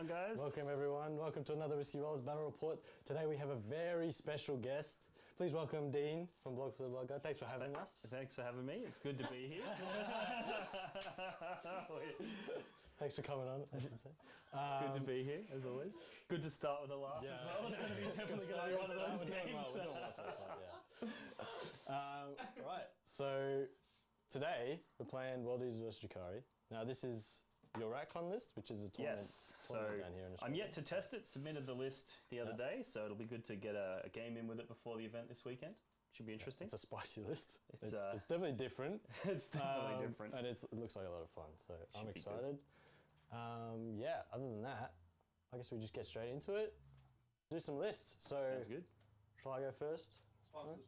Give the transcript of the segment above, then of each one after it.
guys. Welcome, everyone. Welcome to another Risky Rollers Battle Report. Today we have a very special guest. Please welcome Dean from Blog for the Blogger. Thanks for having us. Thanks for having me. It's good to be here. Thanks for coming on, I should say. Good to be here, as always. Good to start with a laugh as well. It's going to be definitely going to be one of those games. We're doing well so far, yeah. Right, so today we're playing World Eaters vs Drukhari. Now this is your Ratcon list, which is a tournament, down here in Australia. I'm yet to test it. Submitted the list the other day, so it'll be good to get a game in with it before the event this weekend. Should be interesting. It's a spicy list. It's definitely different. It's definitely different. And it looks like a lot of fun, so I'm excited. Yeah, other than that, I guess we just get straight into it. Do some lists. So, sounds good. Shall I go first? Sponsors.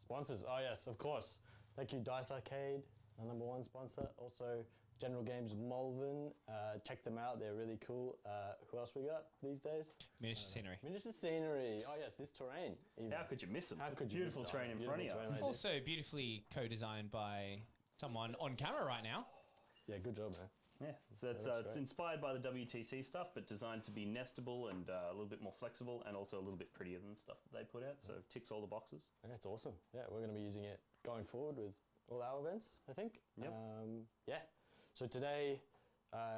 Sponsors. Oh yes, of course. Thank you, Dice Arcade, our #1 sponsor. Also, General Games Malvern. Check them out. They're really cool. Who else we got these days? Miniature Scenery. Miniature Scenery. Oh yes, this terrain. Even. How could you miss them? How could you Beautiful miss terrain in front of you. Also beautifully co-designed by someone on camera right now. Yeah, good job, man. Yeah, so it's inspired by the WTC stuff, but designed to be nestable and a little bit more flexible, and also a little bit prettier than the stuff that they put out. So it ticks all the boxes. Yeah, it's awesome. Yeah, we're going to be using it going forward with all our events, I think. Yep. Yeah. So today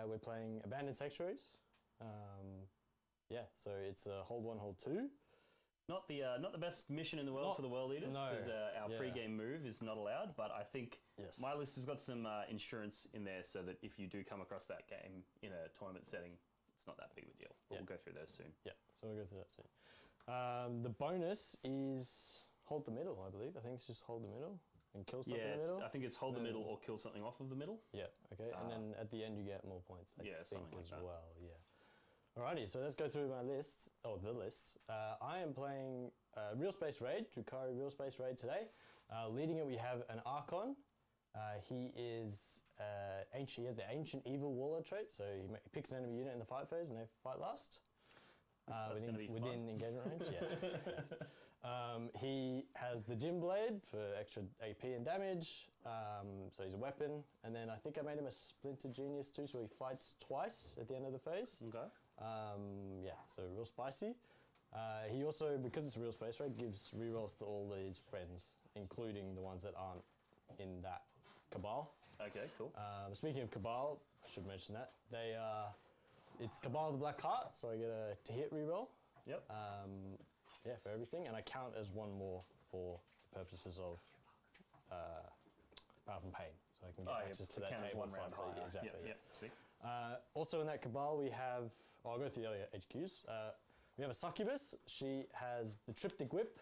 we're playing Abandoned Sanctuaries. Yeah, so it's Hold 1, Hold 2. Not the best mission in the world for the World Eaters, because our pre-game move is not allowed, but I think my list has got some insurance in there so that if you do come across that game in a tournament setting, it's not that big of a deal. We'll go through those soon. Yeah, so we'll go through that soon. The bonus is Hold the Middle, I believe. I think it's just Hold the Middle and kill stuff in the middle. I think it's Hold the Middle or kill something off of the middle. Yeah, okay, and then at the end you get more points, I think, like as that. well, yeah. Alrighty, so let's go through my lists, the lists. I am playing Real Space Raid, Drukhari Real Space Raid today. Leading it, we have an Archon. He is ancient. He has the Ancient Evil Warlord trait, so he picks an enemy unit in the fight phase and they fight last. Within engagement range, yeah. He has the Gym Blade for extra AP and damage, so he's a weapon. And then I think I made him a Splinter Genius too, so he fights twice at the end of the phase. Okay. Yeah, so real spicy. He also, because it's a real space raid, gives rerolls to all his friends, including the ones that aren't in that Cabal. Okay, cool. Speaking of Cabal, I should mention that. It's Cabal of the Black Heart, so I get a to-hit reroll. Yep. Yeah, for everything, and I count as one more for purposes of Power from Pain, so I can get access to that table faster. Yeah, exactly. Yep. See. Also in that Cabal we have, I'll go through the other HQs. We have a Succubus. She has the Triptych Whip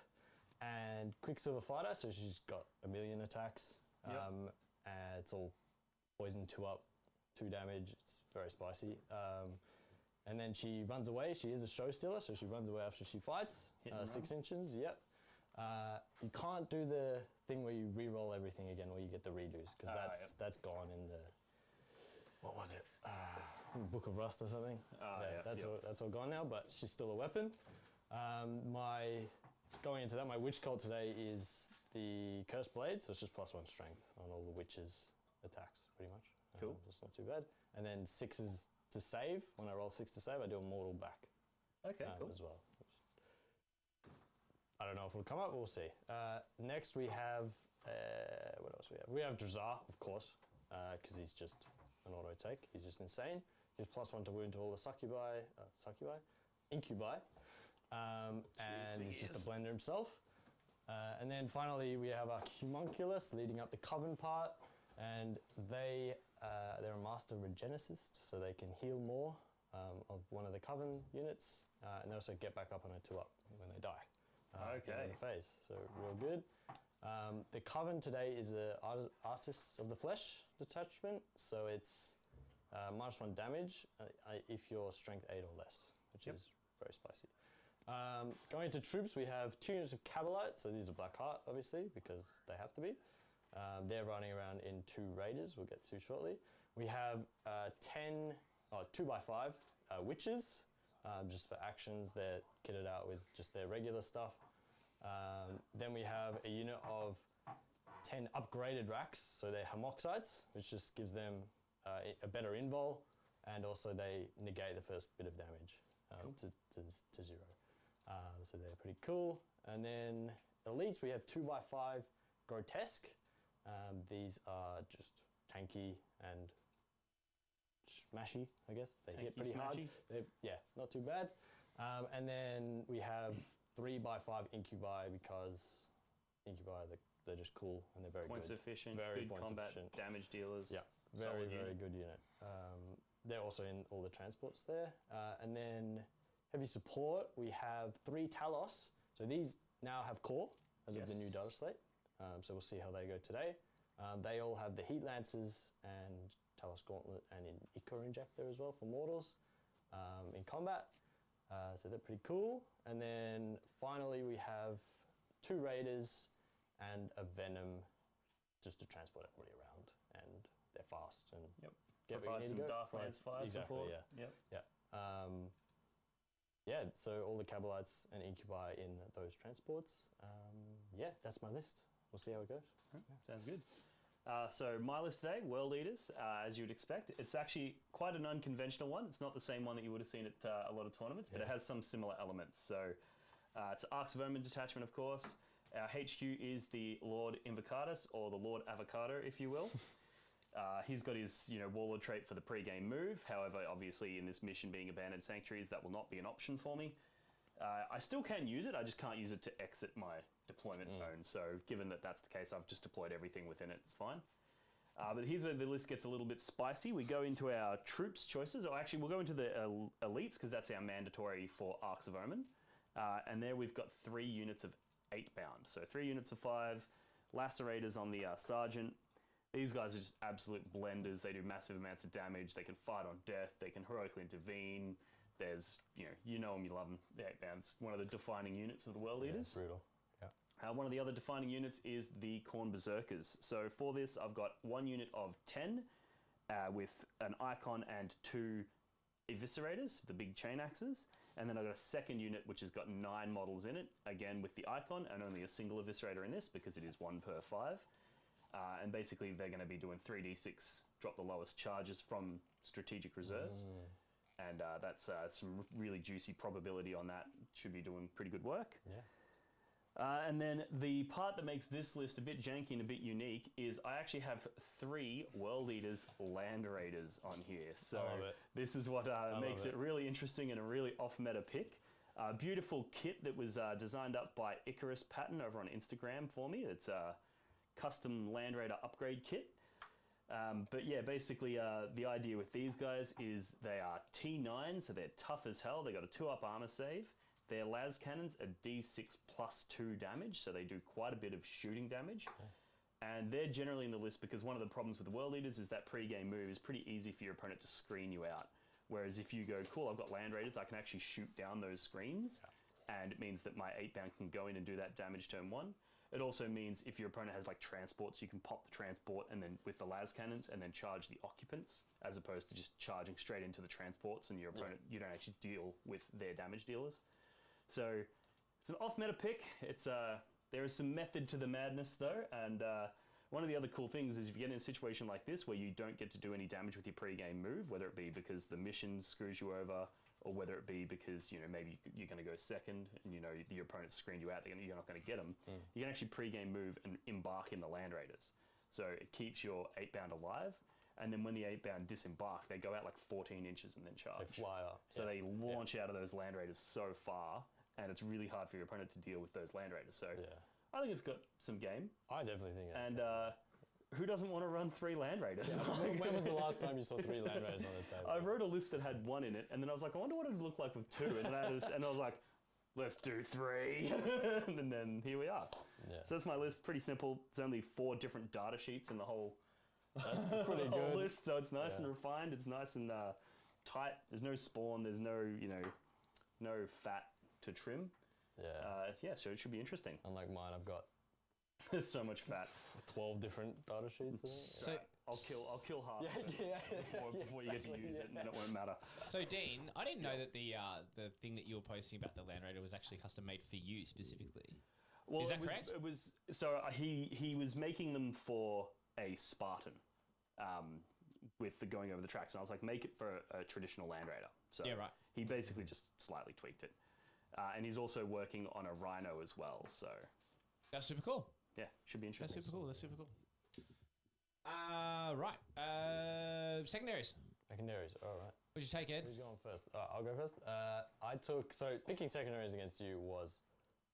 and Quicksilver Fighter, so she's got 1,000,000 attacks. It's all poison 2-up, 2 damage. It's very spicy. And then she runs away. She is a show stealer, so she runs away after she fights. 6 inches, yep. You can't do the thing where you re-roll everything again, or you get the redos, because that's gone in the, what was it? I think Book of Rust or something. That's all gone now, but she's still a weapon. Going into that, my Witch Cult today is the Cursed Blade, so it's just +1 strength on all the witches' attacks, pretty much. Cool. That's not too bad. And then 6s to save. When I roll 6 to save, I do a mortal back. Okay, cool. As well. I don't know if it'll come up, we'll see. Next we have, what else we have? We have Drazar, of course, because he's just an auto take. He's just insane. Gives +1 to wound to all the incubi. And he's just a blender himself. And then finally we have our Homunculus leading up the Coven part, and they're a Master Regenicist, so they can heal more of one of the Coven units, and they also get back up on a 2-up when they die. In the phase, so real good. The Coven today is a Artists of the Flesh detachment, so it's -1 damage if you're strength 8 or less, which is very spicy. Going into troops, we have 2 units of Cabalite, so these are Black Heart, obviously, because they have to be. They're running around in 2 Raiders, we'll get to shortly. We have 2x5 Witches, just for actions. They're kitted out with just their regular stuff. Then we have a unit of 10 upgraded racks, so they're Hamoxites, which just gives them a better invul and also they negate the first bit of damage to 0. So they're pretty cool. And then elites, we have 2x5 grotesque. These are just tanky and smashy, I guess. They hit pretty hard. Yeah, not too bad. And then we have 3x5 incubi because incubi, they're just cool and they're very points good. Efficient, very good combat efficient. damage dealers. Yeah, very good unit. They're also in all the transports there. And then heavy support, we have 3 Talos. So these now have core as of the new DATASLATE. So we'll see how they go today. They all have the Heat Lancers and Talos Gauntlet and an Ichor Injector as well for mortals in combat. So they're pretty cool. And then finally we have 2 Raiders and a Venom just to transport everybody around. And they're fast and get where you need to go. Darklands fire support. Yeah, so all the Cabalites and Incubi in those transports. Yeah, that's my list. We'll see how it goes. Sounds good. So my list today, World Eaters, as you would expect. It's actually quite an unconventional one. It's not the same one that you would have seen at a lot of tournaments, but it has some similar elements. So it's Arcs of Omen detachment, of course. Our HQ is the Lord Invocatus, or the Lord Avocado, if you will. He's got his Warlord trait for the pre-game move. However, obviously in this mission being Abandoned Sanctuaries, that will not be an option for me. I still can use it, I just can't use it to exit my deployment zone. So given that that's the case, I've just deployed everything within it, it's fine. But here's where the list gets a little bit spicy. We go into our troops choices, or actually we'll go into the elites, because that's our mandatory for Arcs of Omen. And there we've got 3 units of 8 bound. So 3 units of 5, Lacerators on the Sergeant. These guys are just absolute blenders. They do massive amounts of damage. They can fight on death. They can heroically intervene. There's, you know them, you love them. The 8 bound's one of the defining units of the World Eaters. Brutal. Yeah. One of the other defining units is the Khorne Berserkers. So for this, I've got 1 unit of 10 with an Icon and 2 Eviscerators, the big chain axes. And then I've got a second unit which has got 9 models in it, again with the Icon, and only a single Eviscerator in this because it is 1 per 5. And basically they're going to be doing 3d6, drop the lowest charges from strategic reserves. And that's some really juicy probability on that. Should be doing pretty good work. Yeah. And then the part that makes this list a bit janky and a bit unique is I actually have 3 World Eaters Land Raiders on here. So this is what makes it really interesting and a really off-meta pick. Beautiful kit that was designed up by Icarus Patton over on Instagram for me. It's a custom Land Raider upgrade kit. But yeah, basically the idea with these guys is they are T9, so they're tough as hell. They got a 2-up armor save. Their las cannons are D6 plus 2 damage, so they do quite a bit of shooting damage. And they're generally in the list because one of the problems with the World Eaters is that pre-game move is pretty easy for your opponent to screen you out. Whereas if you go, cool, I've got Land Raiders, I can actually shoot down those screens. And it means that my 8-bound can go in and do that damage turn 1. It also means if your opponent has like transports, you can pop the transport and then with the las cannons and then charge the occupants, as opposed to just charging straight into the transports and your opponent, you don't actually deal with their damage dealers. So it's an off-meta pick. It's there is some method to the madness though, and one of the other cool things is if you get in a situation like this where you don't get to do any damage with your pre-game move, whether it be because the mission screws you over, or whether it be because maybe you're going to go second and your opponent's screened you out, you're not going to get them. You can actually pre-game move and embark in the Land Raiders. So it keeps your 8-bound alive, and then when the 8-bound disembark, they go out like 14 inches and then charge. They fly up. So they launch out of those Land Raiders so far, and it's really hard for your opponent to deal with those Land Raiders. So I think it's got some game. I definitely think it has. And who doesn't want to run 3 Land Raiders? When was the last time you saw 3 Land Raiders on the table? I wrote a list that had 1 in it, and then I was like, I wonder what it would look like with 2. And I was like, let's do 3. And then here we are. Yeah. So that's my list. Pretty simple. It's only 4 different data sheets in the whole, that's pretty whole good list. So it's nice and refined. It's nice and tight. There's no spawn. There's no, no fat to trim. So it should be interesting. Unlike mine, I've got there's so much fat. 12 different data sheets. So I'll kill half of it before you get to use it, and then it won't matter. So Dean, I didn't know that the thing that you were posting about the Land Raider was actually custom made for you specifically. Well, is that correct? It was so he was making them for a Spartan. with the going over the tracks, and I was like, make it for a traditional Land Raider. So Yeah, right. he basically just slightly tweaked it. And he's also working on a Rhino as well, so That's super cool. yeah, should be interesting. That's super cool. That's super cool. Right. Secondaries. Secondaries, all right. Would you take, Ed? Who's going first? I'll go first. Picking secondaries against you was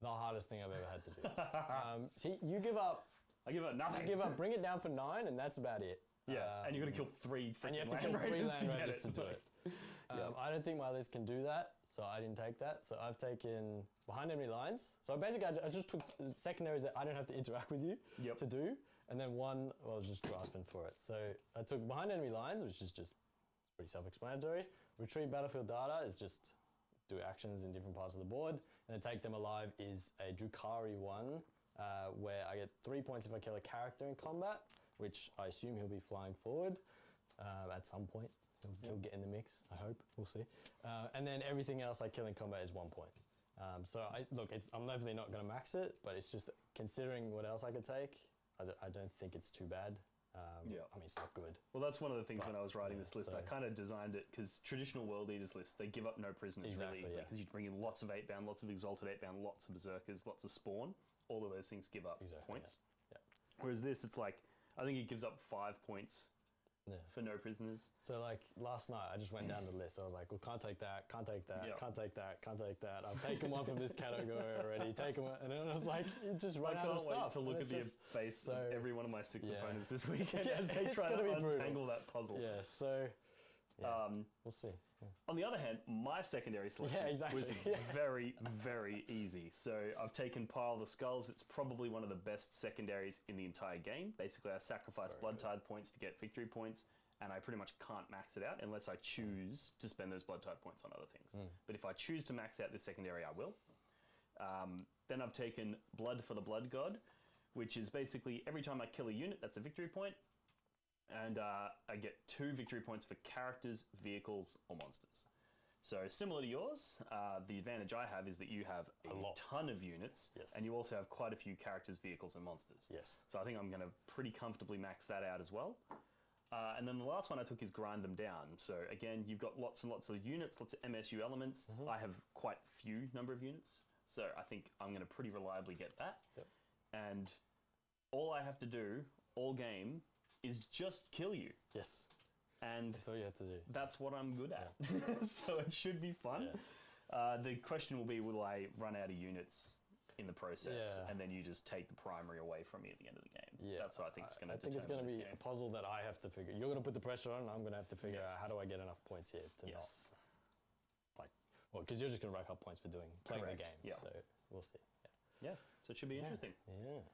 the hardest thing I've ever had to do. See, you give up. I give up nothing. You give up, bring it down for 9, and that's about it. Yeah, and you got to kill 3 And you have to Land kill 3 Raiders Land to get Raiders it. to do it. I don't think my list can do that, so I didn't take that. So I've taken behind enemy lines. So basically, I just took secondaries that I don't have to interact with you to do, and then one, well, I was just grasping for it. So I took behind enemy lines, which is just pretty self-explanatory. Retrieve battlefield data is just do actions in different parts of the board, and then take them alive is a Drukhari one, where I get 3 points if I kill a character in combat, which I assume he'll be flying forward at some point. He'll get in the mix, I hope. We'll see. And then everything else I kill in combat is 1 point. I'm definitely not going to max it, but it's just considering what else I could take, I don't think it's too bad. I mean, it's not good. Well, that's one of the things when I was writing this list. I kind of designed it because traditional World Eaters lists, they give up no prisoners really easily because you bring in lots of 8-bound, lots of Exalted 8-bound, lots of Berserkers, lots of Spawn. All of those things give up points. Yeah. Whereas this, it's like, I think it gives up 5 points for no prisoners. So like last night, I just went down the list. I was like, well, can't take that, can't take that, can't take that, can't take that. I've taken one from this category already. Taken one, and then I was like, it just ran out of stuff. I can't wait to look at the face of every one of my 6 opponents this weekend as they try to untangle that puzzle. Yeah, so we'll see. Yeah. On the other hand, my secondary selection was very, very easy. So I've taken Pile the Skulls. It's probably one of the best secondaries in the entire game. Basically, I sacrifice Blood Tide points to get victory points, and I pretty much can't max it out unless I choose to spend those Blood Tide points on other things. But if I choose to max out this secondary, I will. Then I've taken Blood for the Blood God, which is basically every time I kill a unit, that's a victory point. And I get 2 victory points for characters, vehicles, or monsters. So similar to yours, the advantage I have is that you have a ton of units, and you also have quite a few characters, vehicles, and monsters. Yes. So I think I'm going to pretty comfortably max that out as well. And then the last one I took is Grind Them Down. So again, you've got lots and lots of units, lots of MSU elements. I have quite few number of units, so I think I'm going to pretty reliably get that. And all I have to do all game is just kill you. Yes. And that's all you have to do. That's what I'm good at. So it should be fun. The question will be, will I run out of units in the process, and then you just take the primary away from me at the end of the game? That's what I think is going to I think it's going to be a puzzle that I have to figure. You're going to put the pressure on, and I'm going to have to figure out how do I get enough points here to not, because you're just going to rack up points for playing the game. So we'll see. Yeah. So it should be interesting. Yeah.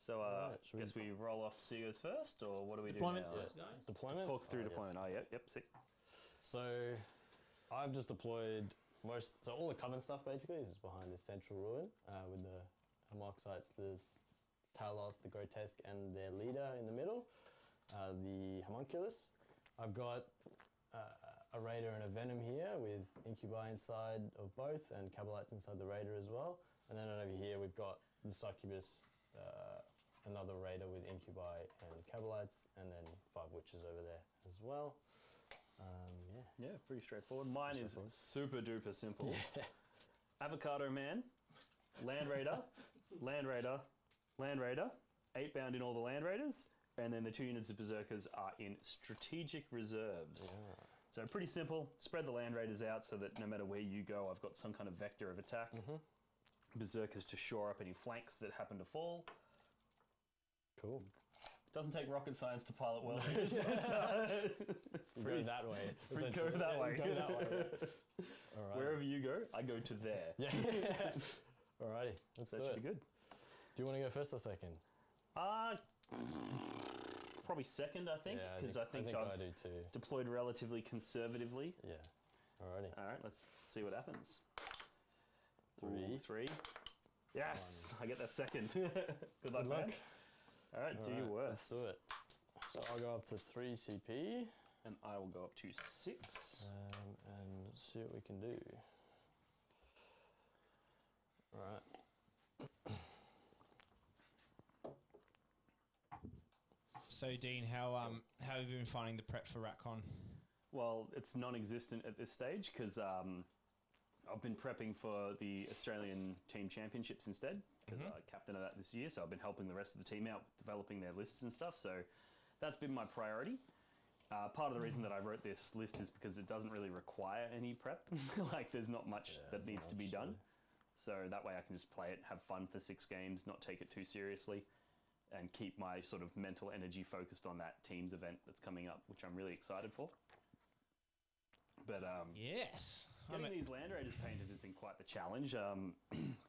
So I guess we roll off to see you guys first, or what do we do now? Deployment? Talk through deployment. Yep, sick. So I've just deployed so all the Coven stuff basically is just behind this central ruin with the Hamarksites, the Talos, the Grotesque, and their leader in the middle, the Homunculus. I've got a Raider and a Venom here with Incubi inside of both and Cabalites inside the Raider as well. And then over here we've got the Succubus, another Raider with Incubi and Cabalites, and then 5 Witches over there as well. Yeah, pretty straightforward. Mine is super duper simple. Avocado Man, Land Raider, Land Raider, Land Raider, 8-bound in all the Land Raiders, and then the 2 units of Berserkers are in Strategic Reserves. So pretty simple. Spread the Land Raiders out so that no matter where you go, I've got some kind of vector of attack. Berserkers to shore up any flanks that happen to fall. Cool. It doesn't take rocket science to pilot well. It's go that way. Go that way. Go that way. All right. Wherever you go, I go to there. Yeah. Alrighty, let's do it. That should be good. Do you want to go first or second? Probably second, I think, because I think I do too. Deployed relatively conservatively. Yeah. Alrighty. All right, let's see what happens. 3. Yes, I get that second. Good luck, man. All right, do your worst. Let's do it. So I'll go up to 3 CP. And I will go up to 6. And see what we can do. All right. So, Dean, how have you been finding the prep for RatCon? Well, it's non-existent at this stage because I've been prepping for the Australian Team Championships instead because I captain of that this year. So I've been helping the rest of the team out with developing their lists and stuff. So that's been my priority. Part of the reason that I wrote this list is because it doesn't really require any prep. Like there's not much that needs to be done. So that way I can just play it, have fun for 6 games, not take it too seriously, and keep my sort of mental energy focused on that teams event that's coming up, which I'm really excited for. But yes, getting these Land Raiders painted has been quite the challenge.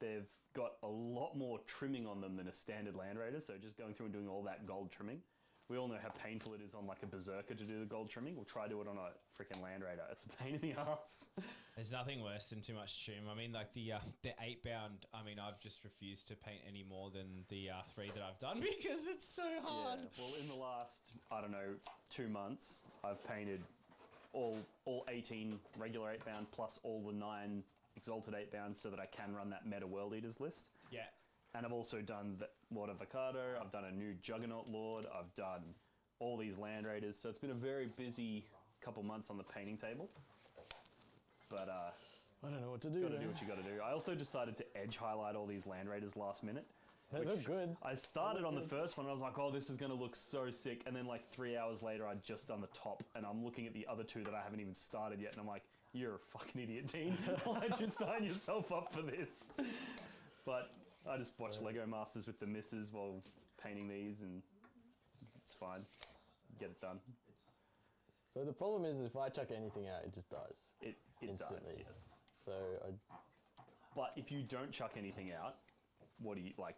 They've got a lot more trimming on them than a standard Land Raider, so just going through and doing all that gold trimming. We all know how painful it is on like a Berserker to do the gold trimming. We'll try to do it on a freaking Land Raider. It's a pain in the ass. There's nothing worse than too much trim. I mean, like the 8-bound, I mean, I've just refused to paint any more than the 3 that I've done because it's so hard. Yeah. Well, in the last, I don't know, 2 months, I've painted all 18 regular 8-bound plus all the 9 Exalted 8-bound so that I can run that Meta World Eaters list. Yeah. And I've also done the Lord of Vakado, I've done a new Juggernaut Lord, I've done all these Land Raiders, so it's been a very busy couple months on the painting table. But I don't know what to do. Gotta do what you gotta do. I also decided to edge highlight all these Land Raiders last minute. They look good. I started on the first one, and I was like, oh, this is gonna look so sick, and then like 3 hours later, I'd just done the top, and I'm looking at the other 2 that I haven't even started yet, and I'm like, you're a fucking idiot, Dean. Why'd you sign yourself up for this? But I just watched Lego Masters with the missus while painting these, and it's fine. Get it done. So the problem is, if I chuck anything out, it just dies. It instantly. does, yes. So But if you don't chuck anything out, what do you, like,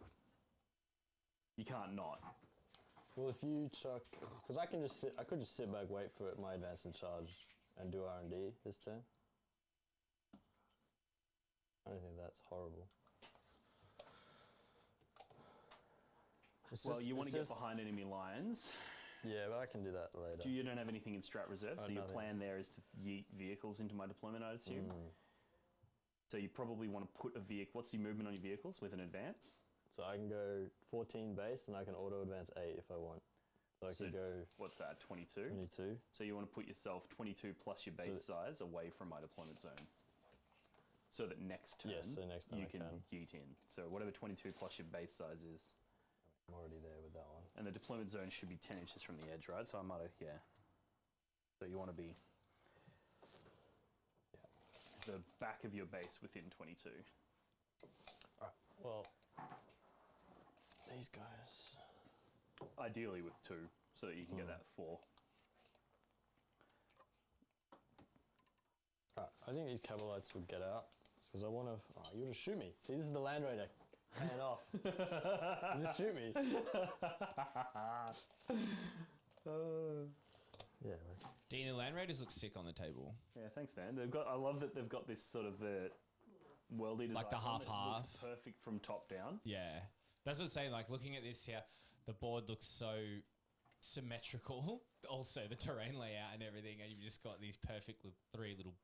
you can't not. Well, if you chuck, because I could just sit back, wait for my advance and charge, and do R&D this turn. I don't think that's horrible. Well, you want to get behind enemy lines. Yeah, but I can do that later. You don't have anything in strat reserve, so your plan there is to yeet vehicles into my deployment, I assume. So you probably want to put a vehicle. What's the movement on your vehicles with an advance? So I can go 14 base, and I can auto advance 8 if I want. So I could go. What's that? 22. 22. So you want to put yourself 22 plus your base size away from my deployment zone. So that next turn, next time you can yeet in. So whatever 22 plus your base size is. I'm already there with that one. And the deployment zone should be 10 inches from the edge, right? So I might have, So you want to be the back of your base within 22. Alright, well, these guys. Ideally with 2, so that you can get that 4. Alright, I think these Cavalites will get out. Because I want to. Oh, you want to shoot me. See, this is the Land Raider. Hand off. You just shoot me. Yeah. Dean, the Land Raiders look sick on the table. Yeah, thanks, man. I love that they've got this sort of the World Eaters like the half-half. Looks perfect from top down. Yeah, that's what I'm saying. Like looking at this here, the board looks so symmetrical. Also, the terrain layout and everything, and you've just got these perfect 3 little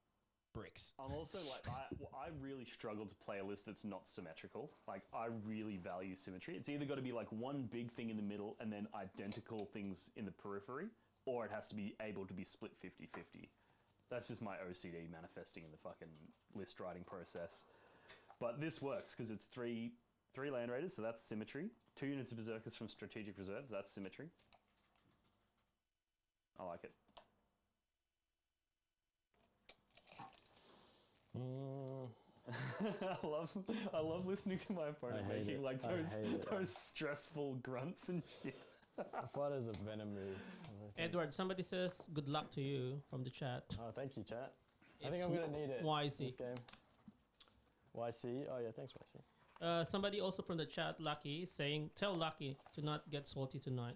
bricks. I'm also like, I really struggle to play a list that's not symmetrical. Like, I really value symmetry. It's either got to be like one big thing in the middle and then identical things in the periphery, or it has to be able to be split 50-50. That's just my OCD manifesting in the fucking list writing process. But this works because it's 3 Land Raiders, so that's symmetry. 2 units of Berserkers from Strategic Reserves, that's symmetry. I like it. I love listening to my opponent making like those stressful grunts and shit. I thought it was a Venom move. Edward, somebody says good luck to you from the chat. Oh, thank you, chat. I think I'm gonna need it. YC. This game. YC. Oh yeah, thanks, YC. Somebody also from the chat, Lucky, saying tell Lucky to not get salty tonight.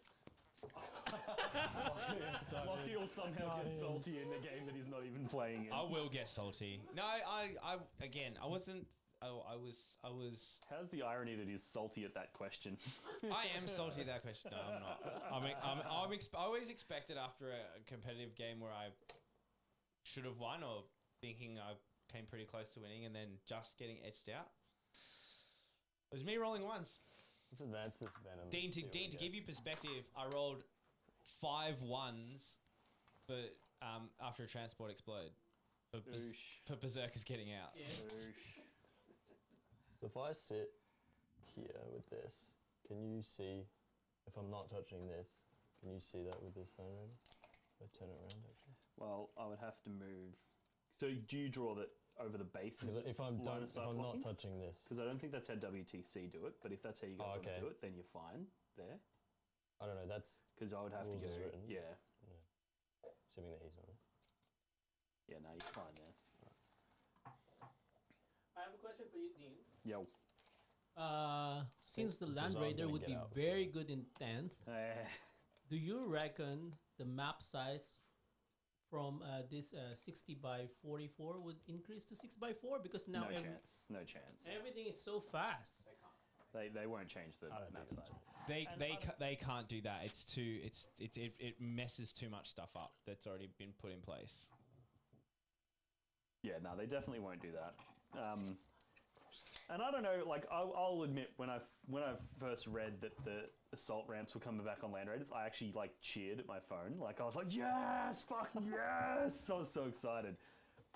Lucky will somehow get salty in a game that he's not even playing in. I will get salty. No, I wasn't. I was. How's the irony that he's salty at that question? I am salty at that question. No, I'm not. I always expected after a competitive game where I should have won or thinking I came pretty close to winning and then just getting edged out. It was me rolling ones. Let's advance this Venom. Dean, to give you perspective, I rolled 5 ones for after a transport explode for berserkers getting out. Yeah. So if I sit here with this, can you see, if I'm not touching this, can you see that with this hand already? If I turn it around actually. Well, I would have to move. So do you draw that over the base? If I'm not touching this. Because I don't think that's how WTC do it, but if that's how you guys want to do it, then you're fine there. I don't know, that's... Because I would have to go... Written. Yeah. Assuming that he's on it. Yeah, no, you're fine there. I have a question for you, Dean. Yo. Since the Land Raider would be very good in 10th, do you reckon the map size from this 60 by 44 would increase to 6 by 4? Because now no chance. Everything is so fast. They won't change the map size. They can't do that. It's too it messes too much stuff up that's already been put in place. Yeah, no, they definitely won't do that. And I don't know, like I'll admit when I first read that the assault ramps were coming back on Land Raiders, I actually like cheered at my phone. Like I was like, yes, fucking yes! I was so excited.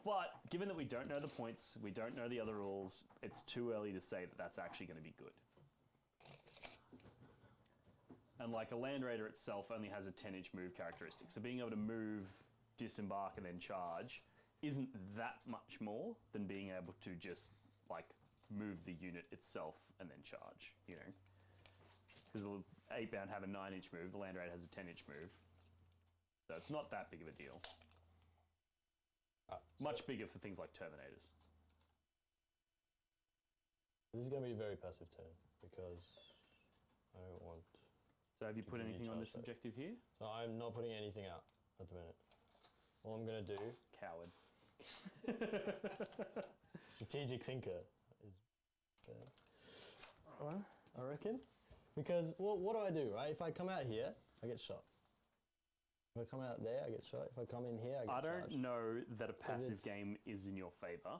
But given that we don't know the points, we don't know the other rules, it's too early to say that that's actually going to be good. And like a Land Raider itself only has a 10-inch move characteristic, so being able to move, disembark, and then charge isn't that much more than being able to just like move the unit itself and then charge, you know. Because the 8-bound have a 9-inch move, the Land Raider has a 10-inch move. So it's not that big of a deal. Much bigger for things like Terminators. This is going to be a very passive turn because I don't want... So have you put anything on this objective here? No, I'm not putting anything out at the minute. All I'm going to do... Coward. Strategic thinker is bad. I reckon. Because what do I do, right? If I come out here, I get shot. If I come out there, I get shot. If I come in here, I get charged. I don't know that a passive game is in your favour.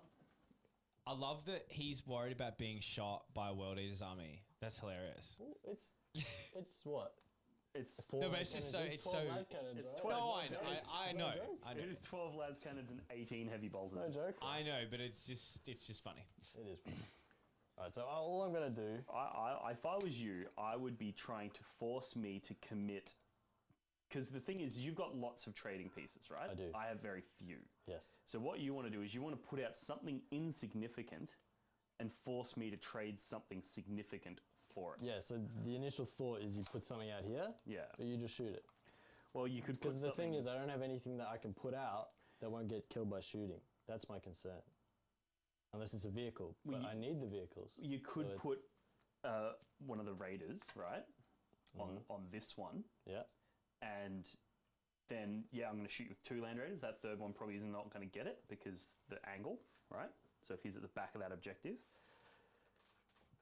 I love that he's worried about being shot by a World Eater's army. That's hilarious. Well, it's what? It's no, but it's just so it's so. It's 12. No, I know. It is 12 las cannons and 18 heavy bolters. No joke. I know, but it's just funny. It is funny. Alright, so all I'm gonna do. If I was you, I would be trying to force me to commit. Because the thing is, you've got lots of trading pieces, right? I do. I have very few. Yes. So what you want to do is you want to put out something insignificant and force me to trade something significant for it. Yeah, so the initial thought is you put something out here, but you just shoot it. Well, you could put Because the thing is, I don't have anything that I can put out that won't get killed by shooting. That's my concern. Unless it's a vehicle. But I need the vehicles. You could put one of the Raiders, right, on this one. Yeah. And then, I'm going to shoot with 2 Land Raiders. That third one probably is not going to get it because the angle, right? So if he's at the back of that objective,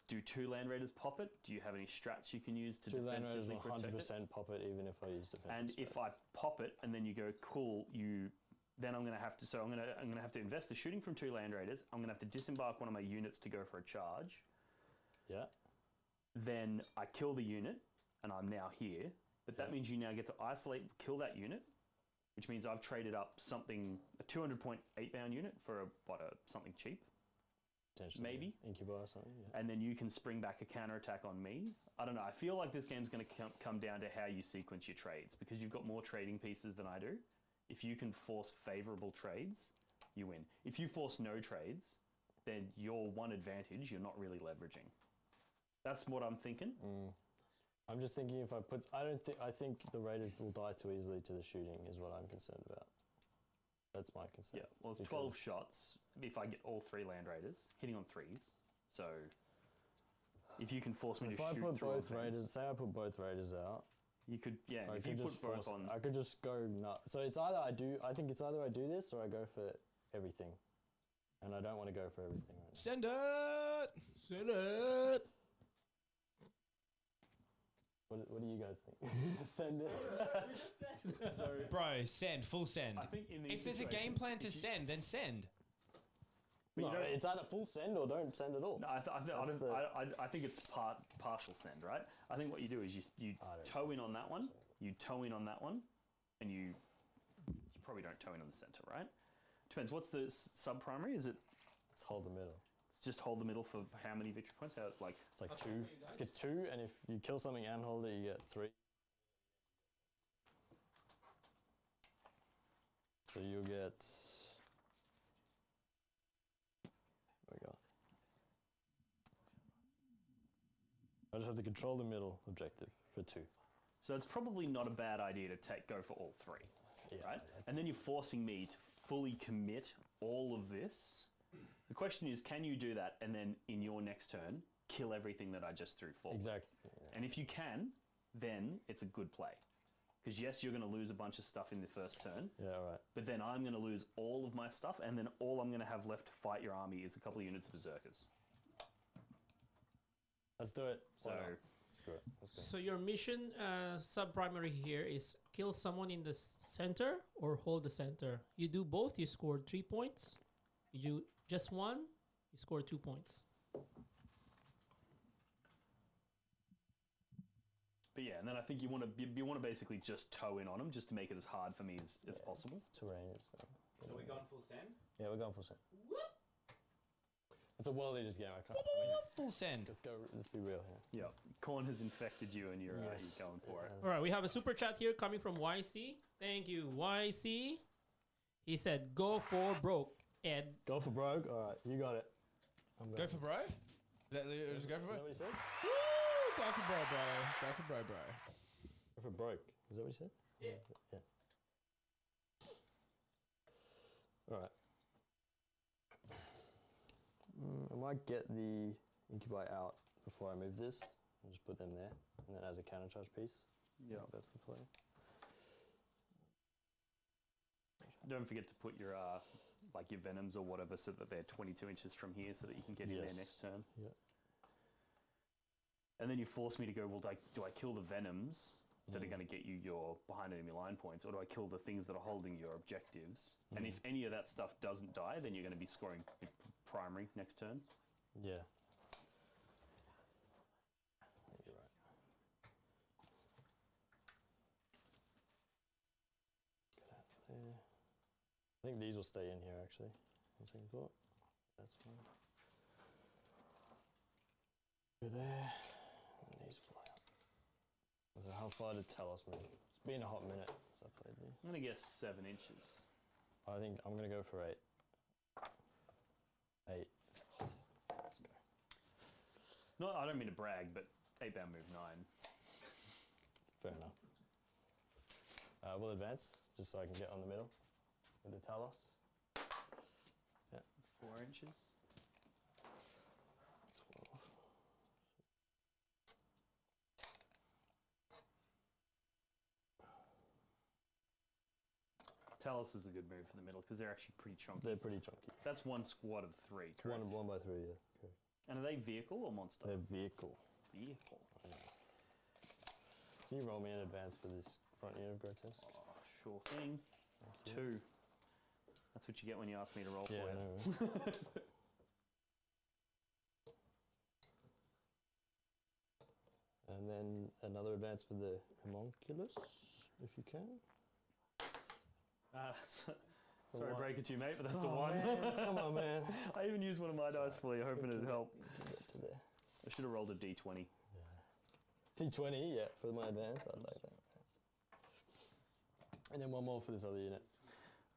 do 2 Land Raiders pop it? Do you have any strats you can use to defensively protect it? 100% pop it, even if I use defensive And strats. if I pop it and then you go, cool, then I'm going to have to. So I'm going to have to invest the shooting from 2 Land Raiders. I'm going to have to disembark one of my units to go for a charge. Yeah. Then I kill the unit, and I'm now here. But that means you now get to isolate, kill that unit, which means I've traded up a 200-point 8-bound unit for something cheap. Maybe. Incubi or something, yeah. And then you can spring back a counterattack on me. I don't know. I feel like this game's going to come down to how you sequence your trades, because you've got more trading pieces than I do. If you can force favourable trades, you win. If you force no trades, then your one advantage you're not really leveraging. That's what I'm thinking. I'm just thinking if I put... I think the Raiders will die too easily to the shooting is what I'm concerned about. That's my concern. Yeah, well, it's 12 shots if I get all 3 Land Raiders, hitting on 3s. So if you can force me to shoot through... If I put both Raiders... Say I put both Raiders out... You could, if you put both on... I could just go nuts. So it's either I think it's either I do this or I go for everything. And I don't want to go for everything right now. Send it! Send it! What do you guys think? Send it. So, bro, send, full send. I think in if there's a game plan to send, then send. No, it's either full send or don't send at all. No, I think it's partial send, right? I think what you do is you toe in on that one, you toe in on that one, and you probably don't toe in on the center, right? Depends. What's the sub-primary? Is it? Let's hold the middle. It's just hold the middle for how many victory points? It's like 2. Let's get 2, and if you kill something and hold it, you get 3. So you'll get... There we go. I just have to control the middle objective for 2. So it's probably not a bad idea to go for all 3, right? And then you're forcing me to fully commit all of this. The question is, can you do that and then in your next turn, kill everything that I just threw forward? Exactly. Yeah. And if you can, then it's a good play. Because yes, you're going to lose a bunch of stuff in the first turn. Yeah, right. But then I'm going to lose all of my stuff, and then all I'm going to have left to fight your army is a couple of units of berserkers. Let's do it. So, screw it. Let's go. So your mission sub-primary here is kill someone in the center or hold the center. You do both, you scored 3 points. You do just one, you score 2 points. But yeah, and then I think you want to basically just toe in on them, just to make it as hard for me as possible. It's terrain. So we're going full send? Yeah, we're going full send. It's a world eaters game. I can't. Full send. Let's be real here. Yeah, Corn has infected you, and you're going for it. All right, we have a super chat here coming from YC. Thank you, YC. He said, "Go for broke, Ed." Go for broke. All right, you got it. Go for bro. Is that go for bro? Is that what he said? Go for bro, bro. Go for bro, bro. Go for broke. Is that what he said? Yeah. Yeah. All right. I might get the incubi out before I move this. I'll just put them there, and then as a counter charge piece. Yeah, that's the play. Don't forget to put your like your venoms or whatever, so that they're 22 inches from here, so that you can get in there next turn. Yeah. And then you force me to go, well, do I kill the venoms that are going to get you your behind enemy line points, or do I kill the things that are holding your objectives? And if any of that stuff doesn't die, then you're going to be scoring primary next turn. Yeah. You're right. Get out there. I think these will stay in here, actually. One second thought. That's fine. Go there. And these fly up. So how far did Talos move? It's been a hot minute since I played these. I'm going to guess 7 inches. I think I'm going to go for 8. 8. Let's go. No, I don't mean to brag, but 8-bound move 9. Fair enough. We'll advance, just so I can get on the middle with the Talos. Yeah. 4 inches. 12. Talos is a good move for the middle, because they're actually pretty chunky. They're pretty chunky. That's one squad of 3, correct? One by 3, yeah. Correct. And are they vehicle or monster? They're vehicle. Vehicle. Can you roll me in advance for this front unit of Grotesque? Oh, sure thing. 2. That's what you get when you ask me to roll for you. No. And then another advance for the homunculus, if you can. Sorry to break it to you, mate, but that's a 1. Man. Come on, man. I even used one of my dice for you, hoping it'd help. Get to there. I should have rolled a d20. Yeah. D20, yeah, for my advance. I'd like that. And then one more for this other unit.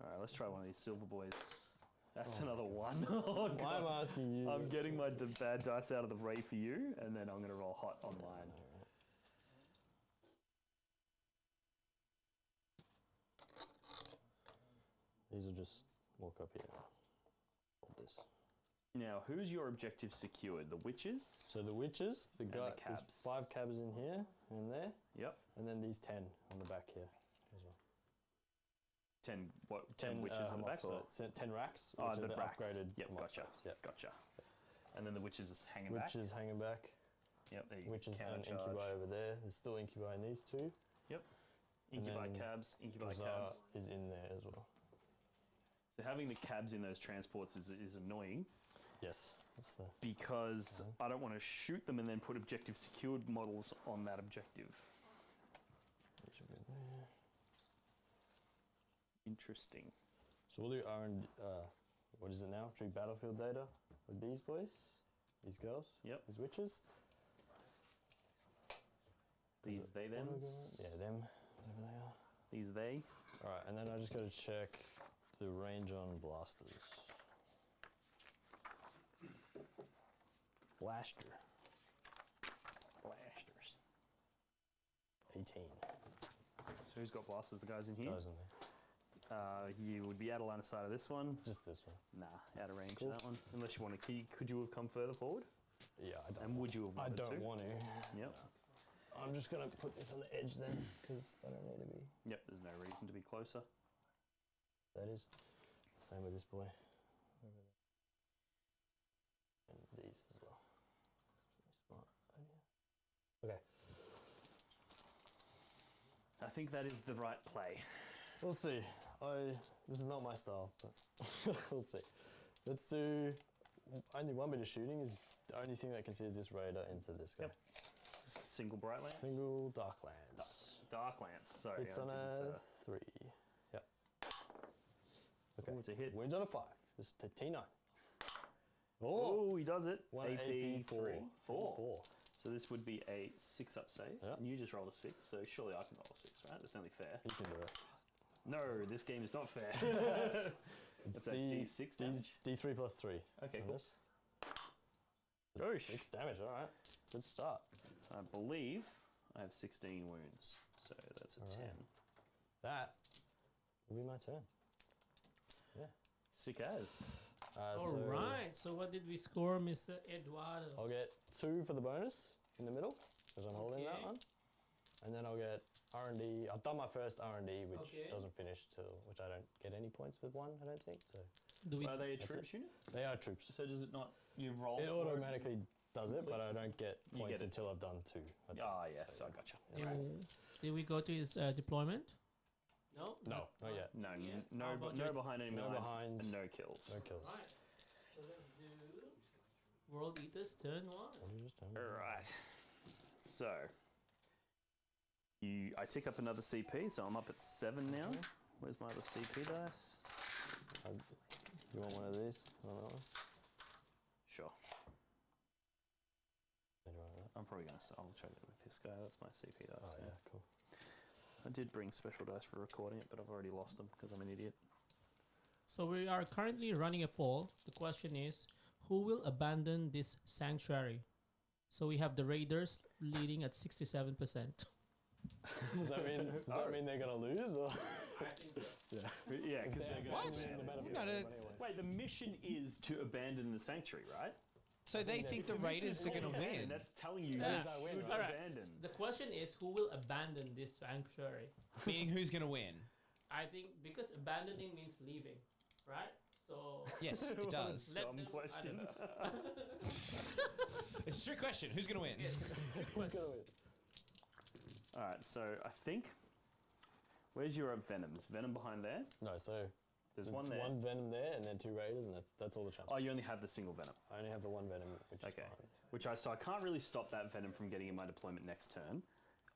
All right, let's try one of these silver boys. That's another 1. Oh, why am I asking you? I'm getting my bad dice out of the way for you, and then I'm going to roll hot on mine. These will just walk up here. Hold this. Now, who's your objective secured? The witches? So the witches, the guy, the cabs. there's 5 cabs in here and there. Yep. And then these 10 on the back here as well. 10 what? 10 witches on the back? So 10 racks. Oh, the racks. Upgraded. Yep, gotcha. Yep. Gotcha. And then the witches is hanging back? Witches hanging back. Yep, there you go. Witches and incubi over there. There's still incubi in these 2. Yep. Incubi cabs, incubi cabs. Is in there as well. So having the cabs in those transports is annoying Yes. That's the because I don't want to shoot them and then put objective secured models on that objective. Interesting. So we'll do R&D, what is it now? Treat battlefield data with these boys, these girls, Yep. these witches. These they them. Yeah, them, whatever they are. These they. All right, and then I just got to check the range on blasters. Blaster. Blasters. 18. So who's got blasters? The guys in here. Guys in there. You would be out of line of sight of this one. Just this one. Nah, out of range Cool. of that one. Unless you want to. Could you have come further forward? Yeah, I don't. And would you have I wanted to? don't want to. Yep. I'm just gonna put this on the edge then, because I don't need to be. Yep. There's no reason to be closer. That is. Same with this boy. And these as well. Smart idea. Okay. I think that is the right play. We'll see. This is not my style, but we'll see. Let's do only 1 bit of shooting is the only thing that considers this raider into this guy. Yep. Single bright lance. Single dark lance. Dark lance. Sorry. It's on a 3. Yep. Okay. Ooh, it's a hit. Wounds on a 5. This is T9. Oh, he does it. One AP 4. 4. So this would be a 6 up save. Yep. And you just rolled a 6, so surely I can roll a 6, right? That's only fair. You can do it. No, this game is not fair. It's that D6 damage? D3 plus 3. Okay, cool. Oh, 6 damage, alright. Good start. I believe I have 16 wounds, so that's a 10. That will be my turn. Yeah. Sick as. Alright, so what did we score, Mr. Eduardo? I'll get 2 for the bonus in the middle, because I'm holding that one. And then I'll get R&D. I've done my first R&D, which doesn't finish which I don't get any points with 1, I don't think. So. Are they a troop unit? They are troops. So does it not, you roll? It automatically does it, but I don't get points until I've done 2. Yes, so I gotcha. Yeah. Did we go to his deployment? No? No, not yet. No, Yeah. no behind enemy lines behind. and no kills. No kills. Right. So let's do World Eaters turn 1. Alright. So, I tick up another CP, so I'm up at 7 now. Where's my other CP dice? You want one of these? Want that one? Sure. I'm probably going to... I'll try that with this guy. That's my CP dice. Oh, yeah, cool. I did bring special dice for recording it, but I've already lost them because I'm an idiot. So we are currently running a poll. The question is, who will abandon this sanctuary? So we have the Raiders leading at 67%. Does that mean they're going to lose? Or? I think so. Yeah, because they're going to What? abandon. No, Wait, the mission is to abandon the sanctuary, right? So they think the Raiders are going to win. That's telling you Yeah. who should Alright. abandon. The question is, who will abandon this sanctuary? Meaning who's going to win? I think because abandoning means leaving, right? So Yes, it does. let Dumb them, question. It's a trick question. Who's going to win? Yes, Who's going to win? Alright, so I think... Where's your Venoms? Venom behind there? No, so There's one there. one Venom there and then 2 Raiders, and that's all the chance. Oh, you only have the single Venom. I only have the 1 Venom, which Okay. is fine. So I can't really stop that Venom from getting in my deployment next turn.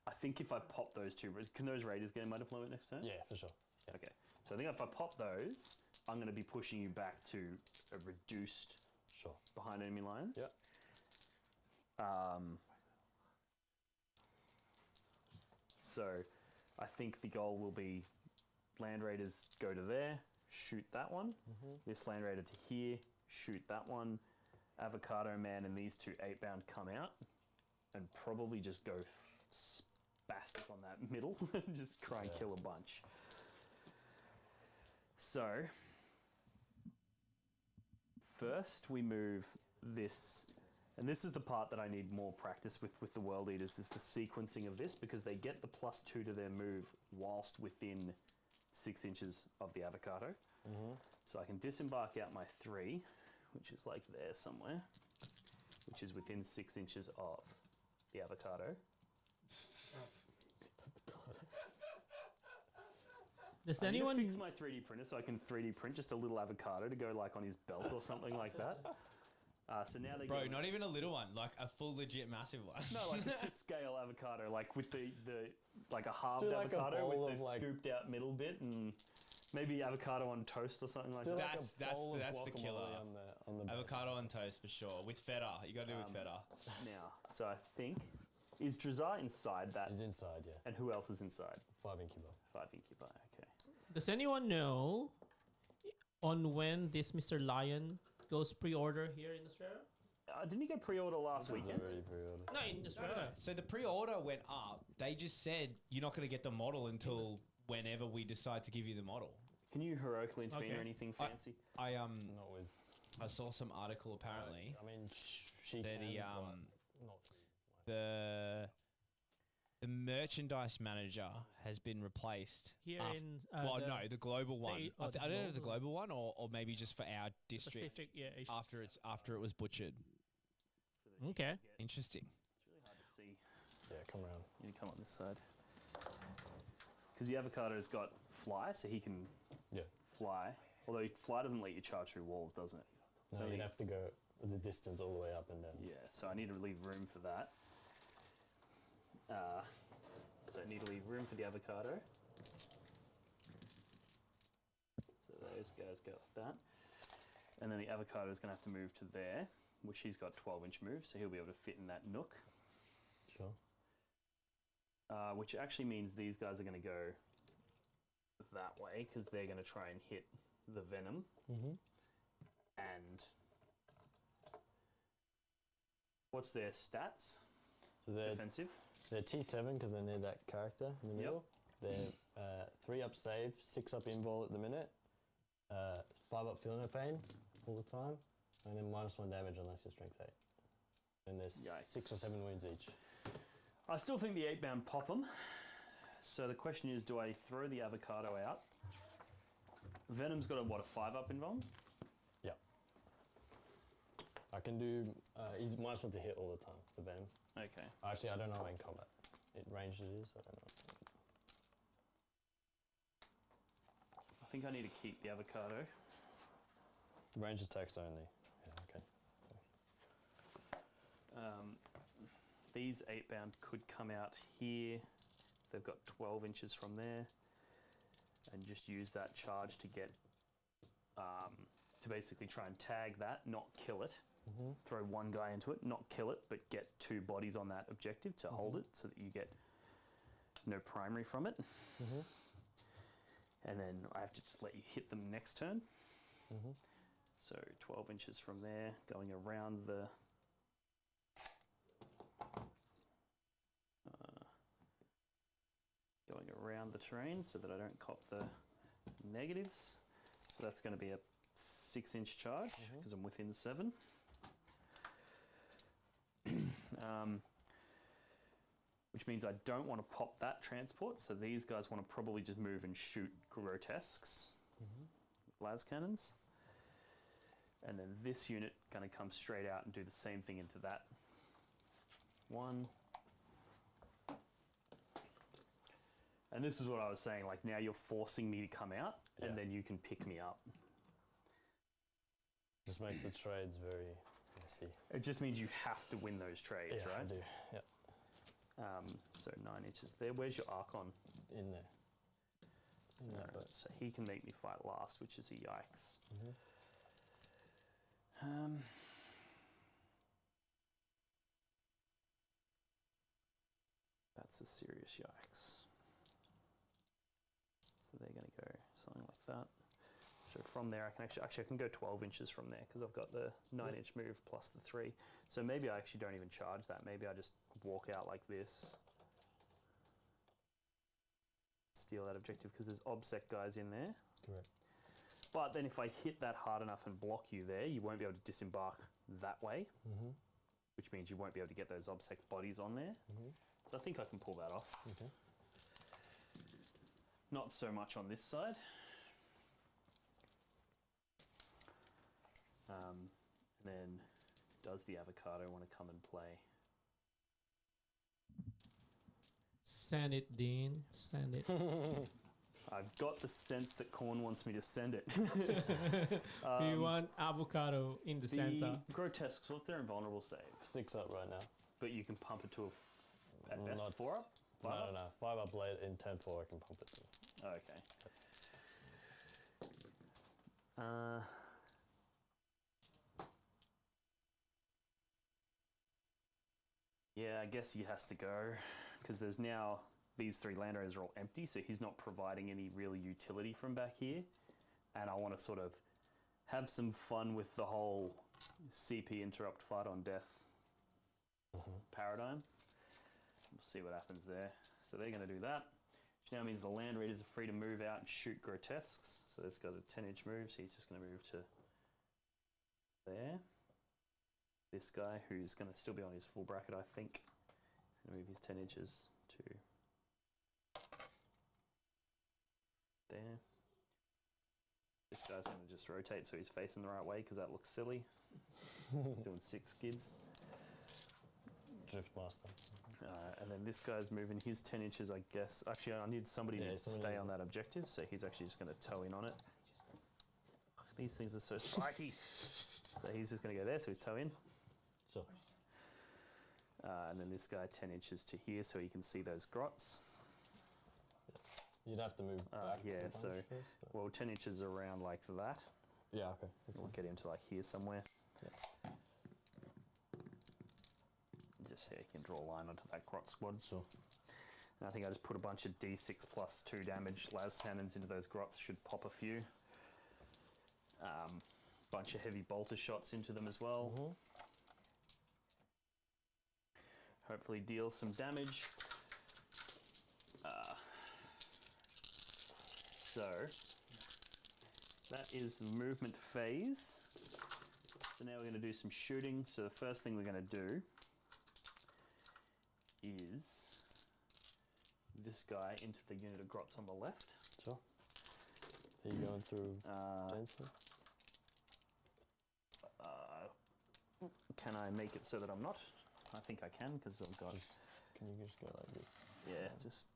I think if I pop those 2... Can those Raiders get in my deployment next turn? Yeah, for sure. Yeah. Okay. So I think if I pop those, I'm going to be pushing you back to a reduced Sure. behind enemy lines. Yep. So I think the goal will be Land Raiders go to there, shoot that one. This Land Raider to here, shoot that one. Avocado Man and these 2 8-bound come out and probably just go spastic on that middle and just try and kill a bunch. So first we move this, and this is the part that I need more practice with the World Eaters, is the sequencing of this, because they get the +2 to their move whilst within 6 inches of the avocado. So I can disembark out my 3, which is like there somewhere, which is within 6 inches of the avocado. Does I anyone need to fix my 3D printer so I can 3D print just a little avocado to go like on his belt or something like that. So now they Bro, not even a little one, like a full legit massive one. No, like a scale avocado, like with the like a halved like a avocado bowl with of the like- scooped out middle bit and maybe avocado on toast or something like Still that. like That's a bowl of the guacamole killer. on the Avocado on toast for sure. With feta. You gotta do with feta. Now, so I think is Drazar inside that, He's inside, yeah. and who else is inside? 5 incubator. 5 incubi. Okay. Does anyone know on when this Mr. Lion goes pre-order here in Australia? Didn't you get pre-order last weekend? Already pre-ordered. No, in Australia. So the pre-order went up. They just said you're not gonna get the model until whenever we decide to give you the model. Can you heroically intervene Okay. or anything fancy? Not with. I saw some article apparently I mean, she that can. he but not. the merchandise manager has been replaced. Here in the global one. I don't know if the global global one or maybe just for our district Pacific, yeah. Asia. after it was butchered. Okay. Interesting. It's really hard to see. Yeah, come around. You need to come on this side. Because the avocado's got fly, so he can fly. Although fly doesn't let you charge through walls, doesn't it? No, So you'd he- have to go the distance all the way up and down. Yeah, so I need to leave room for that. So I need to leave room for the avocado. So those guys go like that. And then the avocado is going to have to move to there, which he's got 12-inch move, so he'll be able to fit in that nook. Sure. Which actually means these guys are going to go that way, because they're going to try and hit the venom. And what's their stats? So they're Defensive. T7 because they need that character in the middle. They're 3 up save, 6 up invul at the minute, 5 up feel no pain all the time, and then -1 damage unless you're strength 8. And there's Yikes. 6 or 7 wounds each. I still think the 8-bound pop them. So the question is, do I throw the avocado out? Venom's got a 5 up invuln? Yeah. I can do. He's -1 to hit all the time. The venom. Okay. Actually, I don't know in combat. It ranged it is. I don't know. I think I need to keep the avocado. Range attacks only. Yeah. Okay. These 8-bound could come out here. They've got 12 inches from there. And just use that charge to get, to basically try and tag that, not kill it. Throw one guy into it, not kill it, but get 2 bodies on that objective to hold it so that you get no primary from it. And then I have to just let you hit them next turn. So 12 inches from there, going around the terrain so that I don't cop the negatives. So that's going to be a 6-inch charge because I'm within 7. Which means I don't want to pop that transport, so these guys want to probably just move and shoot grotesques with las cannons. And then this unit going to come straight out and do the same thing into that one. And this is what I was saying, like now you're forcing me to come out and then you can pick me up. Just makes the trades very messy. It just means you have to win those trades, Yeah, right? I do. Yeah. So 9 inches there. Where's your Archon? In there. In that boat. So he can make me fight last, which is a yikes. That's a serious yikes. So they're going to go something like that. So from there, I can actually I can go 12 inches from there because I've got the 9-inch move plus the 3. So maybe I actually don't even charge that. Maybe I just walk out like this. Steal that objective because there's obsec guys in there. Correct. But then if I hit that hard enough and block you there, you won't be able to disembark that way, which means you won't be able to get those obsec bodies on there. So I think I can pull that off. Okay. Not so much on this side. And then does the avocado want to come and play? Send it, Dean. Send it. I've got the sense that Corn wants me to send it. We want avocado in the center. Grotesques, what's their invulnerable save? 6 up right now. But you can pump it to at best 4 up? 5 up? No. 5 up late in 10-4 I can pump it to. Okay. Yeah, I guess he has to go, because there's now, these 3 land raiders are all empty, so he's not providing any real utility from back here. And I want to sort of have some fun with the whole CP interrupt fight on death paradigm. We'll see what happens there. So they're going to do that, which now means the land raiders are free to move out and shoot grotesques. So it's got a 10-inch move, so he's just going to move to there. This guy, who's going to still be on his full bracket, I think, is going to move his 10 inches to there. This guy's going to just rotate so he's facing the right way, because that looks silly. Doing 6 skids. Driftmaster. And then this guy's moving his 10 inches, I guess. Actually, I need somebody needs to stay on that objective, so he's actually just going to toe in on it. These things are so spiky. So he's just going to go there, so he's toe in. Sure. And then this guy 10 inches to here, so he can see those grots. You'd have to move back. Yeah, so, well, 10 inches around like that. Yeah, okay. We'll get him to like here somewhere. Yeah. Just so he can draw a line onto that grot squad. Sure. And I think I just put a bunch of D6 plus 2 damage las cannons into those grots, should pop a few. Bunch of heavy bolter shots into them as well. Hopefully deal some damage. So that is the movement phase. So now we're going to do some shooting. So the first thing we're going to do is this guy into the unit of grots on the left. Sure. Are you going through densely? Can I make it so that I'm not? I think I can, because I've got... Can you just go like this? Yeah, just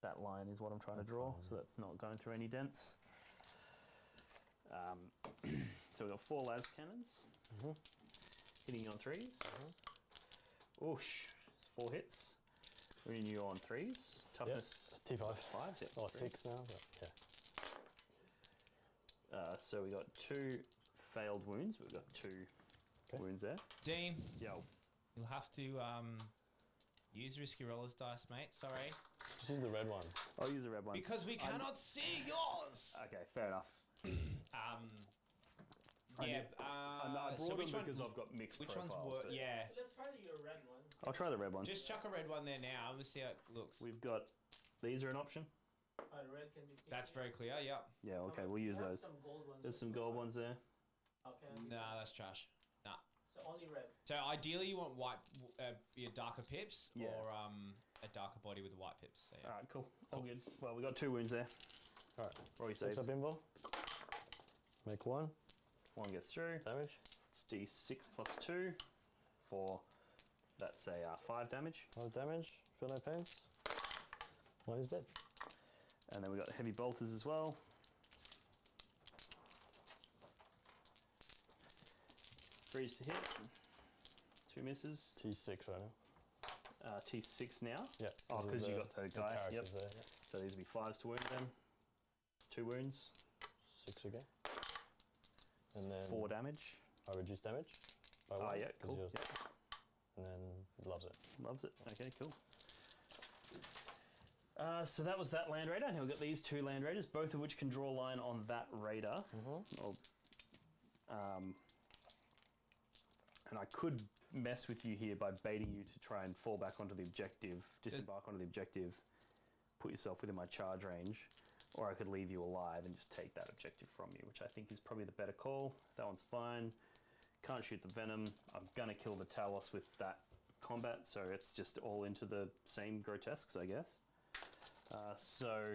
that line is what I'm trying to draw, so that's not going through any dents. So we've got 4 las cannons, hitting you on 3s. Oosh, 4 hits. Hitting you on 3s. Toughness T5. 5. Yep, or 3. 6 now, but yeah. So we got 2 failed wounds. We've got 2 wounds there. Dean, Yo. you'll have to use risky rollers dice, mate. Sorry. Just use the red ones. I'll use the red ones. Because we cannot see yours. Okay, fair enough. Yeah. I brought them because I've got mixed which profiles. ones were? Yeah. Let's try your red one. I'll try the red ones. Just chuck a red one there now. I'm gonna see how it looks. We've got... These are an option? Red can be seen. That's very clear. Yep. Yeah, okay, we'll use those. Some gold ones. There's some gold ones there. Okay. Nah, that's trash. Nah. So only red. So ideally, you want white, your darker pips, Yeah. or a darker body with the white pips. So, yeah. Alright, cool. All good. Well, we got 2 wounds there. Alright. Rory 6 saves. up invul. Make 1. 1 gets through. Damage. It's D6 plus 2 for... That's a 5 damage. 5 damage. Feel no pains. 1 is dead. And then we got heavy bolters as well. Freeze to hit. 2 misses. T6 right now. T6 now. Yeah. Oh, because you got the guy. Yep. There, yeah. So these will be 5s to wound them. 2 wounds. 6 again. And then 4 damage. I reduce damage. By 1. Yeah, cool. Yours. Yep. And then loves it. Loves it. Okay, cool. So that was that land raider. Now we've got these 2 land raiders, both of which can draw a line on that raider. And I could mess with you here by baiting you to try and fall back onto the objective, disembark onto the objective, put yourself within my charge range, or I could leave you alive and just take that objective from you, which I think is probably the better call. That one's fine. Can't shoot the venom. I'm gonna kill the Talos with that combat, so it's just all into the same grotesques, I guess. So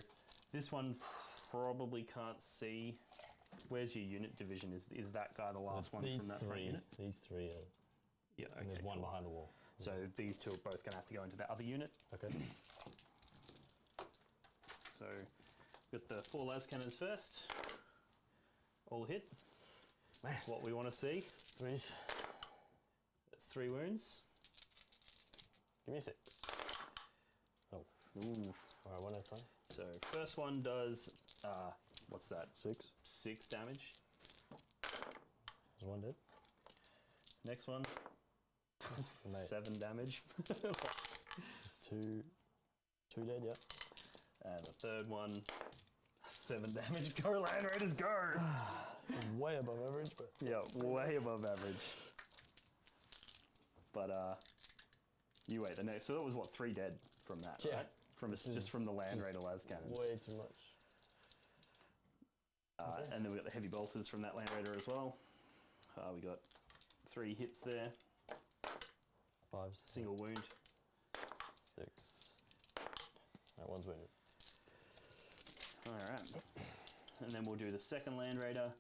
this one probably can't see. Where's your unit division? Is that guy the last one from that front unit? These 3 are... Yeah, okay, and there's 1 behind the wall. So these 2 are both going to have to go into that other unit. Okay. So Got the 4 las cannons first. All hit. Man. What we want to see. Please. That's 3 wounds. Give me 6. Oh. Ooh. Alright, one at a time. So first one does, what's that? 6. 6 damage. There's one dead. Next one, Mate. 7 damage. There's two dead, yeah. And the third one, 7 damage. Go Land Raiders, go! It's way above average, but... Yeah, way above average. But, you wait, the next, so that was what, 3 dead from that, Yeah. right? Just from the Land Raider las cannons. Way too much. And then we got the heavy bolters from that Land Raider as well. We got 3 hits there. 5. Single wound. 6. That one's wounded. Alright. And then we'll do the second Land Raider.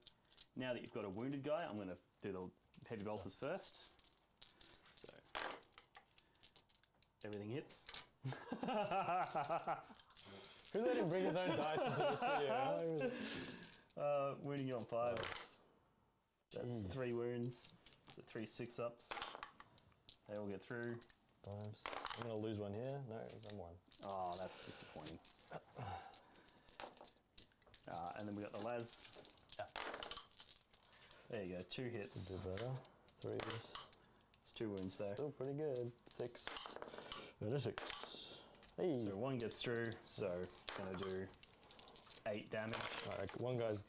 Now that you've got a wounded guy, I'm going to do the heavy bolters first. So, everything hits. Who let him bring his own dice into this video? Wounding you on 5. That's Jeez. 3 wounds. So 3 6-ups. They all get through. 5s. I'm going to lose one here. No, I'm 1. Oh, that's disappointing. And then we got the las. There you go, 2 hits. Do better. 3s. It's 2 wounds though. Still pretty good. 6. And a 6. Hey. So 1 gets through, so gonna do 8 damage. Right, one guy's...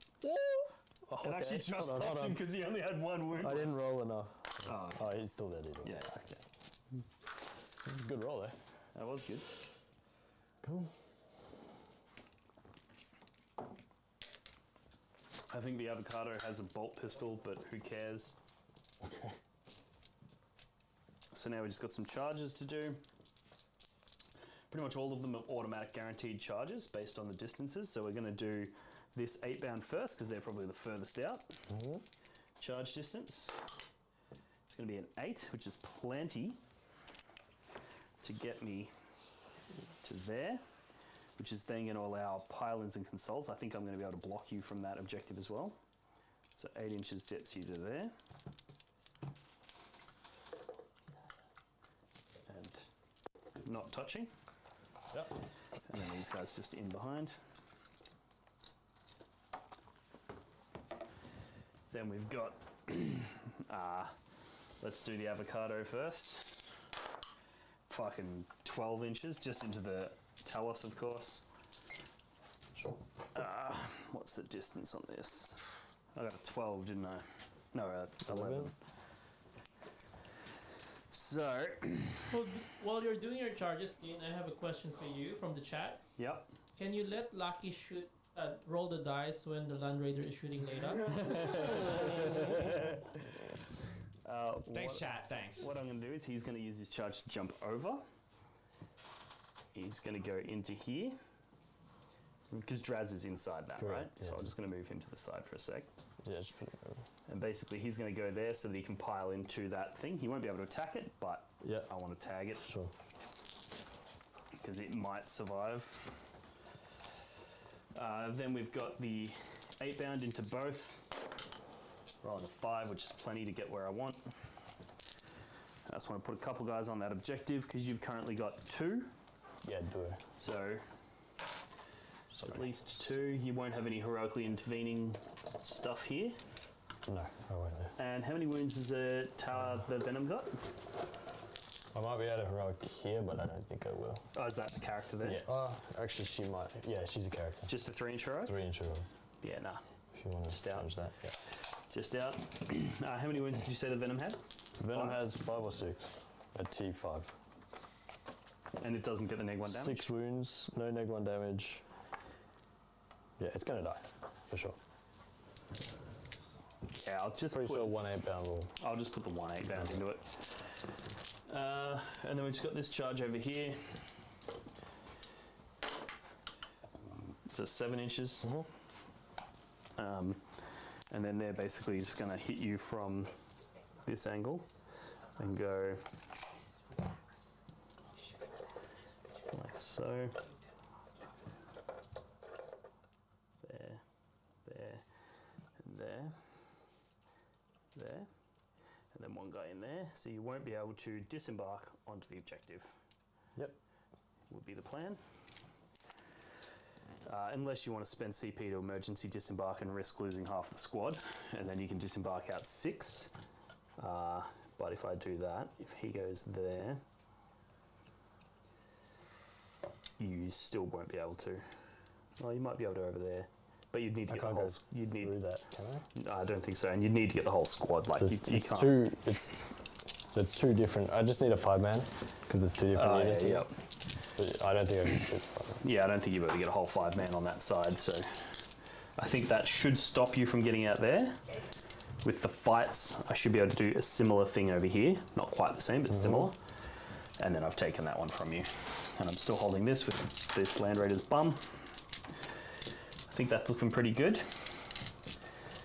Oh, it actually just hold popped on. him because he only had 1 wound. I didn't roll enough. Oh, Oh, he's still dead. yeah, okay. Good roll there. That was good. Cool. I think the avocado has a bolt pistol, but who cares? Okay. So now we just got some charges to do. Pretty much all of them are automatic guaranteed charges based on the distances. So we're going to do this 8-bound first because they're probably the furthest out. Charge distance. It's going to be an 8, which is plenty to get me to there, which is then going to allow pylons and consoles. I think I'm going to be able to block you from that objective as well. So 8 inches gets you to there. And not touching. Yep. And then these guys just in behind. Then we've got, let's do the avocado first. Fucking 12 inches just into the talus, of course. Sure. What's the distance on this? I got a 12, didn't I? No, 11. So, Well, while you're doing your charges, Dean, I have a question for you from the chat. yep. Can you let Lucky roll the dice when the Land Raider is shooting later? Thanks, chat. Thanks. What I'm going to do is he's going to use his charge to jump over. He's going to go into here. Because Draz is inside that, Correct, right? yeah. So I'm just going to move him to the side for a sec. Yeah, just put it over. And basically he's going to go there so that he can pile into that thing. He won't be able to attack it, but Yeah. I want to tag it Sure. because it might survive. Then we've got the 8-bound into both. Rolling a 5, which is plenty to get where I want. I just want to put a couple guys on that objective because you've currently got 2. Yeah, do it. So at least 2. You won't have any heroically intervening stuff here. No, I won't. And how many wounds does the Venom got? I might be able to heroic here, but I don't think I will. Oh, is that the character there? Yeah. Actually, she might. Yeah, she's a character. Just a 3-inch heroic? 3-inch heroic. Yeah, nah. If you want to Just out. change that. Yeah. Just out. How many wounds did you say the Venom had? Venom 5? has 5 or 6. A T5. And it doesn't get the neg 1 damage? 6 wounds, no neg 1 damage. Yeah, it's gonna die, for sure. Yeah, I'll just Pretty put, sure 1 8-bound will. I'll just put the 1 8-bound into it. And then we've just got this charge over here. It's a 7 inches. And then they're basically just going to hit you from this angle and go like so. and then one guy in there. So you won't be able to disembark onto the objective. Yep. Would be the plan. Unless you want to spend CP to emergency disembark and risk losing half the squad, and then you can disembark out 6. But if I do that, if he goes there, you still won't be able to. Well, you might be able to over there, but you'd need to get the whole. You'd need through that. Can I? No, I don't think so, and you'd need to get the whole squad. Like you can't. It's two different. I just need a 5-man because it's 2 different units. Yeah, yep. But I don't think I can shoot 5-man. Yeah, I don't think you'll be able to get a whole 5-man on that side. So I think that should stop you from getting out there. With the fights, I should be able to do a similar thing over here. Not quite the same, but similar. And then I've taken that one from you. And I'm still holding this with this Land Raider's bum. I think that's looking pretty good.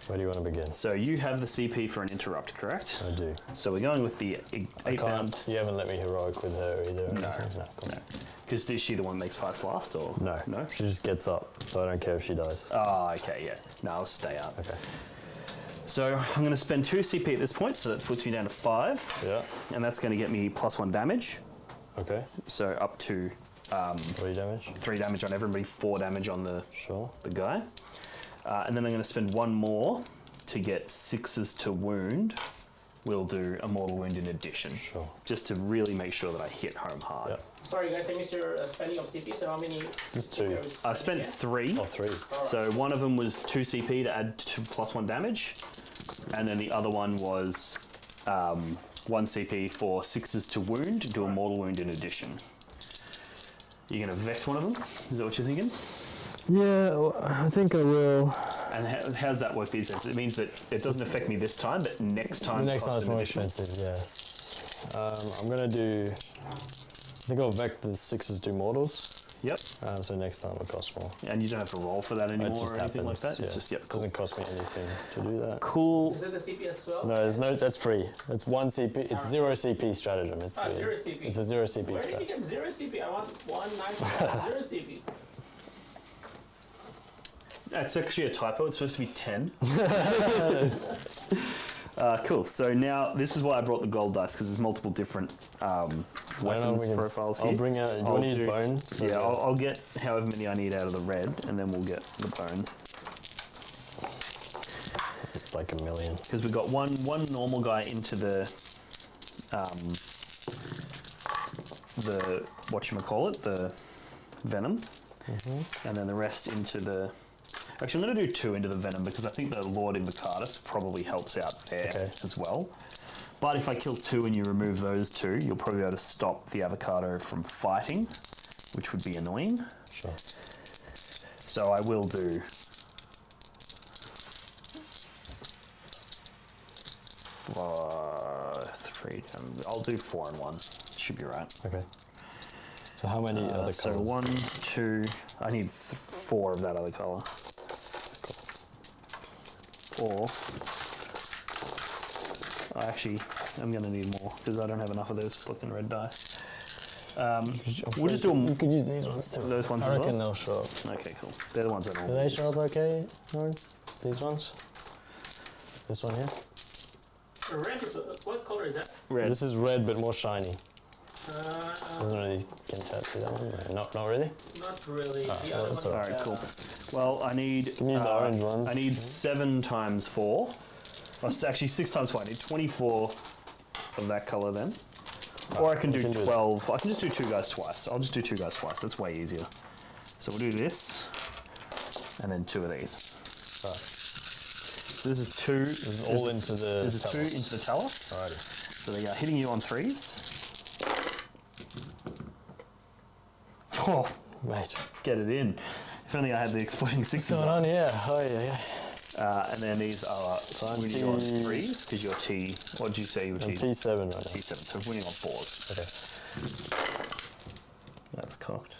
Where do you want to begin? So you have the CP for an interrupt, correct? I do. So we're going with the 8-pound. You haven't let me heroic with her either. No. Cool. No. Because is she the one that makes fights last, or? No. No? She just gets up, so I don't care if she dies. Oh, okay, yeah. No, I'll stay out. Okay. So I'm going to spend 2 CP at this point, so that puts me down to 5. Yeah. And that's going to get me +1 damage. Okay. So up to 3 damage. 3 damage on everybody, 4 damage on the guy. And then I'm going to spend 1 more to get 6s to wound. We'll do a mortal wound in addition. Sure. Just to really make sure that I hit home hard. Yep. Sorry guys, I missed your spending of CP, so how many? Just 2. I spent 3. Oh, 3. So one of them was 2 CP to add to +1 damage. And then the other one was 1 CP for 6s to wound, do a mortal wound in addition. You're going to vex one of them? Is that what you're thinking? Yeah, I think I will. And how does that work these days? It means that it doesn't affect me this time, but next time. The next time it's more expensive, yes. I'm going to do. I think I'll vex the 6s do mortals. Yep. So next time it costs more. And you don't have to roll for that anymore or anything like that? Yeah. It's just, yep. It doesn't cost me anything to do that. Cool. Is it the CP as well? No, there's no. That's free. It's 1 CP. It's 0 CP stratagem. It's 0 CP. It's a 0 CP Where did you stratagem. get 0 CP? I want 1 nice 0 CP. That's actually a typo. It's supposed to be 10. Cool. So now this is why I brought the gold dice, because there's multiple different weapons profiles here. I'll bring out. Do you want to use bone? Yeah, I'll get however many I need out of the red, and then we'll get the bone. It's like a million. Because we've got one normal guy into the whatchamacallit, the venom, and then the rest into the. Actually, I'm going to do 2 into the venom because I think the Lord Invocatus probably helps out there as well. But if I kill 2 and you remove those 2, you'll probably be able to stop the avocado from fighting, which would be annoying. Sure. So I will do 3. I'll do 4 and 1. Should be right. Okay. So how many other colors? So 1, 2. I need 4 of that other color. Or actually, I'm going to need more because I don't have enough of those fucking red dice. We'll just do them. You could use these ones too. Those ones I as reckon well? they'll show up. Okay, cool. They're the ones I Do normally they show up okay, Lawrence? These ones? This one here? Red is what color is that? Red. This is red but more shiny. Doesn't really can see that one. No, not really. Not really. Oh, The other that's one. Alright, cool. Well, I need. You can use the orange ones. I need 7 times 4. Well, it's actually 6 times 4. I need 24 of that color then. Or I can do 12. I can just do 2 guys twice. I'll just do 2 guys twice. That's way easier. So we'll do this, and then 2 of these. Right. So this is 2. This is all into the. This is 2 into the Talos. Alrighty. So they are hitting you on 3s. Oh, Mate. get it in. If only I had the exploding 6s. What's going on here? Oh yeah. And then these are winning on 3s because you're T. What did you say you were I'm T7 right now. T7, so winning on 4s. Okay. That's cocked.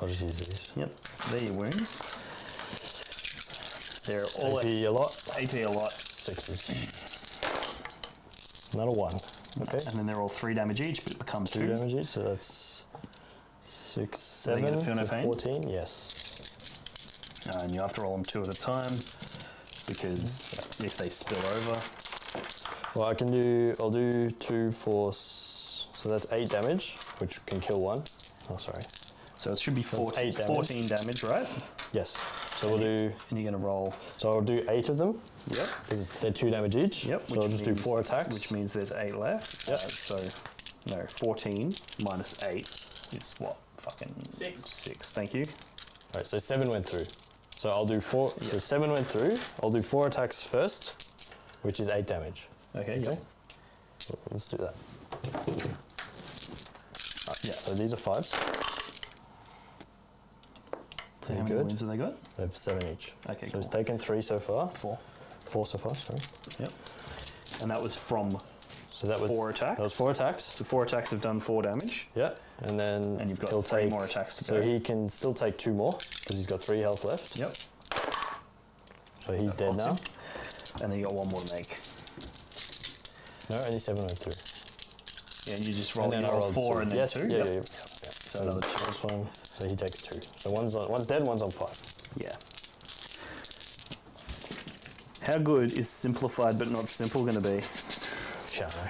I'll just use these. Yep, so they're your wounds. They're all AP a lot. AP a lot. 6s. Not a 1. Okay. And then they're all 3 damage each, but it becomes 2. 2 damage each, so that's 6, Are they 7 gonna feel no to pain? 14. Yes. And you have to roll them 2 at a time. because if they spill over. Well, I'll do 2, 4, so that's 8 damage, which can kill one. Oh, sorry. So it should be 14 damage, right? Yes. So we'll do... And you're going to roll... So I'll do 8 of them. Yep. Because they're 2 damage each. Yep. So I'll just do 4 attacks. Which means there's 8 left. Yep. So, no, 14 minus 8 is what? Fucking... 6. 6, thank you. Alright, so 7 went through. So I'll do 4... Yep. So 7 went through. I'll do 4 attacks first, which is 8 damage. Okay, yep. So let's do that. Yeah, so these are 5s. So how many wounds have they got? They have 7 each. Okay, so cool. it's taken 3 so far. 4. 4 so far, sorry. Yep. And that was from so that was 4 attacks? That was 4 attacks. So 4 attacks have done 4 damage. Yeah, and then and you've got 3 more attacks to go. So he can still take 2 more, because he's got 3 health left. Yep. So he's dead now. And then you got 1 more to make. No, only 7 went through. Yeah, and you just roll, and then roll 4 and then 2? Yeah, yep. yeah. So another 2. This one, so he takes 2. So one's dead, one's on 5. Yeah. How good is simplified but not simple going to be? Shallow.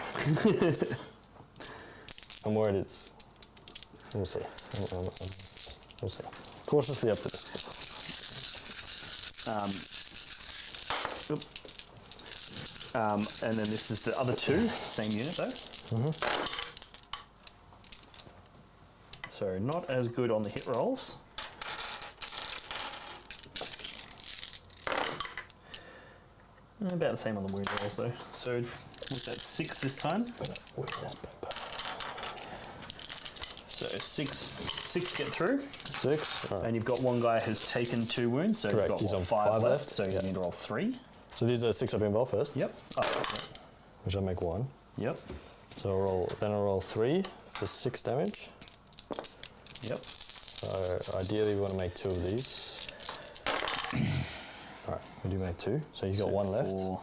I'm worried it's... We'll see. We'll see. Cautiously optimistic. And then this is the other 2, same unit though. Mm-hmm. So not as good on the hit rolls. About the same on the wound rolls though. So was that 6 this time? So 6 get through. 6. Right. And you've got one guy who's taken 2 wounds, so correct. he's got 5 left, so you need to roll 3. So these are 6 up in roll first? Yep. Oh, which I'll make 1. yep. So I'll roll 3 for 6 damage. Yep. So ideally we want to make 2 of these. Alright, we do make 2. So he's got 1 left. So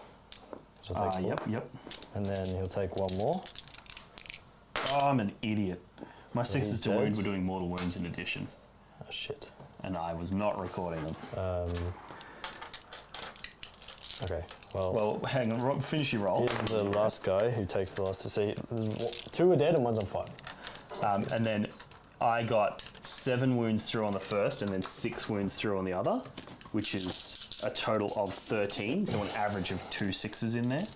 I'll take 4. Yep. And then he'll take 1 more. Oh, I'm an idiot. My So 6s he's to dead. wound were doing mortal wounds in addition. Oh shit. And I was not recording them. Okay, well... Well, hang on, finish your roll. Here's the last guy who takes the last... So 2 are dead and 1's on 5. And then I got 7 wounds through on the first and then 6 wounds through on the other, which is a total of 13, so an average of 2 6s in there.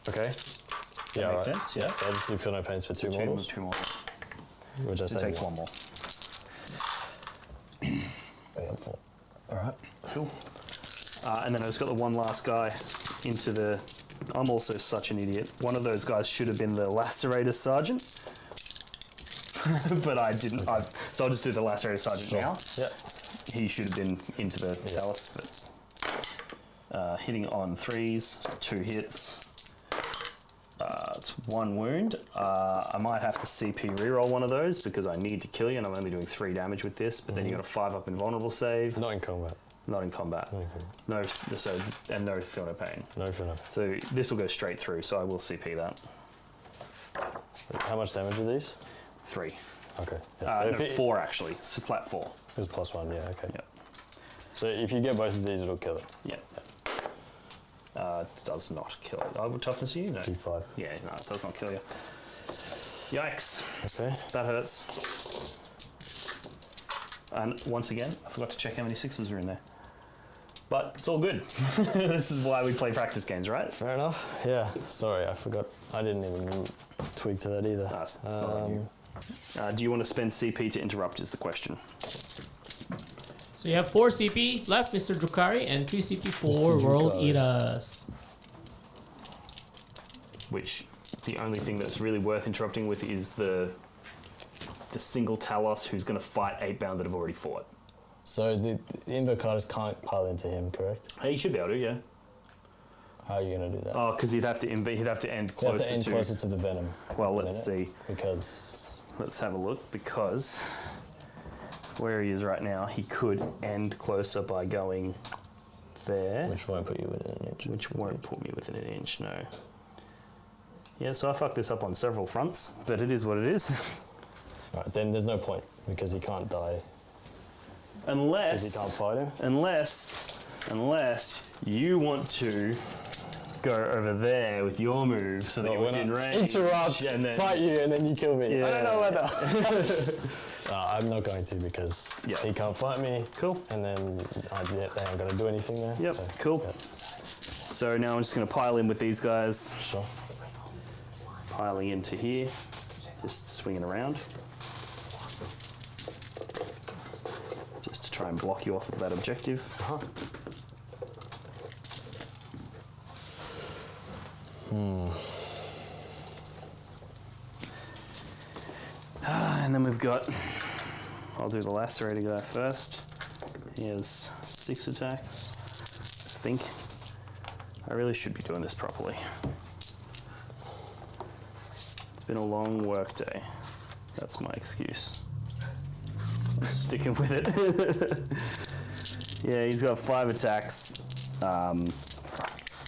Okay. That makes sense, yeah. So I'll just do Feel No Pains for 2 models. 2 more. Which I It takes 1 more. Alright. Cool. And then I just got the one last guy into the... I'm also such an idiot. One of those guys should have been the Lacerator Sergeant. But I didn't. Okay. So I'll just do the Lacerator Sergeant now. Yeah. He should have been into the Talus, but hitting on 3s, 2 hits. It's 1 wound. I might have to CP reroll one of those because I need to kill you, and I'm only doing 3 damage with this. But then you got a 5 up invulnerable save. Not in combat. Not in combat. No, so and no Feel No Pain. No Feel No Pain. So this will go straight through. So I will CP that. How much damage are these? 3. Okay. No, 4 actually. So flat 4. It was +1, yeah, okay. Yep. So if you get both of these, it'll kill it. Yeah. It does not kill it. What toughness are you? No. D5. Yeah, no, it does not kill you. Yikes. Okay. That hurts. And once again, I forgot to check how many 6s are in there. But it's all good. This is why we play practice games, right? Fair enough. Yeah. Sorry, I forgot. I didn't even twig to that either. That's not on you. Do you want to spend CP to interrupt is the question. So you have 4 CP left, Mr. Drukhari, and 3 CP for World Eaters. Which the only thing that's really worth interrupting with is the single Talos who's going to fight 8-bound that have already fought. So the Invocatus can't pile into him, correct? Hey, you should be able to, yeah. How are you going to do that? Oh, because he'd have to end closer to the Venom. Well, let's see. Because... Let's have a look, because where he is right now, he could end closer by going there. Which won't put you within an inch. Which won't put me within an inch, no. Yeah, so I fucked this up on several fronts, but it is what it is. Right, then there's no point, because he can't die. Unless... Because he can't fight him? Unless Unless you want to go over there with your move so that you're within range. Interrupt, and then fight you, and then you kill me. Yeah. I don't know whether. I'm not going to because he can't fight me. Cool. And then they aren't going to do anything there. Yep, so, cool. Yep. So now I'm just going to pile in with these guys. Sure. Piling into here, just swinging around. Just to try and block you off of that objective. And then we've got, I'll do the lacerator guy first. He has 6 attacks, I think. I really should be doing this properly. It's been a long work day. That's my excuse. I'm sticking with it. Yeah, he's got 5 attacks.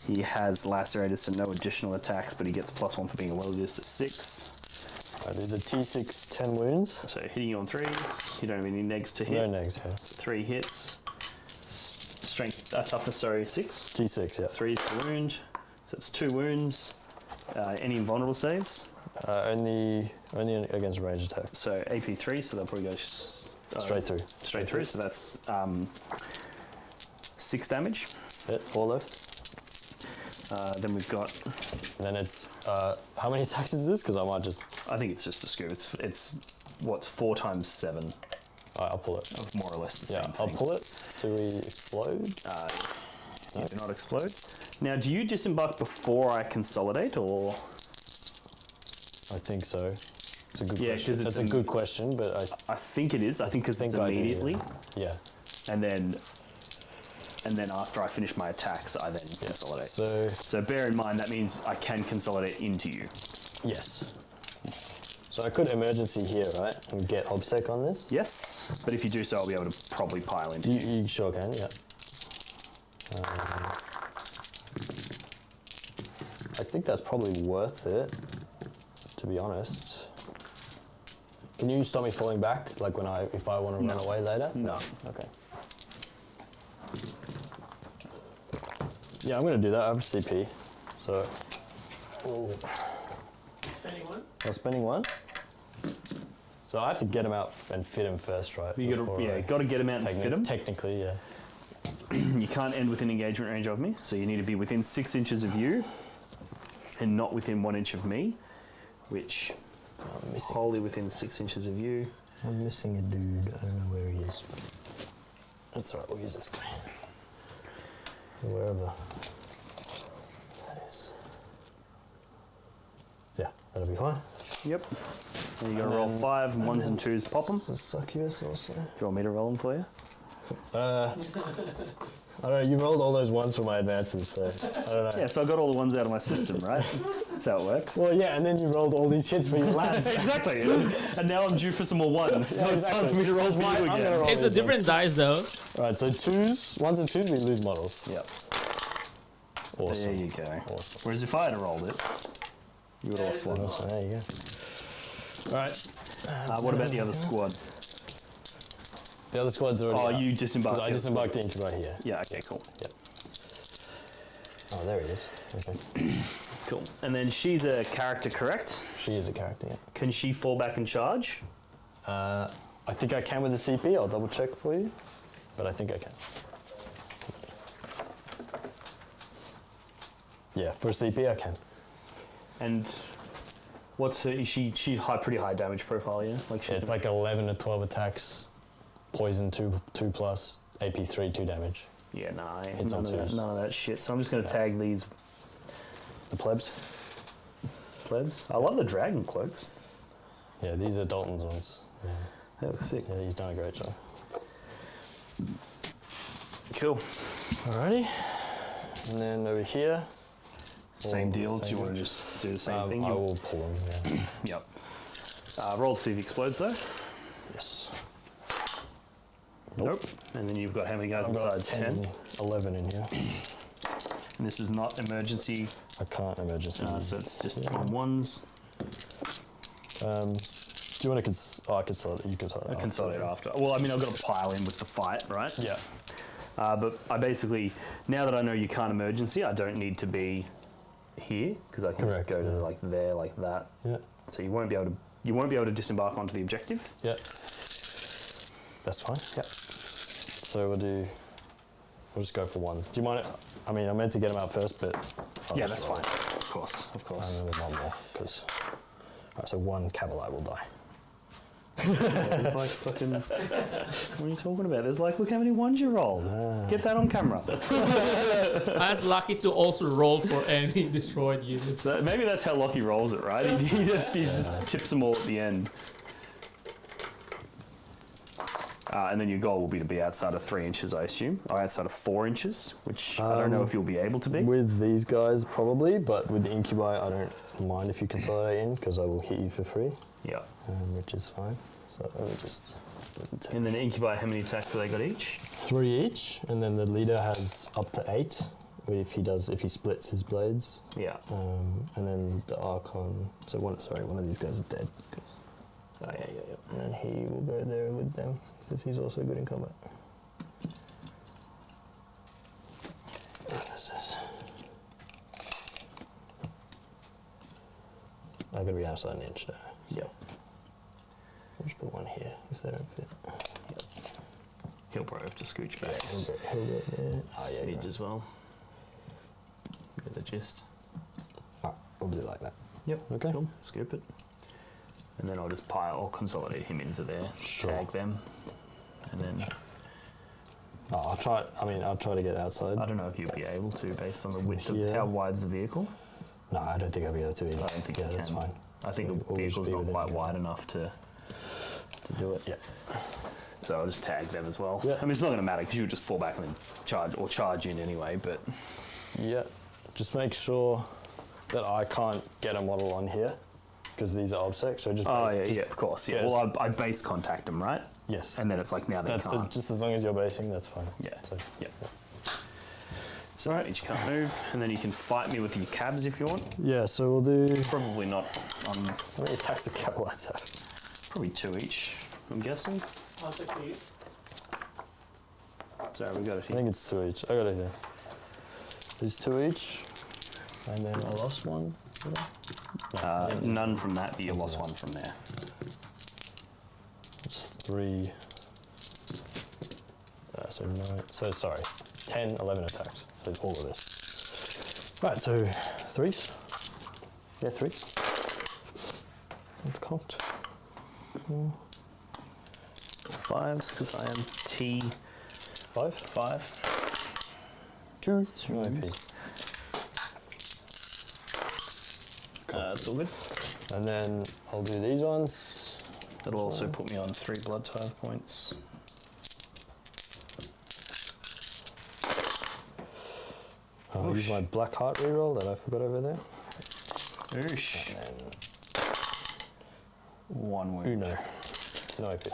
He has lacerated, so no additional attacks, but he gets +1 for being a welder, so 6. There's a T6, 10 wounds. So hitting you on 3s. You don't have any negs to hit. No negs here. 3 hits. Strength, toughness, 6. G6, yeah. 3 per wound. So it's 2 wounds. Any invulnerable saves? Only against range attacks. So AP 3, so they'll probably go Straight through. Straight through, so that's 6 damage. Yeah, 4 left. Then we've got... And then it's... how many attacks is this? Because I might just... I think it's just a scoop. It's what, 4 times 7. Alright, I'll pull it. Of more or less the same thing. I'll pull it. Do we explode? You do not explode. Now, do you disembark before I consolidate, or...? I think so. It's a good Yeah, question. 'cause That's a good question, but I think it is. I think because it's immediately. Yeah. And then after I finish my attacks, I then consolidate. So bear in mind, that means I can consolidate into you. yes. So I could emergency here, right? And get obsec on this? Yes, but if you do so, I'll be able to probably pile into you. You sure can, yeah. I think that's probably worth it, to be honest. Can you stop me falling back, like if I want to run away later? No. Okay. Yeah, I'm going to do that. I have CP, so... Spending 1? I'm spending 1? So I have to get him out and fit him first, right? You got to get him out and fit him. Technically, yeah. You can't end within engagement range of me, so you need to be within 6 inches of you, and not within 1 inch of me, which I'm missing. wholly within 6 inches of you. I'm missing a dude. I don't know where he is. That's alright. We'll use this guy. Wherever that is. Yeah, that'll be fine. Yep. And you're going to roll 5 1s and 2s, pop them. Succubus also. Do you want me to roll them for you? I don't know, you rolled all those ones for my advances, so I don't know. Yeah, so I got all the ones out of my system, right? That's how it works. Well, yeah, and then you rolled all these hits for your lads. Exactly. And now I'm due for some more 1s. So it's time for me to roll for you again. It's a different dice, though. Right, so 2s, 1s and 2s, we lose models. Yep. Awesome. There you go. Awesome. Whereas if I had rolled it, you would have lost 1. Awesome. There you go. All right. What about the other squad? The other squad's already out. You disembarked. I disembarked the inch right here. Yeah, okay, cool. Yep. Oh, there it is. Okay. Cool. And then she's a character, correct? She is a character, yeah. Can she fall back and charge? I think I can with the CP. I'll double check for you. But I think I can. Yeah, for CP I can. And what's her? Is she pretty high damage profile, yeah? Like Yeah, it's like 11 to 12 attacks, poison 2 plus, AP 3 2 damage. Yeah, nah, Hits on twos. none of that shit. So I'm just gonna tag these. The plebs. Plebs. I love the dragon cloaks. Yeah, these are Dalton's ones. Yeah, They look sick. yeah, he's done a great job. Cool. Alrighty. And then over here. Same deal. Do you want to just do the same thing? I will pull them. Yeah. Yep. Roll to see if he explodes though. Yes. Nope. And then you've got how many guys I've got inside? 10. 11 in here. And this is not emergency. I can't emergency. So it's just on 1s. Do you want to consolidate? You consolidate. Consolidate after. Well, I mean, I've got to pile in with the fight, right? Yeah. But I basically, now that I know you can't emergency, I don't need to be here because I can just go to like there, like that. Yeah. So you won't be able to disembark onto the objective. Yeah. That's fine. Yeah. So we'll just go for ones. Do you mind? I mean, I meant to get them out first, but yeah, that's fine. Of course. And then one more, because so one Cavalai will die. It's like fucking. What are you talking about? There's like, look how many ones you rolled. Get that on camera. I was lucky to also roll for any destroyed units. So maybe that's how Lockie rolls it, right? He just tips them all at the end. And then your goal will be to be outside of 3 inches, I assume, or outside of 4 inches, which I don't know if you'll be able to be. With these guys, probably, but with the incubi, I don't mind if you consolidate in, because I will hit you for free. Yeah. Which is fine. So I will just. And then incubi, how many attacks have they got each? 3 each, and then the leader has up to 8 if he splits his blades. Yeah. And then the Archon. So one of these guys is dead. Oh, yeah. And then he will go there with them because he's also good in combat. This is. I've got to be outside an inch though. Yep. I'll just put one here if they don't fit. Yep. He'll probably have to scooch back. Yeah, he'll go there. Siege as well. Get the gist. We'll do it like that. Yep. Okay. Cool. Scoop it. And then I'll just consolidate him into there. Sure. Tag them. And then. I'll try to get outside. I don't know if you'll be able to based on the width of how wide's the vehicle. No, I don't think I'll be able to either. I don't think you can. That's fine. I think the vehicle's not quite wide enough to do it. Yeah. So I'll just tag them as well. Yeah. I mean, it's not going to matter because you'll just fall back and then charge in anyway, but. Yeah. Just make sure that I can't get a model on here because these are obsec. So just. Yeah, of course. Yeah. Well, I base contact them, right? Yes. And then it's like now they can't. Just as long as you're basing, that's fine. Yeah. So, yeah. So right, you can't move, and then you can fight me with your cabs if you want. Yeah, so we'll do. Probably not on. How many attacks the Cavalites have? Probably 2 each, I'm guessing. I'll take these. Sorry, we got it I here. think it's 2 each. I got it here. There's 2 each, and then I lost one. None from that, but you lost one from there. It's 3. So 9. So sorry, 10, 11 attacks. So all of this. Right, so 3s. Yeah, 3. It's cocked. 5s, because I am T. 5? 5. 2 IP. It's all good. And then I'll do these ones. That'll also put me on 3 blood tithe points. I'll use my Black Heart reroll that I forgot over there. Oosh. And then 1 wound. No IP.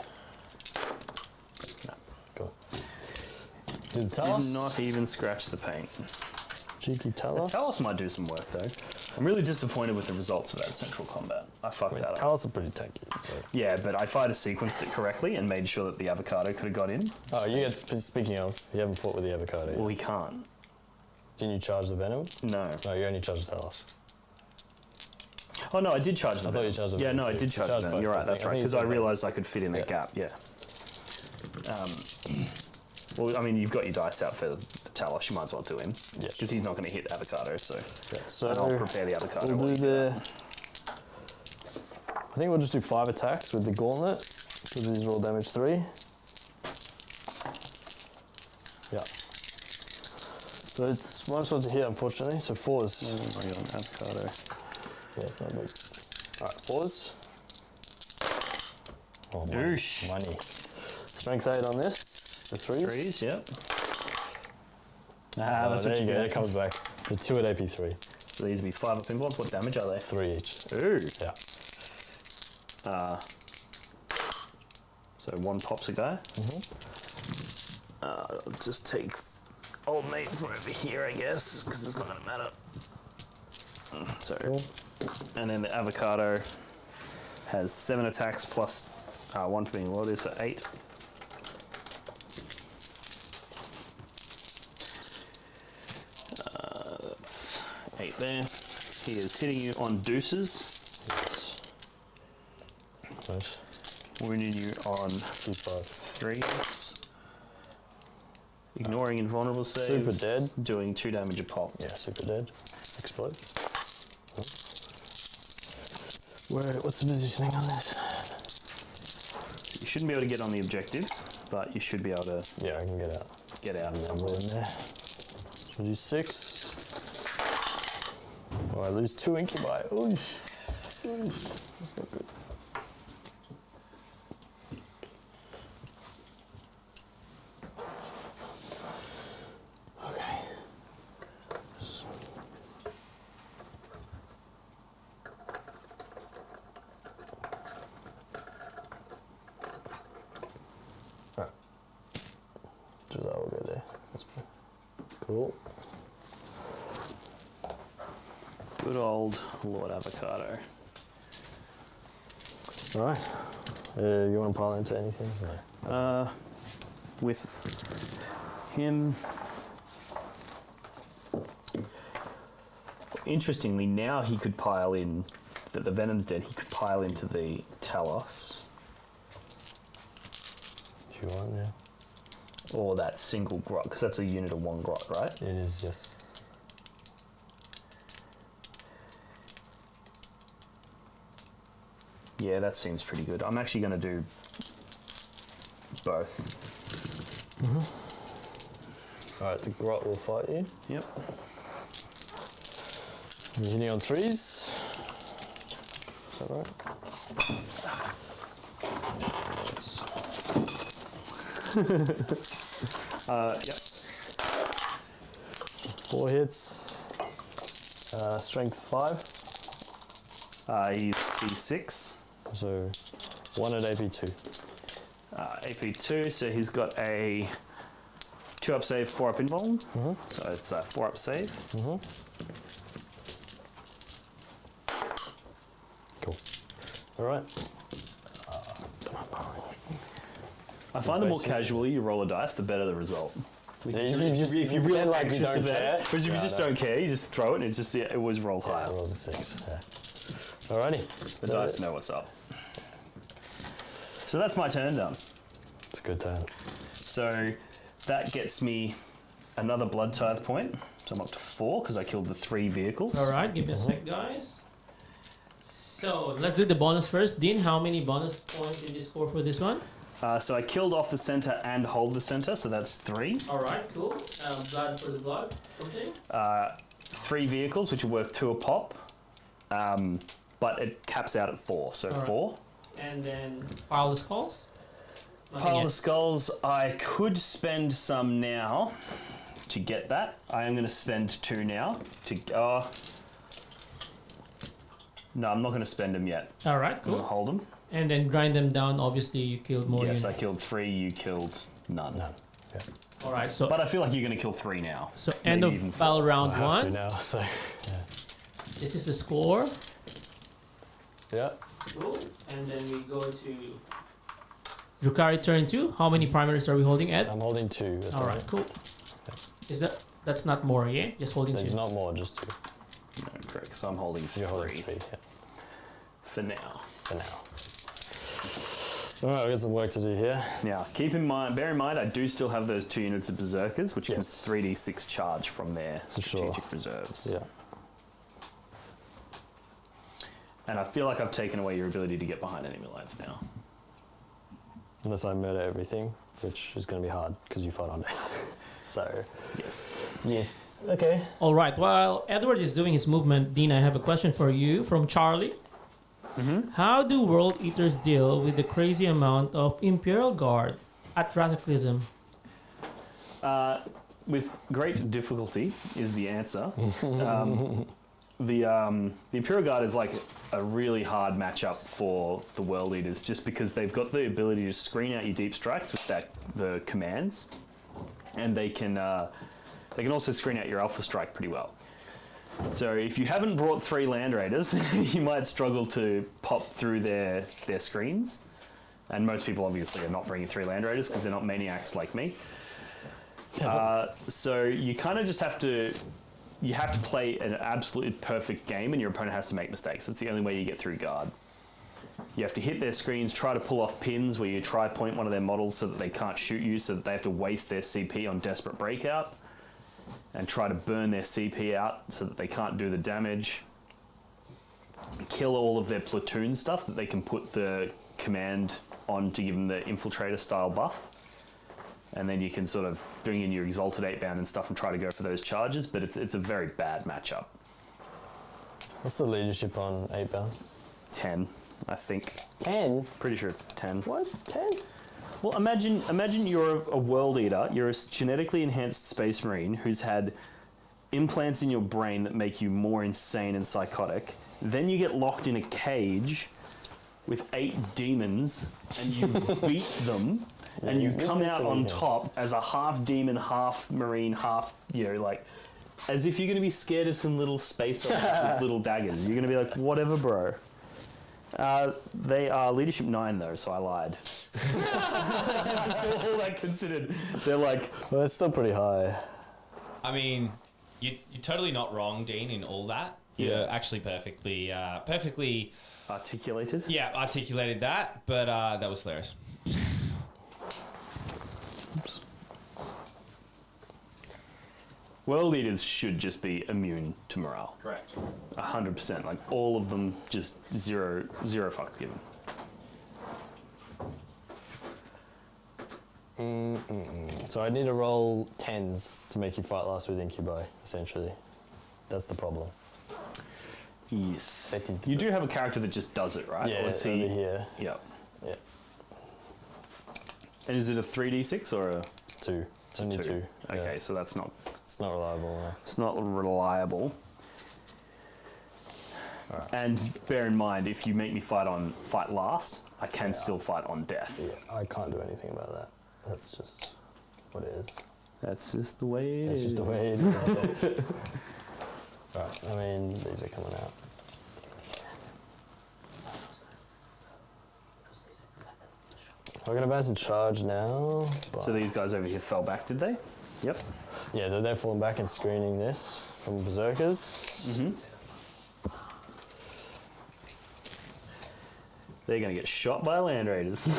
No. Cool. Did Talos? Did not even scratch the paint. Cheeky Talos. Talos might do some work though. I'm really disappointed with the results of that central combat. I fucked that up. Talos are pretty tanky. So. Yeah, but I fired a sequenced it correctly and made sure that the avocado could have got in. Oh, speaking of, you haven't fought with the avocado yet. Well, he can't. Didn't you charge the venom? No. No, you only charged the Talos. Oh no, I did charge the I thought you charged the Yeah, venom no, I too. did charge the venom. You're right, that's right. Because I realised I could fit in that gap, yeah. Well, I mean, you've got your dice out for the Talos, you might as well do him. Yeah. Because he's not going to hit avocado, so. Yeah, so and I'll prepare the avocado. We'll do the. I think we'll just do 5 attacks with the gauntlet, because these roll damage 3. Yeah. So it's minus 1 to hit, unfortunately, so 4s. Bring on avocado. Yeah, it's not big. Alright, 4s. Oh, Oosh. money. Strength 8 on this. The 3s. 3s, yep. That's there what you go, get. it comes back. The 2 at AP3. So these would be 5 up involved. What damage are they? 3 each. Ooh. Yeah. So 1 pops a guy. I'll just take old mate from over here, I guess, because it's not going to matter. So, and then the avocado has 7 attacks plus 1 to being loaded, so 8. 8 there. He is hitting you on deuces. Yes. Nice. Wounding you on 3s. Ignoring invulnerable saves. Super dead. Doing 2 damage a pop. Yeah, super dead. Explode. What's the positioning on this? You shouldn't be able to get on the objective, but you should be able to. Yeah, I can get out. Get out somewhere in there. So we'll do 6. Oh, I lose 2 incubi. Oof. That's not good. So that will go there. That's cool. Good old Lord Avocado. Alright. You want to pile into anything? No. With him. Interestingly, now he could pile in, that the Venom's dead, he could pile into the Talos. If you want, yeah. Or that single grot, because that's a unit of 1 grot, right? It is, yes. Yeah, that seems pretty good. I'm actually going to do both. Alright, the grot will fight you. Yep. You're hitting on 3s. Is that right? Yep. 4 hits. Strength 5. He's 6. So 1 at AP2. AP2, so he's got a 2 up save, 4 up invuln. So it's a 4 up save. Cool. Alright. I find the more casually you roll a dice, the better the result. Yeah, if you really like you don't care. Whereas if you just don't care, you just throw it and it's just, it always rolls higher. It rolls a 6. Yeah. Alrighty. The dice know what's up. So that's my turn done. It's a good turn. So that gets me another blood tithe point. So I'm up to 4 because I killed the 3 vehicles. All right, give me a sec, guys. So let's do the bonus first. Dean, how many bonus points did you score for this one? So I killed off the center and hold the center, so that's 3. All right, cool. Blood for the blood, something? 3 vehicles, which are worth 2 a pop, but it caps out at 4, so All right. 4. And then pile the skulls? Nothing Pile yet. the skulls, I could spend some now to get that. I am going to spend 2 now to... no, I'm not going to spend them yet. All right, I'm cool. going to hold them. And then grind them down. Obviously, you killed more Yes, units. I killed 3, you killed none. Yeah. All right, so But I feel like you're going to kill 3 now. so end maybe of even battle round I have 1. to now, so yeah. This is the score. Yeah. Cool. And then we go to Drukhari turn 2. How many primaries are we holding, Ed? I'm holding 2. at the All right, moment. cool. Is that's not more, yeah? Just holding There's 2. not more, just 2. No, correct, so I'm holding 3 You're holding 3, yeah. for now. For now. Alright, I've got some work to do here. Now, bear in mind, I do still have those 2 units of Berserkers, which can Yes. 3d6 charge from their For sure. strategic reserves. Yeah. And I feel like I've taken away your ability to get behind enemy lines now. Unless I murder everything, which is going to be hard because you fight on death. So, Yes. yes. Okay. All right, while Edward is doing his movement, Dean, I have a question for you from Charlie. How do World Eaters deal with the crazy amount of Imperial Guard at Cataclysm? With great difficulty is the answer. The Imperial Guard is like a really hard matchup for the World Eaters, just because they've got the ability to screen out your deep strikes with the commands, and they can also screen out your Alpha Strike pretty well. So if you haven't brought 3 Land Raiders, you might struggle to pop through their screens. And most people obviously are not bringing 3 Land Raiders because they're not maniacs like me. So you kind of just have to you have to play an absolutely perfect game, and your opponent has to make mistakes. That's the only way you get through guard. You have to hit their screens, try to pull off pins where you try point one of their models so that they can't shoot you, so that they have to waste their CP on desperate breakout, and try to burn their CP out so that they can't do the damage. Kill all of their platoon stuff that they can put the command on to give them the infiltrator style buff. And then you can sort of bring in your Exalted 8-bound and stuff and try to go for those charges, but it's a very bad matchup. What's the leadership on 8-bound? 10, I think. 10? Pretty sure it's 10. Why is it 10? Well, imagine you're a world eater, you're a genetically enhanced space marine who's had implants in your brain that make you more insane and psychotic. Then you get locked in a cage with 8 demons and you beat them. And you come out on top as a half demon, half marine, half, like, as if you're going to be scared of some little space with little daggers. You're going to be like, whatever, bro. They are leadership 9, though, so I lied. So all that considered, they're like... Well, it's still pretty high. I mean, you're totally not wrong, Dean, in all that. You're actually perfectly... Articulated? Yeah, articulated that, but that was hilarious. World leaders should just be immune to morale. Correct. 100%. Like, all of them, just zero fucks given. So I need to roll 10s to make you fight last with Incubi, essentially. That's the problem. Yes. You do have a character that just does it, right? Yeah, over here. Yep. Yeah. And is it a 3d6 or a... It's 2. It's only 2. Okay, yeah. so that's not... It's not reliable. No. It's not reliable. Right. And bear in mind, if you make me fight last, I can still fight on death. Yeah, I can't do anything about that. That's just what it is. That's just the way it is. That's just the way it is. Right, I mean, these are coming out. We're going to bounce in charge now. So these guys over here fell back, did they? Yep. Yeah, they're falling back and screening this from Berserkers. Mm-hmm. They're going to get shot by Land Raiders.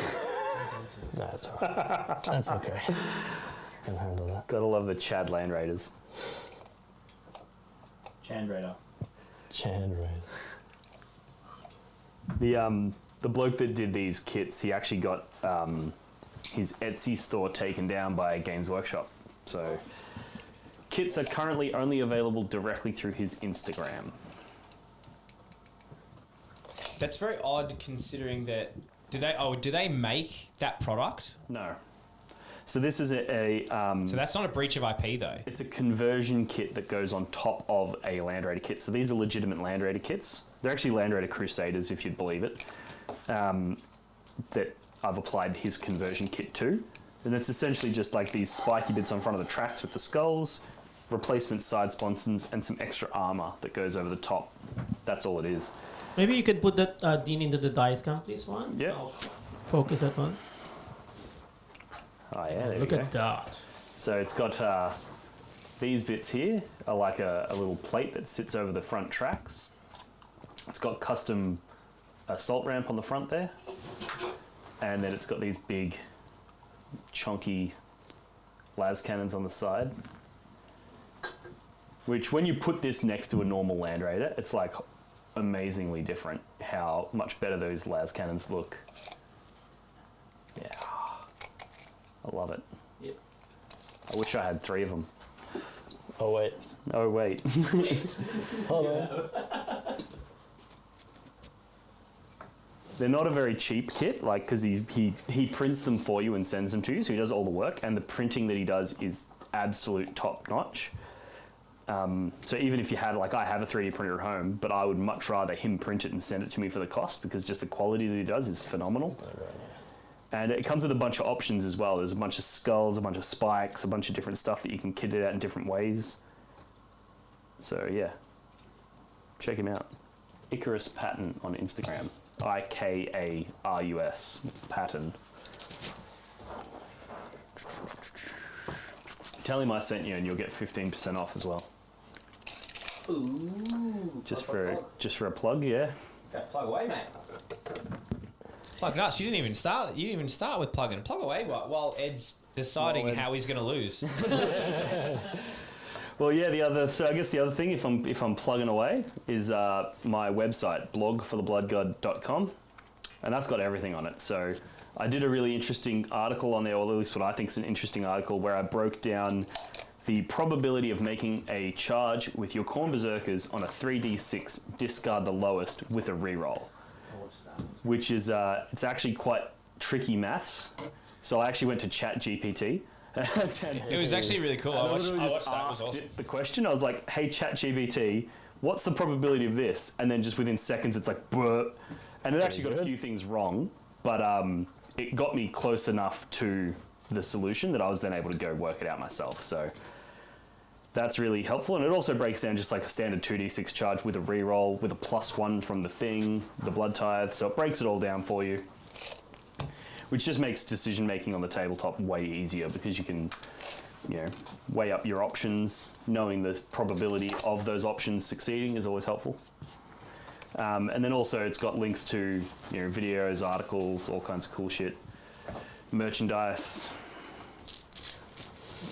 That's all right. That's okay. I can handle that. Gotta love the Chad Land Raiders. Chand Raider. Chand Raider. The bloke that did these kits, he actually got his Etsy store taken down by Games Workshop. So kits are currently only available directly through his Instagram. That's very odd considering that... Do they make that product? No. So this is so that's not a breach of IP, though. It's a conversion kit that goes on top of a Land Raider kit. So these are legitimate Land Raider kits. They're actually Land Raider Crusaders, if you'd believe it, that I've applied his conversion kit to. And it's essentially just like these spiky bits on front of the tracks with the skulls, replacement side sponsons, and some extra armor that goes over the top. That's all it is. Maybe you could put that Dean into the dice cam, please, one. Yeah. Focus that one. Oh yeah, there Look we go. at that. So it's got these bits here are like a little plate that sits over the front tracks. It's got custom assault ramp on the front there. And then it's got these big, chunky las cannons on the side. Which, when you put this next to a normal Land Raider, it's like amazingly different how much better those las cannons look. Yeah. I love it. Yep. I wish I had 3 of them. Oh, wait. Oh, wait. Hold on. They're not a very cheap kit, like, because he prints them for you and sends them to you, so he does all the work, and the printing that he does is absolute top-notch. So even if you had, like, I have a 3D printer at home, but I would much rather him print it and send it to me for the cost, because just the quality that he does is phenomenal. And it comes with a bunch of options as well. There's a bunch of skulls, a bunch of spikes, a bunch of different stuff that you can kit it out in different ways. So, yeah. Check him out. Icarus Patton on Instagram. IKARUS Patton. Tell him I sent you and you'll get 15% off as well. Ooh. Just for a plug, yeah. Okay, plug away, mate. Plug nuts. You didn't even start with plugging. Plug away while Ed's deciding how he's going to lose. Well, yeah. So I guess the other thing, if I'm plugging away, is my website, blogforthebloodgod.com, and that's got everything on it. So I did a really interesting article on there, or at least what I think is an interesting article, where I broke down the probability of making a charge with your Khorne Berserkers on a 3d6 discard the lowest with a reroll, which is it's actually quite tricky maths. So I actually went to ChatGPT. It was actually really cool. I watched that. It was awesome. The question, I was like, "Hey ChatGPT, what's the probability of this?" And then just within seconds, it's like, "Bruh," and it actually got a few things wrong, but it got me close enough to the solution that I was then able to go work it out myself. So that's really helpful, and it also breaks down just like a standard 2d6 charge with a reroll, with a +1 from the thing, the blood tithe. So it breaks it all down for you, which just makes decision making on the tabletop way easier, because you can, weigh up your options. Knowing the probability of those options succeeding is always helpful. And then also it's got links to videos, articles, all kinds of cool shit, merchandise.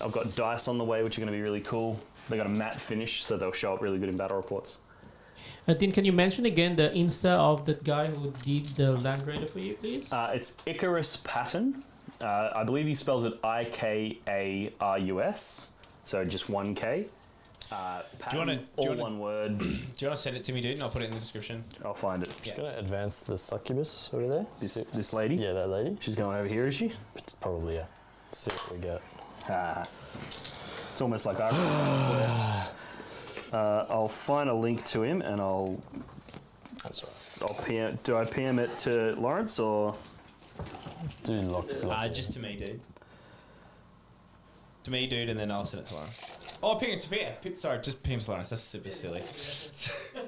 I've got dice on the way, which are going to be really cool. They got a matte finish, so they'll show up really good in battle reports. Dean, can you mention again the Insta of that guy who did the Land Raider for you, please? It's Icarus Patton. I believe he spells it Ikarus, so just 1K. Patton, one word. Do you want to send it to me, dude, and I'll put it in the description? I'll find it. Just going to advance the succubus over there. This lady? Yeah, that lady. She's going over here, is she? Probably, yeah. Let's see what we get. It's almost like I I'll find a link to him, and I'll PM. Do I PM it to Lawrence or? Lock just to me, dude. To me, dude, and then I'll send it to Lawrence. Oh, ping it to me. Sorry, just ping to Lawrence. That's super silly.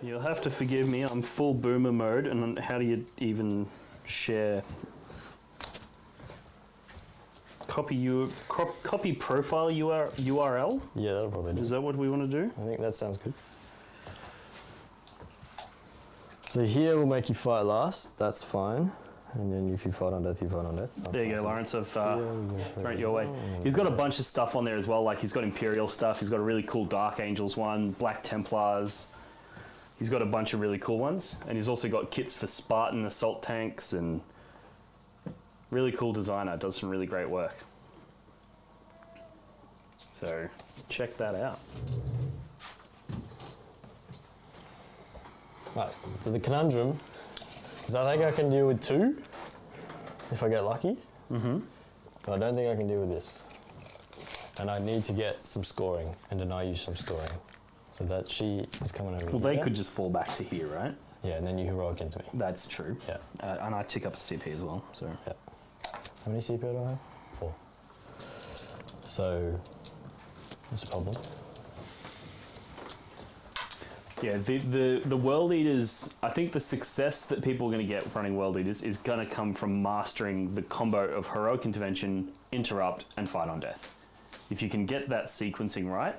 You'll have to forgive me. I'm full boomer mode, and how do you even share? Copy profile URL? Yeah, that'll probably do. Is that what we want to do? I think that sounds good. So here we'll make you fight last. That's fine. And then if you fight on death, you fight on death. There you go, Lawrence. I've thrown it your way. He's got a bunch of stuff on there as well. Like he's got Imperial stuff. He's got a really cool Dark Angels one, Black Templars. He's got a bunch of really cool ones. And he's also got kits for Spartan assault tanks, and really cool designer. Does some really great work. So check that out. Right, so the conundrum is I think I can deal with 2 if I get lucky. But I don't think I can deal with this. And I need to get some scoring and deny you some scoring. So that she is coming over here. Well, they could just fall back to here, right? Yeah, and then you heroic into me. That's true. Yeah. And I tick up a CP as well. So. Yeah. How many CP do I have? 4. So that's a problem. Yeah, the World Eaters, I think the success that people are going to get running World Eaters is going to come from mastering the combo of Heroic Intervention, Interrupt, and Fight on Death. If you can get that sequencing right,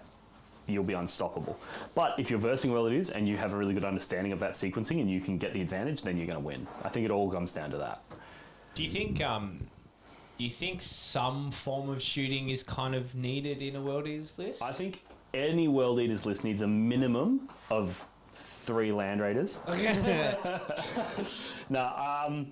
you'll be unstoppable. But if you're versing World Eaters and you have a really good understanding of that sequencing and you can get the advantage, then you're going to win. I think it all comes down to that. Do you think some form of shooting is kind of needed in a World Eaters list? I think any World Eaters list needs a minimum of 3 Land Raiders. Okay. No,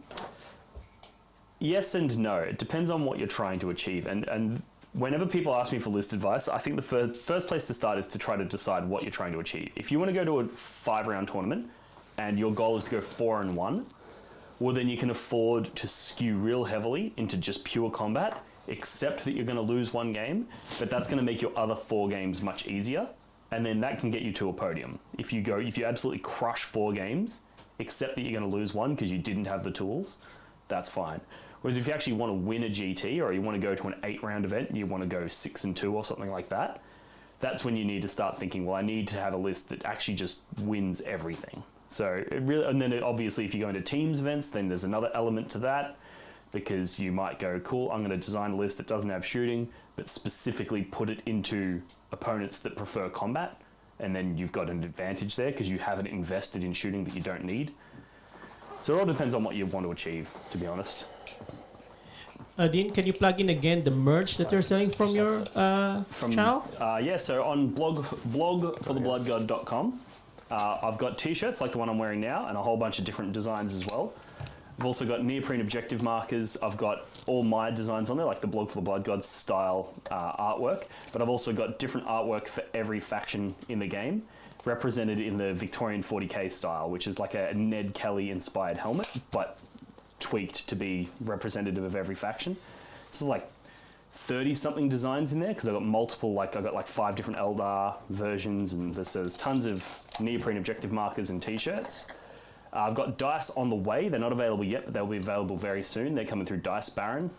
yes and no. It depends on what you're trying to achieve. And whenever people ask me for list advice, I think the first place to start is to try to decide what you're trying to achieve. If you want to go to a 5-round tournament and your goal is to go 4-1, well, then you can afford to skew real heavily into just pure combat, except that you're going to lose 1 game, but that's going to make your other 4 games much easier, and then that can get you to a podium. If you absolutely crush 4 games, except that you're going to lose 1 because you didn't have the tools, that's fine. Whereas if you actually want to win a GT, or you want to go to an 8-round event and you want to go 6-2 or something like that, that's when you need to start thinking, well, I need to have a list that actually just wins everything. So obviously if you go into teams events, then there's another element to that, because you might go, cool, I'm going to design a list that doesn't have shooting, but specifically put it into opponents that prefer combat. and then you've got an advantage there because you haven't invested in shooting that you don't need. So it all depends on what you want to achieve, to be honest. Dean, can you plug in again the merch that you're selling from your channel? Yeah, so on blogforthebloodgod.com, I've got t-shirts like the one I'm wearing now and a whole bunch of different designs as well. I've also got neoprene objective markers. I've got all my designs on there, like the Blog for the Blood Gods style artwork. But I've also got different artwork for every faction in the game, represented in the Victorian 40K style, which is like a Ned Kelly inspired helmet, but tweaked to be representative of every faction. This is like 30 something designs in there because I've got multiple, like I've got like 5 different Eldar versions, and there's tons of neoprene objective markers and t-shirts. I've got dice on the way. They're not available yet, but they'll be available very soon. They're coming through Dice Baron.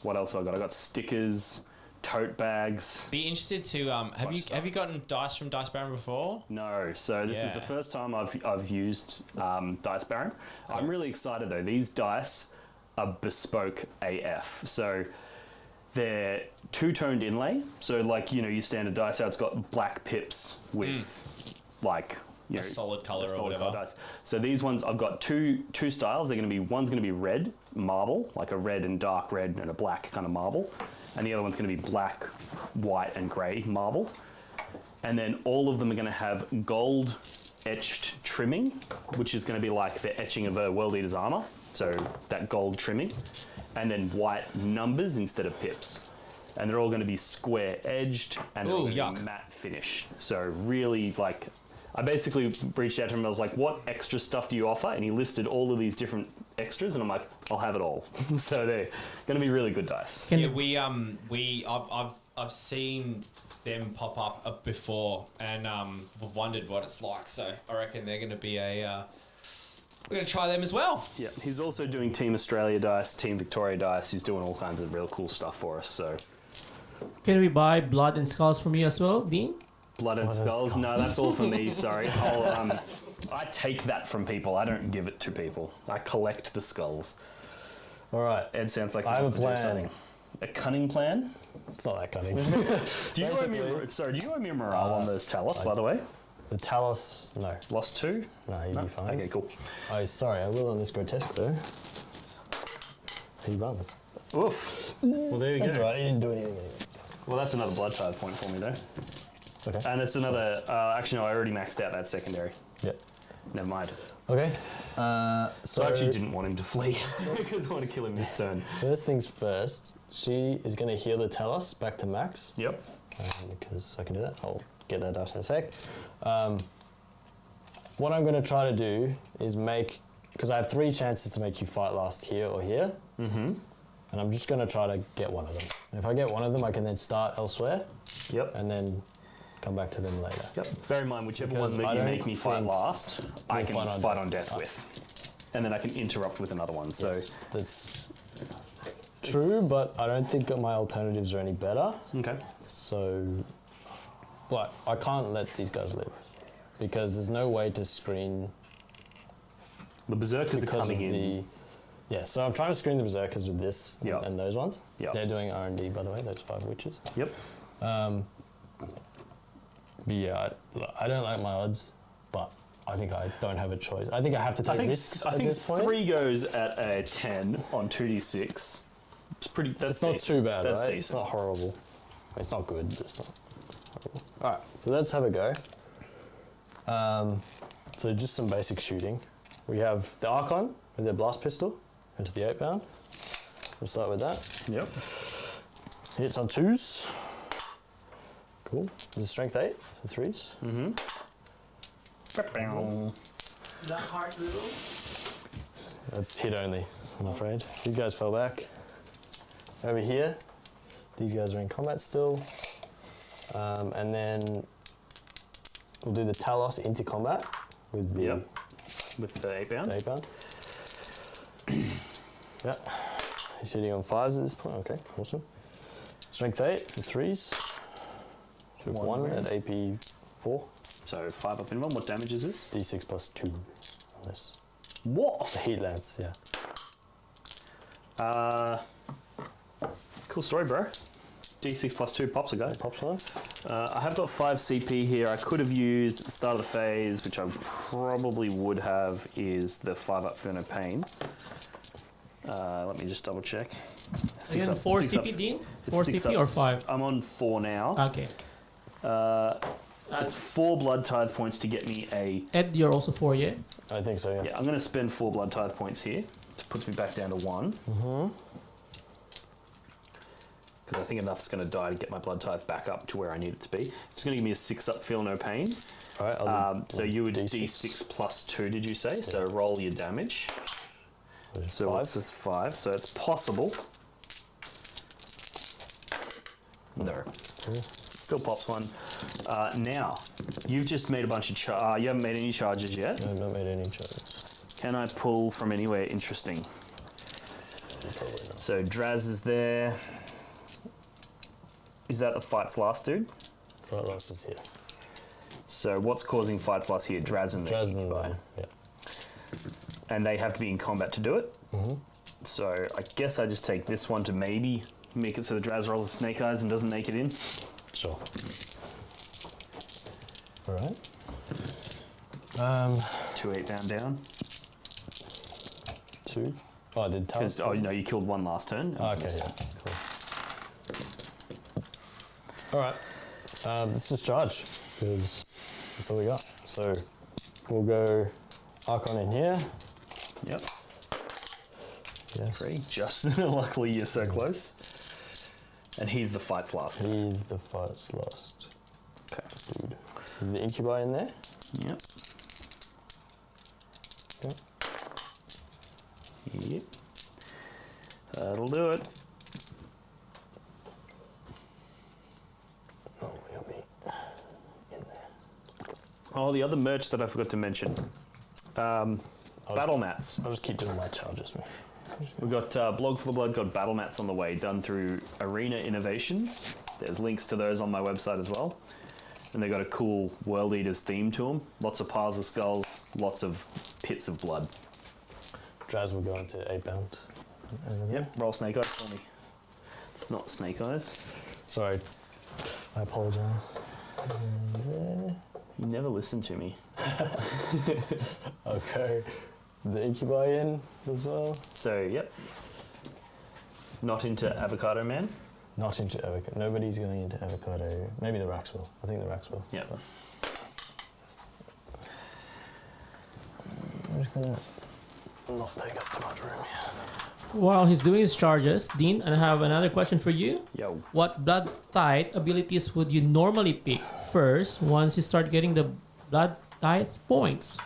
What else have I got? I got stickers, tote bags. Be interested to have you gotten dice from Dice Baron before? No. So this is the first time I've used Dice Baron. I'm really excited though. These dice are bespoke AF. So they're two-toned inlay. So like your standard dice out, it's got black pips with like a solid color or whatever. Dice. So these ones, I've got two styles. They're going to be, one's going to be red marble, like a red and dark red and a black kind of marble, and the other one's going to be black, white, and grey marbled. And then all of them are going to have gold etched trimming, which is going to be like the etching of a World Eater's armor. So that gold trimming, and then white numbers instead of pips. And they're all going to be square edged and they're going to be matte finish. So really like. I basically reached out to him and I was like, what extra stuff do you offer? And he listed all of these different extras and I'm like, I'll have it all. So they're going to be really good dice. I've seen them pop up before and we've wondered what it's like. So I reckon they're going to be we're going to try them as well. Yeah, he's also doing Team Australia dice, Team Victoria dice. He's doing all kinds of real cool stuff for us. So, can we buy blood and skulls from you as well, Dean? Blood and skulls? No, that's all for me. Sorry. I take that from people. I don't give it to people. I collect the skulls. All right. Ed sounds like I have a plan. A cunning plan? It's not that cunning. Do you owe me a morale on those Talos, by the way? The Talos, no. Lost 2? No, you'll be fine. Okay, cool. Oh, sorry, I will on this grotesque though. He runs. Oof. Well, there you go. That's right, he didn't do anything. Well, that's another blood tithe point for me though. Okay. And it's another, actually no, I already maxed out that secondary. Yep. Never mind. Okay. So I actually didn't want him to flee because I want to kill him this turn. First things first, she is going to heal the Talos back to max. Yep. Because I can do that. I'll get that dice in a sec. What I'm going to try to do is because I have 3 chances to make you fight last here or here. Mm-hmm. And I'm just going to try to get one of them. And if I get one of them, I can then start elsewhere. Yep. And then come back to them later. Yep. Bear in mind, whichever one that you make me fight last, I can fight on death with. And then I can interrupt with another one. So yes, that's true, but I don't think that my alternatives are any better. Okay. So, but I can't let these guys live because there's no way to screen. The berserkers are coming in. Yeah, so I'm trying to screen the berserkers with this and those ones. Yep. They're doing R&D, by the way, those 5 witches. Yep. But yeah, I don't like my odds, but I think I don't have a choice. I think I have to take risks at this point. 3 goes at a 10 on 2d6. It's pretty. That's not too bad, that's right? decent. It's not horrible. It's not good, but it's not horrible. All right, so let's have a go. So just some basic shooting. We have the Archon with their blast pistol into the 8-pound. We'll start with that. Yep. Hits on 2s. Cool. This is strength 8, so 3s. Mm-hmm. That hard little? That's hit only, I'm afraid. These guys fell back. Over here, these guys are in combat still. And then we'll do the Talos into combat with the with the 8-pound. 8-pound. Yeah. He's hitting on 5s at this point. Okay, awesome. Strength 8, so 3s. So 1 at AP 4. So 5 up in 1. What damage is this? D6 plus 2. This. What? The heat lance, yeah. Cool story, bro. D6 plus 2 pops a go. Pops one. I have got 5 CP here. I could have used at the start of the phase, which I probably would have, is the 5-up for no pain. Let me just double check. Again, 4 CP, Dean? 4 CP or 5? I'm on 4 now. Okay. It's 4 blood tithe points to get me a... Ed, you're also 4, yeah? I think so, yeah. Yeah, I'm going to spend 4 blood tithe points here. It puts me back down to 1. Because I think enough's going to die to get my blood tithe back up to where I need it to be. It's going to give me a 6-up, feel no pain. All right, so you would D6 plus 2, did you say? Yeah. So roll your damage. So 5. It's 5, so it's possible. No. It still pops 1. Now, you've just made a bunch of you haven't made any charges yet? No, I've not made any charges. Can I pull from anywhere interesting? Probably not. So Draz is there. Is that the Fight's Last dude? Fight Last is here. So what's causing Fight's Last here? Draz and Draz and yeah. And they have to be in combat to do it? So I guess I just take this one to maybe make it so the Draz rolls Snake Eyes and doesn't make it in. Sure. Alright. 2 8 down. 2. Oh, I did tell. Oh, no, you killed 1 last turn. Oh, okay, yeah. Cool. Alright. Let's just charge, because that's all we got. So we'll go Archon in here. Yep. Yes. 3. Just luckily you're so close. And he's the Fight's Last. He's the Fight's Last. Okay. Dude. The Incubi in there? Yep. Okay. Yep. That'll do it. Oh, he'll be in there. Oh, the other merch that I forgot to mention. Battle mats. I'll just keep doing my charges, man. We've got Blog for the Blood got battle mats on the way, done through Arena Innovations. There's links to those on my website as well. And they've got a cool World Eaters theme to them. Lots of piles of skulls, lots of pits of blood. Draz will go into 8-bound. Yep, roll Snake Eyes for me. It's not Snake Eyes. Sorry, I apologize. You never listen to me. Okay, the Incubi in as well. So, yep. Not into Avocado Man? Not into avocado. Nobody's going into avocado. Maybe the Racks will. I think the Racks will. Yeah. I'm just going to not take up too much room here. While he's doing his charges, Dean, I have another question for you. Yo. What blood tithe abilities would you normally pick first once you start getting the blood tithe points?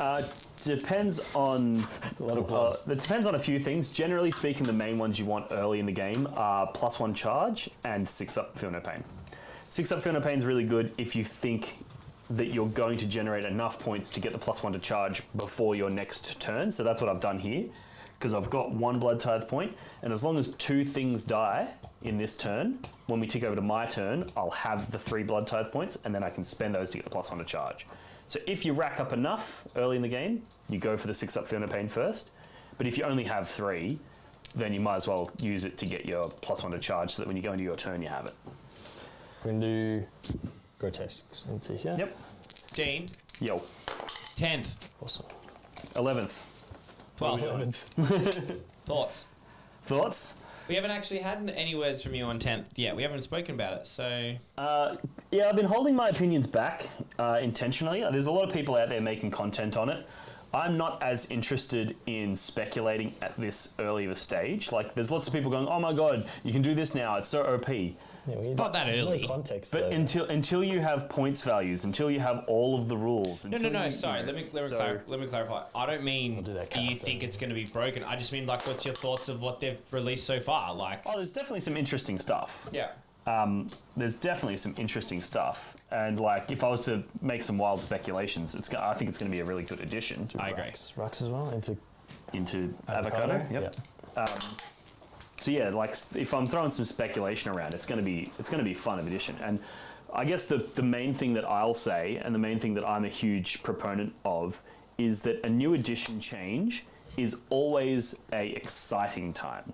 Depends on it depends on a few things. Generally speaking, the main ones you want early in the game are +1 charge and 6-up feel no pain. 6-up feel no pain is really good if you think that you're going to generate enough points to get the +1 to charge before your next turn. So that's what I've done here, because I've got 1 blood tithe point, and as long as 2 things die in this turn, when we tick over to my turn, I'll have the 3 blood tithe points, and then I can spend those to get the +1 to charge. So if you rack up enough early in the game, you go for the 6-up feel no pain first. But if you only have 3, then you might as well use it to get your +1 to charge, so that when you go into your turn, you have it. We're going to do grotesques into here. Yep. Dean. Yo. 10th. Awesome. 11th. 12th. Thoughts? Thoughts? We haven't actually had any words from you on 10th yet. We haven't spoken about it, so... Yeah, I've been holding my opinions back intentionally. There's a lot of people out there making content on it. I'm not as interested in speculating at this early of a stage. Like, there's lots of people going, oh my god, you can do this now, it's so OP. Yeah, not that early. No context, but though. until you have points values, until you have all of the rules. No. Sorry, let me clarify. I don't mean do you think it's going to be broken. I just mean, like, what's your thoughts of what they've released so far? Like, oh, there's definitely some interesting stuff. Yeah. There's definitely some interesting stuff, and like, if I was to make some wild speculations, I think it's going to be a really good addition. I agree. Racks as well into avocado. Yep. So yeah, like, if I'm throwing some speculation around, it's going to be a fun addition. And I guess the main thing that I'll say, and the main thing that I'm a huge proponent of, is that a new edition change is always a exciting time.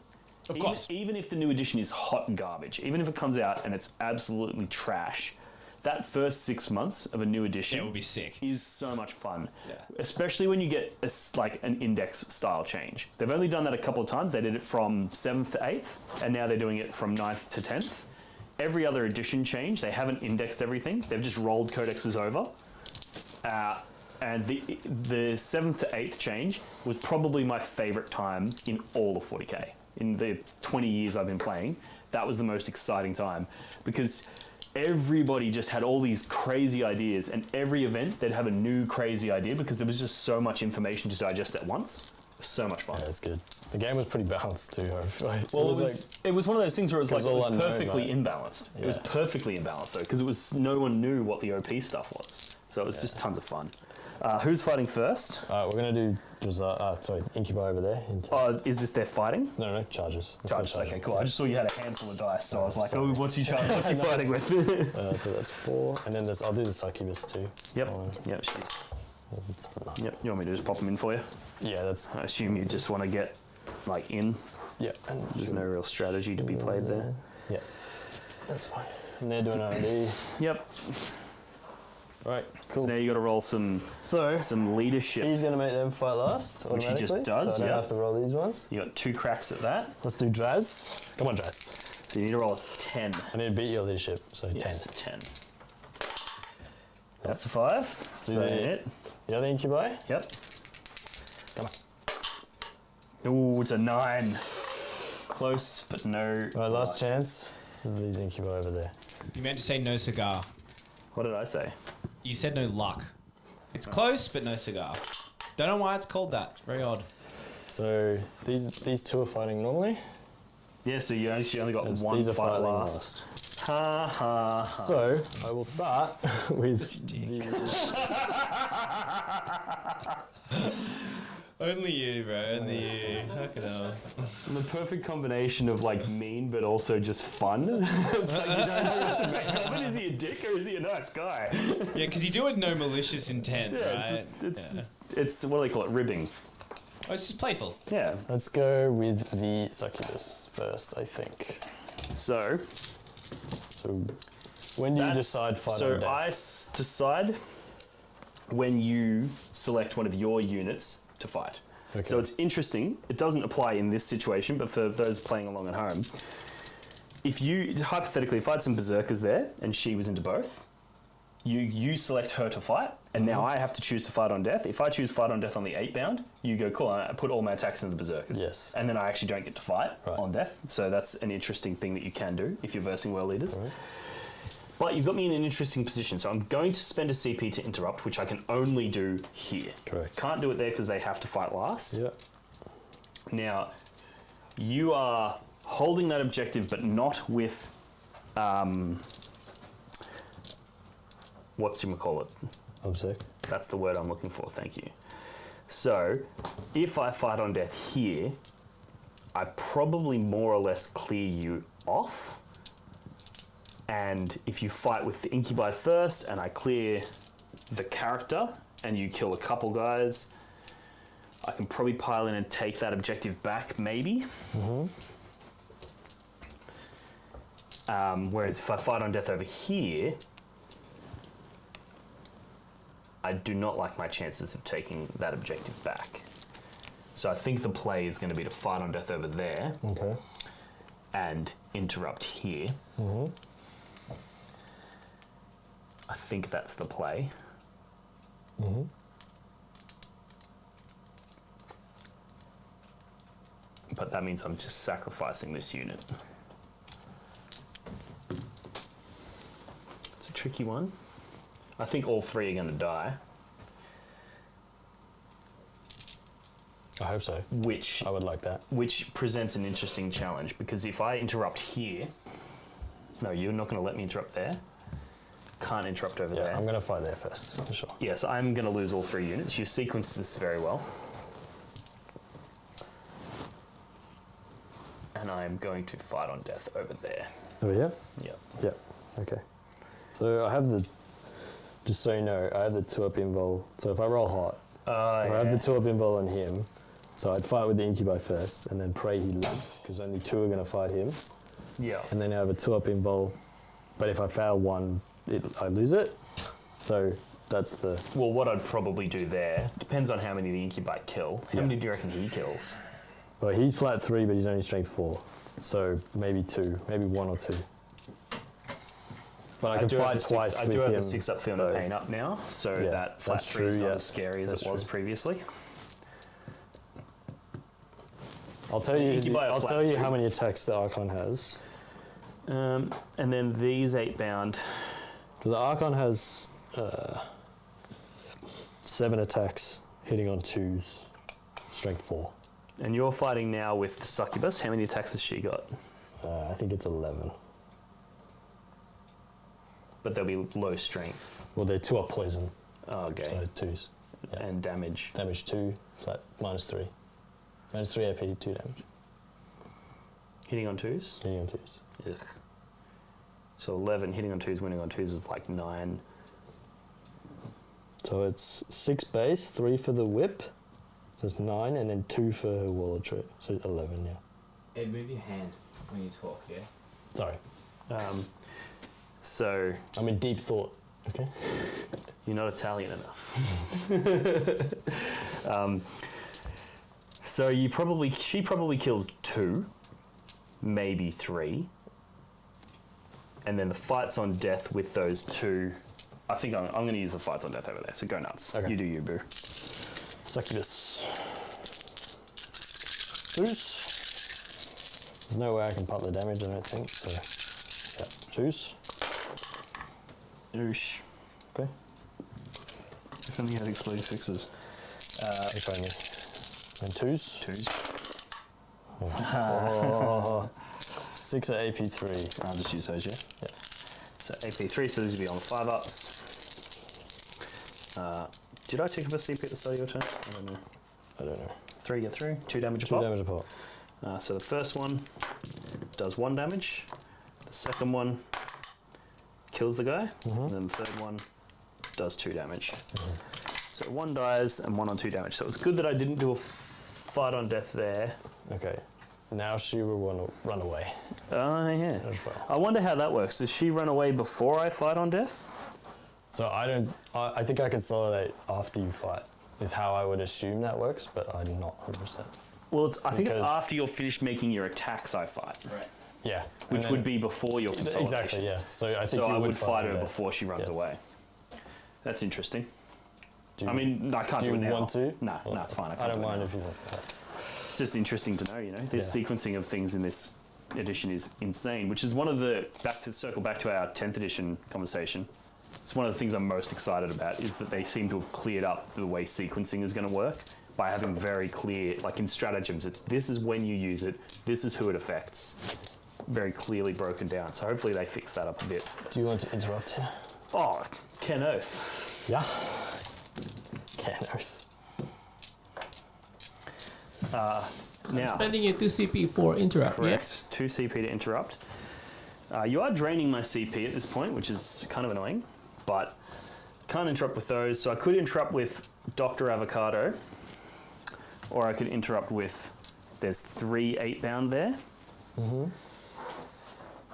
Of course. Even if the new edition is hot garbage, even if it comes out and it's absolutely trash, that first 6 months of a new edition it will be sick. Is so much fun. Yeah. Especially when you get like an index style change. They've only done that a couple of times. They did it from 7th to 8th, and now they're doing it from 9th to 10th. Every other edition change, they haven't indexed everything. They've just rolled codexes over. And the 7th to 8th change was probably my favorite time in all of 40K. In the 20 years I've been playing, that was the most exciting time, because everybody just had all these crazy ideas, and every event they'd have a new crazy idea because there was just so much information to digest at once. It was so much fun. Yeah, it's good. The game was pretty balanced too. Well, it was one of those things where it was perfectly unknown, imbalanced. Yeah. It was perfectly imbalanced though, because no one knew what the OP stuff was. So it was just tons of fun. Who's fighting first? We're going to do Incubi over there. Is this their fighting? No, charges. Charges, okay, cool. I just saw you had a handful of dice, so I was like, what's he fighting with? So that's 4, and then I'll do the succubus too. Yep, yep, Yep, you want me to just pop them in for you? Yeah, that's... I assume you just want to get, like, in? Yeah. There's no real strategy to be played there. Yeah, that's fine. And they're doing R&D. Yep. Right, cool. So now you got to roll some leadership. He's going to make them fight last, which he just does. So I don't have to roll these ones. You got 2 cracks at that. Let's do Draz. Come on, Draz. So you need to roll a 10. I need to beat your leadership, so yes, 10. 10. That's a 5. Let's do the other incubi. Yep. Come on. Ooh, it's a 9. Close, but no. Right, last chance. There's these incubi over there. You meant to say no cigar. What did I say? You said no luck. It's close, but no cigar. Don't know why it's called that. It's very odd. So these 2 are fighting normally. Yeah, so you actually only got one fight last. Ha ha. So I will start with Only you, bro. Only you. Fucking hell. The perfect combination of like mean but also just fun. It's like you don't know what to make of it. Is he a dick or is he a nice guy? Yeah, because you do it no malicious intent, right? It's what do they call it? Ribbing. Oh, it's just playful. Yeah. Let's go with the succubus first, I think. So when do you decide fight on death? So I decide when you select one of your units to fight. Okay. So it's interesting. It doesn't apply in this situation, but for those playing along at home, if you hypothetically, if I had some berserkers there and she was into both, you select her to fight, and now I have to choose to fight on death. If I choose fight on death on the 8 bound, you go cool. I put all my attacks into the berserkers. Yes. And then I actually don't get to fight on death. So that's an interesting thing that you can do if you're versing world leaders. Right. But you've got me in an interesting position, so I'm going to spend a CP to interrupt, which I can only do here. Correct. Can't do it there because they have to fight last. Yeah. Now, you are holding that objective, but not with, whatchamacallit? Obsec. That's the word I'm looking for, thank you. So, if I fight on death here, I probably more or less clear you off. And if you fight with the incubi first and I clear the character and you kill a couple guys, I can probably pile in and take that objective back, maybe. Whereas if I fight on death over here, I do not like my chances of taking that objective back. So I think the play is going to be to fight on death over there. Okay. And interrupt here. I think that's the play. But that means I'm just sacrificing this unit. It's a tricky one. I think all 3 are going to die. I hope so. I would like that. Which presents an interesting challenge, because if I interrupt here... No, you're not going to let me interrupt there. Can't interrupt over there. I'm going to fight there first, for sure. Yes, I'm going to lose all 3 units. You sequenced this very well. And I'm going to fight on death over there. Over here? Yep. Yep. Okay. So I have the... Just so you know, I have the 2-up invul. So if I roll hot, I have the 2-up invul on him. So I'd fight with the incubi first, and then pray he lives, because only 2 are going to fight him. Yeah. And then I have a 2-up invul, but if I fail 1, I lose it. So that's the... Well, what I'd probably do there, depends on how many the incubi kill. How many do you reckon he kills? Well, he's flat 3, but he's only strength 4. So maybe 2, maybe 1 or 2. But I can fight twice with him. I do have the 6-up Feel No Pain up now, so Yeah, that flat that's 3 is true, not yeah. as scary as That's it was true. previously. I'll tell you, Incubi are I'll flat tell you 2. how many attacks the Archon has. And then these 8-bound. So the Archon has 7 attacks, hitting on 2s, strength 4. And you're fighting now with the Succubus. How many attacks has she got? I think it's 11. But they'll be low strength. Well, they're 2 up poison, Oh, okay. so 2s. Yeah. And damage. Damage 2, flat, -3. -3 AP, 2 damage. Hitting on 2s? Hitting on 2s. Ugh. So 11, hitting on 2s, winning on 2s is like 9. So it's 6 base, 3 for the whip, so it's 9, and then 2 for her wallet trait, so 11, yeah. Ed, move your hand when you talk, yeah? Sorry, So I'm in deep thought, okay? you're not Italian enough. So she probably kills 2, maybe 3. And then the fights on death with those 2. I think I'm going to use the fights on death over there. So go nuts. Okay. You do you, boo. Succubus. Juice. There's no way I can pump the damage, I don't think, so, yeah, juice. Oosh. Okay. If only you had exploding 6s. If only. And 2s. 2s. Oh. 6 at AP3. I'll just use those, yeah? Yeah. So AP3, so these will be on 5-ups. Did I take up a CP at the start of your turn? I don't know. I don't know. 3 get through, 2 damage a 2 pop. damage a pop. So the first one does 1 damage. The second one kills the guy. And then the third one does 2 damage. So 1 dies and 1 on 2 damage. So it's good that I didn't do a fight on death there. Okay. Now she will run away Yeah. as well. I wonder how that works. Does she run away before I fight on death? So I think I consolidate after you fight, is how I would assume that works, but I'm not 100%. Well, I think it's Because- after you're finished making your attacks I fight. Right. Yeah. Which would be before your consolidation. Exactly, yeah. So I think So you I would fight on her death. before she runs Yes. away. That's interesting. Do you- I mean, I can't do do it you now. want to? No, it's fine. I don't do it mind now. if you want. It's just interesting to know, this Yeah. sequencing of things in this edition is insane, which is one of the, circle back to our 10th edition conversation, it's one of the things I'm most excited about is that they seem to have cleared up the way sequencing is going to work by having very clear, like in stratagems, this is when you use it, this is who it affects, very clearly broken down. So hopefully they fix that up a bit. Do you want to interrupt here? Oh, Ken Oath. Yeah. Can't earth. Now, Spending your 2 CP for interrupt, correct, 2 CP to interrupt. You are draining my CP at this point, which is kind of annoying, but can't interrupt with those. So I could interrupt with Dr. Avocado, or I could interrupt with, there's 3 8-bound there.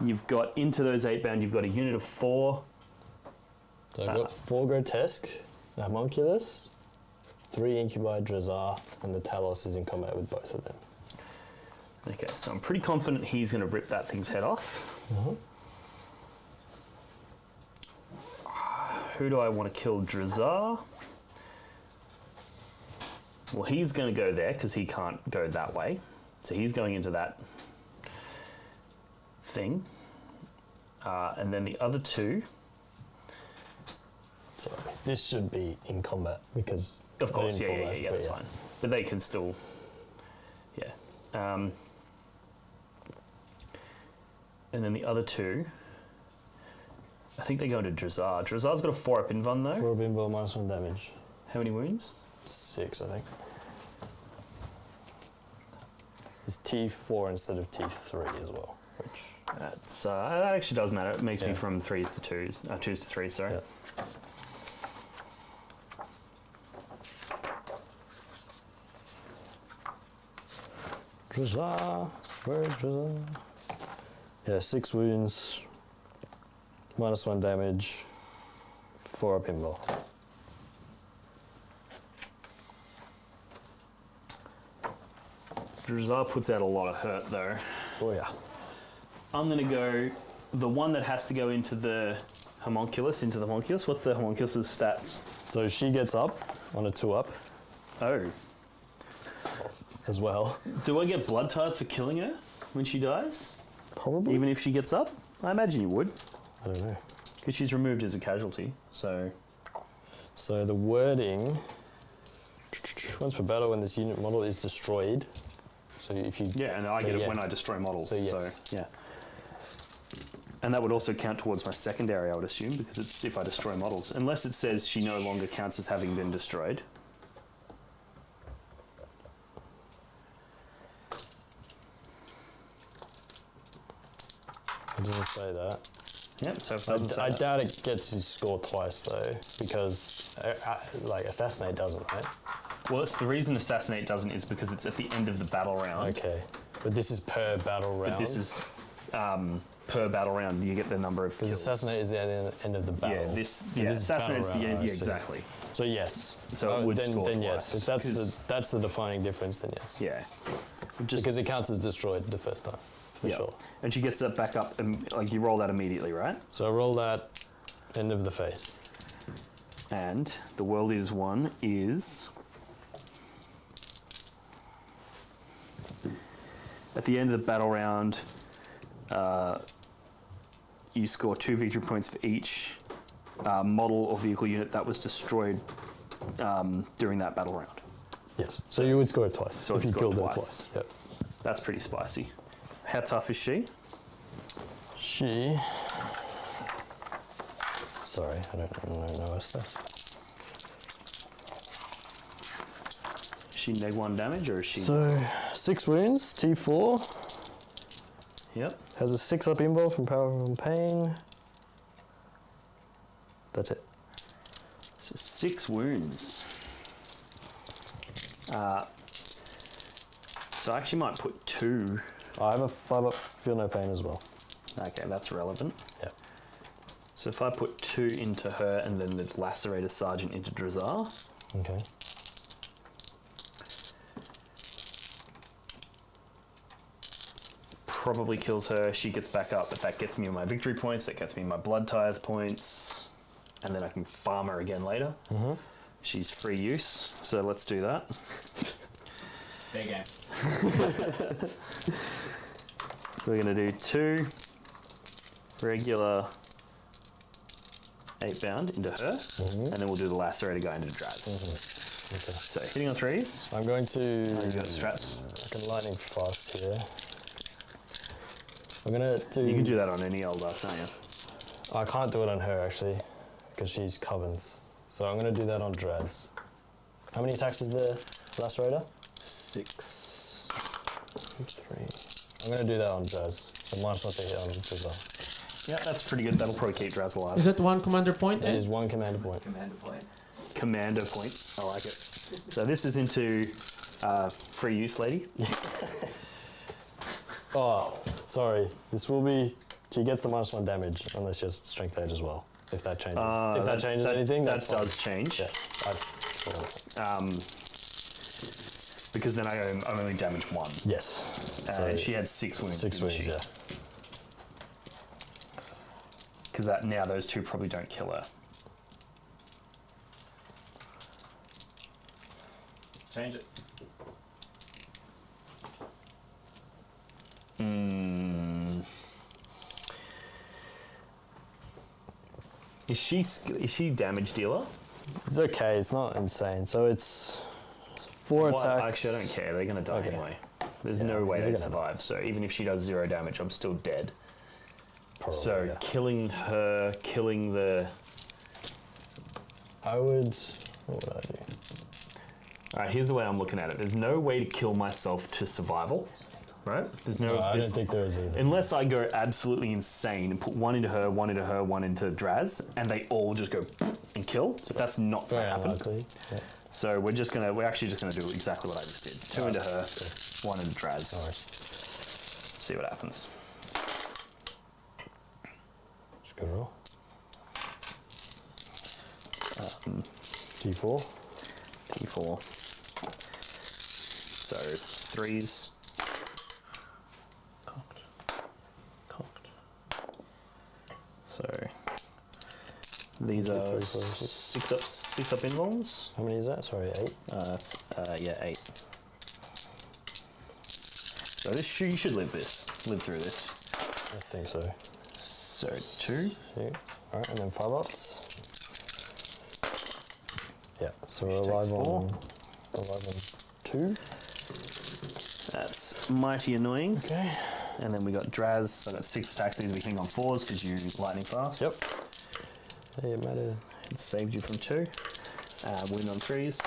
You've got, into those 8-bound, you've got a unit of 4. So I've got 4 Grotesque, the Homunculus, 3 Incubi, Drazar, and the Talos is in combat with both of them. Okay, so I'm pretty confident he's going to rip that thing's head off. Who do I want to kill? Drazar? Well, he's going to go there because he can't go that way. So he's going into that thing. And then the other 2. So this should be in combat because... Of I course, didn't yeah, follow that, that's fine. But they can still... Yeah. And then the other 2... I think they go into Drazar. Drazar's got a 4-up invuln though. 4 bimbo, -1 damage. How many wounds? 6, I think. It's T4 instead of T3 as well, which... That actually does matter. It makes me Yeah. from 3s to 2s. 2s to 3s, sorry. Yeah. Drazar. Where is Drazar? Yeah, 6 wounds. -1 damage. 4 up invul. Drazar puts out a lot of hurt though. Oh yeah. I'm gonna go the one that has to go into the homunculus. What's the homunculus's stats? So she gets up on a 2-up Oh. as well. Do I get blood tithe for killing her when she dies? Probably. Even if she gets up? I imagine you would. I don't know. Because she's removed as a casualty, so... So the wording, once per battle when this unit model is destroyed, so if you... Yeah, and I get it when I destroy models, so, yes. yeah. And that would also count towards my secondary, I would assume, because it's if I destroy models. Unless it says she no longer counts as having been destroyed. It doesn't say that. Yep, so if it I doubt it gets you score twice though, because like Assassinate doesn't, right? Well, it's the reason Assassinate doesn't is because it's at the end of the battle round. Okay, but this is per battle round. But this is per battle round. You get the number of kills. Assassinate is the end of the battle. Yeah, Assassinate is the end. Yeah, exactly. So yes. So it would score then twice. yes. If that's the defining difference, then yes. Yeah. Because it counts as destroyed the first time, for sure. And she gets that back up, and like you roll that immediately, right? So I roll that end of the phase. And the World Eaters one is... At the end of the battle round, you score 2 victory points for each model or vehicle unit that was destroyed during that battle round. Yes. So you would score it twice. So if you killed it twice. twice. Yep. That's pretty spicy. How tough is she? Sorry, I don't know her stats. Is she -1 damage or is she... So 6 wounds, T4. Yep. Has a 6-up invul from Power from Pain. That's it. So 6 wounds. So I actually might put 2. I have a 5-up Feel No Pain as well. Okay, that's relevant. Yep. So if I put 2 into her and then the Lacerator Sergeant into Drazar. Okay. Probably kills her. She gets back up, but that gets me my victory points. That gets me my blood tithe points. And then I can farm her again later. Mm-hmm. She's free use, so let's do that. Fair game. So we're going to do 2 regular 8 bound into her, and then we'll do the Lacerator guy into Draz. Okay. So hitting on 3s. I'm going to... You got strats. I can lightning fast here. I'm going to do... You can do that on any old can't you? I can't do it on her actually, because she's Covens. So I'm going to do that on Draz. How many attacks is the Lacerator? 6. 3. I'm going to do that on Draz. So -1 to hit on Draz. Yeah, that's pretty good. That'll probably keep Draz alive. Is that 1 commander point? It is 1 commander point. Commander point. Commander point. I like it. So this is into free use, lady. Oh, sorry. This will be... She gets the -1 damage unless she has strength 8 as well. If that changes. If that changes anything, that that's fine. does change. Yeah. Because then I only damage 1. Yes. And she had 6 wounds. 6 wounds, yeah. Because now those 2 probably don't kill her. Change it. Is she damage dealer? It's okay. It's not insane. So it's 4 attacks. Actually, I don't care. They're going to die anyway. There's no way they survive. So even if she does 0 damage, I'm still dead. Probably, so killing her, killing the... I would... What would I do? Alright, here's the way I'm looking at it. There's no way to kill myself to survival. Right? There's no... I don't think there is either. Unless I go absolutely insane and put 1 into her, 1 into her, 1 into Draz, and they all just go and kill. But that's not going to happen. Yeah. So we're actually just gonna do exactly what I just did. 2 into her, 1 and Draz. No worries. See what happens. Just go roll. D4. D4. So 3s. Cocked. So these are 6 up invulns. How many is that? Sorry, 8. That's 8. So this you should live through this. I think so. So 2. Yeah. Alright, and then 5 ups. Yeah, so we're Which alive takes on 2. That's mighty annoying. Okay. And then we got Draz, so that's 6 attacks. These we hang on 4s because you lightning fast. Yep. Hey, it mattered. It saved you from 2. Wound on 3s.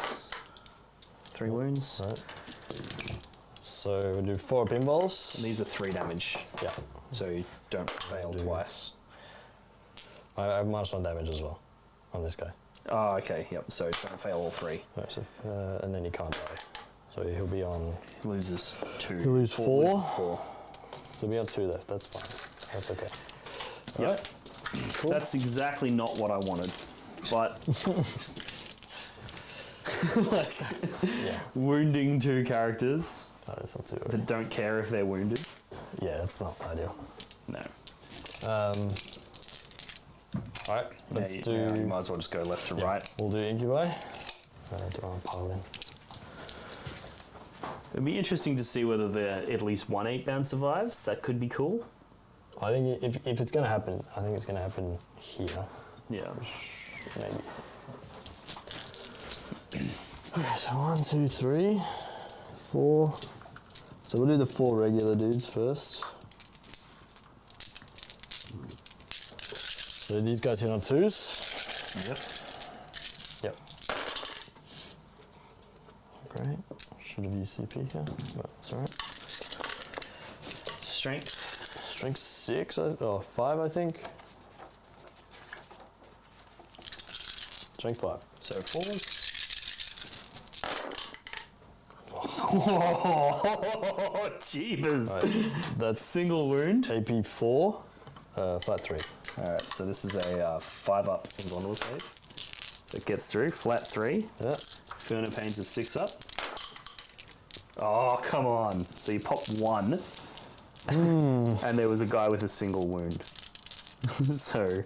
3 wounds. Right. So we'll do 4 up involves. And these are 3 damage. Yeah. So you don't fail twice. I have -1 damage as well on this guy. Oh, okay. Yep. So don't fail all 3. Right, so and then he can't die. So he'll be on. He loses 2. He'll lose 4. Loses 4. So he'll be on 2 left. That's fine. That's okay. Yep. Right. Cool. That's exactly not what I wanted. But like, wounding 2 characters Oh, that's not too that don't care if they're wounded. Yeah, that's not ideal. No. Alright, let's do. You might as well just go left to right. We'll do incubi. Do I want to pile in? It'd be interesting to see whether at least 1 8-bound survives. That could be cool. I think if it's going to happen, I think it's going to happen here. Yeah. Maybe. Okay, so 1, 2, 3, 4. So we'll do the 4 regular dudes first. So these guys hit on 2s. Yep. Yep. Great. Should have used CP here, but it's alright. Strength. Strength 6, or 5, I think. Strength 5. So 4s. Oh, jeebus. Right, that's Single wound. AP 4, flat 3. Alright, so this is a 5-up invulnerable save. It gets through. Flat 3. Yeah. Furnace pains of 6 up. Oh, come on. So you popped 1. And there was a guy with a single wound. So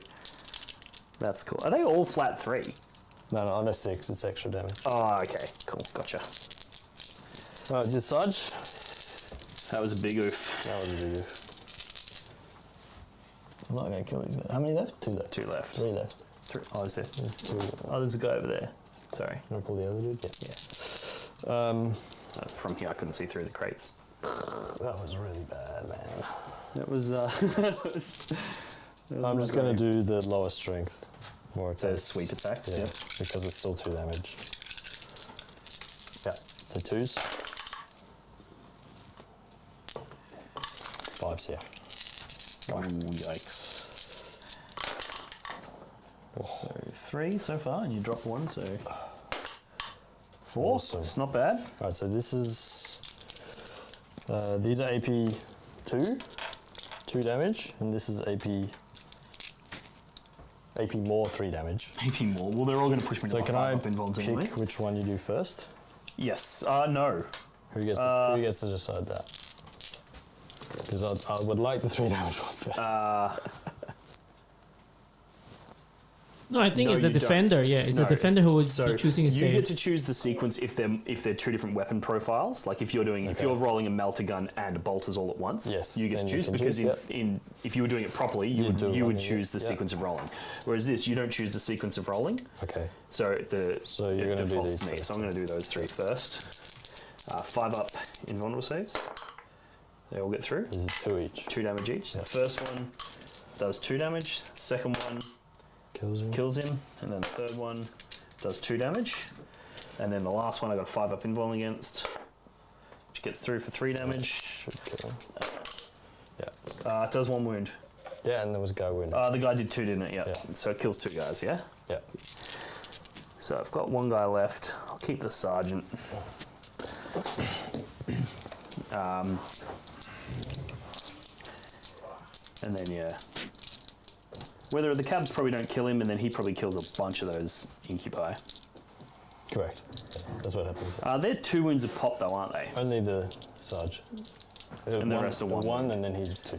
that's cool. Are they all flat 3? No, on a 6, it's extra damage. Oh, okay. Cool. Gotcha. Alright, just Sarge. That was a big oof. That was a big oof. I'm not going to kill these guys. How many left? 2 left. 2 left. 3 left. 3. Oh, is there? There's 2. Oh, there's a guy over there. Sorry. You want to pull the other dude? Yeah. From here, I couldn't see through the crates. That was really bad, man. That was. I'm just going to do the lower strength. More The attacks. sweet attacks, Yeah, yep. because it's still 2 damage. Yeah, so 2s. 5s, yeah. Ooh, yikes. So 3 so far, and you drop 1, so 4. Awesome. It's not bad. Alright, so this is. These are AP 2 damage, and this is AP more 3 damage. AP more. Well, they're all going to push me to So my can 5 I up invulns pick anyway. which one you do first? Yes. No. Who gets to decide that? Because I would like the 3 damage one first. No, I think No, it's the you don't. defender. Yeah, it's No, the defender who would so be choosing his you save. get to choose the sequence if they're 2 different weapon profiles. Like if you're rolling a melter gun and bolters all at once, Yes, you get to then you choose can because choose, if you were doing it properly, you You'd do would rolling, choose the yeah. sequence of rolling. Whereas this, you don't choose the sequence of rolling. Okay. So So you're it gonna do defaults these to me. first. So I'm going to do those 3 first. 5 up invulnerable saves. They all get through. This is 2 each. 2 damage each. Yep. The first one does 2 damage. Second one Kills him. and then the third one does 2 damage. And then the last one I got a 5 up invuln against, which gets through for 3 damage. Should kill him. It does 1 wound. Yeah, and there was a guy wounded. The guy did 2, didn't it? Yep. Yeah. So it kills 2 guys, yeah? Yeah. So I've got 1 guy left. I'll keep the sergeant. And then, yeah. Whether the cabs probably don't kill him, and then he probably kills a bunch of those incubi. Correct. That's what happens. They're 2 wounds a pop, though, aren't they? Only the Sarge. And the rest are one. And then he's 2.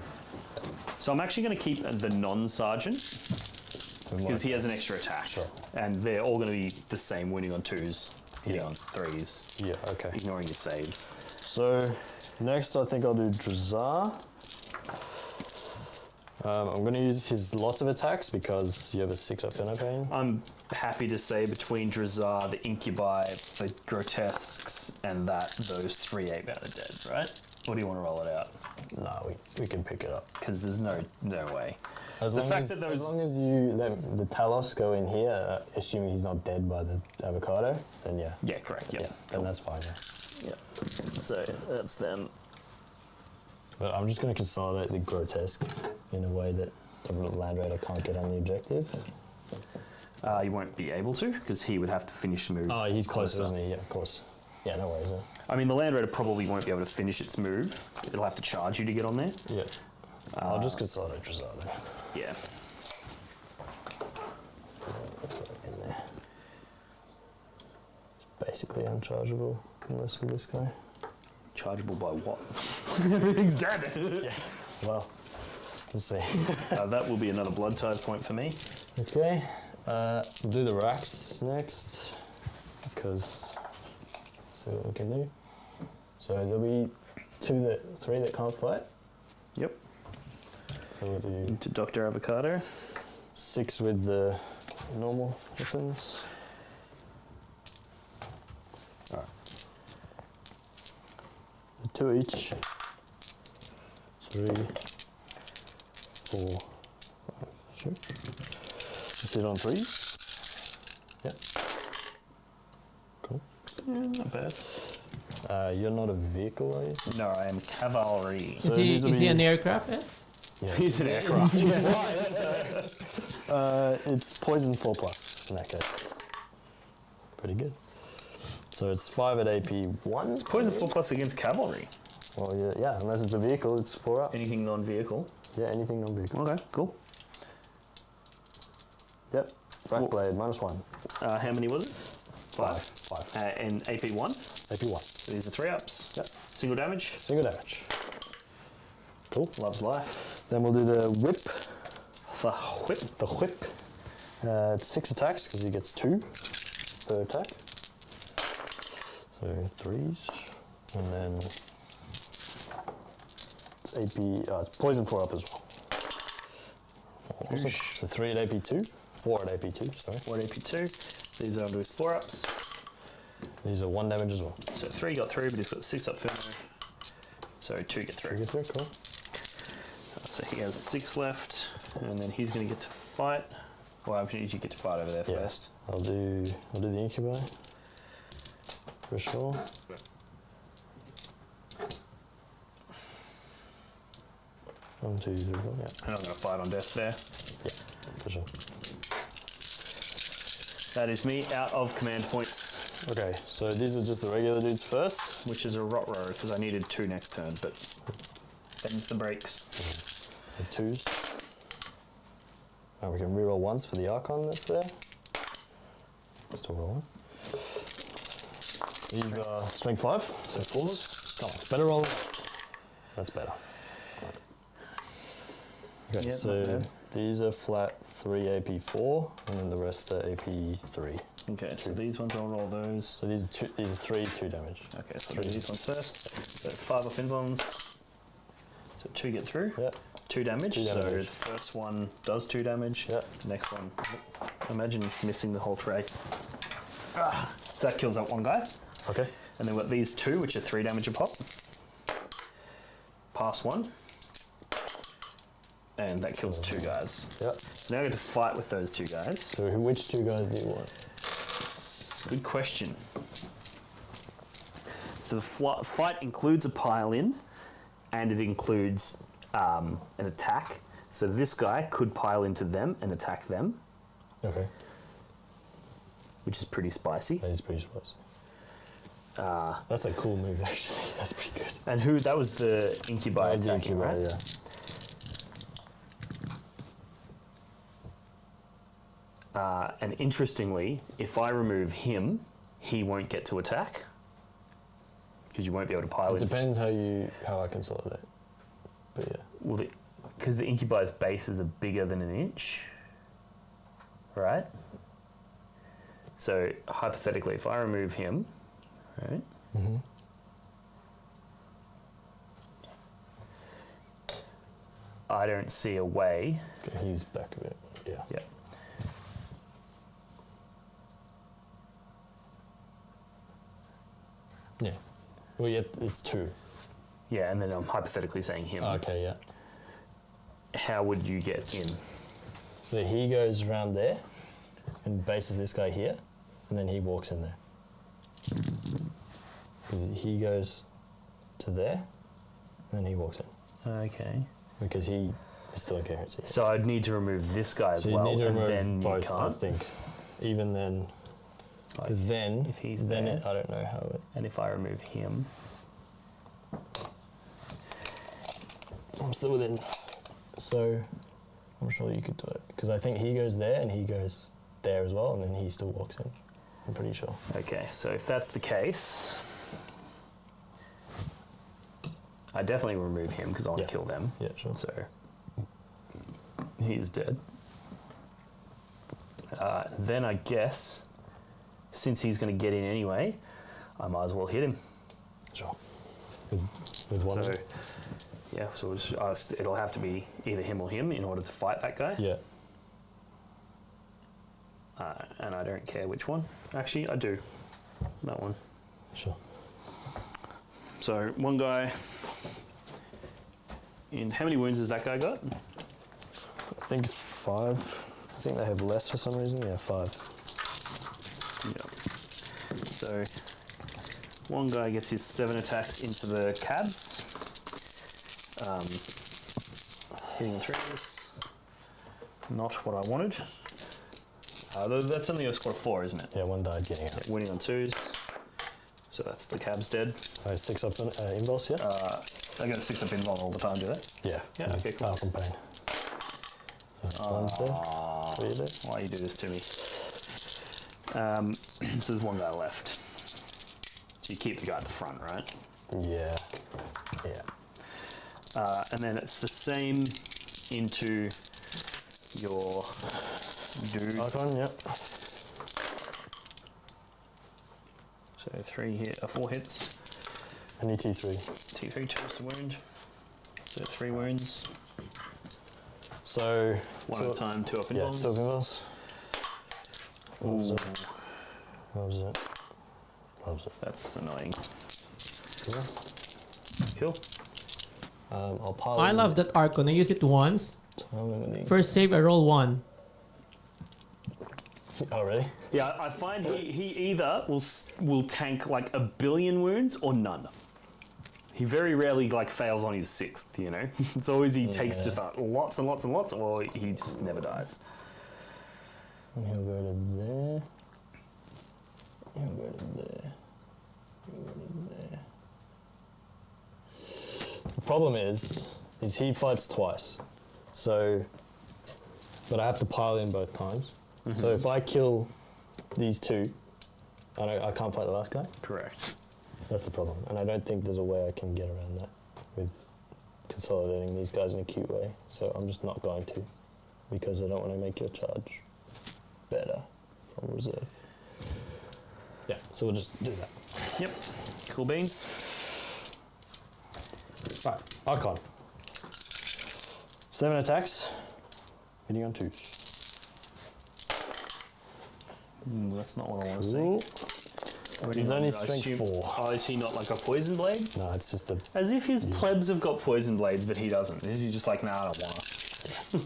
So I'm actually going to keep the non-sergeant, because he has an extra attack. Sure. And they're all going to be the same, winning on 2s, hitting on 3s. Yeah, okay. Ignoring your saves. So, next I think I'll do Drazar. I'm going to use his lots of attacks because you have a 6-up Fenopane. I'm happy to say between Drazar, the Incubi, the Grotesques, and those 3 8-mounted dead, right? Or do you want to roll it out? No, we can pick it up. Because there's no way. As long as you let the Talos go in here, assuming he's not dead by the avocado, then yeah. Yeah, correct. Yep. Yeah, then that's fine. Yeah. So that's them. But I'm just going to consolidate the Grotesque in a way that the Land Raider can't get on the objective. You won't be able to, because he would have to finish the move. Oh, he's closer, isn't he? Yeah, of course. Yeah, no worries. I mean, the Land Raider probably won't be able to finish its move. It'll have to charge you to get on there. Yeah. I'll just consolidate Drazar then. Yeah. In there. Basically unchargeable, unless with this guy. Chargeable by what? Everything's dead. Yeah. Well, let's see. That will be another blood tithe point for me. Okay. We'll do the racks next, because see what we can do. So there'll be 3 that can't fight. Yep. So we'll do Into Dr. Avocado. 6 with the normal weapons. Alright. 2 each. 3, 4, 5. Sure. Just hit on 3s. Yep. Cool. Yeah, not bad. You're not a vehicle, are you? No, I am cavalry. Is he an aircraft? Yeah. He's an aircraft. It's poison 4+ in that case. Pretty good. So it's 5 at AP 1. Poison 4+ against cavalry. Well, yeah, unless it's a vehicle, it's 4 up. Anything non-vehicle. Yeah, anything non-vehicle. Okay, cool. Yep. Backblade, -1. How many was it? 5. And AP 1? AP 1. So these are 3 ups. Yep. Single damage. Single damage. Cool. Loves life. Then we'll do the whip. The whip. The whip. It's 6 attacks because he gets 2 per attack. So 3s. And then it's AP. It's poison 4 up as well. Awesome. So 3 at AP 2. 4 at AP 2, sorry. 4 at AP 2. These are under his 4 ups. These are 1 damage as well. So 3 got through, but he's got 6 up firmly. So 2 get through. 2 get through, cool. So he has 6 left, and then he's going to get to fight. Well, you get to fight over there first. I'll do the incubi for sure. One, two, 3, 4. Yeah. And I'm going to fight on death there. Yeah, for sure. That is me out of command points. Okay, so these are just the regular dudes first. Which is a rot row, because I needed 2 next turn, but bends the brakes. The 2s. We can reroll once for the Archon that's there. Still rolling. These are strength 5, so 4s. Come on, better roll. That's better. Okay, Yep, so these are flat 3 AP4, and then the rest are AP3. Okay, so these ones, I'll roll those. So these are 3 2 damage. Okay, so I'll do these ones first. So 5 up inbounds. So 2 get through. Yep. 2 damage. 2 So damage. the first one does 2 damage. Yep. The next one, imagine missing the whole tray. So that kills that one guy. Okay. And then we've got these 2, which are 3 damage a pop. Pass 1. And that kills 2 guys. Yep. So now I get to fight with those 2 guys. So which 2 guys do you want? Good question. So the fight includes a pile-in, and it includes an attack. So this guy could pile into them and attack them. Okay. Which is pretty spicy. That is pretty spicy. That's a cool move, actually. That's pretty good. And that was the Incubi attacking, right? Yeah. And interestingly, if I remove him, he won't get to attack because you won't be able to pile it. Depends how I consolidate. But yeah. Well, because the Incubi's bases are bigger than an inch, right? So hypothetically, if I remove him, right? Mm-hmm. I don't see a way. Okay, he's back a bit. Yeah. Yeah. Yeah. Well, yeah, it's 2. Yeah, and then I'm hypothetically saying him. Okay, yeah. How would you get in? So he goes around there and bases this guy here, and then he walks in there. He goes to there, and then he walks in. Okay. Because he is still in coherency. So I'd need to remove this guy as well, you need to remove and then both, you can't. I think. Even then, because then, if he's then there, I don't know how it... and if I remove him... I'm still within. So, I'm sure you could do it. Because I think he goes there, and he goes there as well, and then he still walks in. I'm pretty sure. Okay, so if that's the case... I definitely remove him because I want to kill them. Yeah, sure. So he's dead. Then I guess, since he's going to get in anyway, I might as well hit him. Sure. With one. So, yeah, so it'll have to be either him or him in order to fight that guy. Yeah. And I don't care which one. Actually, I do. That one. Sure. So one guy. And how many wounds has that guy got? I think it's 5. I think they have less for some reason. Yeah, 5. Yeah. So one guy gets his 7 attacks into the cabs. Hitting 3s. Not what I wanted. That's only a squad of 4, isn't it? Yeah, one died getting out. Yeah, winning on 2s. So that's the cabs dead. 6 up involves, yeah? I get a 6 up invuln all the time, do they? Yeah. Yeah, okay, cool. Far from pain. One's there. 3 there. Why you do this to me? So there's one guy left. So you keep the guy at the front, right? Yeah. Yeah. And then it's the same into your dude. Icon, yep. So 4 hits. I need T3. T3 chance to wound. So 3 wounds. So 1 at a time, 2 up in yeah, bombs. 2 up involves. What was it? That's annoying. Yeah. Cool. I'll pile I love that Archon. I use it once. First. First save, I roll 1. Oh, really? Yeah, I find he either will tank like a billion wounds or none. He very rarely fails on his 6th, you know? It's always he takes just lots and lots and lots, or he just never dies. And he'll go to there. He'll go to there. He'll go to there. The problem is he fights twice. So, but I have to pile in both times. Mm-hmm. So if I kill these 2, I can't fight the last guy. Correct. That's the problem. And I don't think there's a way I can get around that with consolidating these guys in a cute way. So I'm just not going to, because I don't want to make your charge better from reserve. Yeah, so we'll just do that. Yep. Cool beans. Right, Icon. 7 attacks, hitting on 2s. That's not what I want to Cool. see. He's only strength 4. Oh, is he not like a poison blade? No, it's just a... As if his plebs have got poison blades, but he doesn't. Is he just like, nah, I don't want to.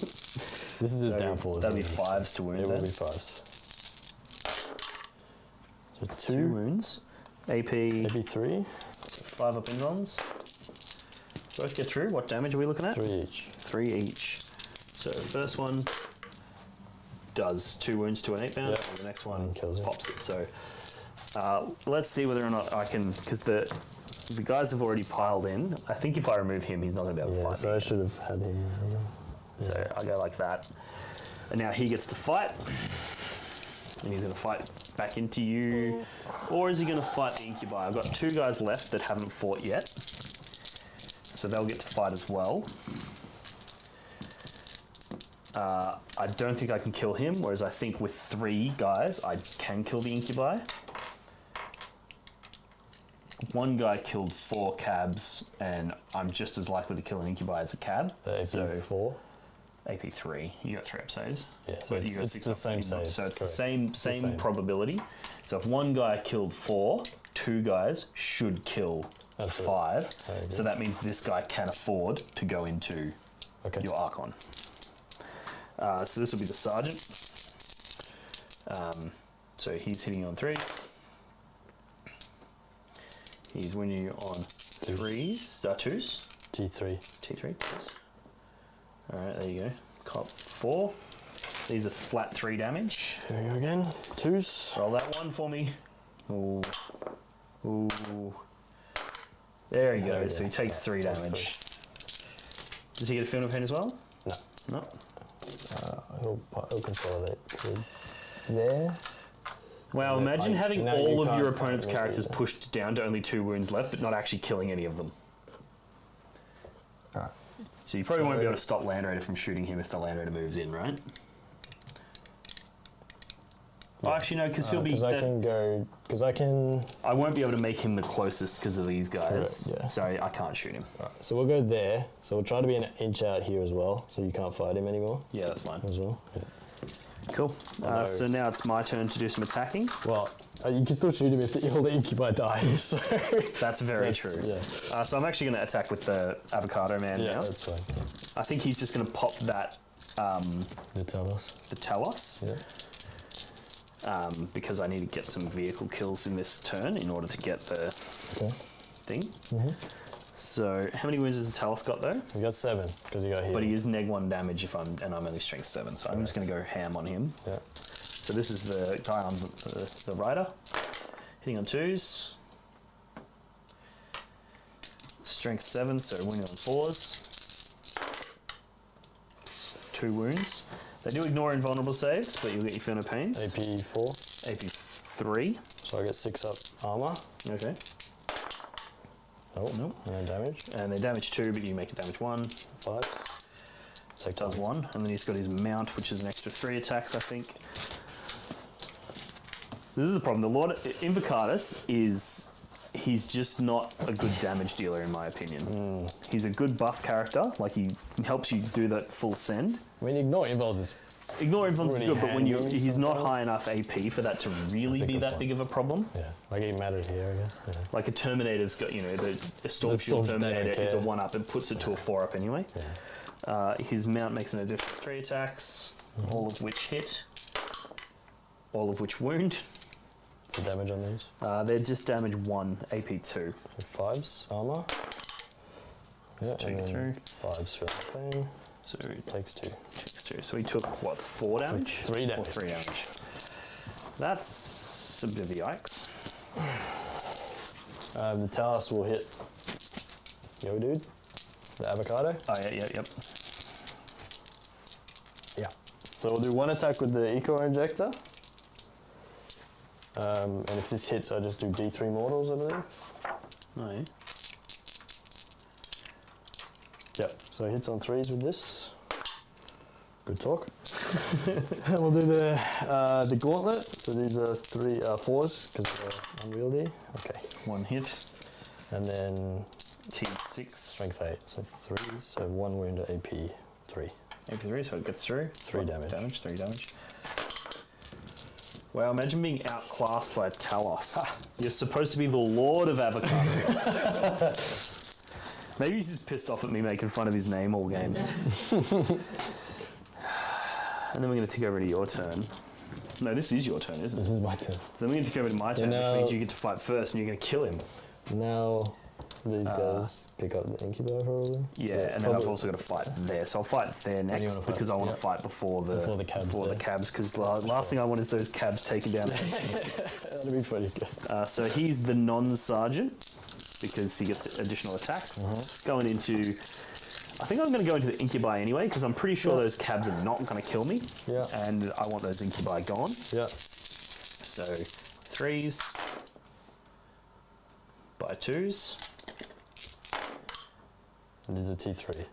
This is his downfall. That'd be 5s to wound. It would be 5s. So 2 wounds. AP. Maybe 3. 5 up invulns. Both get through. What damage are we looking at? 3 each. 3 each. So first one does 2 wounds to an 8 bound, and the next one kills it. pops it. So Let's see whether or not I can, because the guys have already piled in. I think if I remove him, he's not going to be able to fight so me. I should have had him. So I go like that. And now he gets to fight. And he's going to fight back into you. Or is he going to fight the incubi? I've got 2 guys left that haven't fought yet. So they'll get to fight as well. I don't think I can kill him, whereas I think with 3 guys, I can kill the incubi. 1 guy killed 4 cabs, and I'm just as likely to kill an incubi as a cab. AP4? AP3. You got 3 episodes. Yeah, so it's the same saves. So it's the same probability. So if 1 guy killed 4, 2 guys should kill 5. So that means this guy can afford to go into your Archon. So this will be the Sergeant. So he's hitting you on 3s. He's winning you on 2s. T3. T3. Alright, there you go. Cop 4. These are flat 3 damage. Here we go again. 2s. Roll that 1 for me. Ooh. Ooh. There you go. So he takes 3 damage. Does he get a Field of Pain as well? No. No. He'll consolidate. So there. Wow, So imagine having all of your can't opponent's fight me characters either. pushed down to only 2 wounds left, but not actually killing any of them. Alright. So you probably won't be able to stop Land Raider from shooting him if the Land Raider moves in, right? Oh, actually, no, because he'll be... Because I can... I won't be able to make him the closest because of these guys. Correct, yeah. So I can't shoot him. Right, so we'll go there. So we'll try to be an inch out here as well, so you can't fight him anymore Yeah, that's fine. as well. Yeah. Cool. So now it's my turn to do some attacking. Well, you can still shoot him if all the incubi die. So That's very true. Yeah. So I'm actually going to attack with the Avocado Man now. that's fine. I think he's just going to pop that... The Talos. the Talos. Yeah. Because I need to get some vehicle kills in this turn in order to get the thing. So how many wounds has the Talos got though? You got 7 because you got hit. But he is -1 damage if I'm only strength 7, so I'm just going to go ham on him. Yeah. So this is the guy on the rider, hitting on 2s. Strength 7, so winning on 4s. 2 wounds. They do ignore invulnerable saves, but you'll get your Feel No Pains. AP4. AP3. So I get 6 up armor. Okay. Oh, Nope. no damage. And they damage 2, but you make it damage 1. 5. So it does 1. And then he's got his mount, which is an extra 3 attacks, I think. This is the problem. The Lord Invocatus he's just not a good damage dealer in my opinion. He's a good buff character, like he helps you do that full send. I mean, ignore invols is... Ignore Invulns is Really good, but when handy he's not sometimes. high enough AP for that to really That's a be good that point. big of a problem. Yeah, like it mattered here, I guess. Yeah. Like a Terminator's got, the Storm Shield Storms, they Terminator don't is a care. 1-up and puts it to a 4-up anyway. His mount makes an additional 3 attacks, all of which hit, all of which wound. What's the damage on these? They're just damage 1, AP2. So 5s armor. Yeah, Take and it then 5s for pain. So Takes 2. takes 2. So he took, what, 4 damage? 3 Or damage. 3 damage. That's a bit of a yikes. The Talos will hit... Yo, dude. The Avocado. Oh, yeah, yep. Yeah. So we'll do 1 attack with the Eco Injector. And if this hits, I just do D3 mortals, I believe. Oh, yeah. Yep. So it hits on 3s with this. Good talk. We'll do the Gauntlet. So these are 4s because they're unwieldy. Okay. 1 hit. And then T6. strength 8. So 3. So 1 wound to AP 3. AP3, so it gets through. 3 damage. 3 damage. Wow, imagine being outclassed by Talos. You're supposed to be the Lord of Avocado. Maybe he's just pissed off at me making fun of his name all game. And then we're going to tick over to your turn. No, this is your turn, isn't it? This is my turn. So then we're going to tick over to my turn, which means you get to fight first and you're going to kill him. Now, these guys pick up the incubator probably. Yeah, and then I've also got to fight there. So I'll fight there next because I want to fight before the cabs. Because the last thing I want is those cabs taken down. That'd be pretty good. So he's the non-sergeant because he gets additional attacks. Going into, I think I'm going to go into the incubi anyway because I'm pretty sure those cabs are not going to kill me. Yeah. And I want those incubi gone. Yeah. So 3s by 2s. And these are T3.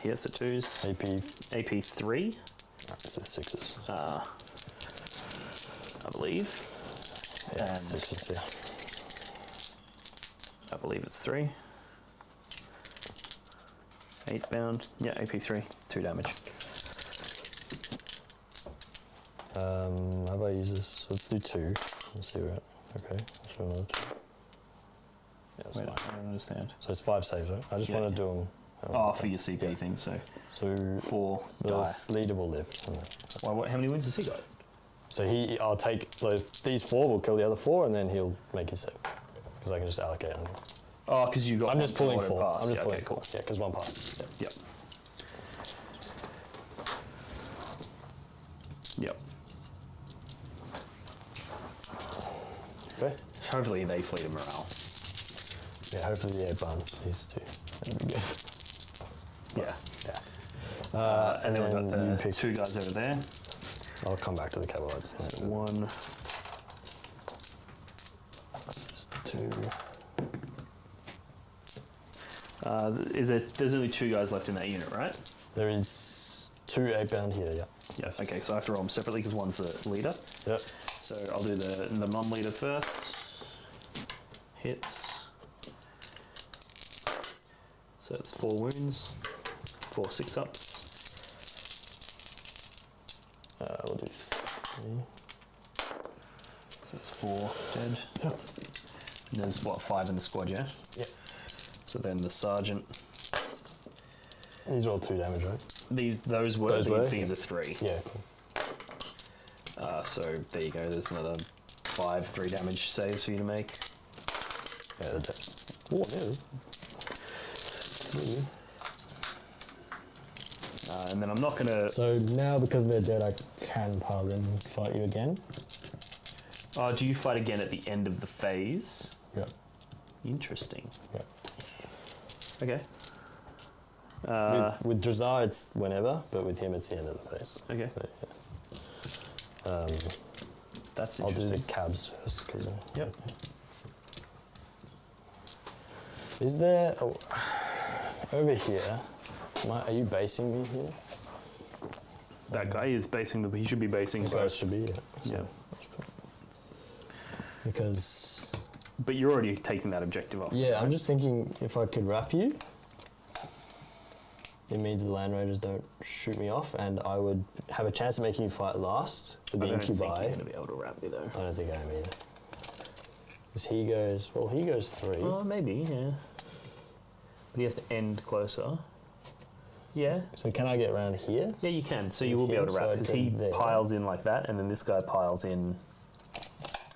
Yes, the 2s. AP 3. So 6s. I believe. Yeah, and 6s, yeah. I believe it's 3. 8 bound. Yeah, AP3. 2 damage. How about I use this? Let's do 2. Let's see where. Okay, let's do another 2. Yeah, that's Wait, fine. I don't understand. So it's 5 saves, right? I just want to do them. For your CP thing, so 4 the die. leader will live. Well, how many wins has he got? So I'll take these 4 will kill the other 4, and then he'll make his save because I can just allocate on him. Oh, because you got. I'm just pulling 4. Pass. I'm just pulling okay, 4. Yeah, because 1 passed. Yep. Yep. Okay. Hopefully they flee to morale. Yeah, hopefully the 8 barn these 2. That'd be good. Yeah. And then we've got the 2 guys over there. I'll come back to the cavalries. 1. This is 2. There's only 2 guys left in that unit, right? There is 2 8 bound here. Yeah. Yeah. Okay, so I have to roll them separately because one's the leader. Yep. So I'll do the non-leader first. Hits. So it's 4 wounds, 4 6-ups. We'll do 3. So it's 4 dead. Yep. And there's what, 5 in the squad, yeah? Yep. So then the sergeant. These are all 2 damage, right? Those are 3. Yeah. Cool. So there you go. There's another 5 3 damage saves for you to make. Yeah, they're dead. Oh, nearly. And then I'm not gonna. So now because they're dead, I can pile in and fight you again. Do you fight again at the end of the phase? Yep. Interesting. Yep. Okay. With Drukahri, it's whenever, but with him, it's the end of the phase. Okay. So, That's I'll interesting. do the cabs first. Yep. Is there over here? Are you basing me here? That guy is basing he should be basing Both both. should be. Yeah. Yeah. Because. But you're already taking that objective off. Yeah, right? I'm just thinking if I could wrap you, it means the Land Raiders don't shoot me off, and I would have a chance of making you fight last with the I don't think incubi. you're going to be able to wrap me though. I don't think I am either. Because he goes 3. Oh, maybe, yeah. But he has to end closer. Yeah. So can I get around here? Yeah, you can. So you will be able to So wrap I because go he there. piles in like that, and then this guy piles in.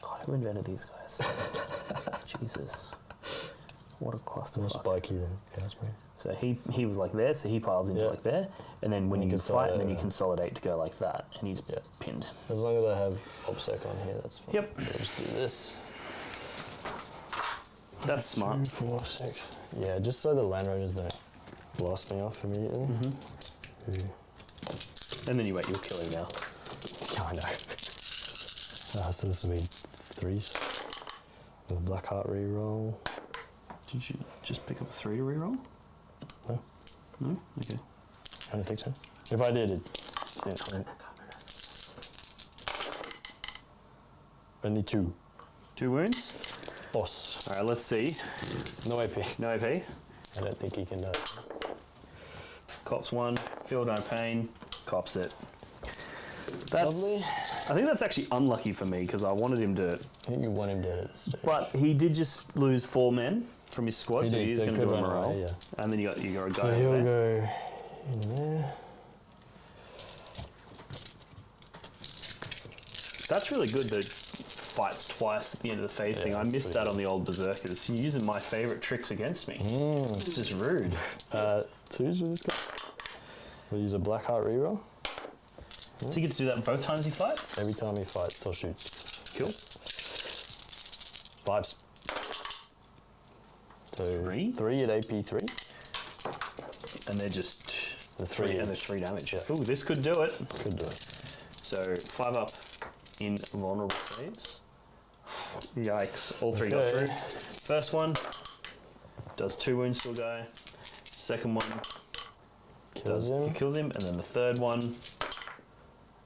God, who invented these guys? Jesus. What a cluster. More spiky than Casper. So he was like there, so he piles into like there, and then when And you fight, and then you consolidate. consolidate to go like that, and he's pinned. As long as I have OPSEC on here, that's fine. Yep. I'll just do this. That's smart. 2, 4, 6. Yeah, just so the Land Raiders don't blast me off immediately. And then you wait, you'll kill him now. Yeah, I know. So this will be 3s. With a Black Heart reroll. Did you just pick up a 3 to reroll? No. No? Okay. I don't think so. If I did, it's only 2. 2 wounds. Boss. All right, let's see. No AP. No AP. I don't think he can do it. Cops 1. Feel no pain. Cops it. That's Lovely. I think that's actually unlucky for me because I wanted him to. I think you want him dead at this stage. But he did just lose 4 men from his squad, so he's so he going to could do a run morale. away, yeah. And then you got a guy So over he'll there. go in there. That's really good. The fights twice at the end of the phase thing. I missed that on the old Berserkers. You're using my favourite tricks against me. It's just rude. Twos with this guy. We'll use a Blackheart reroll. So you get to do that both times he fights? Every time he fights or shoots. Cool. 5s. So 3 at AP 3. And they're just the 3 and the 3 damage. Yeah. Ooh, this could do it. Could do it. So 5 up in vulnerable saves. Yikes! All 3 got through. First one does 2 wounds to a guy. Second one kills him, and then the third one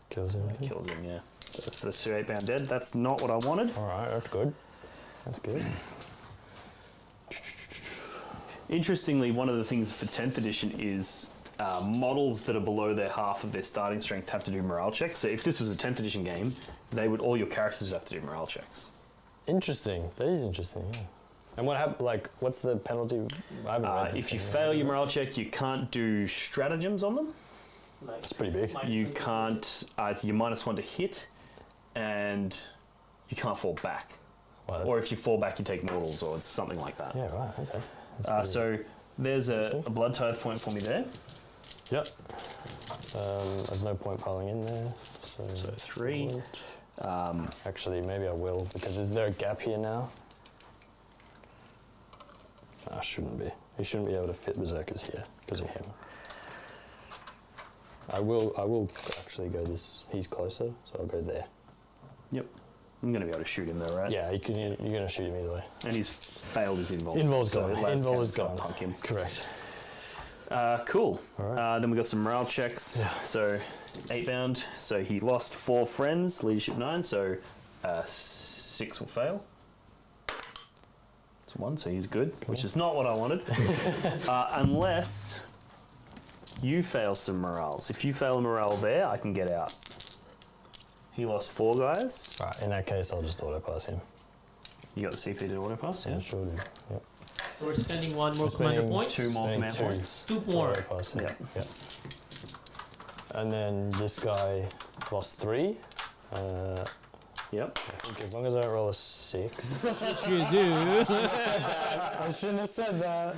kills him. Kills him. Yeah. So that's the 2 8-bound dead. That's not what I wanted. All right, that's good. That's good. Interestingly, one of the things for 10th edition is models that are below their half of their starting strength have to do morale checks. So if this was a 10th edition game, all your characters would have to do morale checks. Interesting. That is interesting. Yeah. And what happened? Like, what's the penalty? I haven't read if you fail your morale check, you can't do stratagems on them. That's pretty big. You can't. You're -1 to hit, and you can't fall back. Well, or if you fall back, you take mortals, or it's something like that. Yeah. Right. Okay. So there's a blood tithe point for me there. Yep. There's no point piling in there. So 3. Actually, maybe I will, because is there a gap here now? Shouldn't be. He shouldn't be able to fit Berserkers here because of him. I will actually go this. He's closer, so I'll go there. Yep. I'm going to be able to shoot him though, right? Yeah, you're going to shoot him either way. And he's failed his invuln. Invul's gone. Invul's gone. Punk him. Correct. Cool. All right. Then we got some morale checks. Yeah. So 8-bound. So he lost 4 friends, leadership 9. So 6 will fail. It's 1, so he's good, which is not what I wanted. Unless you fail some morales. If you fail a morale there, I can get out. He lost 4 guys. Right. In that case, I'll just auto pass him. You got the CP to auto pass, yeah? Sure do. Yep. So we're spending 1 more commander point. 2 more command points. 2 more. Auto pass him. Yep. Yep. And then this guy lost 3. Yep. I think as long as I don't roll a 6. You do. I shouldn't have said that.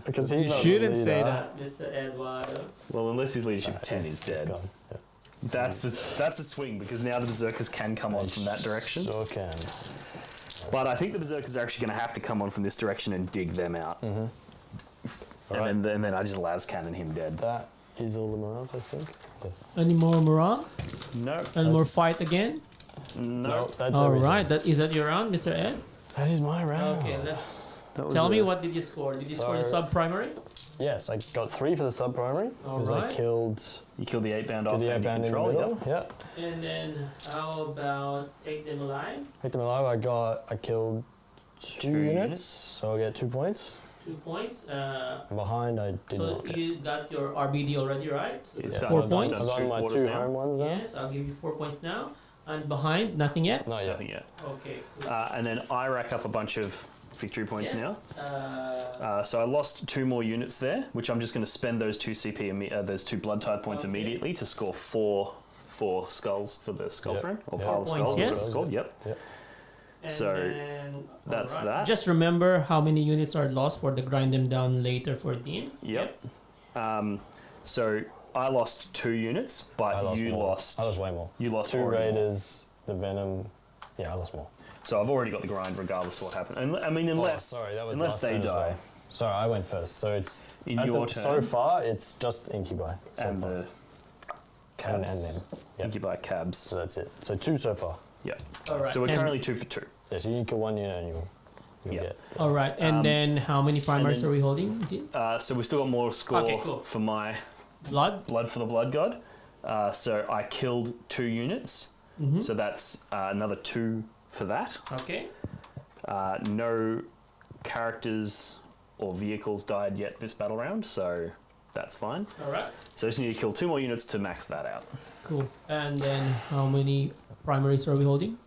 Because he's You not shouldn't the say leader. that, Mr. Eduardo. Well, unless his leadership 10 is He's dead. gone. Yeah. That's a swing, because now the Berserkers can come on from that direction. Sure can. But I think the Berserkers are actually going to have to come on from this direction and dig them out. And then I just las cannon him dead. That is all the morals, I think. Yeah. Any more morale? No. Any more fight again? No. That's All everything. right. Is that your round, Mr. Ed? That is my round. Okay, let's That was tell me a- what did you score? Did you score the So- sub-primary? Yes, I got 3 for the sub-primary. Because I Alright. killed You killed the 8-bound off the and you 8-bound in the control. middle. Yep. Yep. And then how about take them alive? Hit them alive. I killed 2 2 units, units. so I'll get 2 points. 2 points. And behind, I did So not get. you got your RBD already, right? So It's that's done. 4 I've points. done I've done my quarters 2 now. home ones now. Yes, I'll give you 4 points now. And behind, nothing yet? Not yet. Nothing yet. Okay, cool. And then I rack up a bunch of victory points Yes. now. Uh, So I lost 2 more units there, which I'm just going to spend those 2 CP, those 2 blood tithe points Okay. immediately to score 4 skulls for the skull Yep. throne, or Yep. pile of 4 skulls. points, as yes. it's called. Yep. and so then, that's alright. that. Just remember how many units are lost for the grind them down later for Dean. Yep. So I lost 2 units, but I lost you more. lost. I lost way more. You lost 2 already more. raiders, the venom. Yeah, I lost more. So I've already got the grind, regardless of what happened. And I mean, unless sorry, that was unless last they turn as die well. Sorry, I went first. So it's in at your the, turn, so far it's just incubi. So and far. the cabs, and them. Yep. incubi cabs. So that's it. So 2 so far. All right. So we're and, currently 2 for 2. Yeah, so you kill 1 unit and you'll Yeah. get. all right. And then how many primaries then- are we holding? Dean? So we've still got more score Okay, cool. for my Blood? blood for the blood god. So I killed 2 units. Mm-hmm. So that's another 2 for that. Okay. No characters or vehicles died yet this battle round, so that's fine. All right. So I just need to kill 2 more units to max that out. Cool. And then how many primaries are we holding?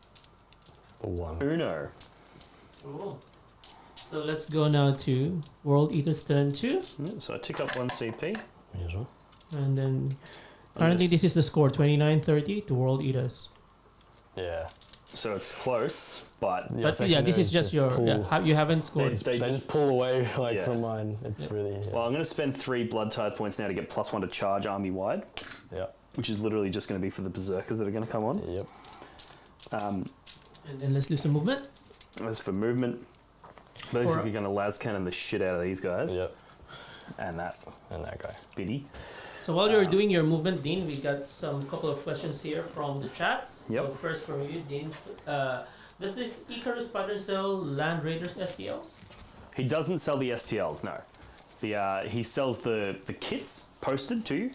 1. Uno. Cool. So let's go now to World Eater's turn 2. So I tick up 1 CP. Yes, sir. And then currently this is the score 29-30 to World Eaters. Yeah. So it's close, but this is just your. You haven't scored. They just pull away from mine. It's really. Yeah. Well, I'm going to spend 3 blood tithe points now to get +1 to charge army wide. Yeah. Which is literally just going to be for the berserkers that are going to come on. Yep. And then let's do some movement. As for movement, basically going to las cannon the shit out of these guys. Yep. And that guy. Biddy. So while you're doing your movement, Dean, we got some couple of questions here from the chat. So first from you, Dean. Does this Icarus Spider sell Land Raiders STLs? He doesn't sell the STLs, no. He sells the kits posted to you,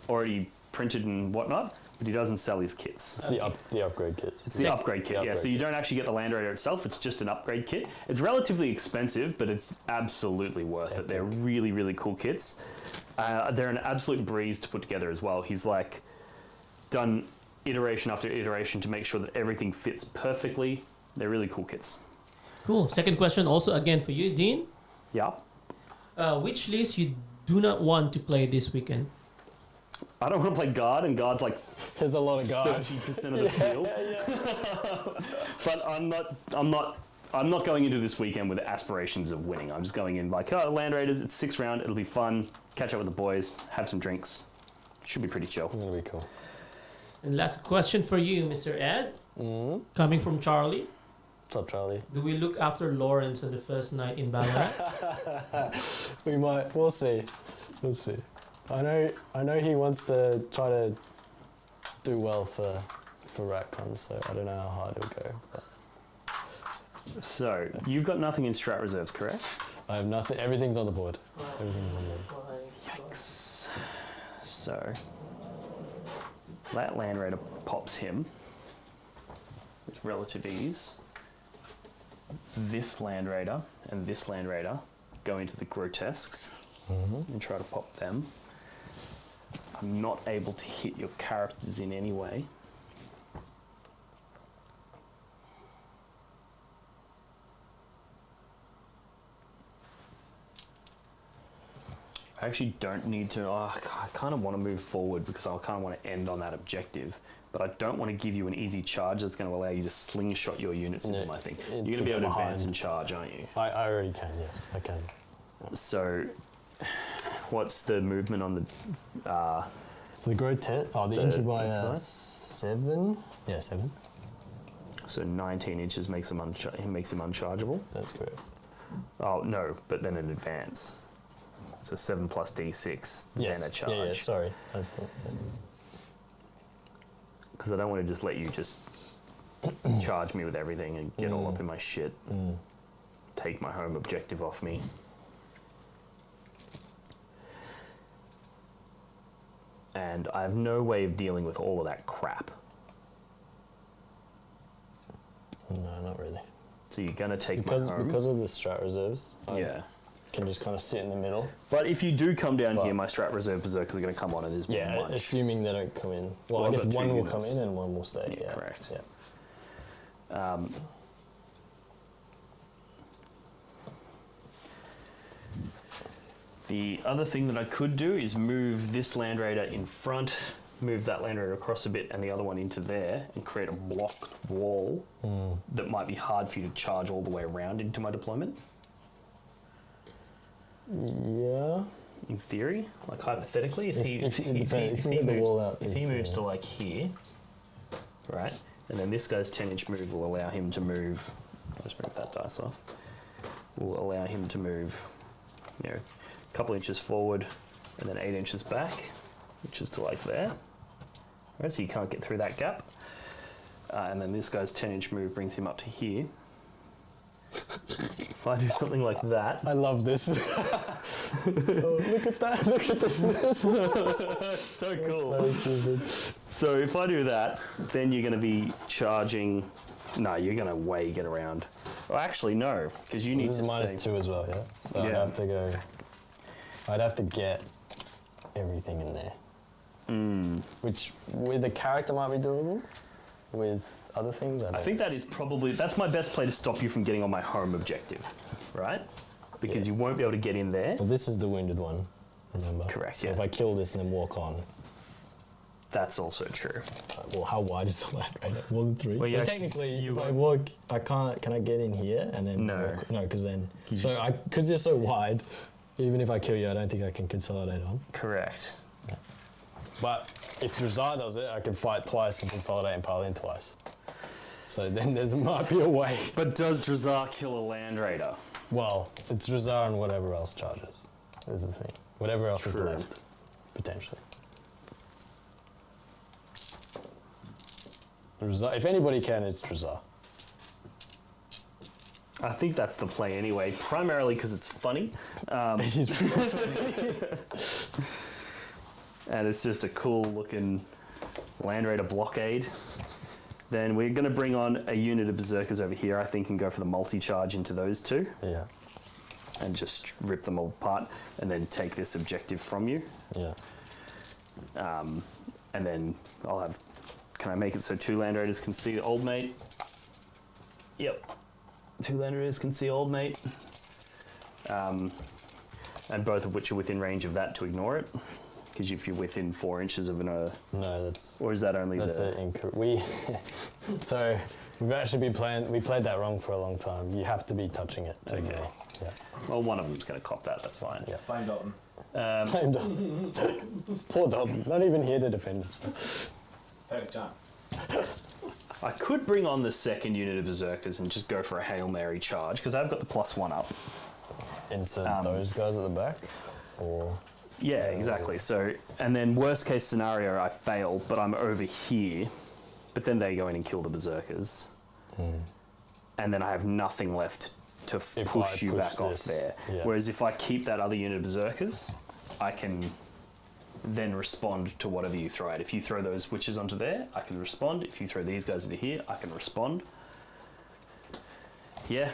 already printed and whatnot, but he doesn't sell his kits. It's the upgrade kits. It's the upgrade kit, So you don't actually get the Land Raider itself, it's just an upgrade kit. It's relatively expensive, but it's absolutely worth it. They're really, really cool kits. They're an absolute breeze to put together as well. He's like done iteration after iteration to make sure that everything fits perfectly. They're really cool kits. Cool. Second question also again for you, Dean. Yeah. Which list you do not want to play this weekend? I don't want to play guard, and guard's like there's a lot of guard. 30% of the field. But I'm not going into this weekend with aspirations of winning. I'm just going in like, Land Raiders, it's 6th round, it'll be fun, catch up with the boys, have some drinks. Should be pretty chill. It'll be cool. And last question for you, Mr. Ed. Coming from Charlie. What's up, Charlie? Do we look after Lawrence on the first night in Ballarat? We might. We'll see. We'll see. I know he wants to try to do well for Ratcon, so I don't know how hard it'll go. But. So, you've got nothing in strat reserves, correct? I have nothing. Everything's on the board. Everything's on the board. Yikes. So, that Land Raider pops him with relative ease. This Land Raider and this Land Raider go into the grotesques and try to pop them. I'm not able to hit your characters in any way. I actually don't need to. I kind of want to move forward because I kind of want to end on that objective. But I don't want to give you an easy charge that's going to allow you to slingshot your units into them, I think. You're going to be able to advance and charge, aren't you? I already can, yes. I can. So, what's the movement on the... so the grotesque... the incubi 7? Yeah, 7. So 19 inches makes him unchargeable. That's correct. Oh, no, but then an advance. So 7 plus D6, then a charge. Yeah, sorry. Because I don't want to just let you just charge me with everything and get all up in my shit. Take my home objective off me. And I have no way of dealing with all of that crap. No, not really. So you're going to take my home? Because of the strat reserves. Yeah. Can just kind of sit in the middle. But if you do come down here, my strat reserve berserkers are going to come on and there's one munch. Assuming they don't come in. Well, I guess one will come in and one will stay. Yeah, correct. Yeah. The other thing that I could do is move this Land Raider in front, move that Land Raider across a bit and the other one into there and create a blocked wall that might be hard for you to charge all the way around into my deployment. Yeah. In theory, like hypothetically, if he moves to like here, right, and then this guy's 10-inch move will allow him to move. Let's move that dice off. Will allow him to move, a couple inches forward, and then 8 inches back, which is to like there. Right, so you can't get through that gap. And then this guy's 10-inch move brings him up to here. If I do something like that... I love this. Look at that. Look at this. It's so cool. So stupid. So if I do that, then you're going to be charging... No, you're going to way get around. Well, actually, no, because you need this to is -2 as well, yeah? So I'd have to go... I'd have to get everything in there. Which, with a character might be doable. With other things, I think that is probably... That's my best play to stop you from getting on my home objective, right? Because you won't be able to get in there. Well, this is the wounded one, remember? Correct, so if I kill this and then walk on... That's also true. Well, how wide is the land radar? More than 3? Well, so technically, if I walk, I can't. Can I get in here and then? No. No, because then. So because you're so wide, even if I kill you, I don't think I can consolidate on. Correct. Yeah. But if Drukahri does it, I can fight twice and consolidate and pile in twice. So then there might be a way. But does Drukahri kill a land raider? Well, it's Drukahri and whatever else charges. Is the thing. Whatever else is True. left, potentially. If anybody can, it's Drukahri. I think that's the play anyway, primarily because it's funny. It is really funny. And it's just a cool looking land raider blockade. Then we're going to bring on a unit of berserkers over here, I think, and go for the multi-charge into those two. Yeah. And just rip them all apart and then take this objective from you. Yeah. And then I'll have... Can I make it so 2 land raiders can see old mate? Yep. 2 land raiders can see old mate. And both of which are within range of that to ignore it. Because if you're within 4 inches of an... No, that's... Or is that only that's we So, we've actually been playing... We played that wrong for a long time. You have to be touching it to Okay. go. Yeah. Well, one of them's going to cop that, that's fine. Yeah. Blame Dalton. Blame Dalton. Poor Dalton. Not even here to defend himself. Perfect time. I could bring on the second unit of berserkers and just go for a Hail Mary charge, because I've got the +1 up. Into those guys at the back? Or... Yeah, exactly. So, and then worst case scenario, I fail, but I'm over here, but then they go in and kill the berserkers. And then I have nothing left to push you back off there. Yeah. Whereas if I keep that other unit of berserkers, I can then respond to whatever you throw at. If you throw those witches onto there, I can respond. If you throw these guys into here, I can respond. Yeah.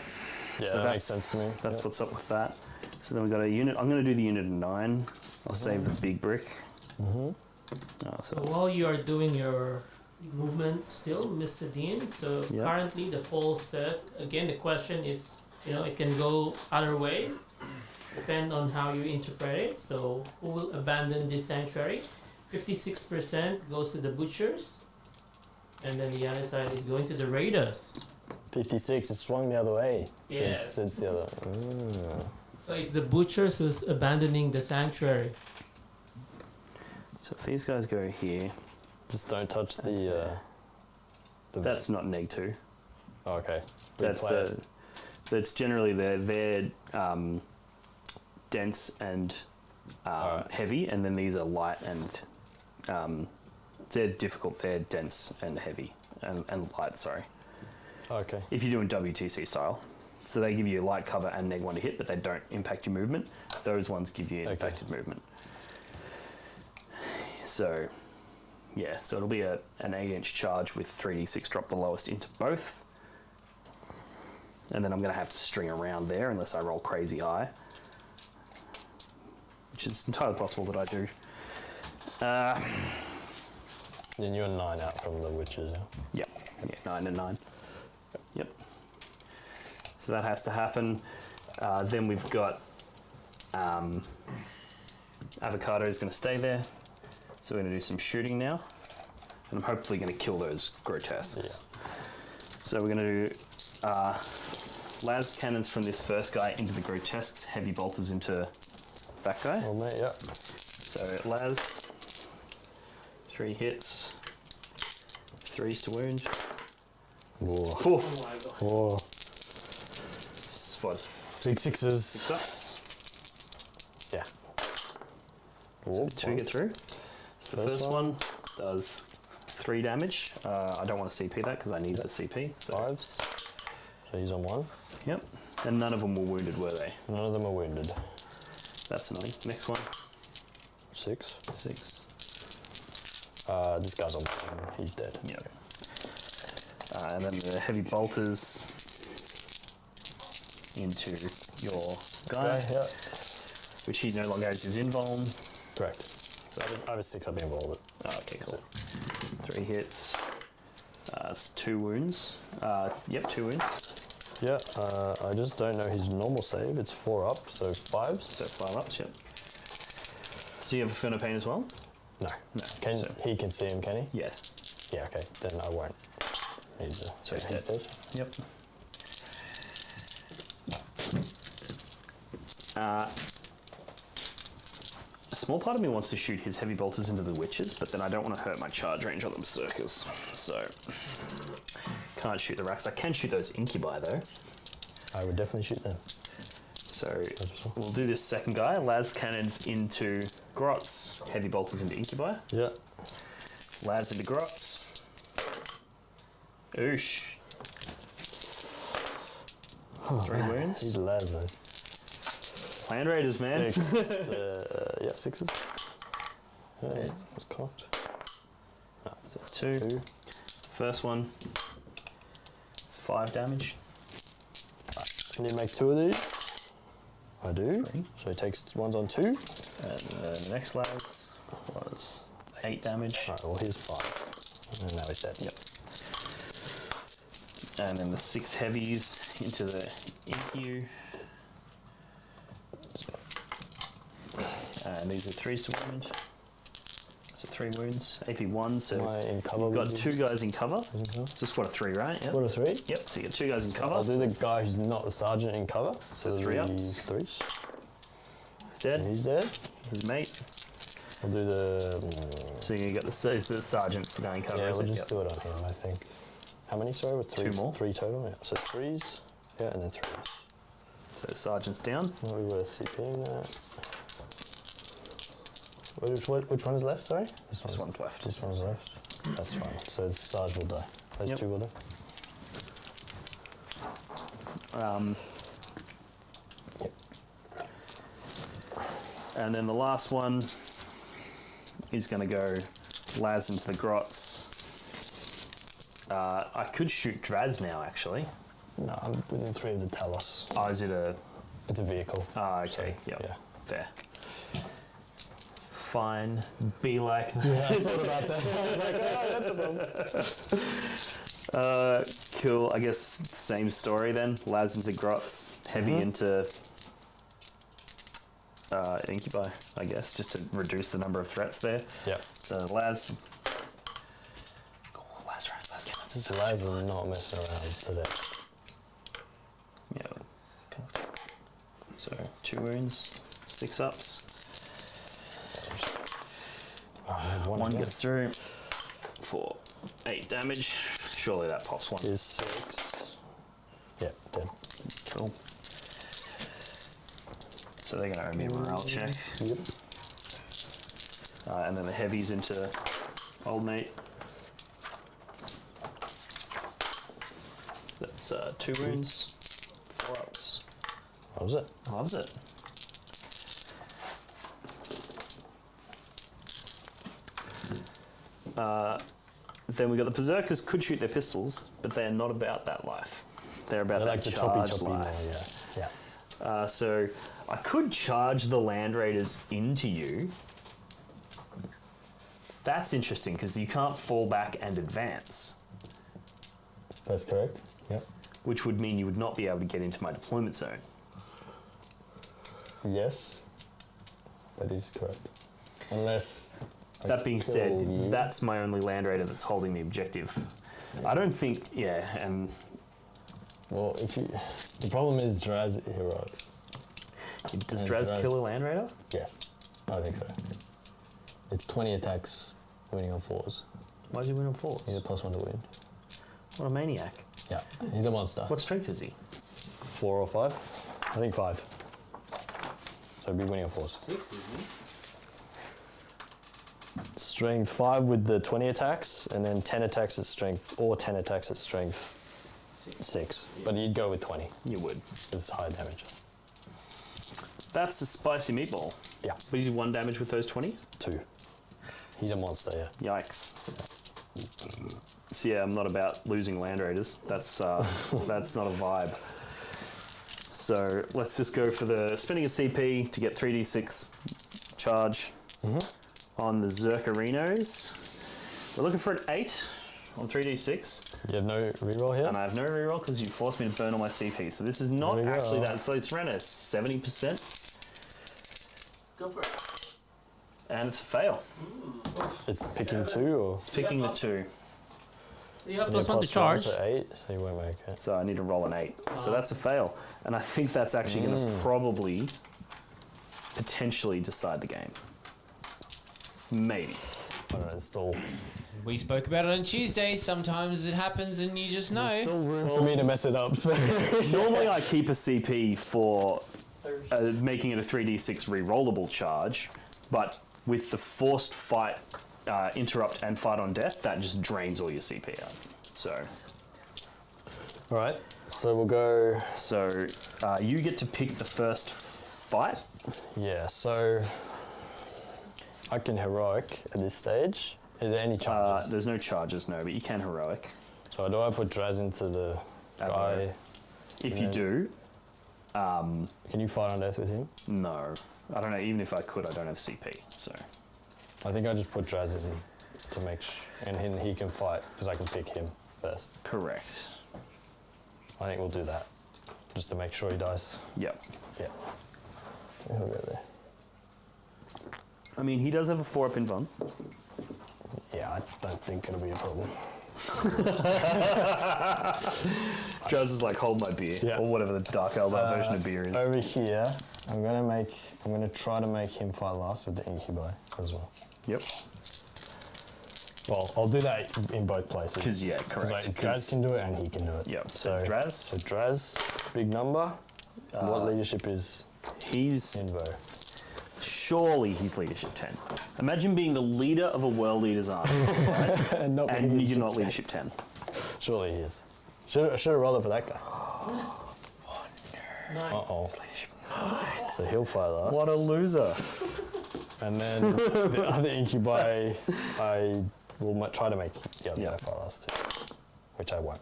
Yeah, so that makes sense to me. That's what's up with that. So then we've got a unit. I'm going to do the unit of 9. I'll save the big brick. So while you are doing your movement still, Mr. Dean, so currently the poll says, again, the question is, it can go other ways, depend on how you interpret it. So who will abandon this sanctuary? 56% goes to the butchers, and then the other side is going to the raiders. 56 is swung the other way. Yes. Since the other... So it's the butchers who's abandoning the sanctuary. So if these guys go here... Just don't touch the that's not neg 2. Oh, okay. That's generally they're dense and heavy, and then these are light and they're difficult. They're dense and heavy and light. Sorry. Okay. If you're doing WTC style, so they give you light cover and neg 1 to hit, but they don't impact your movement. Those ones give you impacted movement. So, yeah, so it'll be an 8-inch charge with 3d6 drop the lowest into both. And then I'm going to have to string around there unless I roll crazy high, which is entirely possible that I do. Then you're 9 out from the witches, yeah? Yeah, 9 and 9. Yep. So that has to happen. Then we've got Avocado is going to stay there. So we're going to do some shooting now. And I'm hopefully going to kill those grotesques. Yeah. So we're going to do las cannons from this first guy into the grotesques, heavy bolters into that guy. Oh, mate, yeah. So las, 3 hits, 3s to wound. Whoa. Oh my god. Whoa. What? Big 6s. 6 ups. Yeah. So 2 get through. So the first one does 3 damage. I don't want to CP that because I need the CP. So 5s. So he's on 1. Yep. And none of them were wounded, were they? None of them are wounded. That's annoying. Next one. 6. 6. This guy's on 1. He's dead. Yep. And then the heavy bolters into your guy, which he no longer has his invuln. Correct. So I have a 6 up involved. Oh, okay, cool. 3 hits. It's 2 wounds. Yep, 2 wounds. Yeah, I just don't know his normal save. It's 4 up, so 5s. So 5 ups, yep. Do you have a Furnace Pain as well? No. So, He can see him, can he? yeah. Yeah, okay. Then I won't. So he's dead. Yep. A small part of me wants to shoot his heavy bolters into the witches, but then I don't want to hurt my charge range on the berserkers. So, can't shoot the racks. I can shoot those incubi though. I would definitely shoot them. So, we'll do this second guy. Las cannons into grots, heavy bolters into incubi. Yeah. Las into grots. Oosh. 3 wounds. He's Laz though. Land Raiders, man. 6. Yeah, 6s. Yeah, was cocked. So 2. First one. It's 5 damage. Can you make 2 of these? I do. 3. So he takes ones on 2. And the next Las was 8 damage. Alright, well here's 5. And now he's dead. Yep. And then the 6 heavies into the Incu. And these are 3s to wound. So 3 wounds. AP 1, so in cover you've got 2 guys in cover. So squad of 3, right? Yep. Squad of 3? Yep, so you get 2 guys in cover. I'll do the guy who's not the sergeant in cover. So 3 ups. 3s. Dead. And he's dead. His mate. I'll do the... So you get the sergeant's guy in cover. Yeah, we'll just do it on him, I think. How many, sorry? With 3? 2 more. 3 total, yeah. So 3s, yeah, and then 3s. So the sergeant's down. Well, we were CPing that. Which one is left, sorry? This one's left. This one's left. That's fine. So the Sarge will die. Those 2 will die. Yep. And then the last one is going to go Laz into the grots. I could shoot Draz now, actually. No, I'm within 3 of the Talos. Oh, is it a... It's a vehicle. Ah, okay. So, yep. Yeah. Fair. Fine. Be like... Yeah, I thought about that. I was like, oh, that's a bum. Cool. I guess same story then. Laz into grots. Heavy into... incubi, I guess, just to reduce the number of threats there. Yeah. So Laz... This Laz is not messing around today. Yeah. So 2 wounds, 6 ups. Oh, one gets through for 8 damage. Surely that pops 1. Is 6. Yeah, dead. Cool. So they're going to owe me a morale check. Yep. And then the heavies into old mate. That's 2 wounds, 4 ups. Loves it. Loves it. Then we got the berserkers could shoot their pistols, but they are not about that life. They're about that like the charge choppy life. more, yeah. So I could charge the Land Raiders into you. That's interesting because you can't fall back and advance. That's correct. Yep. Which would mean you would not be able to get into my deployment zone. Yes, that is correct. Unless... That being said, that's my only Land Raider that's holding the objective. I don't think, yeah, and... Well, if you... The problem is Draz heroics. Does Draz kill a Land Raider? Yes, I think so. It's 20 attacks winning on 4s. Why does he win on 4s? He's a +1 to win. What a maniac. Yeah, he's a monster. What strength is he? 4 or 5? I think 5. So he'd be winning on 4s. 6, isn't he? Strength 5 with the 20 attacks, and then 10 attacks at strength, or 10 attacks at strength 6. But you'd go with 20. You would. It's high damage. That's a spicy meatball. Yeah. But you do 1 damage with those 20? 2. He's a monster, yeah. Yikes. So yeah, I'm not about losing Land Raiders. That's that's not a vibe. So let's just go for the spending a CP to get 3d6 charge on the Zerkarinos. We're looking for an 8 on 3d6. You have no reroll here? And I have no reroll because you forced me to burn all my CP. So this is not actually that. So it's around a 70%. Go for it. And it's a fail. It's picking 2 or? It's picking the 2. You have +1 to charge. So 8, so you won't make it. So I need to roll an 8. So that's a fail. And I think that's actually going to probably, potentially decide the game. Maybe. I don't know, it's still... We spoke about it on Tuesday. Sometimes it happens and you just know. There's still room for me to mess it up. So. Normally I keep a CP for making it a 3d6 re-rollable charge, but with the forced fight, interrupt and fight on death, that just drains all your CP out. So... Alright, so we'll go... So you get to pick the first fight. Yeah, so... I can heroic at this stage. Are there any charges? There's no charges, no, but you can heroic. So do I put Draz into the guy? If you do... can you fight on death with him? No. I don't know, even if I could, I don't have CP, so... I think I just put Draz in to make and he can fight, because I can pick him first. Correct. I think we'll do that, just to make sure he dies. Yep. Yeah. He'll go there. I mean, he does have a 4-up invuln. Yeah, I don't think it'll be a problem. Draz is like, hold my beer, or whatever the Dark Eldar version of beer is. Over here, I'm gonna try to make him fight last with the Incubi as well. Yep. Well, I'll do that in both places. Because, yeah, correct. Like, Draz can do it and he can do it. Yep. So Draz, big number. What leadership is? He's... Invo. Surely he's leadership 10. Imagine being the leader of a world leader's army, right? and you're not leadership 10. Surely he is. Should have rolled it for that guy. Uh-oh. So he'll fight last. What a loser. And then the other Incubi, I will try to make the other guy fight last too, which I won't.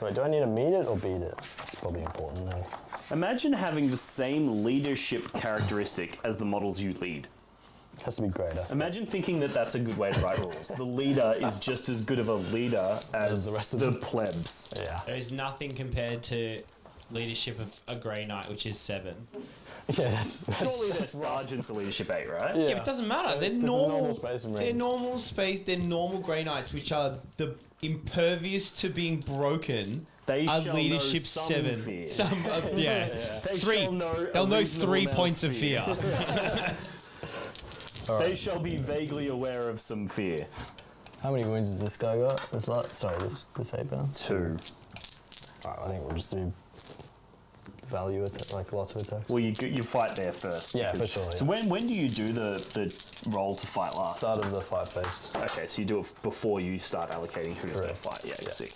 Wait, do I need to meet it or beat it? It's probably important though. Imagine having the same leadership characteristic as the models you lead. It has to be greater. Imagine thinking that that's a good way to write rules. The leader is just as good of a leader as the rest of the them. plebs. Yeah. There is nothing compared to leadership of a Grey Knight, which is 7. Yeah, that's Surely their sergeant's a leadership 8, right? Yeah, but it doesn't matter. They're normal. Space and They're normal space. They're normal Grey Knights, which are the impervious to being broken. They are shall leadership know some 7. fear. Some, yeah. They 3. shall know a They'll know reasonable 3 amount of points of fear. They shall be vaguely aware of some fear. How many wounds has this guy got? This 8 pound? 2. Alright, I think we'll just do value attack, like lots of attacks. Well, you fight there first. Yeah, for sure. So when do you do the roll to fight last? Start of the fight phase. Okay, so you do it before you start allocating who's going to fight. Yeah, sick.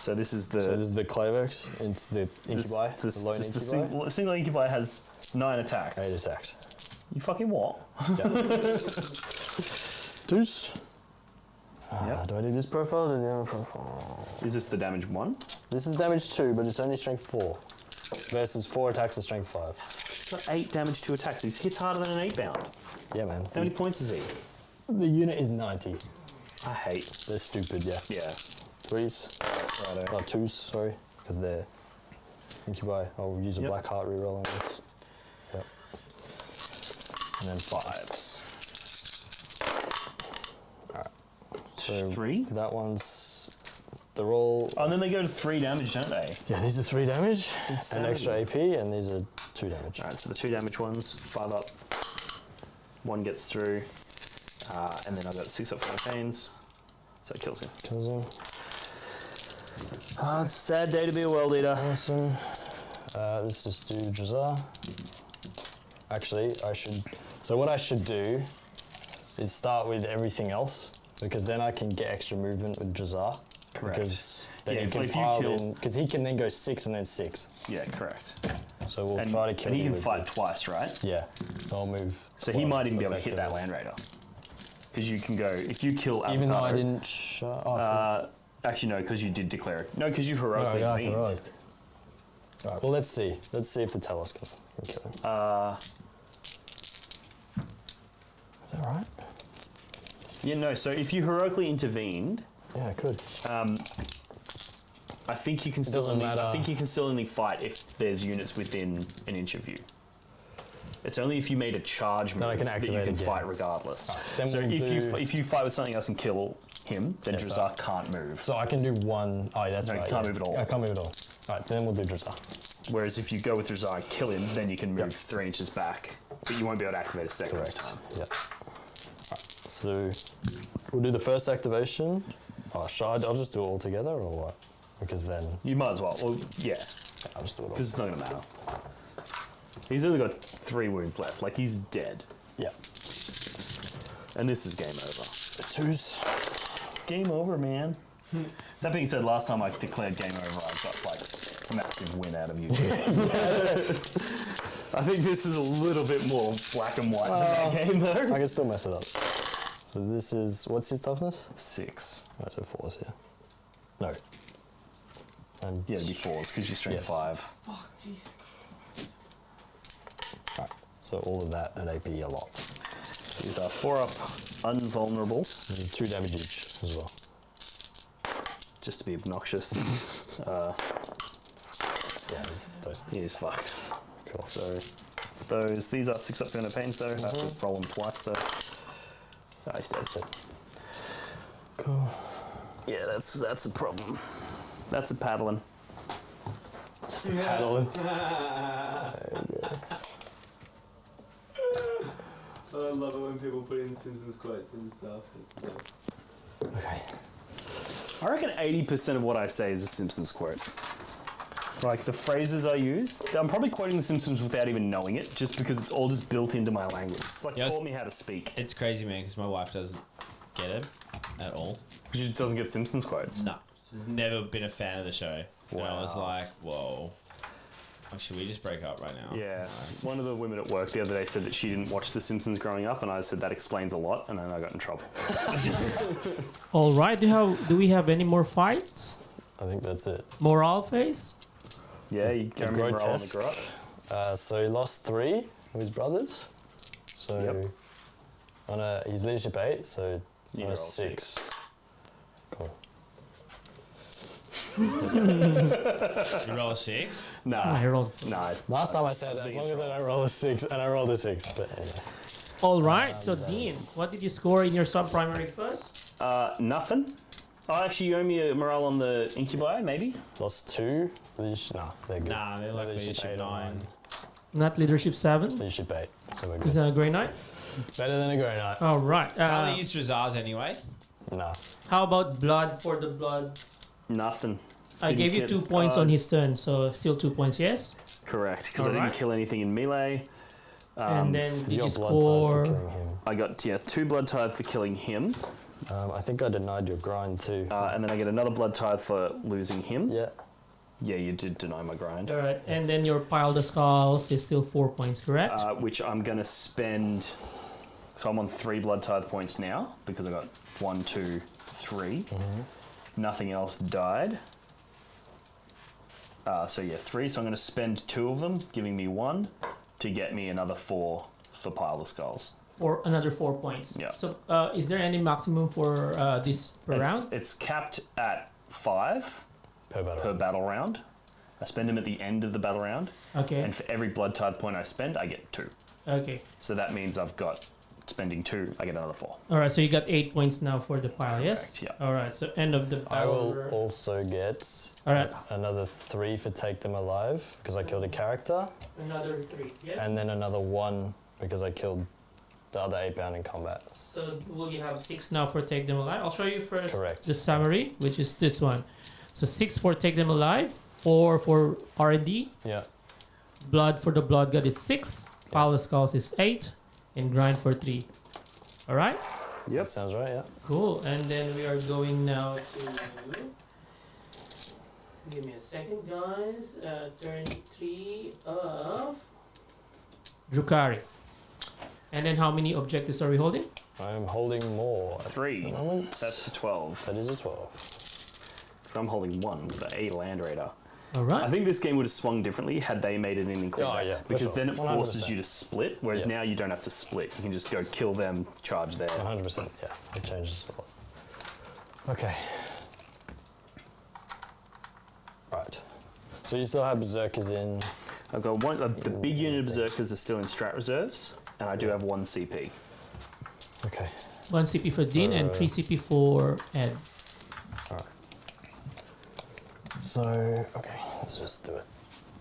So this is the... So this is the Clavex into the Incubi, the lone Incubi. The single Incubi has 9 attacks. 8 attacks. You fucking what? Yeah. Deuce. Yep. Do I do this profile or the other profile? Is this the damage 1? This is damage 2, but it's only strength 4. Versus 4 attacks and strength 5. He's got 8 damage, 2 attacks. He hits harder than an 8 bound. Yeah, man. How many points is he? The unit is 90. I hate. They're stupid, yeah. Yeah. 3s. Righto. Not 2s, sorry. Because they're Incubi. I'll use a Black Heart reroll on this. Yep. And then 5s. So 3? that one's the roll. Oh, and then they go to 3 damage, don't they? Yeah, these are 3 damage, and extra AP, and these are 2 damage. Alright, so the 2 damage ones, 5 up. 1 gets through. And then I've got 6 up for the pains. So it kills him. Kills him. It's a sad day to be a world eater. Awesome. Let's just do Drukahri. Actually, so what I should do is start with everything else, because then I can get extra movement with Drukahri. Correct. Because then Yeah, you can if you pile kill- in, because he can then go 6 and then 6. Yeah, correct. So we'll try to kill and he him can with fight twice, right? Yeah, so I'll move. So he might even be able to hit that Land Raider. Because you can go, if you kill Avocado... Even though I didn't actually, no, because you did declare it. No, because you heroically intervened. Alright, well, let's see. Let's see if the Telos can kill him. Is that right? Yeah, no, so if you heroically intervened... Yeah, I could. I think you can still only fight if there's units within an inch of you. It's only if you made a charge move I can that you activate can again. fight regardless. Then So we'll if you fight with something else and kill him, then Drukahri can't move. So I can do one. Oh, that's No, you right. can't move at all. I can't move at all. Alright, then we'll do Drukahri. Whereas if you go with Drukahri and kill him, then you can move 3 inches back, but you won't be able to activate a second Correct. time. Yeah. Alright, so we'll do the first activation. Oh, I'll just do it all together or what? Because then You might as well. Well, yeah, I'll just do it all. because it's not going to matter. He's only got 3 wounds left. Like, he's dead. Yeah. And this is game over. The twos. Game over, man. That being said, last time I declared game over, I got, like, a massive win out of you. I think this is a little bit more black and white than that game, though. I can still mess it up. So this is, what's his toughness? 6. Right, so 4s here. No. And Yeah, it'd be 4s, because you're strength Yes. 5. Fuck, Jesus. Right, so all of that at AP a lot. These are 4 up, unvulnerable, And 2 damage each as well. just to be obnoxious. Yeah, it's toast. He is fucked. Cool. So it's those. These are 6 up going to pains though. I have to roll them twice though. Oh, he's dead. Cool. Yeah, that's a problem. That's a paddling. Paddling. I love it when people put in Simpsons quotes and stuff. It's dope. Okay. I reckon 80% of what I say is a Simpsons quote. Like the phrases I use, I'm probably quoting the Simpsons without even knowing it, just because it's all just built into my language. It's like Yes. taught me how to speak. It's crazy, man, because my wife doesn't get it at all. She just doesn't get Simpsons quotes. No. She's never been a fan of the show. And I was Wow. like, whoa. Like, should we just break up right now? Yeah, one of the women at work the other day said that she didn't watch The Simpsons growing up, and I said that explains a lot, and then I got in trouble. All right. Do we have any more fights? I think that's it. Morale phase? Yeah, you The can remember all on the grotesque. grot. So he lost 3 of his brothers. So Yep. on his leadership 8, so You on roll a 6. Cool. You roll a 6? Nah, I rolled. nah. Last time I said that, as long as I don't roll a 6, and I rolled a 6. But anyway. All right. So Dean, what did you score in your sub-primary first? Nothing. Oh, actually, you owe me a morale on the incubi, maybe? Lost 2. Nah, they're good. Nah, they're like leadership 8 or 9. Not leadership 7. Leadership 8. So we're Is good. that a Grey Knight? Better than a Grey Knight. All right. Can't they use Drazars anyway? Nah. How about blood for the blood? Nothing. I Didn't gave you kill- 2 points on his turn, so still 2 points, yes? Correct, because I didn't Alright. kill anything in melee. And then did you got blood tithe score? for killing him. I got 2 blood tithe for killing him, I think I denied your grind too. and then I get another blood tithe for losing him. Yeah. Yeah, you did deny my grind. All right, and then your pile the skulls is still 4 points, correct? Which I'm going to spend. So I'm on 3 blood tithe points now because I got 1, 2, 3. Nothing else died. So yeah, 3. So I'm going to spend 2 of them, giving me 1 to get me another 4 for pile of skulls. Or another 4 points. Yeah. So is there any maximum for this per round? It's capped at 5 Per battle. per battle round. I spend them at the end of the battle round, Okay. and for every blood tithe point I spend, I get 2. Okay. So that means I've got spending 2, I get another 4. All right. So you got 8 points now for the pile, yes? Correct, yeah. All right. So end of the I battle. will also get All right. another 3 for take them alive because I killed a character, Another 3, yes? and then another 1 because I killed the other 8-bound in combat. So will you have 6 now for take them alive? I'll show you first Correct. the summary, which is this one. So 6 for take them alive, 4 for R&D, Yeah. blood for the blood god is 6, pile of skulls is 8, and grind for 3. All right. Yep. That sounds right. Yeah. Cool. And then we are going now to. Give me a second, guys. Turn 3 of Drukhari. And then how many objectives are we holding? I am holding more at 3. the moment. That's a 12. That is a 12. So I'm holding 1 with the 8 Land Raider. All right. I think this game would have swung differently had they made it an include. Oh, yeah, for because sure. then it forces 100%. you to split, whereas Yeah. now you don't have to split. You can just go kill them, charge there. 100%. Yeah. It changes a lot. Okay. Right. So you still have berserkers in. I've got one. The big unit of berserkers are still in strat reserves, and I do have 1 CP. Okay. 1 CP for Dean and 3 CP for Ed. Alright. So, okay, let's just do it.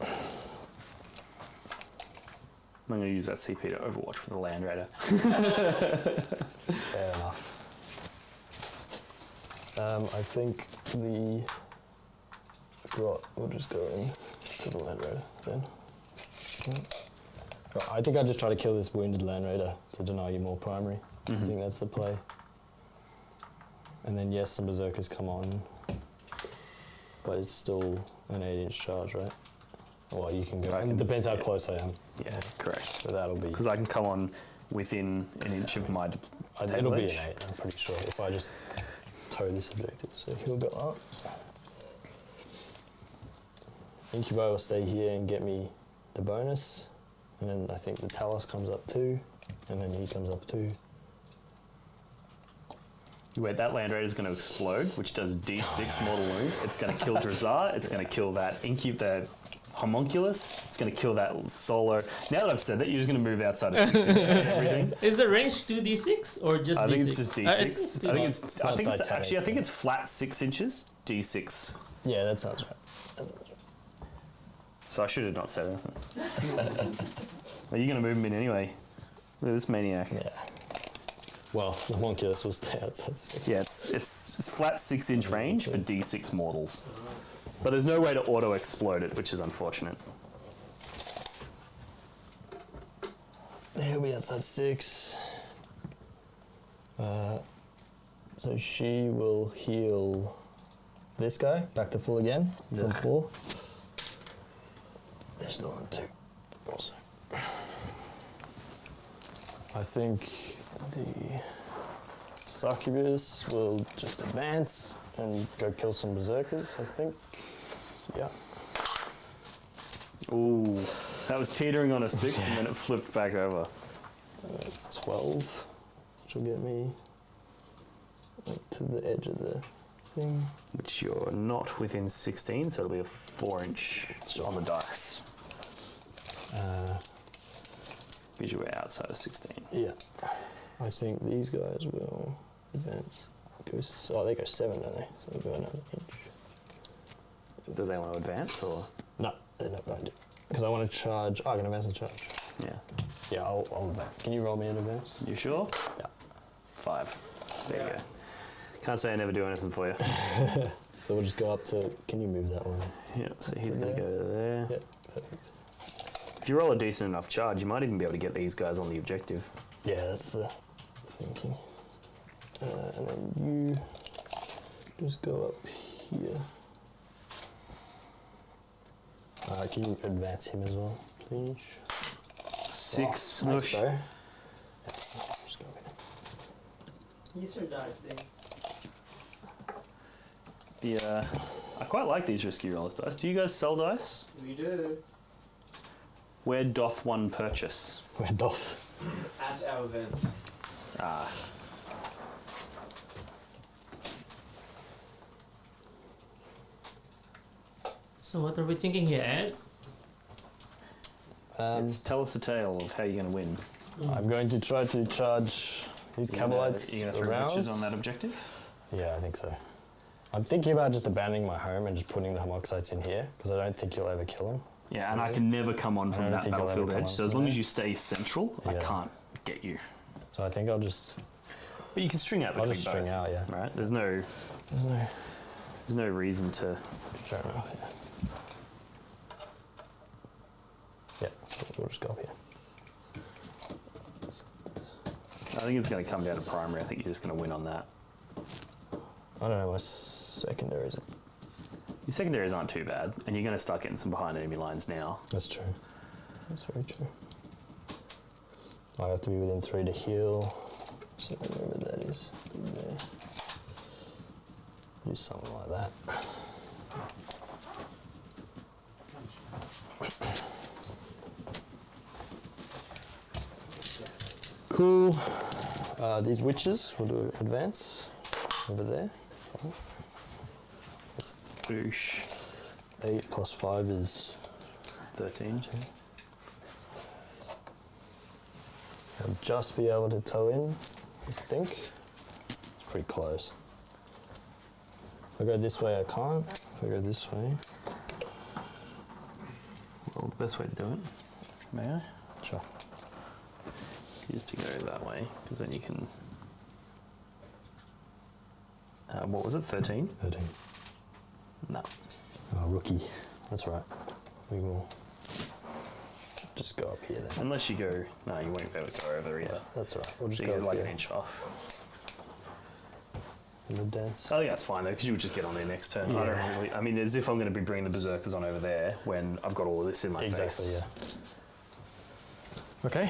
I'm going to use that CP to overwatch with the Land Raider. Fair enough. I think we'll just go into the Land Raider then. Right, I think I'll just try to kill this wounded Land Raider to deny you more primary. I think that's the play. And then yes, some berserkers come on, but it's still an 8-inch charge, right? Well, you can go. It depends how close I am. Yeah, correct. So that'll be. Because I can come on within an inch of my. It'll be an 8. I'm pretty sure if I just toe this objective. So he'll go up. Incubo will stay here and get me the bonus, and then I think the Talos comes up too, and then he comes up too. Wait, that Land Raider is going to explode, which does D6 mortal wounds. It's going to kill Drazar. It's going to kill that the homunculus. It's going to kill that solo. Now that I've said that, you're just going to move outside of 6 and everything. Is the range 2d6 or just D6? I think it's just D6. I think it's flat 6 inches, D6. Yeah, that sounds right. So I should have not said anything. Are you going to move him in anyway? Look at this maniac. Yeah. Well, the homunculus will stay outside 6. Yeah, it's flat 6-inch range for D6 mortals. But there's no way to auto-explode it, which is unfortunate. He'll be outside 6. So she will heal this guy back to full again from 4. They're still on 2 also. I think the succubus will just advance and go kill some berserkers, I think. Yeah. Ooh, that was teetering on a 6 and then it flipped back over. That's 12, which will get me to the edge of the thing. Which you're not within 16, so it'll be a 4-inch on the dice. Because you were outside of 16. Yeah. I think these guys will advance. They go 7, don't they? So we'll go another inch. Do they want to advance or? No, they're not going to. Because I want to charge. I can advance and charge. Yeah. Yeah, I'll advance. Can you roll me an advance? You sure? Yeah. 5. There you go. Can't say I never do anything for you. So we'll just go up to. Can you move that one? Yeah, so he's going to go there. Yep, perfect. If you roll a decent enough charge, you might even be able to get these guys on the objective. Yeah, that's the thinking. And then you just go up here. Can you advance him as well, please? 6. Oh, nice, bro. Yeah, just go Use your dice, Dave. I quite like these risky rollers dice. Do you guys sell dice? We do. Where doth one purchase? Where doth? At our events. Ah. So what are we thinking here, Ed? Tell us a tale of how you're going to win. I'm going to try to charge these Cabalites You're going to throw around. riches on that objective? Yeah, I think so. I'm thinking about just abandoning my home and just putting the homoxites in here, because I don't think you'll ever kill them. Yeah, and I can never come on from that battlefield edge, so as long there. as you stay central, I Yeah. can't get you. So I think I'll just... But you can string out I'll between just both. string out, yeah. Right? There's no... There's no reason to... Fair enough, yeah. Yeah, we'll just go up here. I think it's going to come down to primary. I think you're just going to win on that. I don't know, my secondaries are... Your secondaries aren't too bad, and you're going to start getting some behind enemy lines now. That's true. That's very true. I have to be within 3 to heal. So whatever that is. There. Do something like that. Cool. These witches will do advance over there. Boosh. 8 plus 5 is 13. I'll just be able to tow in, I think. It's pretty close. If I go this way, I can't. If I go this way. Well, the best way to do it, may I? Sure. Is to go that way, because then you can. What was it? 13? 13. No. Oh, rookie. That's right. We will just go up here then. Unless you go. No, you won't be able to go over either. That's all right. We'll just So go you get up like here. an inch off. Mid-dance. I think that's fine though, because you would just get on there next turn. Yeah. I don't really. I mean, as if I'm going to be bringing the berserkers on over there when I've got all of this in my Exactly, face. yeah. Okay.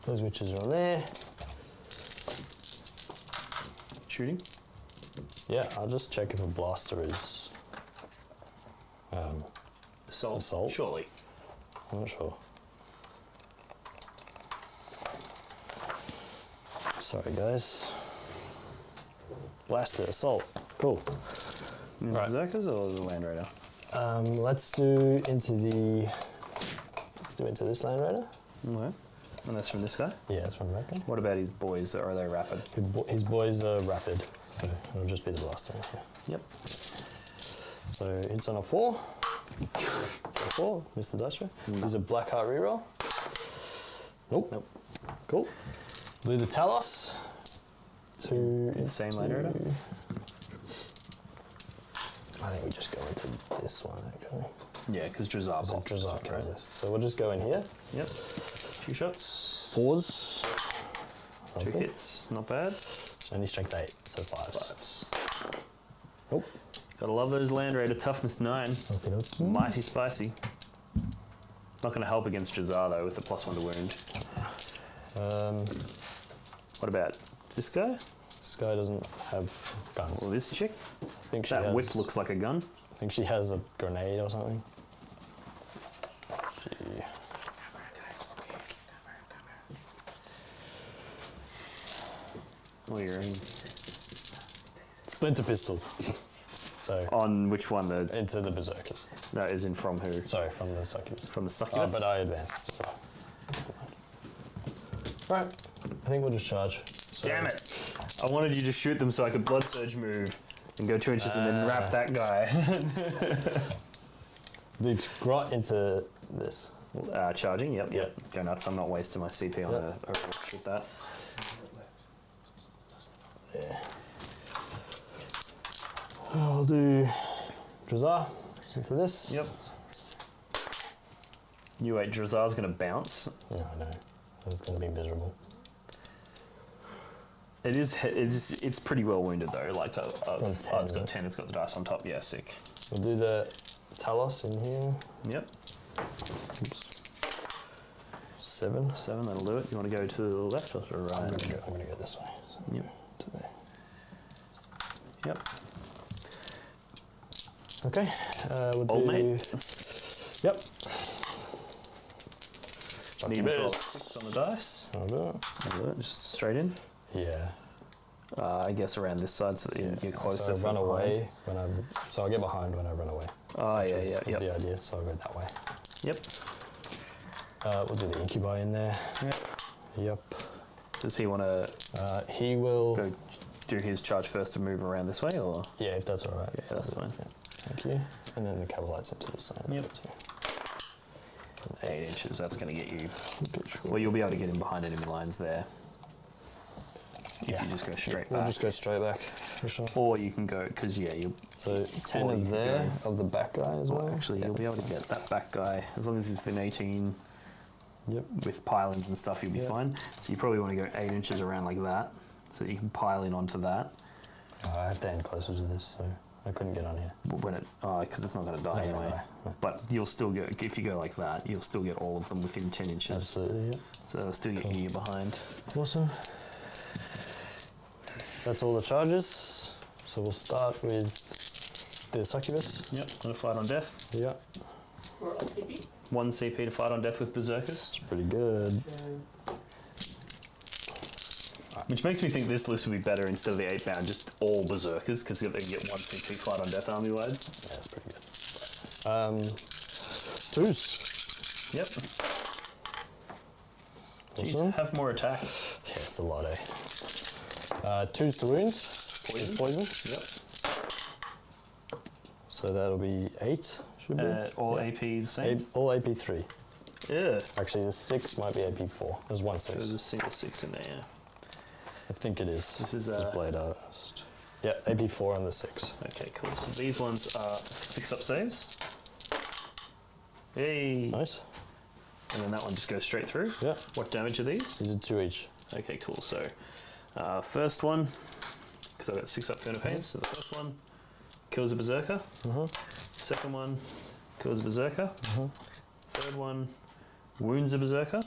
Those witches are on there. Shooting. Yeah, I'll just check if a blaster is. Assault. Surely. I'm not sure. Sorry, guys. Blaster, assault. Cool. The Right. berserkers or the land raider? Let's do into this Land Raider. Okay. And that's from this guy. Yeah, that's from Reckon. What about his boys? Are they rapid? His boys are rapid, so it'll just be the blaster. Yeah. Yep. So it's on a 4. It's on a 4. Missed the dice roll. He's a black heart reroll. Nope. Cool. Do the Talos. The same Land Raider? I think we just go into this one actually. Yeah, because Drazar So pops. Drazar right? carries this. So we'll just go in here. Yep. 2 shots. 4s. 2 hits. Not bad. Only strength 8, so 5s. 5s. Nope. Gotta love those Land Raider. Toughness 9. Okey-dokey. Mighty spicy. Not gonna help against Drazar though with the +1 to wound. What about this guy? This guy doesn't have guns. Or this chick? I think she That has, whip looks like a gun. I think she has a grenade or something. Let's see. Oh, you're in. Splinter pistol. So On which one? The into the berserkers. no, is in from who? Sorry, from the succubus. From the Oh, succubus. but I advanced. Right. I think we'll just charge. So Damn it! I wanted you to shoot them so I could blood surge move and go 2 inches and then wrap that guy. The grot into this. Charging. Yep. Go nuts! I'm not wasting my CP on a watch with that. I'll do Drazar into this. Yep. You wait. Drazar's gonna bounce. No, I know. It's going to be miserable. It is. It's pretty well wounded though. Like It's on 10, it's got right? 10. It's got the dice on top. Yeah, sick. We'll do the Talos in here. Yep. Oops. 7. 7. That'll do it. You want to go to the left or to the right? I'm gonna go this way. So Yep. to there. Yep. Okay. We'll Old do. mate. Yep. Need to roll 6 on the dice. I'll do it. That'll do it. Just straight in. Yeah. I guess around this side so that you're closer. So I from run away behind. when I. So I'll get behind when I run away. Oh yeah, Essentially, yeah, that's yep. the idea. So I'll go that way. Yep. We'll do the incubi in there. Yep. Yep. Does he want to He will. go do his charge first and move around this way, or? Yeah, if that's all right. Yeah, that's fine. Yeah. Thank you. And then the Cavalites into this side. Yep. Too. 8 inches. That's going to get you. Well, you'll be able to get in behind enemy lines there. If Yeah. you just go straight We'll back. just go straight back for sure. Or you can go because you. So 10 Or you of could there of the back guy as well. Well, actually, Yeah, you'll be able that's to get that back guy as long as he's within 18. Yep. With pilings and stuff, you'll be Yeah. fine. So you probably want to go 8 inches around like that, so that you can pile in onto that. I have to end closer to this, so I couldn't get on here. When it, because it's not going to die It's not gonna anyway. die, no. But you'll still go if you go like that. You'll still get all of them within 10 inches. Absolutely, yeah. So they'll still get you behind. Awesome. That's all the charges. So we'll start with the succubus. Yep. Want to fight on death? Yeah. For a CP? 1 CP to fight on death with berserkers. It's pretty good. Which makes me think this list would be better instead of the 8-bound, just all berserkers, because they can get 1 CP fight on death army wide. Yeah, that's pretty good. 2s. Yep. Jeez, Awesome. have more attacks. Yeah, it's a lot, eh? 2s to wounds. Poison. Yep. So that'll be 8, should be. All AP the same? All AP 3. Yeah. Actually, the 6 might be AP 4. There's one 6. There's a single 6 in there, yeah. I think it is. This is Just Blade Artist. Yeah, AP 4 on the 6. Okay, cool. So these ones are 6-up saves. Hey. Nice. And then that one just goes straight through. Yeah. What damage are these? These are 2 each. Okay, cool. So first one, because I've got 6-up Furnace Paints, so the first one kills a Berserker. Second one kills a Berserker. Third one wounds a Berserker.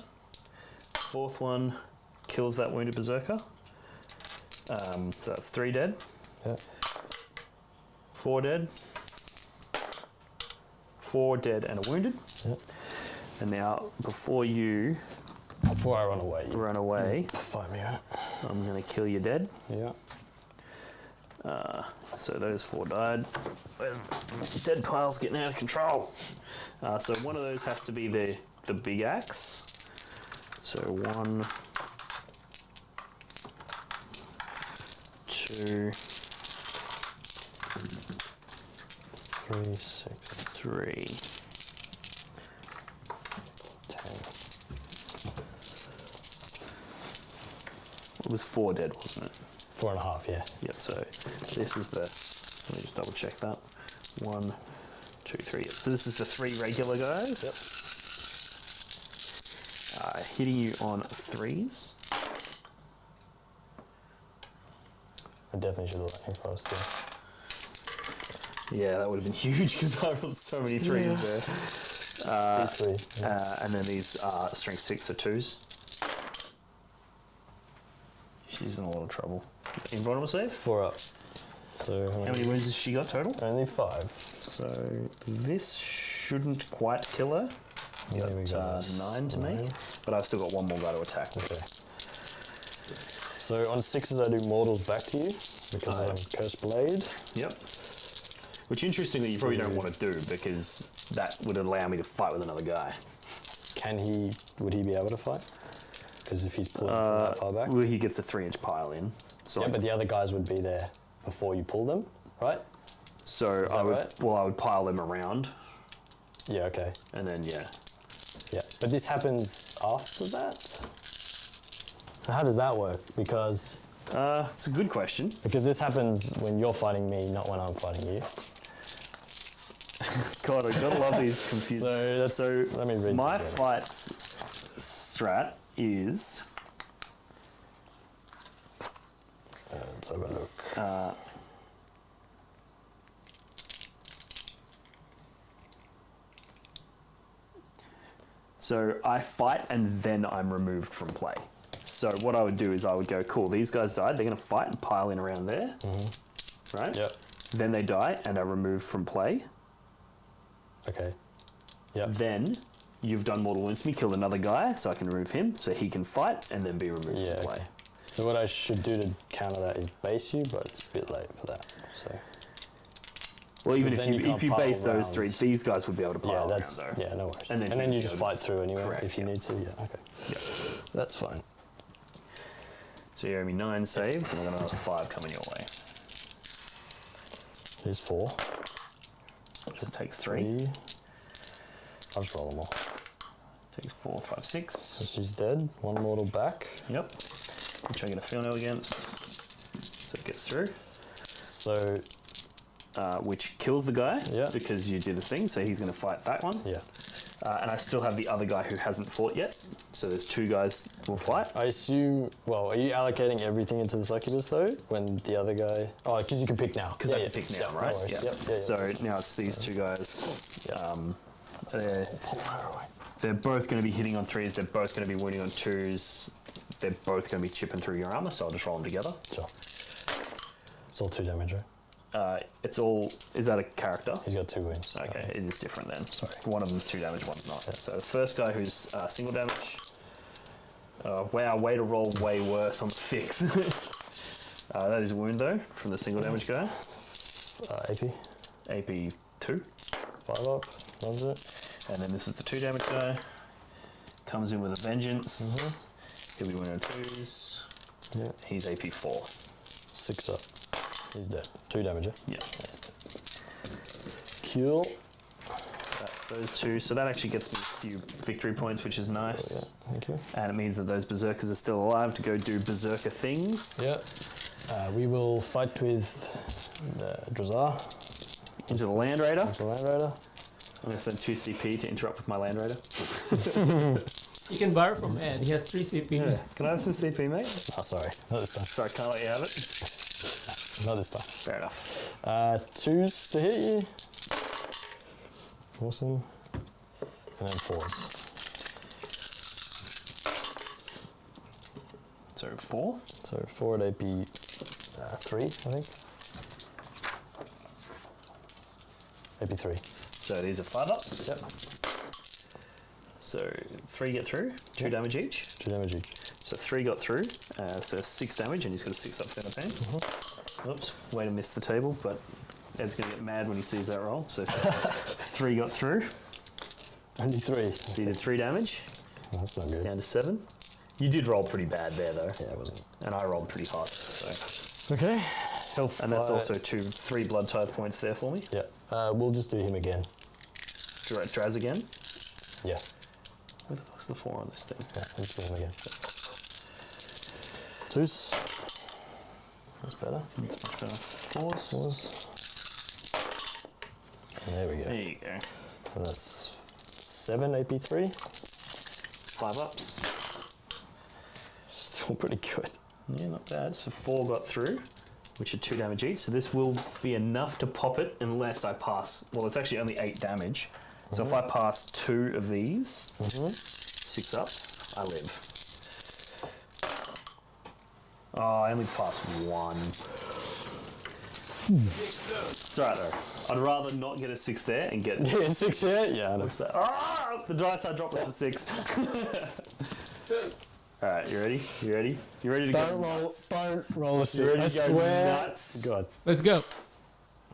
Fourth one kills that wounded Berserker. So that's 3 dead. Yeah. 4 dead. 4 dead and a wounded. Yep. And now, before you Before I run away, fight me out. I'm going to kill you dead. Yeah. So those 4 died. Dead pile's getting out of control. So one of those has to be the big axe. So 1, 2, 3, 6, 3. 10. It was 4 dead, wasn't it? 4.5, yeah. Yeah, so this is the, let me just double check that. 1, 2, 3. Yeah. So this is the 3 regular guys. Yep. Hitting you on 3s. I definitely should have let him first, yeah. Yeah, that would have been huge because I rolled so many 3s there. Three. Yeah. And then these are strength 6 or 2s. She's in a lot of trouble. Invulnerable save? 4 up. So How many wounds has she got total? Only 5. So this shouldn't quite kill her. You There we got go. 9 to me, 9. but I've still got one more guy to attack with. Okay. So on 6s I do mortals back to you because I'm Cursed Blade. Yep. Which interestingly you probably don't want to do because that would allow me to fight with another guy. Would he be able to fight? Because if he's pulling from that far back? Well, he gets a 3-inch pile in. So Yeah, but the other guys would be there before you pull them, right? So that I would, right? well, I would pile them around, Yeah, okay. and then Yeah. But this happens after that? So how does that work? Because it's a good question. this happens when you're fighting me, not when I'm fighting you. God, I gotta love these confused. So let me read. My them. fight strat is Let's have a look. so I fight and then I'm removed from play. So what I would do is I would go, cool, these guys died, they're gonna fight and pile in around there, right? Yep. Then they die and are removed from play. Okay. Yep. Then you've done mortal wounds to me, killed another guy, so I can remove him, so he can fight and then be removed Yeah, from play. okay. So what I should do to counter that is base you, but it's a bit late for that. So Well, even Because then you if can't you pile base those 3, rounds. these guys would be able to pile yeah, around that's though. yeah, no worries. And then you you just go- fight through anyway Correct, if you yeah. need to. Yeah, okay. Yeah. That's fine. So you owe me 9 saves, and I'm gonna have 5 coming your way. Here's 4. So it takes 3. I'll just roll them all. Takes 4, 5, 6. So she's dead. 1 mortal back. Yep. Which I get a field nail against. So it gets through. So Which kills the guy Yeah. because you did the thing, so he's going to fight that one. yeah, And I still have the other guy who hasn't fought yet. So there's 2 guys will fight. I assume. Well, are you allocating everything into the succubus though? When the other guy. Oh, because you can pick now. Because I can pick now, no right? worries. Yeah. Yep, So now it's these 2 guys. Yeah. They're both going to be hitting on 3s. They're both going to be wounding on 2s. They're both going to be chipping through your armor. So I'll just roll them together. Sure. It's all 2 damage, right? It's all. Is that a character? He's got 2 wounds. Okay, it is different then. Sorry. One of them's 2 damage, one's not. Yeah. So the first guy who's single damage. Wow, way to roll way worse on the fix. That is a wound though from the single damage guy. AP. AP 2. 5 up. Runs it. And then this is the 2 damage die. Comes in with a vengeance. He'll be winning 2s. Yeah. He's AP 4. 6 up. He's dead. 2 damage, Yeah. Cool. So that's those 2. So that actually gets me a few victory points, which is nice. Yeah, thank you. And it means that those berserkers are still alive to go do berserker things. Yeah. We will fight with Drukahri. Into the Land Raider. Into the Land Raider. I'm going to spend 2 CP to interrupt with my Land Raider. You can borrow from Ed. He has 3 CP. Yeah. Can I have some CP, mate? Oh, sorry. Not this time. Sorry, can't let you have it. Not this time. Fair enough. 2s to hit you. Awesome. And then 4s. So 4. So 4 at AP 3, I think. AP 3. So these are 5-ups. Yep. So 3 get through, 2 damage each. 2 damage each. So 3 got through, so 6 damage, and he's got a 6 up center pain. Oops, way to miss the table, but Ed's going to get mad when he sees that roll. So 3 got through. Only 3. So you did 3 damage. Oh, that's not good. Down to 7. You did roll pretty bad there, though. Yeah, it wasn't. And I rolled pretty hot, so. Okay. Health. And that's also 3 blood tithe points there for me. Yeah. We'll just do him again. Draz again. Yeah. Where the fuck's the 4 on this thing? Yeah, we'll just do him again. 2s. That's better. That's much better. 4s. 4s. There we go. There you go. So that's 7 AP 3. 5-ups. Still pretty good. Yeah, not bad. So 4 got through, which are 2 damage each. So this will be enough to pop it unless I pass. Well, it's actually only 8 damage. So if I pass 2 of these, 6 ups, I live. Oh, I only passed 1. It's alright though. I'd rather not get a 6 there and get. Yeah, 6 here? Yeah, I know. What's that? Ah! The dice I dropped was a 6. Alright, you ready? You ready? You ready to go nuts? Don't roll a 6. You ready I to go swear. nuts? God. Let's go.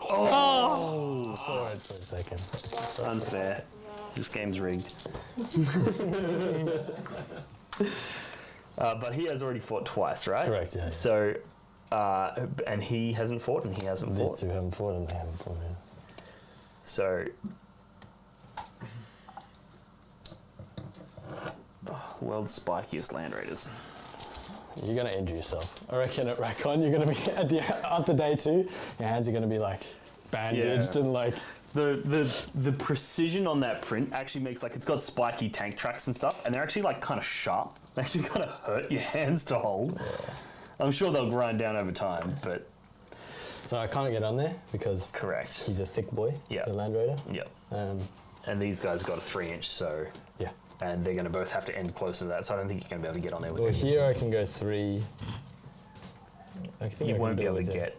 Oh! Saw it for a second. Unfair. This game's rigged. But he has already fought twice, right? Correct, yeah. So, and he hasn't fought, and he hasn't These fought. 2 haven't fought and they haven't fought, yeah. So, world's spikiest Land Raiders. You're going to injure yourself. I reckon at Racon, you're going to be, after day 2, your hands are going to be like bandaged and like... The precision on that print actually makes like, it's got spiky tank tracks and stuff, and they're actually like kind of sharp. They actually kind of hurt your hands to hold. Yeah. I'm sure they'll grind down over time, but... So I can't get on there because... Correct. He's a thick boy, the Land Raider. Yep. And these guys got a 3-inch, so... Yeah. And they're going to both have to end closer to that, so I don't think you're going to be able to get on there with Well, him. here I can go 3. I think You I won't can be able to do it get...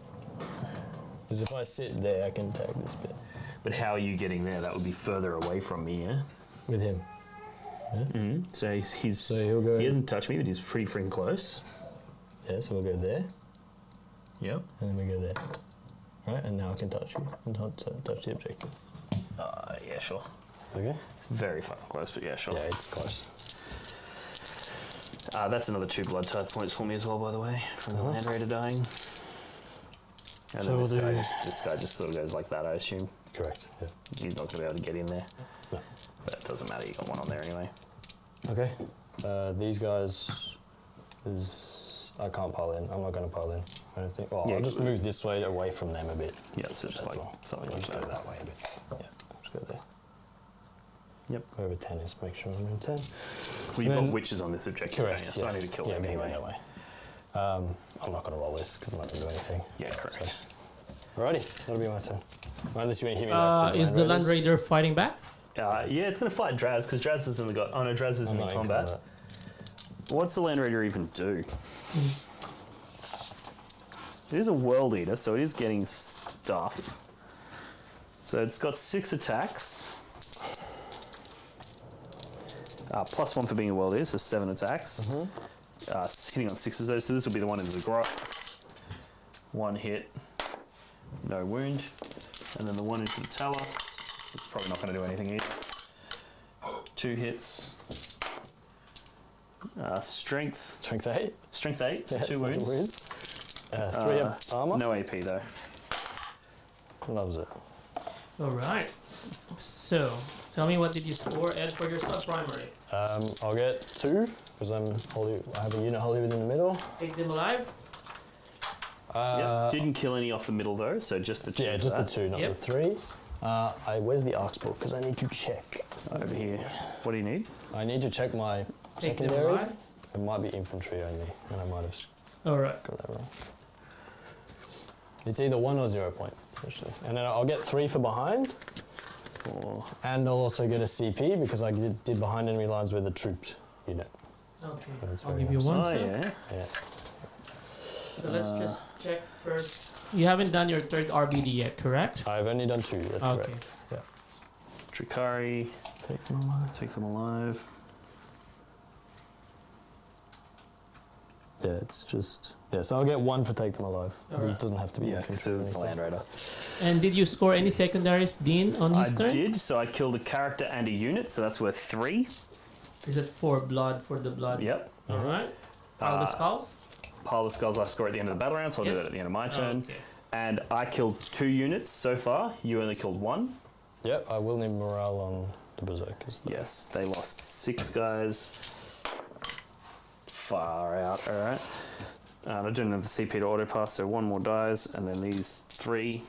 Because if I sit there, I can tag this bit. But how are you getting there? That would be further away from me, yeah? With him. Yeah? So he's So he'll go... he hasn't touched me, but he's pretty freaking close. Yeah, so we'll go there. Yep. And then we go there. Right, and now I can touch you. And touch the objective. Yeah, sure. Okay? It's very fucking close, but yeah, sure. Yeah, it's close. That's another 2 blood tithe points for me as well, by the way, from the Land Raider dying. And So then we'll this guy just sort of goes like that, I assume. Correct, yeah. He's not going to be able to get in there. No. But it doesn't matter, you got 1 on there anyway. Okay. These guys I can't pile in. I'm not going to pile in. I don't think. Well, Yeah, I'll just move this way away from them a bit. Yeah, so just That's like all. something I'll like just go that. that way a bit. Yeah, just go there. Yep. Wherever 10 is, make sure I'm in 10. Well, you've got witches on this objective, Correct. don't you? So I need to kill them I'm gonna anyway. go that way. I'm not going to roll this because I'm not going to do anything. Yeah, correct. Alrighty, that'll be my turn. Unless you want to hit me. Is the Land Raider fighting back? Yeah, it's going to fight Draz, because Draz hasn't got... Oh no, Draz isn't in combat. What's the Land Raider even do? It is a World Eater, so it is getting stuff. So it's got 6 attacks. +1 for being a World Eater, so 7 attacks. Hitting on 6s though, so this will be the one into the grot. 1 hit, no wound. And then the one into the Talos. It's probably not going to do anything either. 2 hits. Strength. Strength 8. Strength 8, so Yeah, 2 so wounds. 3 armor. No AP though. Loves it. All right. So, tell me, what did you score, Ed, for your sub-primary? I'll get 2 because I have a unit wholly within the middle. Take them alive? Yep. Didn't kill any off the middle though, so just the 2. Yeah, just the 2, not the 3. Where's the arcs book? Because I need to check. Over here. What do you need? I need to check my Take them secondary. alive? It might be infantry only, and I might have All right. got that wrong. It's either 1 or 0 points, essentially. And then I'll get 3 for behind. And I'll also get a CP because I did behind enemy lines with a troops unit. Okay. That's I'll very give you nice. 1, Oh, sir. yeah. So let's just check first. You haven't done your 3rd RBD yet, correct? I've only done 2, that's Okay. correct. Yeah. Drukhari. Take them alive. Take them alive. Yeah, it's just... Yeah, so I'll get 1 for take them alive. Alright. This doesn't have to be infantry. so or anything. Land Raider. And did you score any secondaries, Dean, on his turn? I did, so I killed a character and a unit, so that's worth 3. Is it for blood, for the blood? Yep. All right. Pile the skulls? Pile of skulls I score at the end of the battle round, so I'll do Yes. that at the end of my Oh, turn. okay. And I killed 2 units so far. You only killed 1. Yep, I will need morale on the berserkers. though. Yes, they lost 6 guys. Far out, alright. I didn't have the CP to auto pass, so 1 more dies, and then these 3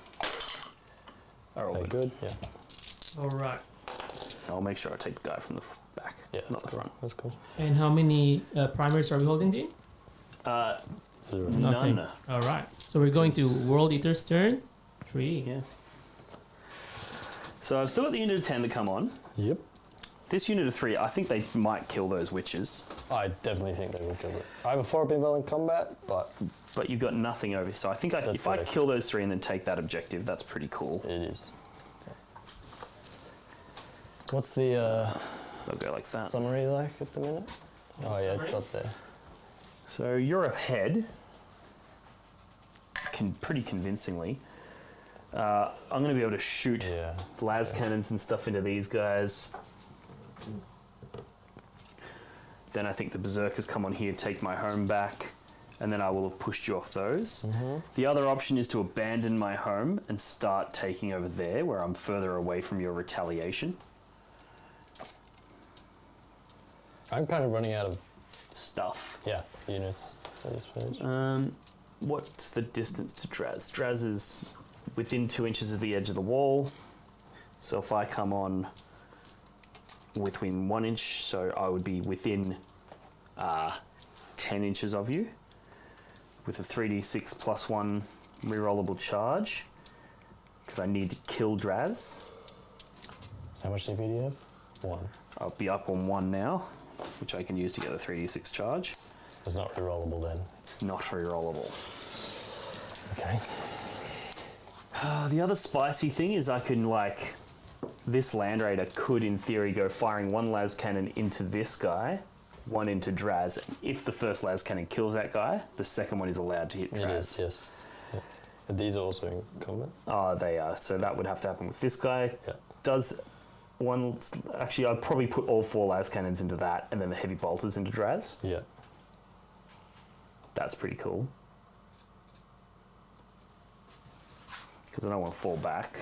are all Okay, good. good. Yeah. All right. I'll make sure I take the guy from the back, Yeah, not that's the cool. front. That's cool. And how many primaries are we holding, Dean? 0. Nothing. None. All right. So we're going to World Eater's turn. 3. Yeah. So I've still got the unit of 10 to come on. Yep. This unit of 3, I think they might kill those witches. I definitely think they will kill it. I have a 4 pinball in combat, but But you've got nothing over, so I think That's if I correct. kill those 3 and then take that objective, that's pretty cool. it is. What's the They'll go like that. summary like at the minute? Oh yeah, it's Summary? up there. So you're ahead, pretty convincingly. I'm going to be able to shoot Yeah. las cannons and stuff into these guys. Then I think the berserkers come on here, take my home back, and then I will have pushed you off those. The other option is to abandon my home and start taking over there, where I'm further away from your retaliation. I'm kind of running out of Stuff. units at this page. What's the distance to Draz? Draz is within 2 inches of the edge of the wall. So if I come on within 1 inch, so I would be within 10 inches of you with a 3d6 plus 1 rerollable charge because I need to kill Draz. How much CP do you have? 1. I'll be up on 1 now, which I can use to get a 3d6 charge. It's not rerollable then. It's not rerollable. Okay. The other spicy thing is I can, like, this Land Raider could, in theory, go firing 1 las cannon into this guy, 1 into Draz. If the first las cannon kills that guy, the second one is allowed to hit Draz. It is, yes. Yeah. But these are also in combat? They are. So that would have to happen with this guy. Yeah. Does one... Actually, I'd probably put all 4 las cannons into that and then the heavy bolters into Draz. Yeah. That's pretty cool. Because I don't want to fall back.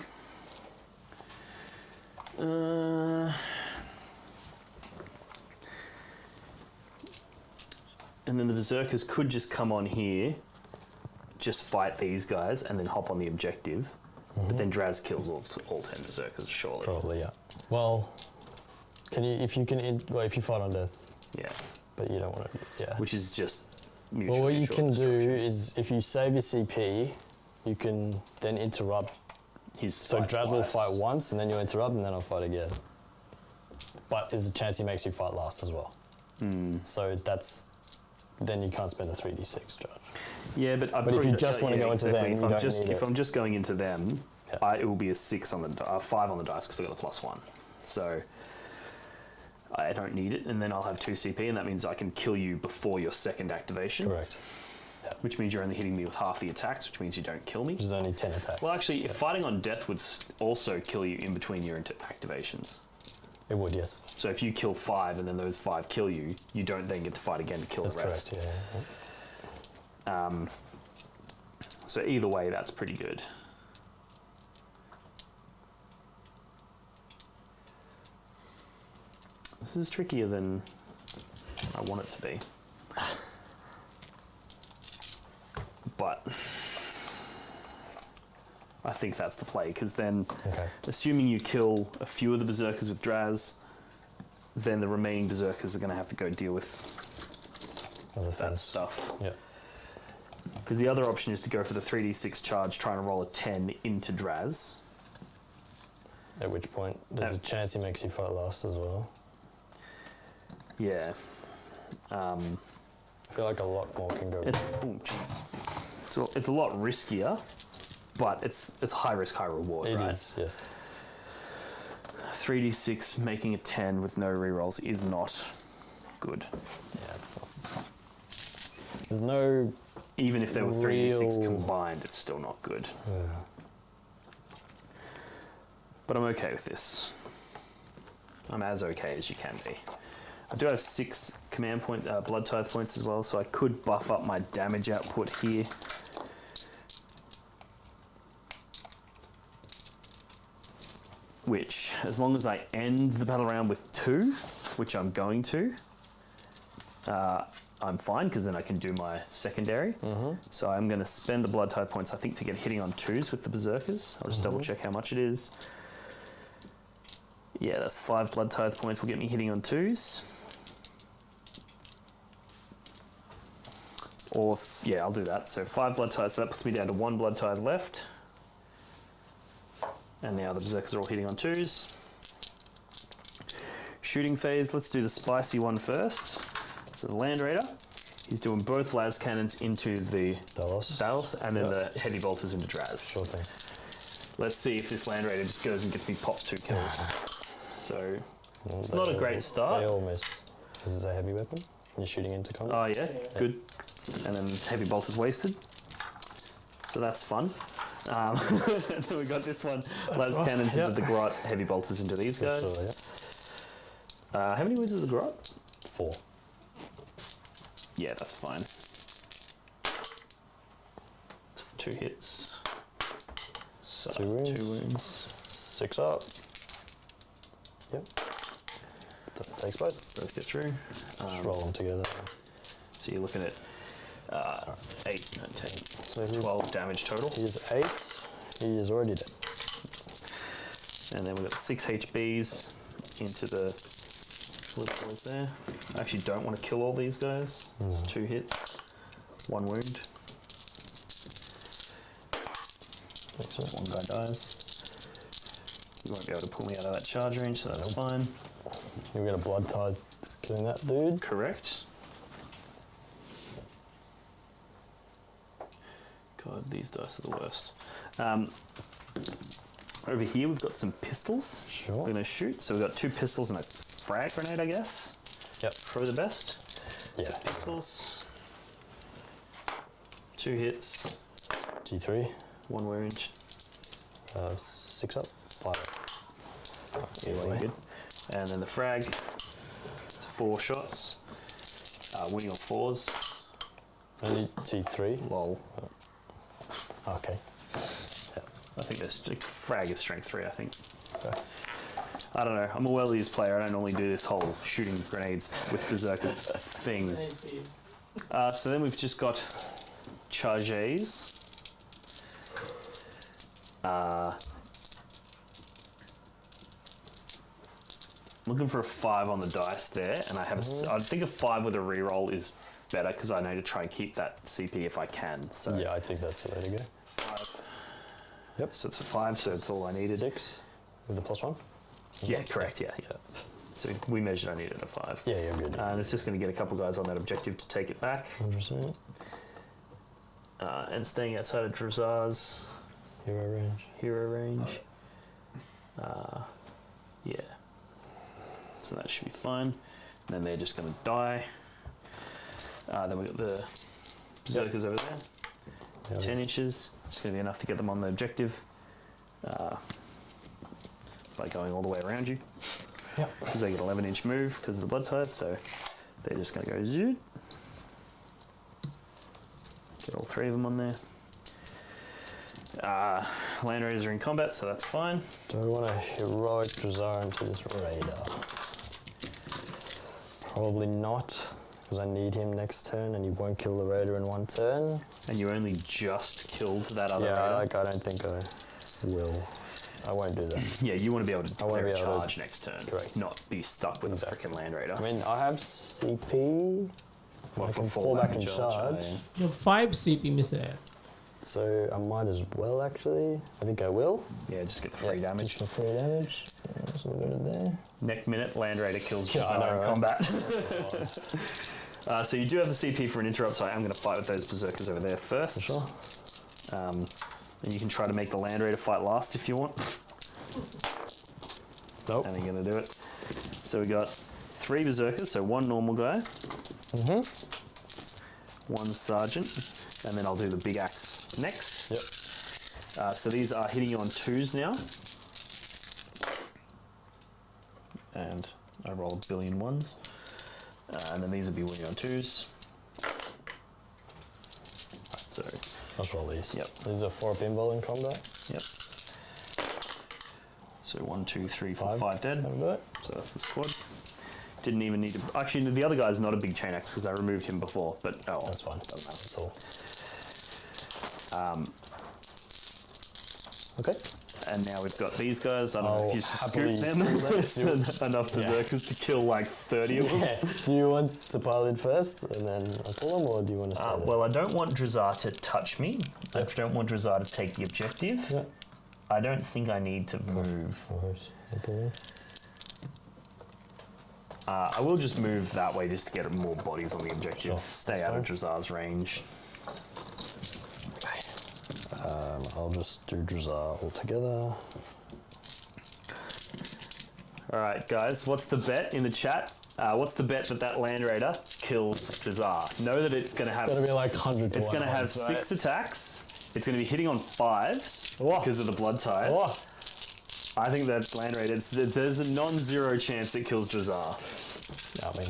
And then the berserkers could just come on here, just fight these guys, and then hop on the objective. But then Draz kills all 10 berserkers, surely. Probably, yeah. Well, if you fight on death, Yeah. but you don't want to, yeah. Which is just mutual. Well, what you can do is if you save your CP, you can then interrupt. So Draz will fight once, and then you interrupt, and then I'll fight again. But there's a chance he makes you fight last as well. So then you can't spend a 3d6 charge. Yeah, but if you just want to go into them, if you I'm don't just need if it. I'm just going into them, Yeah. it will be a 6 on the 5 on the dice because I got a +1. So I don't need it, and then I'll have 2 CP, and that means I can kill you before your second activation. Correct. Which means you're only hitting me with half the attacks, which means you don't kill me. Which is only 10 attacks. Well, actually, if fighting on death would also kill you in between your activations. It would, yes. So if you kill 5 and then those 5 kill you, you don't then get to fight again to kill That's the rest. correct, yeah. So either way, that's pretty good. This is trickier than I want it to be. But I think that's the play, because then, assuming you kill a few of the berserkers with Draz, then the remaining berserkers are going to have to go deal with that stuff. Yeah. Because the other option is to go for the 3d6 charge, trying to roll a 10 into Draz. At which point, there's a chance he makes you fight last as well. Yeah. I feel like a lot more can go wrong. Oh, jeez. It's a lot riskier, but it's high risk, high reward, It right? is, yes. 3d6 making a 10 with no rerolls is not good. Yeah, it's not. There's no... Even if there were 3d6 combined, it's still not good. Yeah. But I'm okay with this. I'm as okay as you can be. I do have 6 command point, blood tithe points as well, so I could buff up my damage output here. Which, as long as I end the battle round with 2, which I'm going to, I'm fine, because then I can do my secondary. So I'm going to spend the blood tithe points, I think, to get hitting on 2s with the berserkers. I'll just double check how much it is. Yeah, that's 5 blood tithe points will get me hitting on 2s. Or, yeah, I'll do that. So 5 blood tithe, so that puts me down to 1 blood tithe left. And now the berserkers are all hitting on 2s. Shooting phase, let's do the spicy one first. So the Land Raider, he's doing both las cannons into the Dallas and then the heavy bolters into Draz. Sure thing. Let's see if this Land Raider just goes and gets me pops 2 kills. So, it's not a great start. They all miss. This is a heavy weapon. You're shooting into combat. Oh yeah, good. And then heavy bolters wasted. So that's fun. And then we got this one, las cannons into the grot, heavy bolters into these guys. Sure, How many wounds is a grot? 4. Yeah, that's fine. 2 hits. So 2 wounds. 2 wounds. 6 up. Yep. That takes both. Both get through. Just roll them together. So you're looking at 8, 10, So 12 damage total. He's 8. He is already dead. And then we've got 6 HBs into the little boys there. I actually don't want to kill all these guys. It's 2 hits, 1 wound. Excellent. 1 guy dies. You won't be able to pull me out of that charge range, so that's fine. You'll get a blood tithe killing that dude. Correct. God, these dice are the worst. Over here we've got some pistols. Sure. We're going to shoot. So we've got 2 pistols and a frag grenade, I guess. Yep. Probably the best. Yeah. Pistols. 2 hits. G3. 1 wound. 6 up. 5 up. Yeah, really good. And then the frag. 4 shots. Winning on 4s. Only T3. Lol. Okay. I think this frag is strength 3, I think. Okay. I don't know. I'm a well-used player. I don't normally do this whole shooting grenades with berserkers thing. So then we've just got charges. Looking for a 5 on the dice there, and I have I think a 5 with a reroll is better because I need to try and keep that CP if I can. So Yeah, I think that's the way to go. 5. Yep. So it's a 5, so it's all I needed. 6 with the +1. Yeah, correct. Yeah. So we measured I needed a 5. Yeah, you're good. And it's just going to get a couple guys on that objective to take it back. 100%. And staying outside of Drazar's Hero range. Yeah. So that should be fine. And then they're just going to die. Then we've got the berserkers over there. Yep. 10 inches. It's going to be enough to get them on the objective by going all the way around you. Because they get 11-inch move because of the blood type, so they're just going to go zoot. Get all 3 of them on there. Land Raiders are in combat, so that's fine. Do I want a heroic Drukahri into this Raider? Probably not, because I need him next turn and he won't kill the Raider in 1 turn. And you only just killed that other Raider? Yeah, like, I don't think I will. I won't do that. Yeah, you want to be able to declare a charge next turn. Correct. Not be stuck with a freaking Land Raider. I mean, I have CP. I can fall back and charge. You have 5 CP, Mr. Ed. So I might as well, actually. I think I will. Yeah, just get the free damage. Just for free damage. So we'll go to there. Next minute, Land Raider kills Drukahri in combat. So you do have the CP for an interrupt, so I am going to fight with those Berserkers over there first. For sure. And you can try to make the Land Raider fight last if you want. Nope. And you're going to do it. So we got 3 Berserkers, so 1 normal guy. 1 Sergeant. And then I'll do the big axe next. Yep. So these are hitting you on 2s now. And I roll a billion 1s. And then these will be winning on 2s. So I'll just roll these. Yep. These are 4 pinball in combat. Yep. So 1, 2, 3, 4, 5 dead. That'll do it. So that's the squad. Didn't even need to. Actually, the other guy's not a big chain axe because I removed him before. But oh, That's fine. doesn't matter. That's all. Okay. And now we've got these guys. I don't know I'll if you should happily scoop them. That's enough Berserkers to kill like 30 of them. Yeah. Do you want to pile in first and then I'll pull them, or do you want to stay there? Well, I don't want Drukahri to touch me. I don't want Drukahri to take the objective. Yep. I don't think I need to move. I will just move that way just to get more bodies on the objective. Sure. Stay out of Drukahri's range. I'll just do Drukahri altogether. Alright guys, what's the bet in the chat? What's the bet that Land Raider kills Drukahri? Know that it's going to have... It's going to be like 100 to It's going to have 6 attacks. It's going to be hitting on 5s because of the blood type. I think that Land Raider, there's a non-zero chance it kills Drukahri. I mean...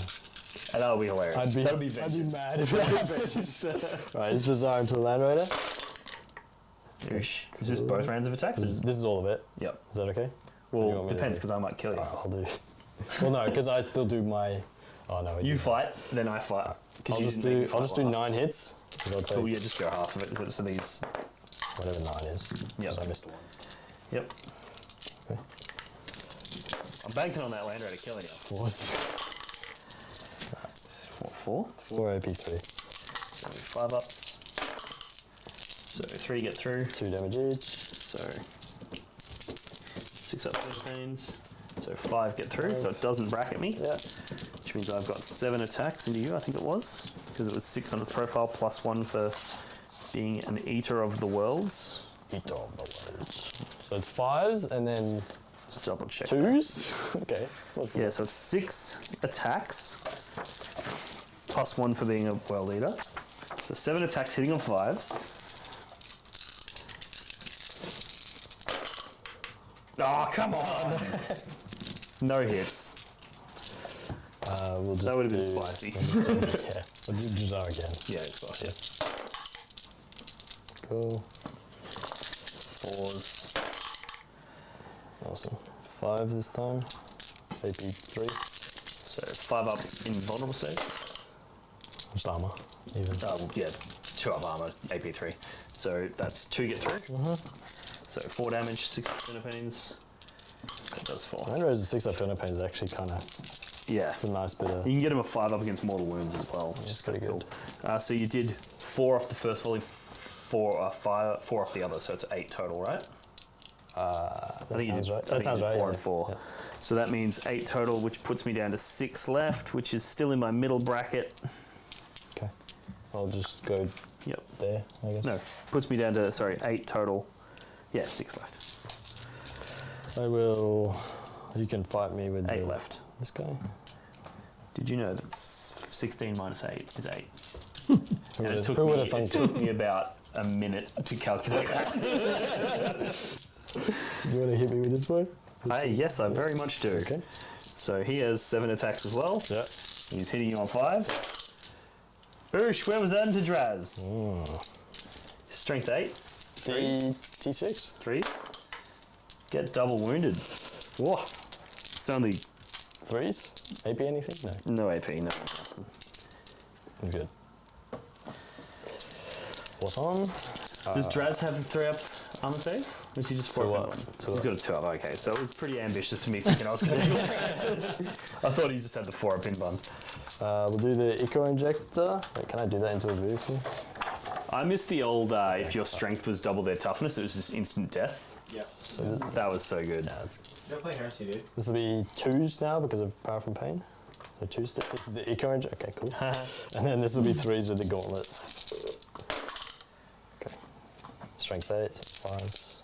And that'll be hilarious. I'd be mad if it happens. Right, is Drukahri into the Land Raider? Is this both rounds of attacks? This is all of it? Yep. Is that okay? Well, depends because I might kill you. I'll do... Well, no, because I still do my... Oh, no. You fight, then I fight. I'll just do 9 hits. Cool, yeah, just go half of it. So these... Whatever 9 is. Yep. I missed 1. Yep. Okay. I'm banking on that Land Raider killing you. 4s. 4? 4 AP3. So 5 ups. So 3 get through. 2 damage each. So 6 up pains. So 5 get through, so it doesn't bracket me. Yeah. Which means I've got 7 attacks into you, I think it was. Because it was 6 on its profile, plus 1 for being an eater of the worlds. Eater of the worlds. So it's 5s and then... Just double check. 2s? Okay. Yeah, so it's 6 attacks, plus 1 for being a world eater. So 7 attacks hitting on 5s. Oh, come on! No hits. We'll just that would have been spicy. Yeah, we'll do Drukahri again. Yeah, it's spicy. Yes. Cool. 4s. Awesome. 5 this time. AP3. So 5 up in vulnerable save. Just armor, even. Yeah, 2 up armor, AP3. So that's 2 get through. So 4 damage, 6 pains. That does 4. I know the 6 up pain is actually kind of... Yeah. It's a nice bit of... You can get him a 5 up against mortal wounds as well, which is pretty good. So you did 4 off the first volley, 4 off the other, so it's 8 total, right? That sounds right. That sounds right. 4 and 4. Yeah. So that means 8 total, which puts me down to 6 left, which is still in my middle bracket. Okay. I'll just go there, I guess. No, puts me down to, 8 total. Yeah, 6 left. I will... You can fight me with 8 left. This guy. Did you know that 16 minus 8 is 8? And it took me about a minute to calculate that. You want to hit me with this one? Yes, I very much do. Okay. So he has 7 attacks as well. Yeah. He's hitting you on 5s. Oosh, where was that into Draz? Strength 8. T6. 3s. Get double wounded. Whoa. It's only 3s? AP anything? No. no AP, no. That's good. What's on? Does Draz have a 3-up armor save? Or is he just 4 up? He's got a 2-up, okay. So it was pretty ambitious for me thinking I was going to do it. I thought he just had the 4-up in bun. We'll do the Eco Injector. Wait, can I do that into a vehicle? I missed the old, if your strength was double their toughness, it was just instant death. Yeah. So that was so good. yeah, Don't play Heresy, dude. this will be 2s now because of Power from Pain. So 2s. This is the Eco Injector. Okay, cool. And then this will be 3s with the Gauntlet. Okay. Strength 8, so 5s.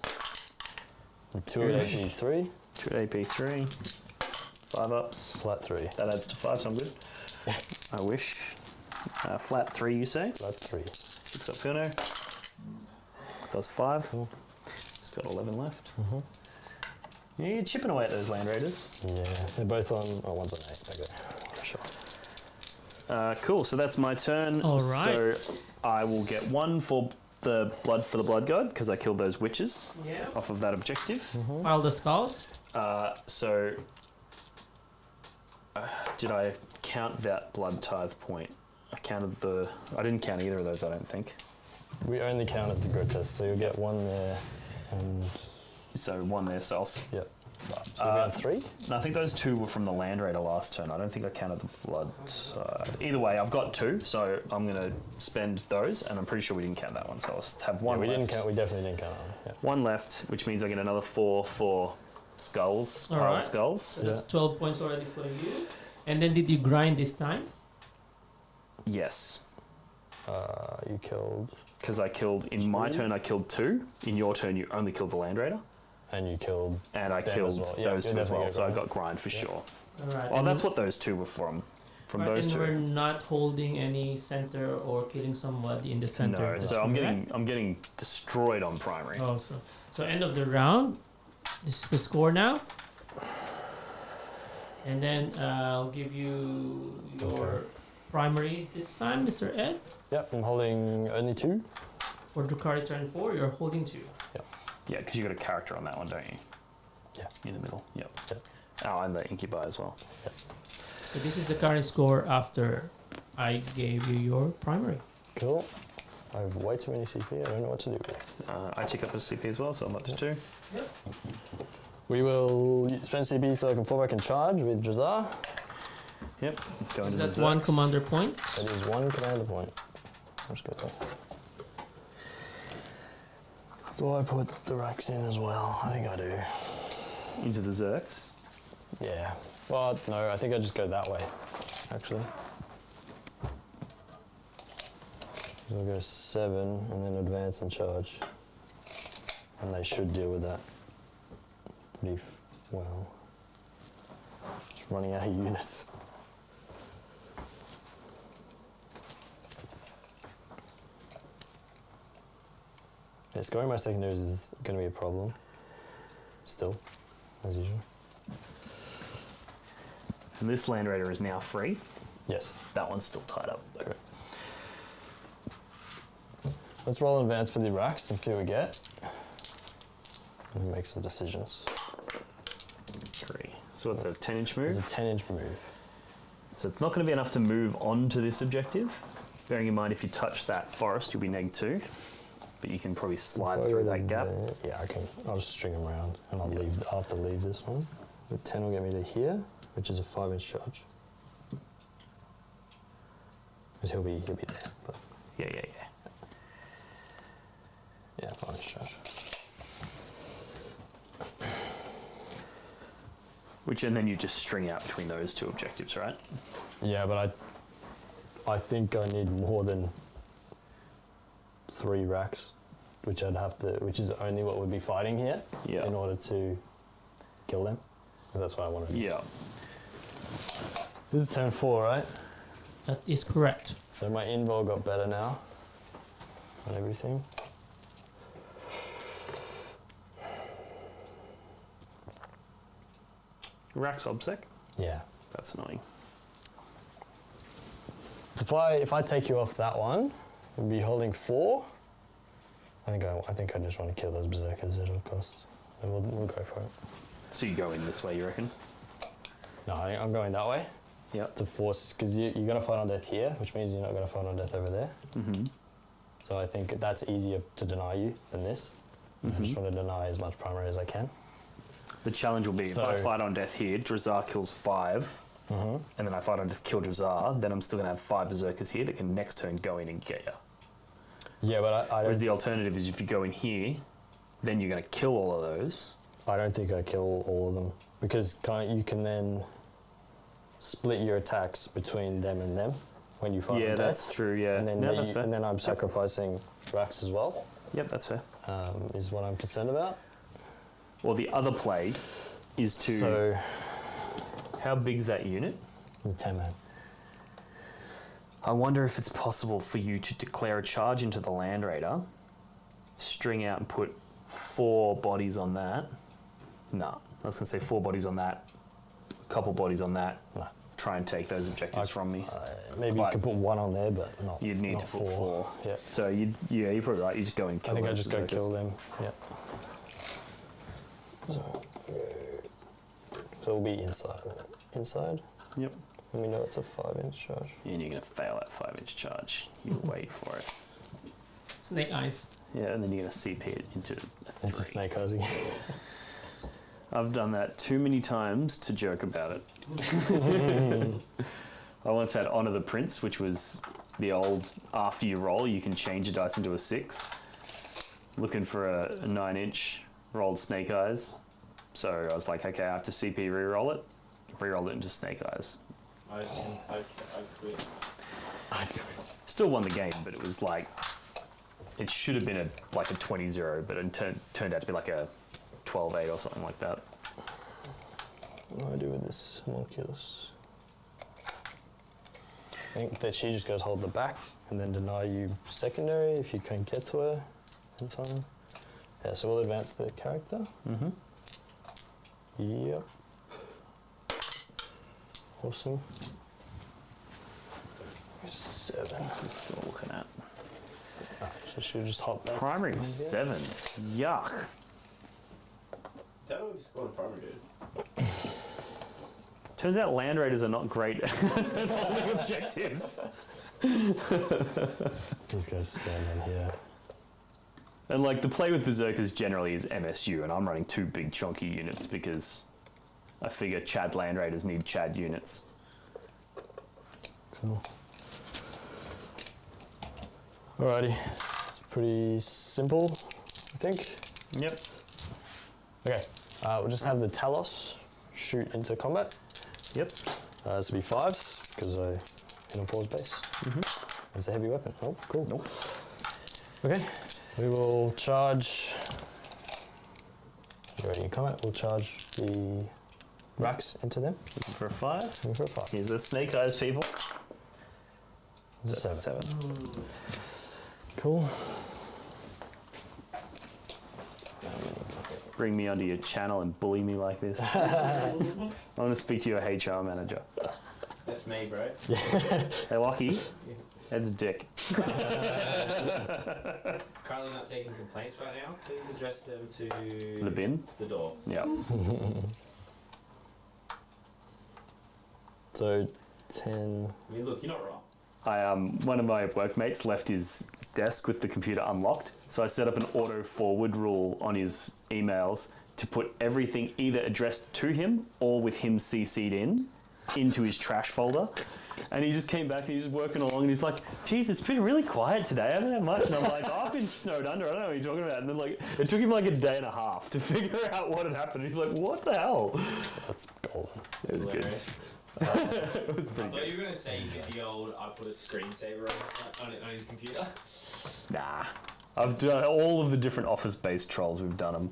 2 at AP 3. 2 at AP 3. 5 ups. Flat 3. That adds to 5, so I'm good. I wish. Flat 3, you say? Flat 3. 6 up Fino. Does 5. Cool. Just got 11 left. You're chipping away at those Land Raiders. Yeah, they're both on. Oh, one's on 8. Okay, for sure. Cool, so that's my turn. All right. So I will get 1 for the Blood God, because I killed those witches Yeah. off of that objective. Pile the skulls. So did I count that blood tithe point? I didn't count either of those, I don't think. We only counted the grotesque, so you'll get 1 there, and So 1 there, so I'll... yep. You'll get 3? No, I think those 2 were from the Land Raider last turn. I don't think I counted the blood. Either way, I've got 2, so I'm going to spend those, and I'm pretty sure we didn't count that one, so I'll have 1 Yeah, we left. didn't count. We definitely didn't count that one. 1 left, which means I get another 4 for skulls, All piled right. skulls. So that's 12 points already for you. And then did you grind this time? Yes, Yeah. You killed, because I killed, in my turn I killed 2, in your turn you only killed the Land Raider, and you killed. and I Them killed as well. Yeah, those you 2 as well, definitely so I get got grind for Yeah. sure. All right. Well, and that's what those 2 were from right, those and 2. we're not holding any center or killing somebody in the center. No, that's so I'm correct? getting destroyed on primary. Oh, so end of the round. This is the score now. And then I'll give you your primary this time, Mr. Ed. Yep, I'm holding only 2. For Drukhari turn 4, you're holding 2. Yeah, because you got a character on that one, don't you? Yeah. In the middle. Yep. Yep. Oh, and the Incubi as well. So this is the current score after I gave you your primary. Cool. I have way too many CP. I don't know what to do with it. I tick up a CP as well, so I'm up to 2. We will spend CP so I can fall back and charge with Drazar. Yep. Go So into that's the 1 Zerks. commander point. That is 1 commander point. Let's go there. Do I put the racks in as well? I think I do. Into the Zerks. Yeah. Well, no, I think I just go that way, actually. I'll go 7 and then advance and charge. And they should deal with that pretty well. Just running out of units. Yeah, scoring my secondaries is going to be a problem. Still, as usual. And this Land Raider is now free. Yes. That one's still tied up. Okay. Let's roll in advance for the racks and see what we get. And make some decisions. 3. So it's a 10-inch move. It's a 10-inch move. So it's not going to be enough to move on to this objective. Bearing in mind, if you touch that forest, you'll be -2. But you can probably slide through that gap. Yeah, I can. I'll just string them around, and I'll have to leave this one. The 10 will get me to here, which is a 5-inch charge. Because he'll be there. But Yeah. yeah, 5-inch charge. And then you just string out between those 2 objectives, right? Yeah, but I think I need more than 3 racks, which which is only what we'd be fighting here. Yeah. In order to kill them, because that's what I want to do. Yeah. This is turn 4, right? That is correct. So my invul got better now and everything. Rax Obsec. Yeah. That's annoying. If I take you off that one, we'd be holding 4. I think I just want to kill those berserkers at all costs. And we'll go for it. So you go in this way, you reckon? No, I'm going that way. Yeah. To force, because you're going to fight on death here, which means you're not going to fight on death over there. Mm-hmm. So I think that's easier to deny you than this. I just want to deny as much primary as I can. The challenge will be if I fight on death here, Drazar kills 5, and then I fight on death, kill Drazar, then I'm still going to have 5 berserkers here that can next turn go in and get you. Yeah, but I Whereas the alternative is if you go in here, then you're going to kill all of those. I don't think I kill all of them, because you can then split your attacks between them and them when you fight on death. Yeah, that's true, yeah. And then, that's fair. and then I'm sacrificing Rax as well. Yep, that's fair. Is what I'm concerned about. Or the other play is to... So, how big's that unit? the 10 man. I wonder if it's possible for you to declare a charge into the Land Raider, string out and put 4 bodies on that. No, I was going to say 4 bodies on that, a couple bodies on that. No. Try and take those objectives from me. Maybe you could put 1 on there, but not. You'd need not to put 4. Yeah. So you're probably right. You just go and kill. I think I those just go berserkers. kill them. Yeah. So it'll be inside. Yep. And we know it's a 5-inch charge. And you're going to fail that 5-inch charge. You wait for it. Snake eyes. Yeah, and then you're going to CP it into a 3. Into snake eyes again. I've done that too many times to joke about it. I once had Honor the Prince, which was the old, after you roll, you can change a dice into a 6. Looking for a 9-inch, rolled snake eyes. So I was like, okay, I have to CP re-roll it. Re-roll it into snake eyes. I quit. Still won the game, but it was like, it should have been a 20-0, but it turned out to be like a 12-8 or something like that. What do I do with this homunculus? I think that she just goes hold the back and then deny you secondary if you can get to her in time. Yeah, so we'll advance the character. Mm-hmm. Yep. Awesome. 7. This is what we're looking at. So she'll just hop back. Primary of 7. Yuck. That was going primary, dude. Turns out Land Raiders are not great at holding objectives. These guys stand on here. And like the play with Berserkers generally is MSU, and I'm running 2 big chunky units because I figure Chad Land Raiders need Chad units. Cool. Alrighty. It's pretty simple, I think. Yep. Okay. We'll just have the Talos shoot into combat. Yep. This will be 5s because I hit on 4's base. It's a heavy weapon. Oh, cool. Nope. Okay. We will charge. You ready in combat? We'll charge the racks into them. Looking for a 5. Looking for a 5. Here's the snake eyes, people. It's a That's 7. 7. Cool. Bring me onto your channel and bully me like this. I want to speak to your HR manager. That's me, bro. Hey, Lockie. That's a dick. Currently not taking complaints right now. Please address them to The bin? the door. Yeah. So 10. I mean, look, you're not wrong. One of my workmates left his desk with the computer unlocked, so I set up an auto forward rule on his emails to put everything either addressed to him or with him CC'd into his trash folder. And he just came back and he's just working along and he's like, geez, it's been really quiet today. I haven't had much. And I'm like, oh, I've been snowed under. I don't know what you're talking about. And then like, it took him like a day and a half to figure out what had happened. He's like, what the hell? That's golden. It was good. Hilarious. It was I pretty thought good. you were going to say the old, I put a screensaver on his computer. Nah. I've done all of the different office-based trolls. We've done them.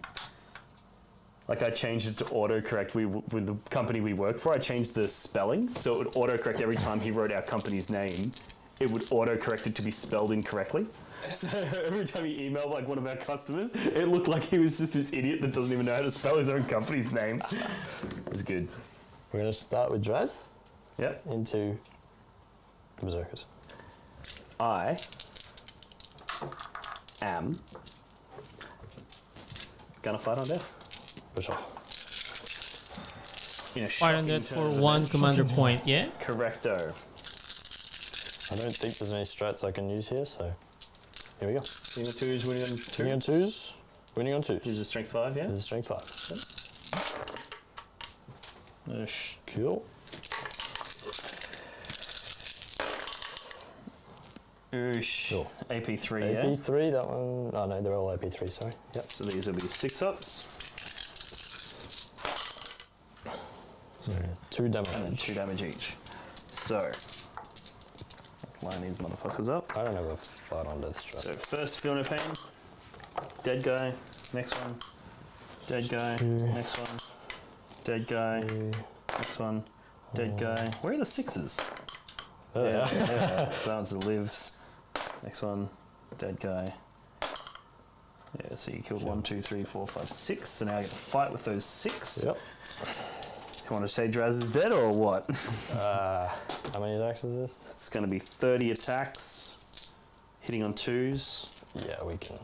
Like I changed it to autocorrect. With the company we work for, I changed the spelling so it would autocorrect every time he wrote our company's name. It would autocorrect it to be spelled incorrectly. So every time he emailed like one of our customers, it looked like he was just this idiot that doesn't even know how to spell his own company's name. It was good. we're going to start with Draz. Yep. Into the Berserkers. I am gonna fight on death. For sure. In a Fight on shocking death turn for of 1 events. commander point, yeah? Correcto. I don't think there's any strats I can use here, so here we go. Winning on twos, winning on two. Winning on twos. Winning on twos. Use a strength 5, yeah? This is strength 5. Ish. Cool. Oosh. Cool. AP3, yeah? AP3, that one. Oh no, they're all AP3, sorry. Yep. So these will be 6-ups. So 2 damage. And then 2 damage each. So, line these motherfuckers up. I don't have a fight on death strat. So first, feel no pain. Dead guy. Next one. Dead guy. Next one. Dead guy. Next one. Dead guy. Where are the 6s? Oh, yeah. So that one's lives. Next one. Dead guy. Yeah, so you killed 1, 2, 3, 4, 5, 6. So now I get to fight with those 6. Yep. You want to say Draz is dead or what? How many attacks is this? It's going to be 30 attacks. Hitting on 2s. Yeah, we can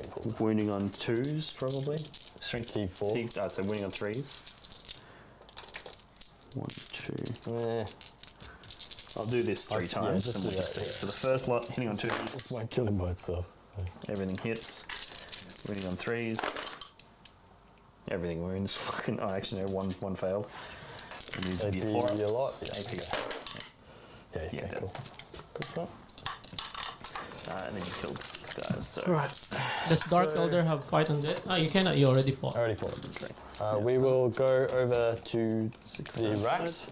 pull. Wounding on 2s, probably. Strength T4. So winning on 3s. 1, 2. I'll do this 3 times. Yeah, just and do we'll that, see. yeah. So the first lot, hitting on 2s. It's like killing by itself. Everything hits. Winning on 3s. Everything wounds. Fucking. Oh, actually, no, one failed. And these would be AP 4-ups. a lot? Yeah. AP. Yeah, Yeah, okay, cool. Good stuff. And then you killed 6 guys. So. Right. Does Dark Elder have fight on death? Oh, you cannot. You already fought. I already fought. Okay. We will go over to 6 the guys. racks.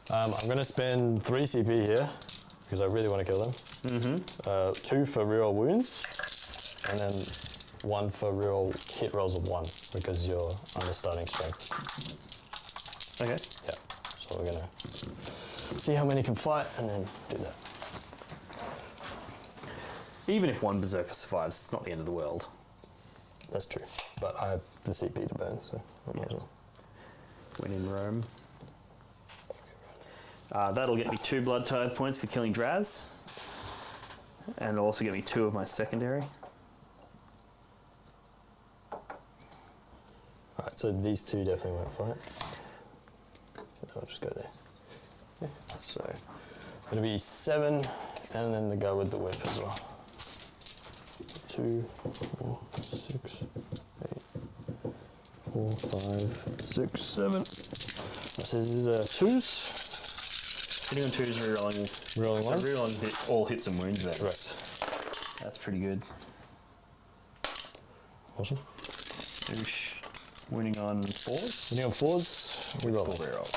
I'm going to spend 3 CP here because I really want to kill them. 2 for reroll wounds, and then 1 for reroll hit rolls of 1 because you're under starting strength. Okay. Yeah. So we're going to see how many can fight and then do that. Even if one berserker survives, it's not the end of the world. That's true. But I have the CP to burn, so I might as well. Win in Rome. That'll get me 2 blood tithe points for killing Draz. And it'll also get me 2 of my secondary. Alright, so these 2 definitely won't fight. I'll just go there. Yeah. So, it'll be 7, and then the guy with the whip as well. 2, 4, 6, 8, 4, 5, 6, 7. So this is 2s. Hitting on 2s, rerolling. Rerolling So 1s. rerolling all hits and wounds there. Correct. That's pretty good. Awesome. Oosh. Winning on 4s. Winning on 4s, we roll. Full reroll.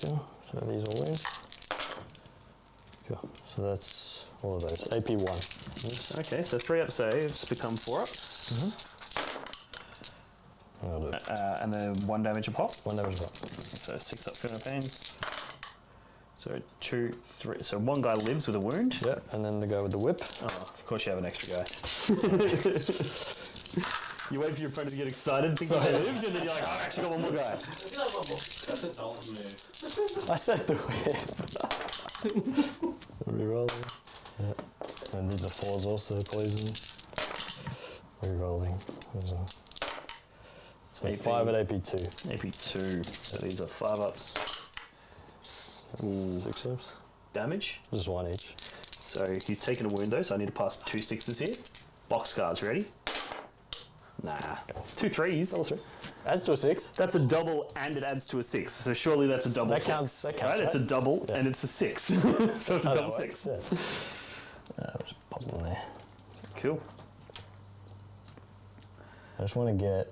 Cool. So these all win. Cool. So that's all of those. AP1. Okay, so 3-up saves become 4-ups. I'll do it. And then 1 damage a pop. 1 damage roll. So 6-up Philippines. So 2, 3. So 1 guy lives with a wound. Yeah, and then the guy with the whip. Oh, of course you have an extra guy. You wait for your opponent to get excited, thinking they lived, and then you're like, oh, I've actually got 1 more guy. That's an old move. I said the whip. Rerolling. Yeah. And these are 4s also, poison. Rerolling. So AP. 5 at AP2. AP2. So these are 5-ups. 6 ups. Damage. Just 1 each. So he's taken a wound though, so I need to pass 2 6s here. Boxcars, ready? Nah. 2 3s. Double 3. Adds to a 6. That's a double and it adds to a 6. So surely that's a double. That counts. That counts. Right? It's a double Yeah. and it's a 6. So it's a Oh, that double works, 6. Yeah. Just pop them there. Cool. I just want to get.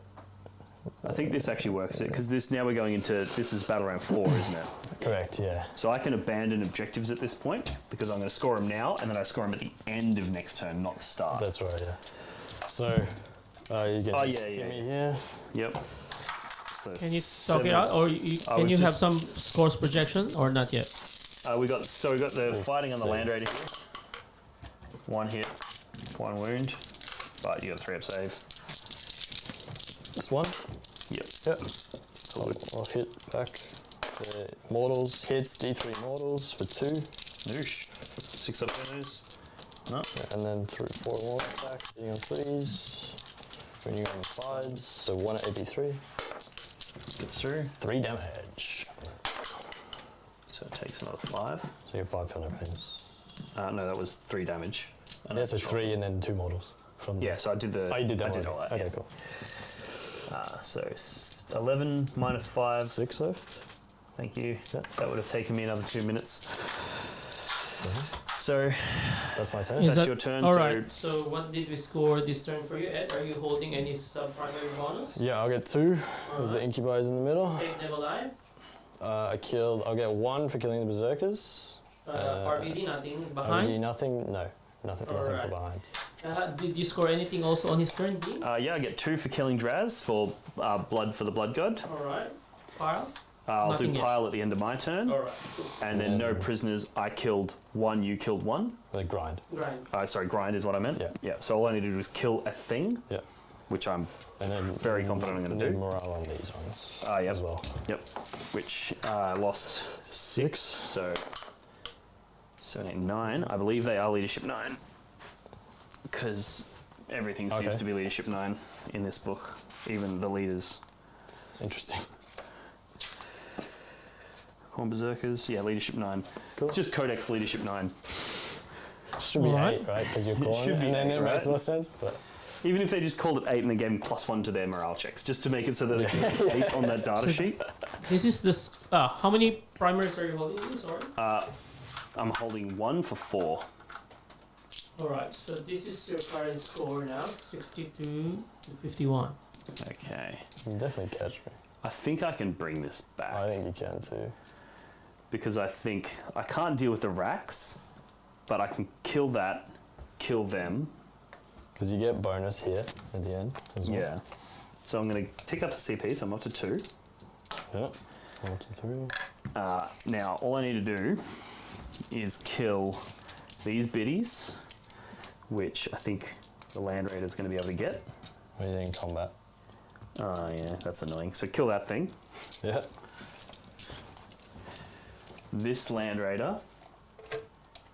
I think this actually works it because this now we're going into this is battle round 4, isn't it? Correct, yeah. So I can abandon objectives at this point because I'm going to score them now and then I score them at the end of next turn, not the start. That's right, yeah. So, you can Oh, just yeah, hit yeah, me here. Yep. So Can you talk 7 it out, or Oh, can it's you have just- some scores projection, or not yet? we got the Let's fighting on the see. land raider here. 1 hit, 1 wound, but you got a 3-up save. next one. Yep. Yep. I'll hit back the mortals, hits, D3 mortals for 2. Noosh. 6 up those. No. Yeah, and then 4 more attacks, hitting on 3s, hitting on 5s, so 1 at 83. Gets through. 3 damage. So it takes another 5. So you have 5 for no pains. No, that was 3 damage. Yeah, so 3 and then 2 mortals. From yeah, so I did the. Oh, you did that. I did all that. Okay, yeah. cool. So 11 minus 5. 6 left. Thank you. Yeah. That would have taken me another 2 minutes. Mm-hmm. So that's my turn. That's your turn. All right. So what did we score this turn for you, Ed? Are you holding any sub-primary bonus? Yeah, I'll get 2. There's the incubies in the middle. Take them alive. I'll get 1 for killing the berserkers. RBD, nothing behind? RBD, nothing? No. Nothing for behind. Did you score anything also on his turn, Dean? yeah, I get 2 for killing Draz for blood for the blood god. All right. Pile? I'll Nothing do yet. pile at the end of my turn. All right. And then no prisoners. I killed 1, you killed 1. Like grind. Grind. Sorry, grind is what I meant. Yeah. Yeah. So all I need to do is kill a thing. Yeah. Which I'm and then very confident I'm going to do. Morale on these ones. Yep. As well. Yep. Which lost 6. So 7, 8, 9. I believe they are leadership 9. Because everything seems to be leadership 9 in this book. Even the leaders. Interesting. Corn Berserkers. Yeah, leadership 9. Cool. It's just Codex leadership 9. Should be 8, right? Because you're corn. And then it makes more sense. But even if they just called it 8 and then gave them +1 to their morale checks, just to make it so that they can get 8 on that data sheet. This is this. How many primaries are you holding? Sorry. I'm holding 1 for 4. All right. So this is your current score now: 62 to 51. Okay. you can definitely catch me. I think I can bring this back. I think you can too. Because I think I can't deal with the racks, but I can kill that, kill them. Because you get bonus here at the end as well. Yeah. So I'm going to tick up a CP, so I'm up to 2. Yep. 1, 2, 3. Now, all I need to do is kill these biddies, which I think the Land Raider is going to be able to get. When you're in combat. Yeah, that's annoying. So kill that thing. Yeah. This Land Raider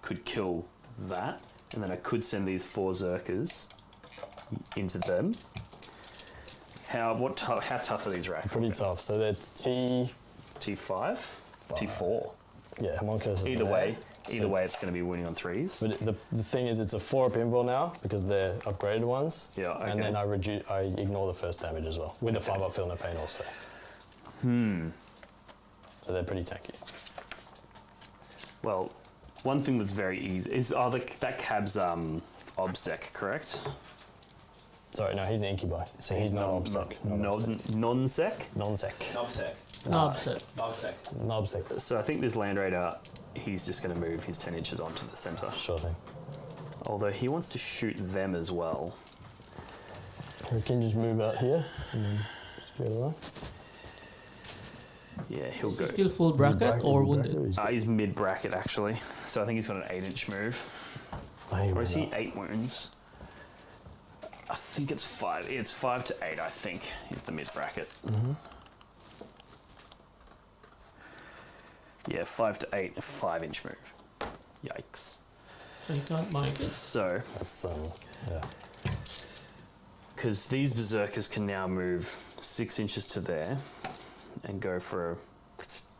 could kill that, and then I could send these 4 Zerkers into them. How tough are these racks? Pretty tough. So they're T5? T4. Yeah, homunculus. Either way, it's going to be winning on 3s. But the thing is, it's a 4-up invul now because they're upgraded ones. Yeah, okay. And then I ignore the first damage as well with the 5-up feel no pain also. So they're pretty tanky. Well, one thing that's very easy is that cab's obsec, correct? Sorry, no, he's an incubi, so he's not obsec. Non-sec? Non-sec. Knobsec. So I think this Land Raider, he's just going to move his 10 inches onto the center. Sure thing. Although he wants to shoot them as well. We can just move out here and then just go to that. Yeah, he'll Is go. he still full bracket or wounded? He's mid-bracket, actually. So I think he's got an 8-inch move. Or is he 8 wounds? I think it's 5. It's 5 to 8, I think, is the mid-bracket. Yeah, 5 to 8, a 5-inch move. Yikes. I can't mind it. So, That's, yeah. because these berserkers can now move 6 inches to there and go for a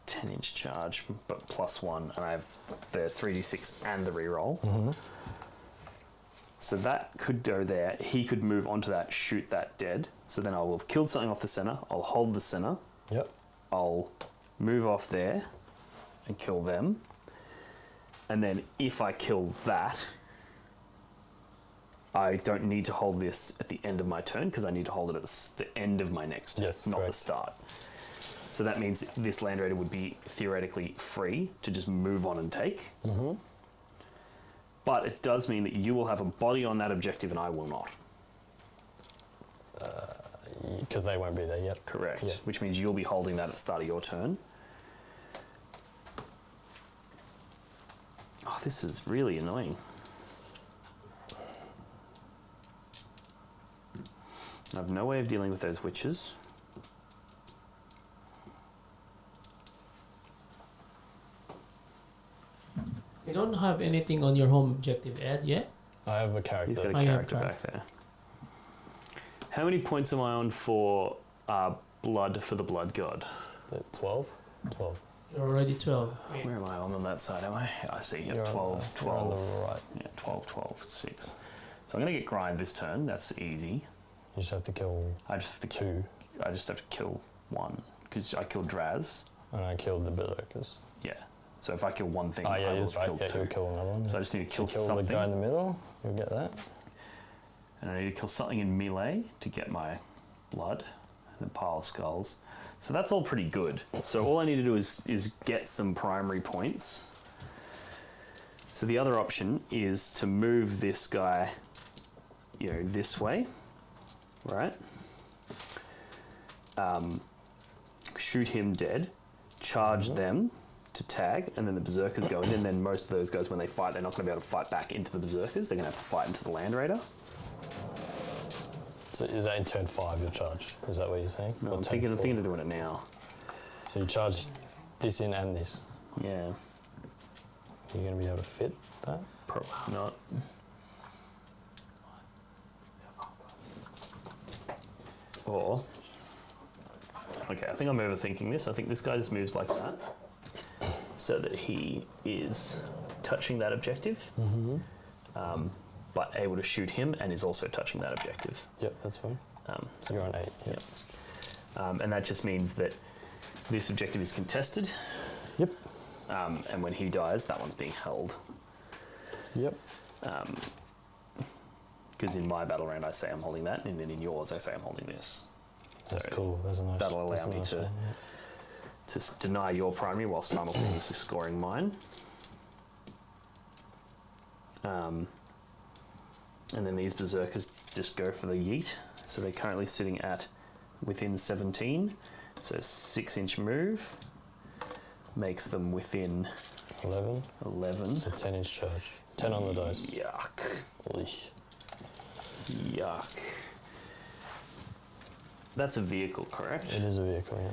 10-inch charge, but +1, and I have the 3d6 and the reroll. So that could go there. He could move onto that, shoot that dead. So then I will have killed something off the center. I'll hold the center. Yep. I'll move off there and kill them. And then if I kill that, I don't need to hold this at the end of my turn because I need to hold it at the end of my next turn, not correct. the start. So that means this Land Raider would be theoretically free to just move on and take. But it does mean that you will have a body on that objective and I will not. Because they won't be there yet. Correct. Yeah. Which means you'll be holding that at the start of your turn. Oh, this is really annoying. I have no way of dealing with those witches. You don't have anything on your home objective, Ed, yeah? I have a character. He's got a character back there. How many points am I on for blood for the blood god? 12? 12. You're already 12. Where am I on that side, am I? I see, yep, You're 12, 12. On the right. Yeah, 12, 12, 6. So I'm going to get grind this turn, that's easy. You just have to kill I just have to two. I just have to kill one, because I killed Draz. And I killed the Berserkers. Yeah. So if I kill one thing, Oh, yeah, I will that's right. kill Yeah, two. you'll kill another one. So I just need to kill kill something. the guy in the middle. You'll get that. And I need to kill something in melee to get my blood and a pile of skulls. So that's all pretty good. So all I need to do is get some primary points. So the other option is to move this guy, you know, this way, right? Shoot him dead, charge them to tag, and then the berserkers go in, and then most of those guys, when they fight, they're not going to be able to fight back into the berserkers. They're going to have to fight into the land raider. So is that in turn 5 your charge? Is that what you're saying? No, Or I'm turn thinking 4? of doing it now. So you charge this in and this. Yeah, You're going to be able to fit that? probably not. Or, okay, I think I'm overthinking this. I think this guy just moves like that, so that he is touching that objective, but able to shoot him, and is also touching that objective. Yep, that's fine. So, You're on 8. Yep. and that just means that this objective is contested, Yep. and when he dies, that one's being held. Yep. Because in my battle round, I say I'm holding that, and then in yours, I say I'm holding this. That's cool. That's a nice. That'll allow that's a me nice to one, deny your primary while simultaneously scoring mine. And then these berserkers just go for the yeet. So they're currently sitting at within 17. So 6-inch move makes them within 11. 11. So 10-inch charge. 10 on the dice. Yuck. Holy. Yuck. That's a vehicle, correct? It is a vehicle, yeah.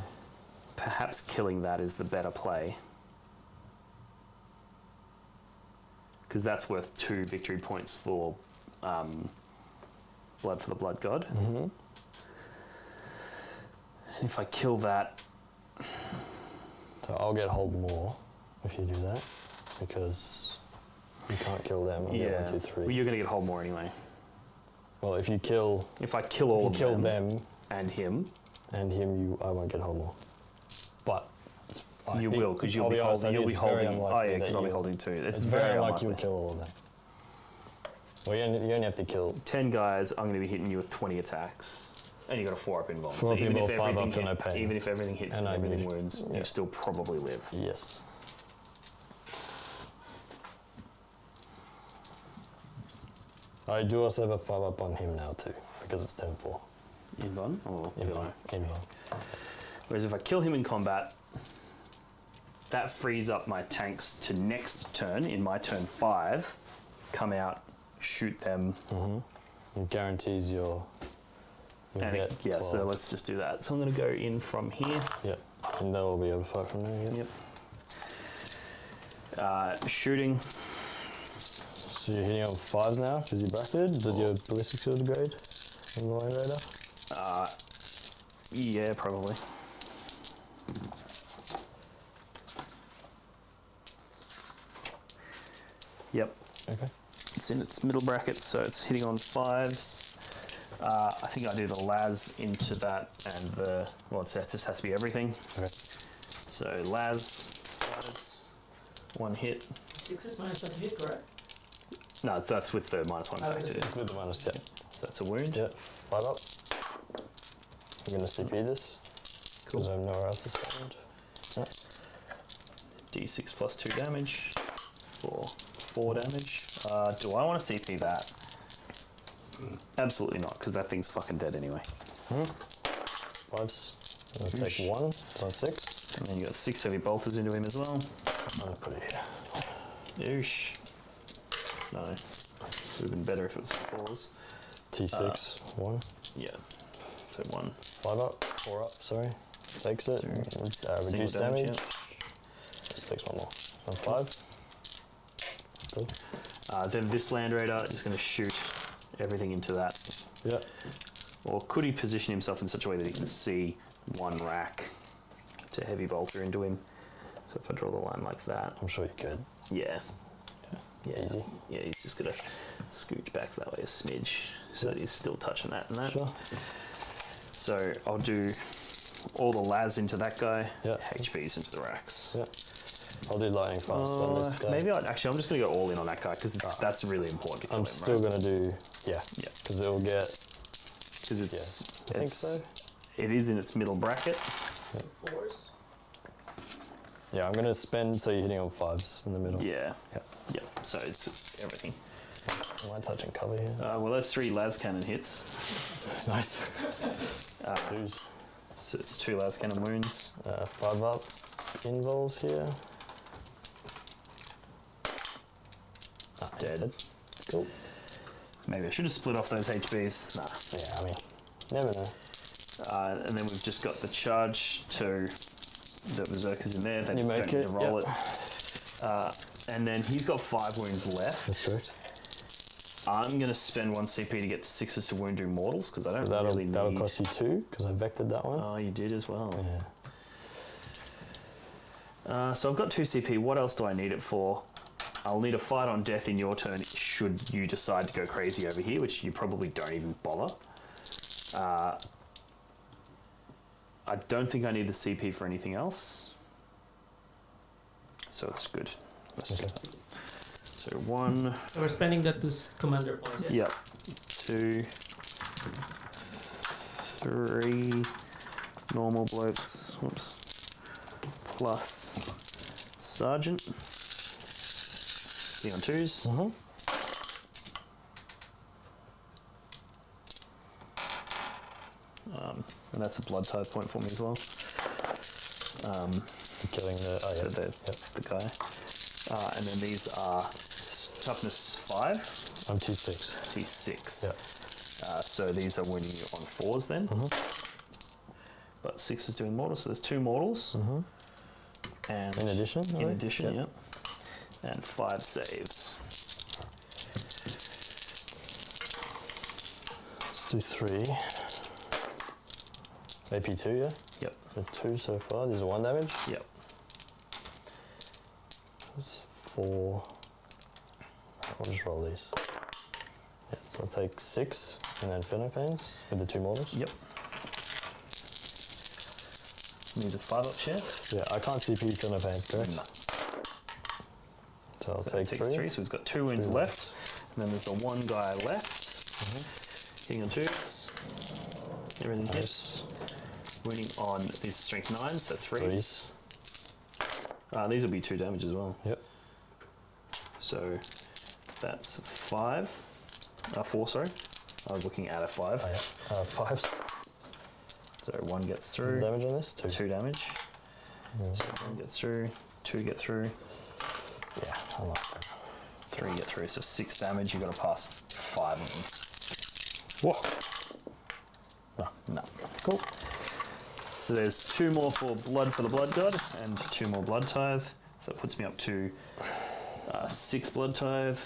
Perhaps killing that is the better play. Because that's worth 2 victory points for blood for the blood god. And if I kill that, So I'll get hold more if you do that, because you can't kill them. I'll get 1, 2, 3. well, you're going to get hold more anyway. Well, if you kill, If I kill all if of you kill them, them and him, I won't get hold more. But I you think- will, because you'll I'll be honest, I holding. think You'll be it's very holding. Oh unlikely yeah, because that I'll be you'll- holding 2. It's It's very very unlikely. unlikely you'll kill all of them. Well, you only have to kill 10 guys. I'm going to be hitting you with 20 attacks, and you got a 4-up involved. 4 So up even if involved, 5 everything up for no hit- pain. even if everything hits And and I everything believe- wounds, yeah. you still probably live. yes. I do also have a 5 up on him now too, because it's 10-4. Invuln or villain. Invuln. Whereas if I kill him in combat, that frees up my tanks to next turn, in my turn 5, come out, shoot them. It guarantees you'll And get yeah, 12. so let's just do that. So I'm going to go in from here. Yep. And they'll be able to fight from there. Yep. Shooting. So you're hitting on 5s now because you're bracketed. Does your ballistic shield degrade on the Land Raider? Yeah, probably. Yep. Okay. It's in its middle bracket, so it's hitting on 5s. I think I do the las into that, and the well, it just has to be everything. Okay. So las, 5s, 1 hit. 6 is minus 1 to hit, correct? No, that's with the -1 factor. It's with the minus, yeah. So that's a wound. Yeah, 5 up. I'm going to CP this because I have nowhere else to spend. Yeah. D6 plus 2 damage for 4 damage. Do I want to CP that? Absolutely not, because that thing's fucking dead anyway. 5s. I'm going to take 1, so 6. And then you got 6 heavy bolters into him as well. I'm going to put it here. Oosh. No. Would have been better if it was 4s. T6, 1. Yeah. So 1. 5 up, 4 up, sorry. Takes it. Reduce damage. Yeah. Just takes 1 more. On 5. Cool. Then this Land Raider is going to shoot everything into that. Yeah. Or could he position himself in such a way that he can see 1 rack to heavy bolter into him? So if I draw the line like that. I'm sure you could. Yeah. Yeah. Easy. Yeah, he's just going to scooch back that way a smidge so that he's still touching that and that. Sure. So I'll do all the las into that guy, Yeah. HPs into the racks. Yeah. I'll do lightning fast on this guy. Maybe I'm just going to go all in on that guy because that's really important to kill I'm him, still right? going to do, because it'll get, Because it's, I think so. It is in its middle bracket. Force. Yeah, I'm going to spend so you're hitting on 5s in the middle. Yeah. Yep. Yep. So it's everything. Am I touching cover here? Well, those 3 las cannon hits. Nice. 2s. So it's 2 las cannon wounds. 5 up involves here. It's dead. Cool. Maybe I should have split off those HBs. Nah. Yeah, I mean, never know. And then we've just got the charge to the Berserkers in there. They You don't make need it, to roll yep. it. And then he's got 5 wounds left. That's correct. I'm going to spend 1 CP to get 6s to wound doing mortals because I don't So that'll, really need... that'll cost you 2 because I vectored that one. Oh, you did as well. Yeah. So I've got 2 CP. What else do I need it for? I'll need a fight on death in your turn should you decide to go crazy over here, which you probably don't even bother. I don't think I need the CP for anything else. So it's good. Let's do that. So 1... So we're spending that to commander points, yes? Yep. 2, 3 normal blokes. Whoops. Plus sergeant. Be on 2s. And that's a blood type point for me as well. Killing the, oh, yeah. The guy. And then these are toughness 5. I'm T6. T6. Yep. So these are winning you on 4s then. But 6 is doing mortals, so there's 2 mortals. And In addition? in addition, yep. And 5 saves. Let's do 3. AP 2, yeah? Yep. So 2 so far. These are 1 damage. Yep. That's 4. I'll just roll these. Yeah, so I'll take 6 and then Phenopanes with the 2 mortals. Yep. Needs a 5 up share. Yeah, I can't CP Phenopanes, correct? No. So I'll So take it takes 3. 3, so he's got 2 wins left. And then there's the 1 guy left. Hitting on 2s. Everything hits. Winning on these strength 9, so 3. 3s. These will be 2 damage as well. Yep. So that's 5. 4, sorry. I was looking at a 5. Oh, yeah. 5s. So 1 gets Is through. the damage on this? 2. 2 damage. So 1 gets through. 2 get through. Yeah, I'm not. 3 get through. So 6 damage. You've got to pass 5 of them. Whoa. No. Cool. So there's 2 more for the blood god and 2 more blood tithe. So that puts me up to 6 blood tithe.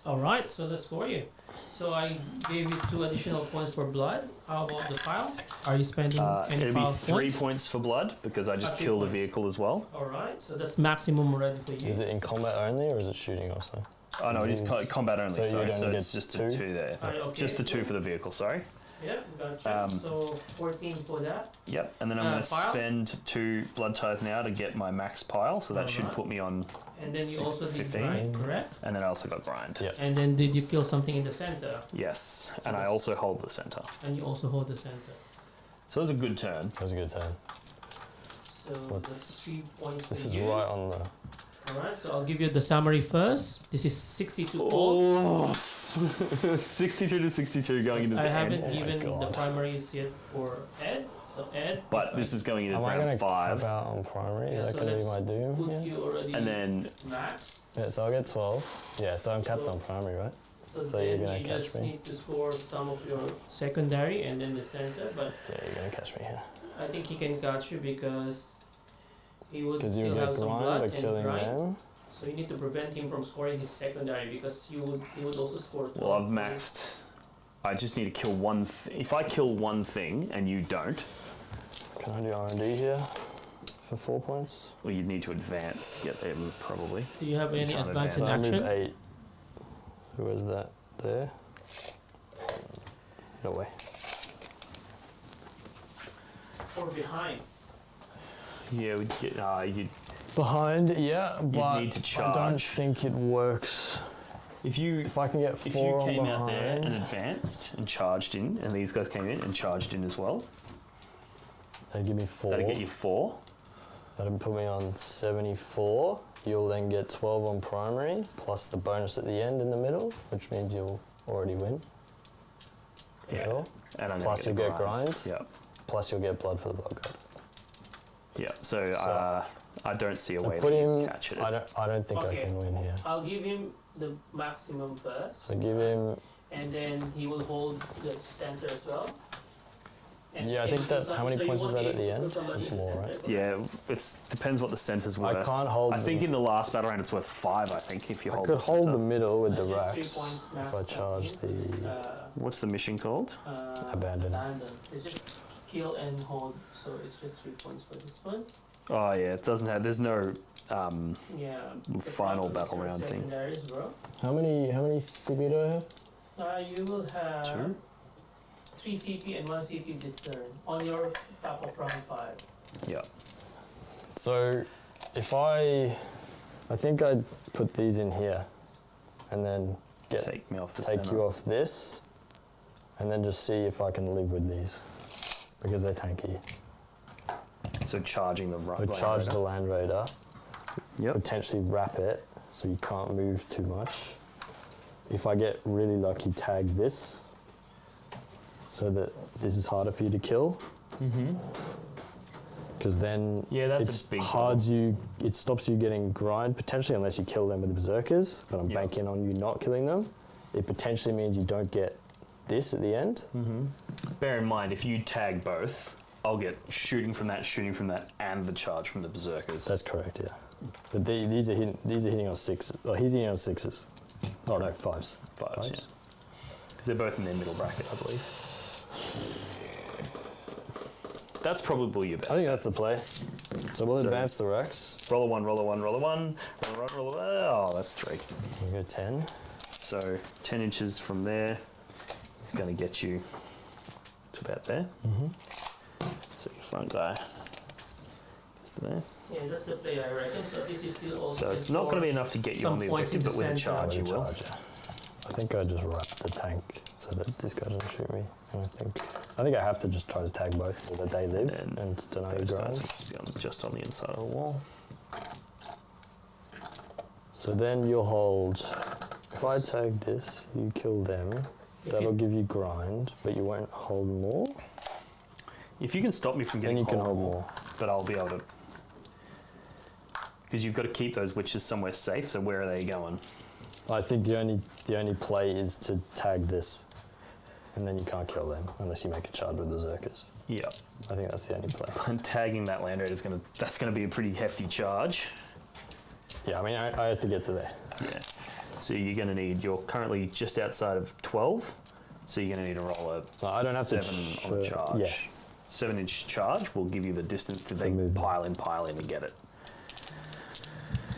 All right, so that's for you. So I gave you 2 additional points for blood. How about the pile? Are you spending any It'll be pile 3 points? points for blood because I just 3 killed the points. vehicle as well. All right, so that's maximum already for you. Is it in combat only or is it shooting also? Oh no, it's combat only. So you sorry, would so only it's get just the 2? 2 there. Okay, Just the 2 for the vehicle. Sorry. Yeah, gotcha. So 14 for that. Yep, and then I'm going to pile? spend 2 blood tithe now to get my max pile, so that should Alright. put me on. And then you also did 15. grind, correct? And then I also got grind. Yep. And then did you kill something in the center? Yes, and I that's- also hold the center. And you also hold the center. So it was a good turn. That was a good turn. So that's 3 points for This is you. right on the. All right, so I'll give you the summary first. This is 62 gold. Oh, 62 to 62 going into the I end. haven't given the primaries yet for Ed. So Ed. But this is going into Am I round gonna 5. cap out on primary? Yeah, Is that so going to be let's my doom? Put Yeah. you already And then max. Yeah, so I'll get 12. Yeah, so I'm capped So- on primary, right? So, So then you're gonna you catch just me. need to score some of your secondary and then the center. But Yeah, you're going to catch me here. I think he can catch you because he would Because you still get have some grind blood by and killing grind. them. So you need to prevent him from scoring his secondary because he would also score. well, I've 12. maxed. I just need to kill one. If I kill one thing and you don't, Can I do R&D here for 4 points? well, you'd need to advance to get there probably. Do you have any can't advance in So I move action? 8. Who is that there? No way. Or behind? Yeah, we'd get. You'd Behind, yeah, but need to I don't charge. think it works. if you If I can get if 4 you on came behind, out there and advanced and charged in, and these guys came in and charged in as well, that'd give me 4. that'd get you 4. That'd put me on 74. You'll then get 12 on primary, plus the bonus at the end in the middle, which means you'll already win. Yeah. Sure. And I'm Plus gonna you'll get get grind, Yeah. plus you'll get blood for the blood guard. Yeah. So I don't see a So way put to him. catch it. I don't think Okay. I can win here. I'll give him the maximum first, So give him. and then he will hold the center as well. Yeah, I think that. How many points is that at the end? It's It's more, right? Yeah, it's depends what the center's worth. I can't hold. I think in the last battle round it's worth 5. I think if you I hold. could the hold the center. middle with the Just 3 racks points if I max charge for this, the. What's the mission called? Abandon. It's just kill and hold, so it's just 3 points for this one. Oh yeah, it doesn't have. There's no. Yeah. the Final problem is battle your round thing. secondaries, bro. How many CP do I have? You will have 2. 3 CP and 1 CP this turn on your top of round 5. Yeah. So, if I think I'd put these in here, and then Take me off the take center. you off this, and then just see if I can live with these, because they're tanky. So charging the right. Would charge the Land Raider, Yep. potentially wrap it, so you can't move too much. If I get really lucky, tag this, so that this is harder for you to kill. Mm-hmm. Because then Yeah, that's it's a big it stops you getting grind potentially unless you kill them with the berserkers, but I'm Yep. banking on you not killing them. It potentially means you don't get this at the end. Mm-hmm. Bear in mind, if you tag both, I'll get shooting from that, and the charge from the berserkers. That's correct, yeah. But these are hitting on 6s. Oh, he's hitting on 6s. Oh no, 5s. 5s, yeah. Because they're both in their middle bracket, I believe. That's probably your best. I think that's the play. So we'll So- advance the racks. Roll a 1, roll a 1, roll a 1, roll a 1. Oh, that's 3. We'll go 10. So 10 inches from there is going to get you to about there. Mm-hmm. So your front guy is there. Yeah, that's the play I reckon. So this is still also. So it's not going to be enough to get you some on the points in objective, the but with a center. charge you will. I think I just wrap the tank so that this guy doesn't shoot me. And I think I have to just try to tag both so that they live and deny Those grind. guys will be just on the inside of the wall. So then you'll hold. If I tag this, you kill them. If That'll it- give you grind, but you won't hold more. If you can stop me from Then getting you can hold hold more. but I'll be able to. Because you've got to keep those witches somewhere safe, so where are they going? I think the only play is to tag this, and then you can't kill them unless you make a charge with the Berserkers. Yeah. I think that's the only play. And tagging that land raider that's gonna be a pretty hefty charge. Yeah, I mean, I have to get to there. Yeah. So you're gonna need. You're currently just outside of 12, so you're gonna need to roll a. No, I don't have to 7 on the charge. yeah. 7-inch charge will give you the distance to To then move. pile in and get it.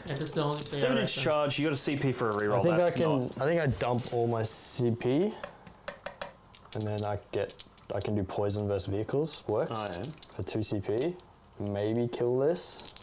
And that's the only play I 7-inch reckon. charge. You got a CP for a reroll. I think That's I can. not. I think I dump all my CP, and then I can do poison versus vehicles. Works Oh, yeah. for 2 CP. Maybe kill this.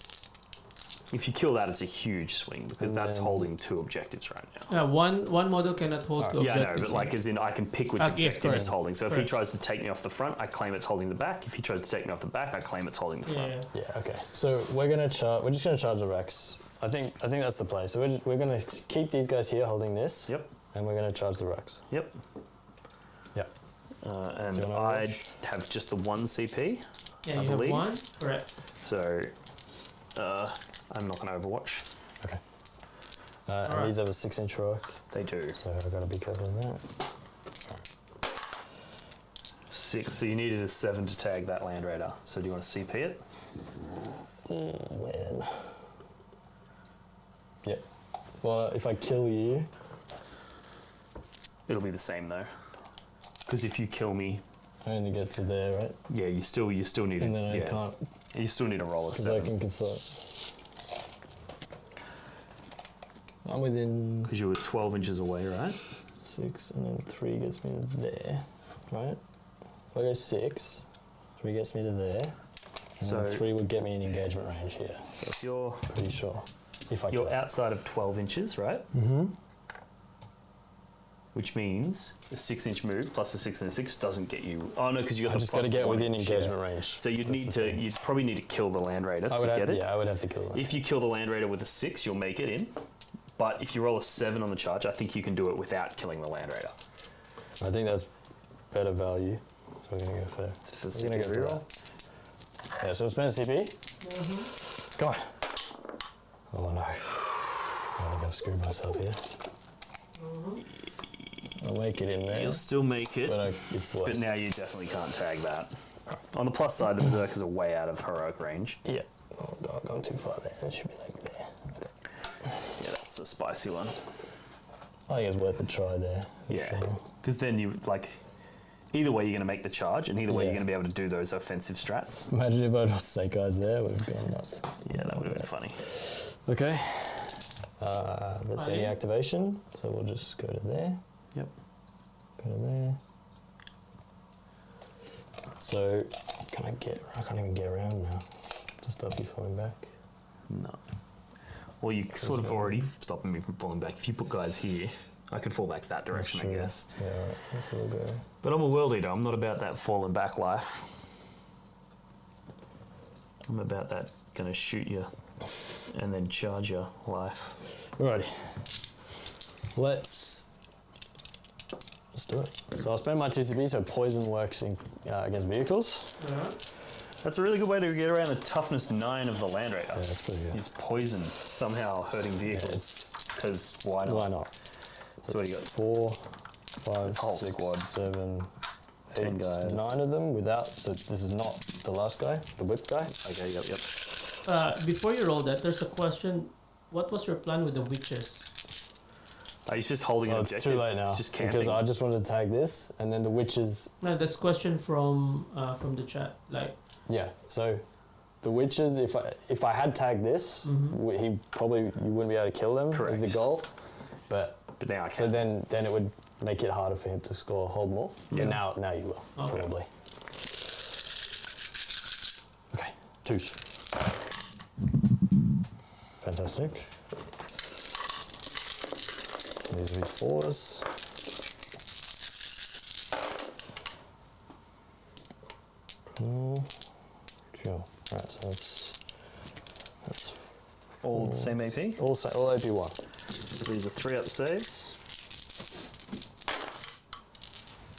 If you kill that, it's a huge swing because And that's then- holding 2 objectives right now. One model cannot hold Alright. two Yeah, I know, objectives. but like as in I can pick which Yes, objective correct. it's holding. So if Correct. he tries to take me off the front, I claim it's holding the back. If he tries to take me off the back, I claim it's holding the yeah. front. Yeah. Okay. So we're just gonna charge the Rex. I think that's the play. So we're gonna keep these guys here holding this. Yep. And we're going to charge the racks. Yep. Yep. And I have just the one CP. Yeah, I you believe. have one? Correct. So I'm not going to Overwatch. Okay. And these have a 6-inch rock. They do. So I've got to be careful with that. 6, so you needed a 7 to tag that Land Raider. So do you want to CP it? Man. Yep. Well, if I kill you... It'll be the same though. Because if you kill me... I only get to there, right? Yeah, you still need and then I can't... You still need to roll a 7. Because I can consult. I'm within... Because you were 12 inches away, right? 6, and then 3 gets me to there, right? If I go 6, 3 gets me to there, and So- then 3 would get me in engagement range here. So if you're Pretty sure. If I you're kill. outside of 12 inches, right? Mm-hmm. Which means a 6-inch move plus a 6 and a 6 doesn't get you. Oh no, because you got I the just got to plus get 1 within inch, engagement yeah. range. So you'd That's need the to. thing. You'd probably need to kill the Land Raider I would to have, get it. Yeah, I would have to kill that. If you kill the Land Raider with a 6, you'll make it in. But if you roll a 7 on the charge, I think you can do it without killing the Land Raider. I think that's better value. So we're going to go for... For We're going to go for reroll. that. Yeah, so spend a CP. Come on. Oh no. I think I've screwed myself here. I'll make it in there. You'll still make it, But it's worse. but now you definitely can't tag that. On the plus side, the Berserkers are way out of heroic range. Yeah. Oh god, gone too far there. It should be like there. Okay. Yeah, that's a spicy one. I think it's worth a try there. for Yeah, sure. because then you like. Either way, you're going to make the charge, and either way, Yeah. you're going to be able to do those offensive strats. Imagine if I'd lost Snake Eyes there, would have gone nuts. Yeah, that would have been funny. Okay. That's any Fine. activation. So we'll just go to there. Yep. Go to there. So I can't even get around now. To stop you falling back. No. Well, you sort of already stopping me from falling back. If you put guys here, I could fall back that direction, I true. guess. Yeah, right. Let's all go. But I'm a world eater. I'm not about that falling back life. I'm about that gonna shoot you and then charge your life. Alrighty. Let's do it. So I'll spend my 2 CP, so poison works against vehicles. That's a really good way to get around the toughness 9 of the Land Raider. Yeah, that's pretty good. Is poison somehow hurting vehicles? Because why not? Why not? So what do you got? 4, 5, This whole 6, squad. 7, 10 8, guys. 9 of them without. So this is not the last guy, the whip guy. Okay, yep. Before you roll that, there's a question. What was your plan with the witches? He's just holding an Well, it's objective. too late now Just camping. because I just wanted to tag this, and then the witches. No, that's question from the chat. Like, Yeah. So the witches, if I had tagged this, you wouldn't be able to kill them. Is the Correct. goal, but now I so can. then it would make it harder for him to score hold more. Yeah. And now you will Okay. probably. Okay, 2s. Fantastic. These will be 4s. Sure. Alright, so that's All the same AP. all AP1. These are 3 up saves.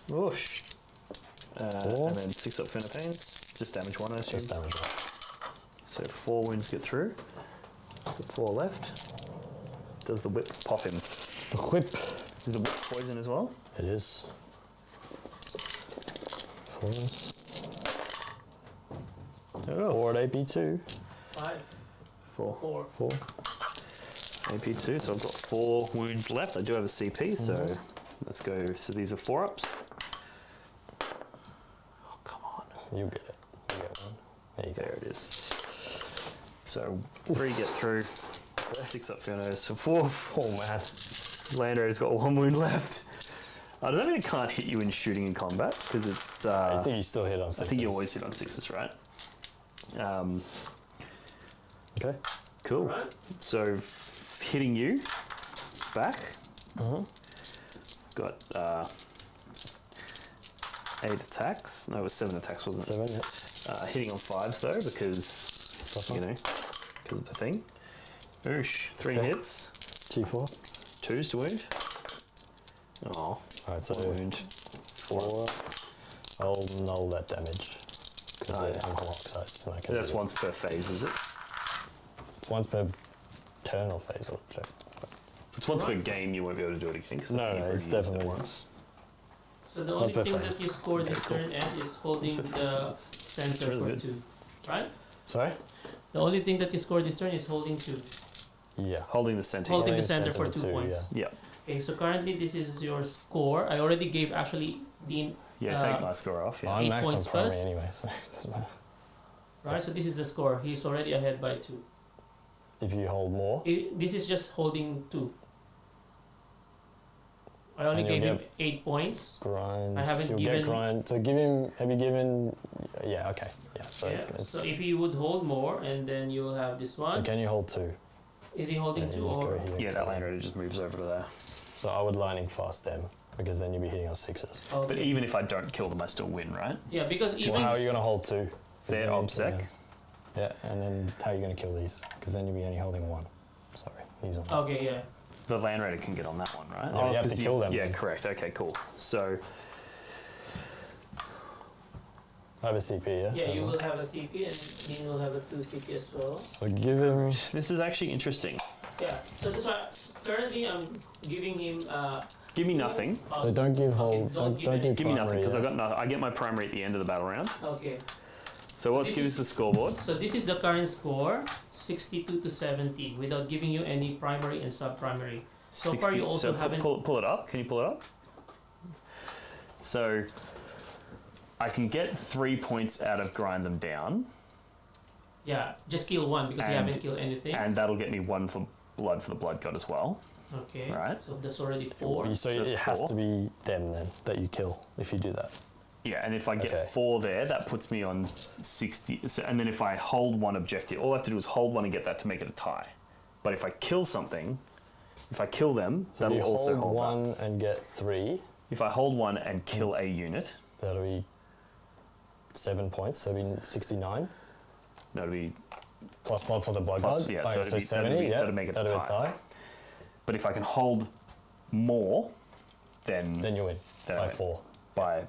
Whoosh. 4. And then 6 up Fenner Pains. Just damage 1, I assume. Just damage one. So 4 wounds get through. He's got 4 left. Does the whip pop him? The whip. Is the whip poison as well? It is. 4s. Oh. 4 at AP2. 5, 4. 4. 4. AP2, so I've got 4 wounds left. I do have a CP, so let's go. So these are 4 ups. Oh, come on. You get it. You get one. There you go. There it is. So 3 get through. 6 up Fenner. So 4. Oh man. Lando's got 1 wound left. Does that mean it can't hit you in shooting in combat? Because it's. I think you still hit on 6s. I think you always hit on 6s, right? Okay. Cool. Right. So hitting you back. Got 8 attacks. No, it was 7 attacks, wasn't it? 7. Yeah. Hitting on 5s though, because Plus you one. know, because of the thing. Oosh, 3 Okay. hits, G4. 2s to wound. Oh. Alright, so wound. 4. I'll null that damage. Because they're unblock sites. And I can That's once per phase, is it? It's once per turn or phase, I'll check. It's once per game, you won't be able to do it again. No, it's definitely once. So the only thing that you score this turn at is holding the center really for good. 2, right? Sorry? The only thing that you score this turn is holding 2. Yeah. Holding the center. Holding the Holding center for 2 points. Yeah. Okay, so currently this is your score. I already gave actually the Yeah, take my score off. Yeah. I'm 8 maxed on points primary first. anyway, so it doesn't matter. right. So this is the score. He's already ahead by 2. If you hold more, This is just holding 2. I only And you'll gave him 8 points. grind. I haven't you'll given- get grind. So give him. Have you given? Yeah. Okay. Yeah. So Yeah. it's good. So if he would hold more, and then you will have this So one. can you hold 2? Is he holding And 2 you just or? go here. Yeah, that land raider just moves over to there. So I would lightning fast them because then you'll be hitting on 6s. But Okay. even if I don't kill them, I still win, right? Yeah, because Well, even how are you going to hold 2? They're obsec. Yeah, and then how are you going to kill these? Because then you'll be only holding 1. Sorry, he's on. okay, yeah. The land raider can get on that one, right? Yeah, you have to 'cause kill them. Yeah, correct. Okay, cool. So I have a CP, yeah? Yeah, you will have a CP, and he will have a 2 CP as well. So give him. this is actually interesting. Yeah. So this one currently I'm giving him. Give me nothing. So don't give Okay, hold. don't Don't give give Give me nothing primary, because yeah. I get my primary at the end of the battle round. Okay. So let's This give us is- the scoreboard. So this is the current score, 62 to 70, without giving you any primary and sub-primary. So far, you also haven't. Pull it up. Can you pull it up? So I can get 3 points out of grind them down, Yeah, just kill 1 because you And- haven't killed anything. and that'll get me 1 for the blood god as well. Okay. Right. So that's already 4. So That's it has 4. to be them then that you kill if you do that. Yeah, and if I get Okay. 4 there, that puts me on 60. So, and then if I hold 1 objective, all I have to do is hold 1 and get that to make it a tie. But if I kill something, if I kill them, So that'll you also hold hold that. 1 and get 3. If I hold 1 and kill a unit, That'll be 7 points. So it'll be 69. that'll be. Plus 1 for the blood Plus, god. yeah, Okay, so it'd so be- 70. Yeah, that'd make it a that'll be tie. But if I can hold more, then Then you win then by I- 4. by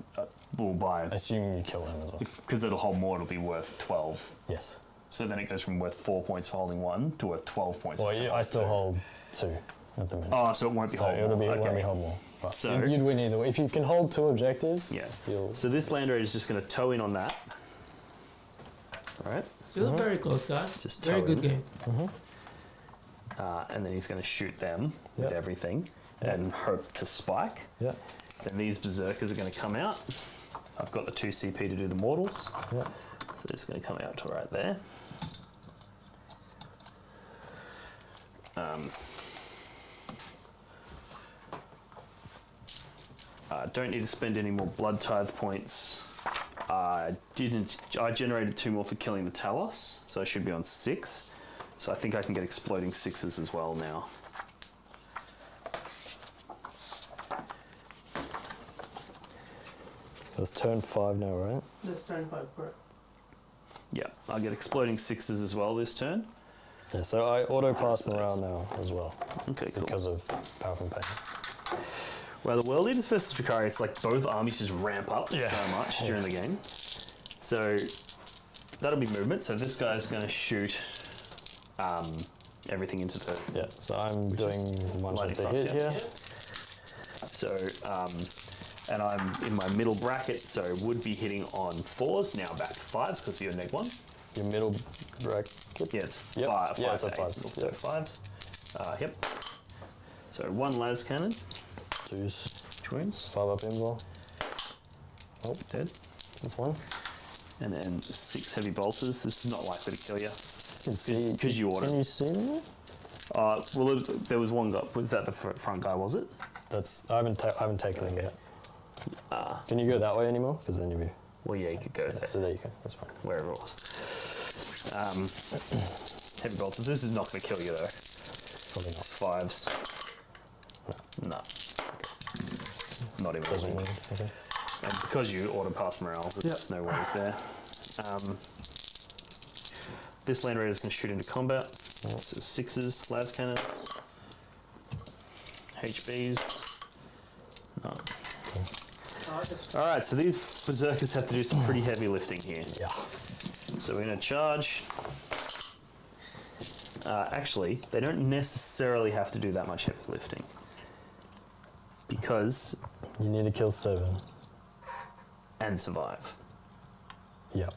Assuming you kill them as well. because it'll hold more, it'll be worth 12. Yes. So then it goes from worth 4 points for holding 1 to worth 12 points. Well, for I holding still 2. hold 2 at the minute. Oh, so it won't be so hold it'll be more. it won't Okay. be hold more. But So- you'd win either way. If you can hold 2 objectives, Yeah. you'll. So this land raider is just going to toe in on that. All right. Still very close, guys. Just Very toe good in. game. And then he's going to shoot them with Yep. everything Yep. and hope to spike. Yeah. Then these berserkers are going to come out. I've got the 2 CP to do the mortals. Yeah. So it's going to come out to right there. Don't need to spend any more blood tithe points. I generated 2 more for killing the Talos, so I should be on 6. So I think I can get exploding 6s as well now. So it's turn 5 now, right? That's turn 5, correct. Yeah, I'll get exploding 6s as well this turn. Yeah. So I auto pass morale now as well Okay, cool. because of power from pain. Well, the World Leaders versus Drukhari, it's like both armies just ramp up Yeah. so much during the game. So that'll be movement. So this guy's going to shoot everything into the. Yeah. So I'm doing 1 shot Lightning to fast, hit yeah. here. So, and I'm in my middle bracket, so would be hitting on 4s, now back to 5s because you're neg 1. Your middle bracket. Yeah, it's Yep. 5. Yeah, 5 so to 8, 5s, So yep. 5s. Yep. So 1 las cannon, 2s. 2 wounds, 5 up invul. Oh, dead. that's 1. And then 6 heavy bolters. This is not likely to kill you. You can see. Because you ordered. Can you see them? Well, there was one guy. Was that the front guy? Was it? That's I haven't taken them Okay. yet. Can you go that way anymore? Because then you'll be. Well, yeah, you could go there, So there you go. That's fine. wherever it was. Heavy bolters. This is not going to kill you though. Probably not. 5s. No. Not even. Doesn't mean. Okay. And because you auto pass morale, there's no worries there. This land raider is going to shoot into combat. So 6s, las cannons, HBs, No. Alright, so these berserkers have to do some pretty heavy lifting here. Yeah. So we're going to charge. Actually, they don't necessarily have to do that much heavy lifting. Because... You need to kill 7. And survive. Yep.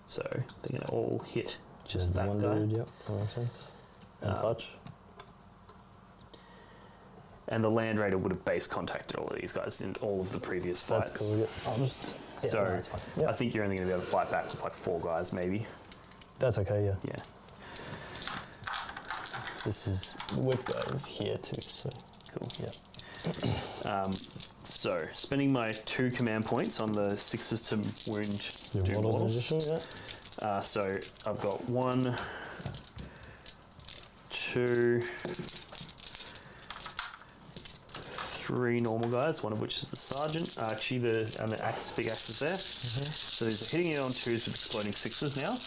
So they're going to all hit just that one guy. dude, yep, that makes sense. And touch. And the Land Raider would have base contacted all of these guys in all of the previous fights. That's cool, yeah. I'll just... Yeah, So no, that's fine. Yep. I think you're only going to be able to fight back with like 4 guys maybe. That's okay, yeah. Yeah. This is... Whip guy is here too, so... Cool. Yeah. So, spending my 2 command points on the 6s to wound Your do models in models. addition, yeah. So I've got 1, 2, 3 normal guys, one of which is the sergeant. Actually, the big axe is there. So these are hitting it on 2s with exploding 6s now.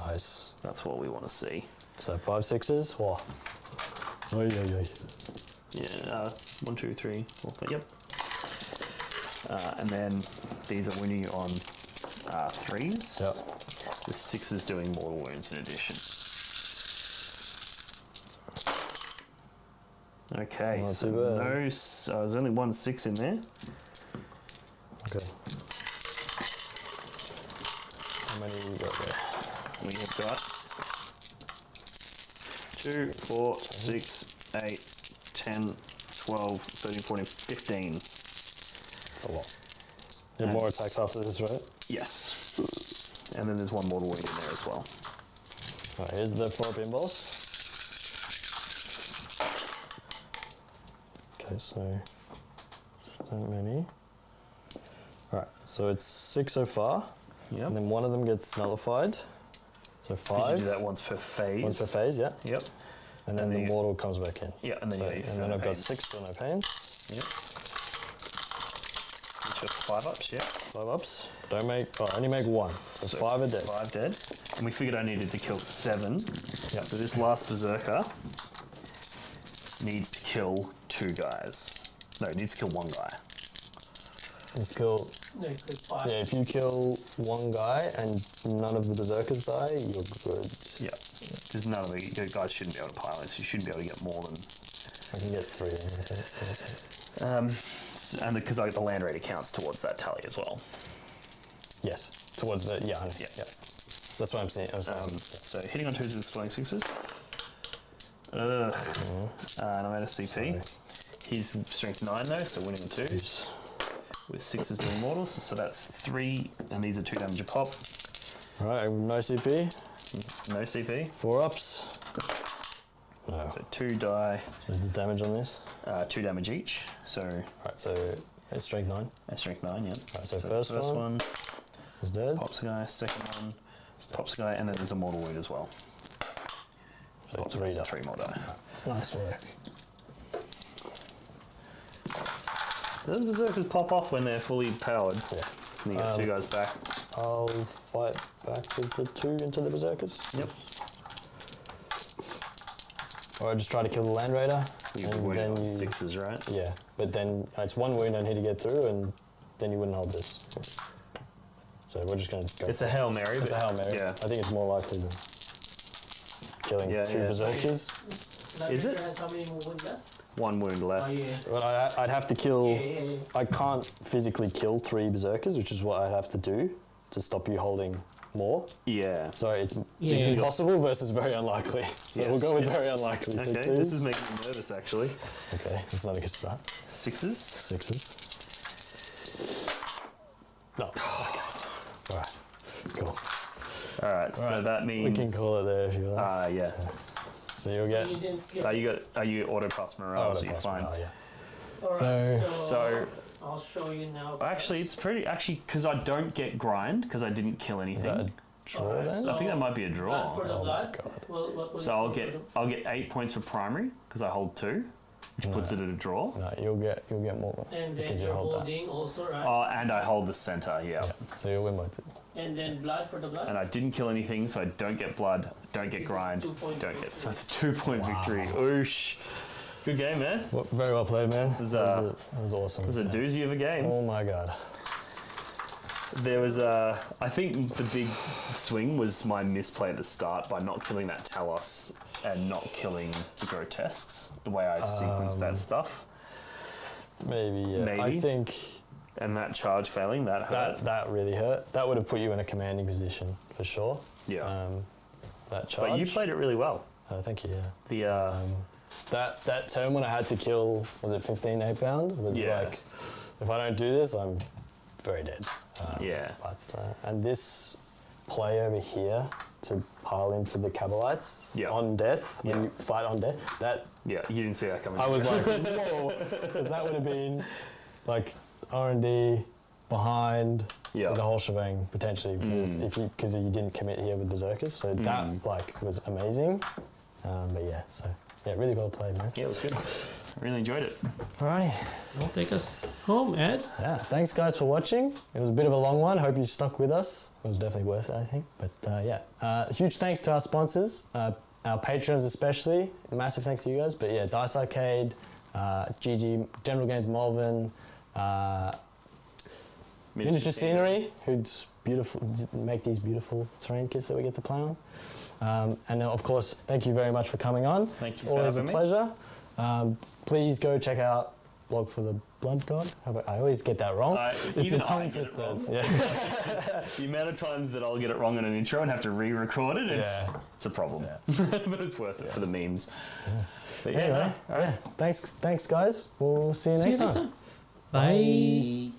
Nice. That's what we want to see. So 5 6s. Wow. Oh yeah. Yeah. 1, 2, 3, 4, 5. Yep. And then these are winning on 3s. Yep. With 6s doing mortal wounds in addition. Okay, Not so too bad. there's only 1 6 in there. Okay. How many you got there? We have got 2, 4, 6, 8, 10, 12, 13, 14, 15. That's a lot. You have more attacks after this, right? Yes. And then there's 1 mortal wound in there as well. Alright, here's the 4 pinballs. Okay, so that many. Alright, so it's 6 so far. Yep. And then one of them gets nullified. So 5. You do that once per phase. Once per phase, yeah. Yep. And then the mortal comes back in. Yeah, and then So, you and then I've got 6 for no pains. Yep. Which are 5 ups, yeah. 5 ups. Don't make, only make 1. So 5 are dead. 5 dead. And we figured I needed to kill 7. Yeah. So this last berserker needs to kill 2 guys. No, it needs to kill 1 guy. Just kill. No, you click 5. Yeah, if you kill 1 guy and none of the berserkers die, you're good. Yeah. Because none of the guys shouldn't be able to pilot, so you shouldn't be able to get more than... I can get 3 then, I think. And because the Land Raider counts towards that tally as well. Yes, towards the, yeah. That's what I'm saying. So hitting on 2s with exploding 6s. And I'm at a CP. Sorry. He's strength 9 though, so winning 2. Jeez. With 6s doing mortals, so that's 3, and these are 2 damage a pop. Alright, no CP. No CP. 4 ups. No. So 2 die, So there's damage on this. 2 damage each. So Alright, so it's strength 9. strength 9, yeah. Alright, so the first one is dead. pops a guy, second one pops a guy, and then there's a mortal wound as well. So Pops 3 us, die. 3 more die. Nice work. Those berserkers pop off when they're fully powered. Yeah. And you got 2 guys back. I'll fight back with the 2 into the berserkers. Yep. Or I just try to kill the Land Raider. You and wound then on you, 6s, right? yeah, but then it's 1 wound I need to get through, and then you wouldn't hold this. So we're just going to go. It's a Hail Mary. It's a Hail Mary. Yeah. I think it's more likely than killing 2 berserkers. Is it? Has how many more wounds left? 1 wound left. Oh, yeah. But I'd have to kill. Yeah. I can't physically kill 3 berserkers, which is what I'd have to do to stop you holding more. Yeah. So it's Yeah. impossible versus very unlikely. So Yes. we'll go with very unlikely. Okay, So this 2s. is making me nervous actually. Okay, that's not a good start. 6s. 6s. No. Alright. Cool. Alright, so that means... We can call it there if you like. yeah. So you'll get. You didn't get. Are you auto pass morale, so you're fine. Yeah. Alright, So- I'll show you now. Actually, it's pretty... Actually, because I don't get grind, because I didn't kill Is anything. that a draw Alright, then? so- I think that might be a draw. For the Oh my blood. god. What So I'll get 8 points for primary, because I hold 2. which puts it at a draw. No, you'll get more And then because you you're hold that. holding also, right? Oh, and I hold the center. Yeah. So you'll win by 2. And then blood for the blood. And I didn't kill anything, so I don't get blood, don't get This is grind, 2-point don't get. So victory. it's a 2-point victory. Oosh. Good game, man. Well, very well played, man. It was, that was awesome. It was a doozy of a game. Oh my god. There was I think the big swing was my misplay at the start by not killing that Talos and not killing the Grotesques, the way I sequenced that stuff. Maybe, yeah. Maybe. I think... And that charge failing, that hurt. That really hurt. That would have put you in a commanding position, for sure. Yeah. That charge. But you played it really well. Thank you, yeah. The that turn when I had to kill, was it 15 8-pound? Was like, if I don't do this, I'm very dead. But, and this play over here to pile into the Cabalites on death, when you fight on death, that... Yeah, you didn't see that coming. I was like, whoa, because that would have been like R&D behind the whole shebang, potentially, because you didn't commit here with Berserkers. So that like was amazing. But yeah, so yeah, really well played, man. Yeah, it was good. I really enjoyed it. Alrighty. I'll take us home, Ed. Yeah, thanks guys for watching. It was a bit of a long one. Hope you stuck with us. It was definitely worth it, I think. But yeah, huge thanks to our sponsors, our patrons especially. Massive thanks to you guys. But yeah, Dice Arcade, GG, General Games Malvern, Miniature Scenery, who's beautiful, make these beautiful terrain kits that we get to play on. And of course, thank you very much for coming on. Thank you. It's always a pleasure. Please go check out Blog for the Blood God. I always get that wrong. It's a tongue twister. Yeah. The amount of times that I'll get it wrong in an intro and have to re-record it, it's a problem. But it's worth it for the memes. But anyway, thanks guys. We'll see you next time. Bye.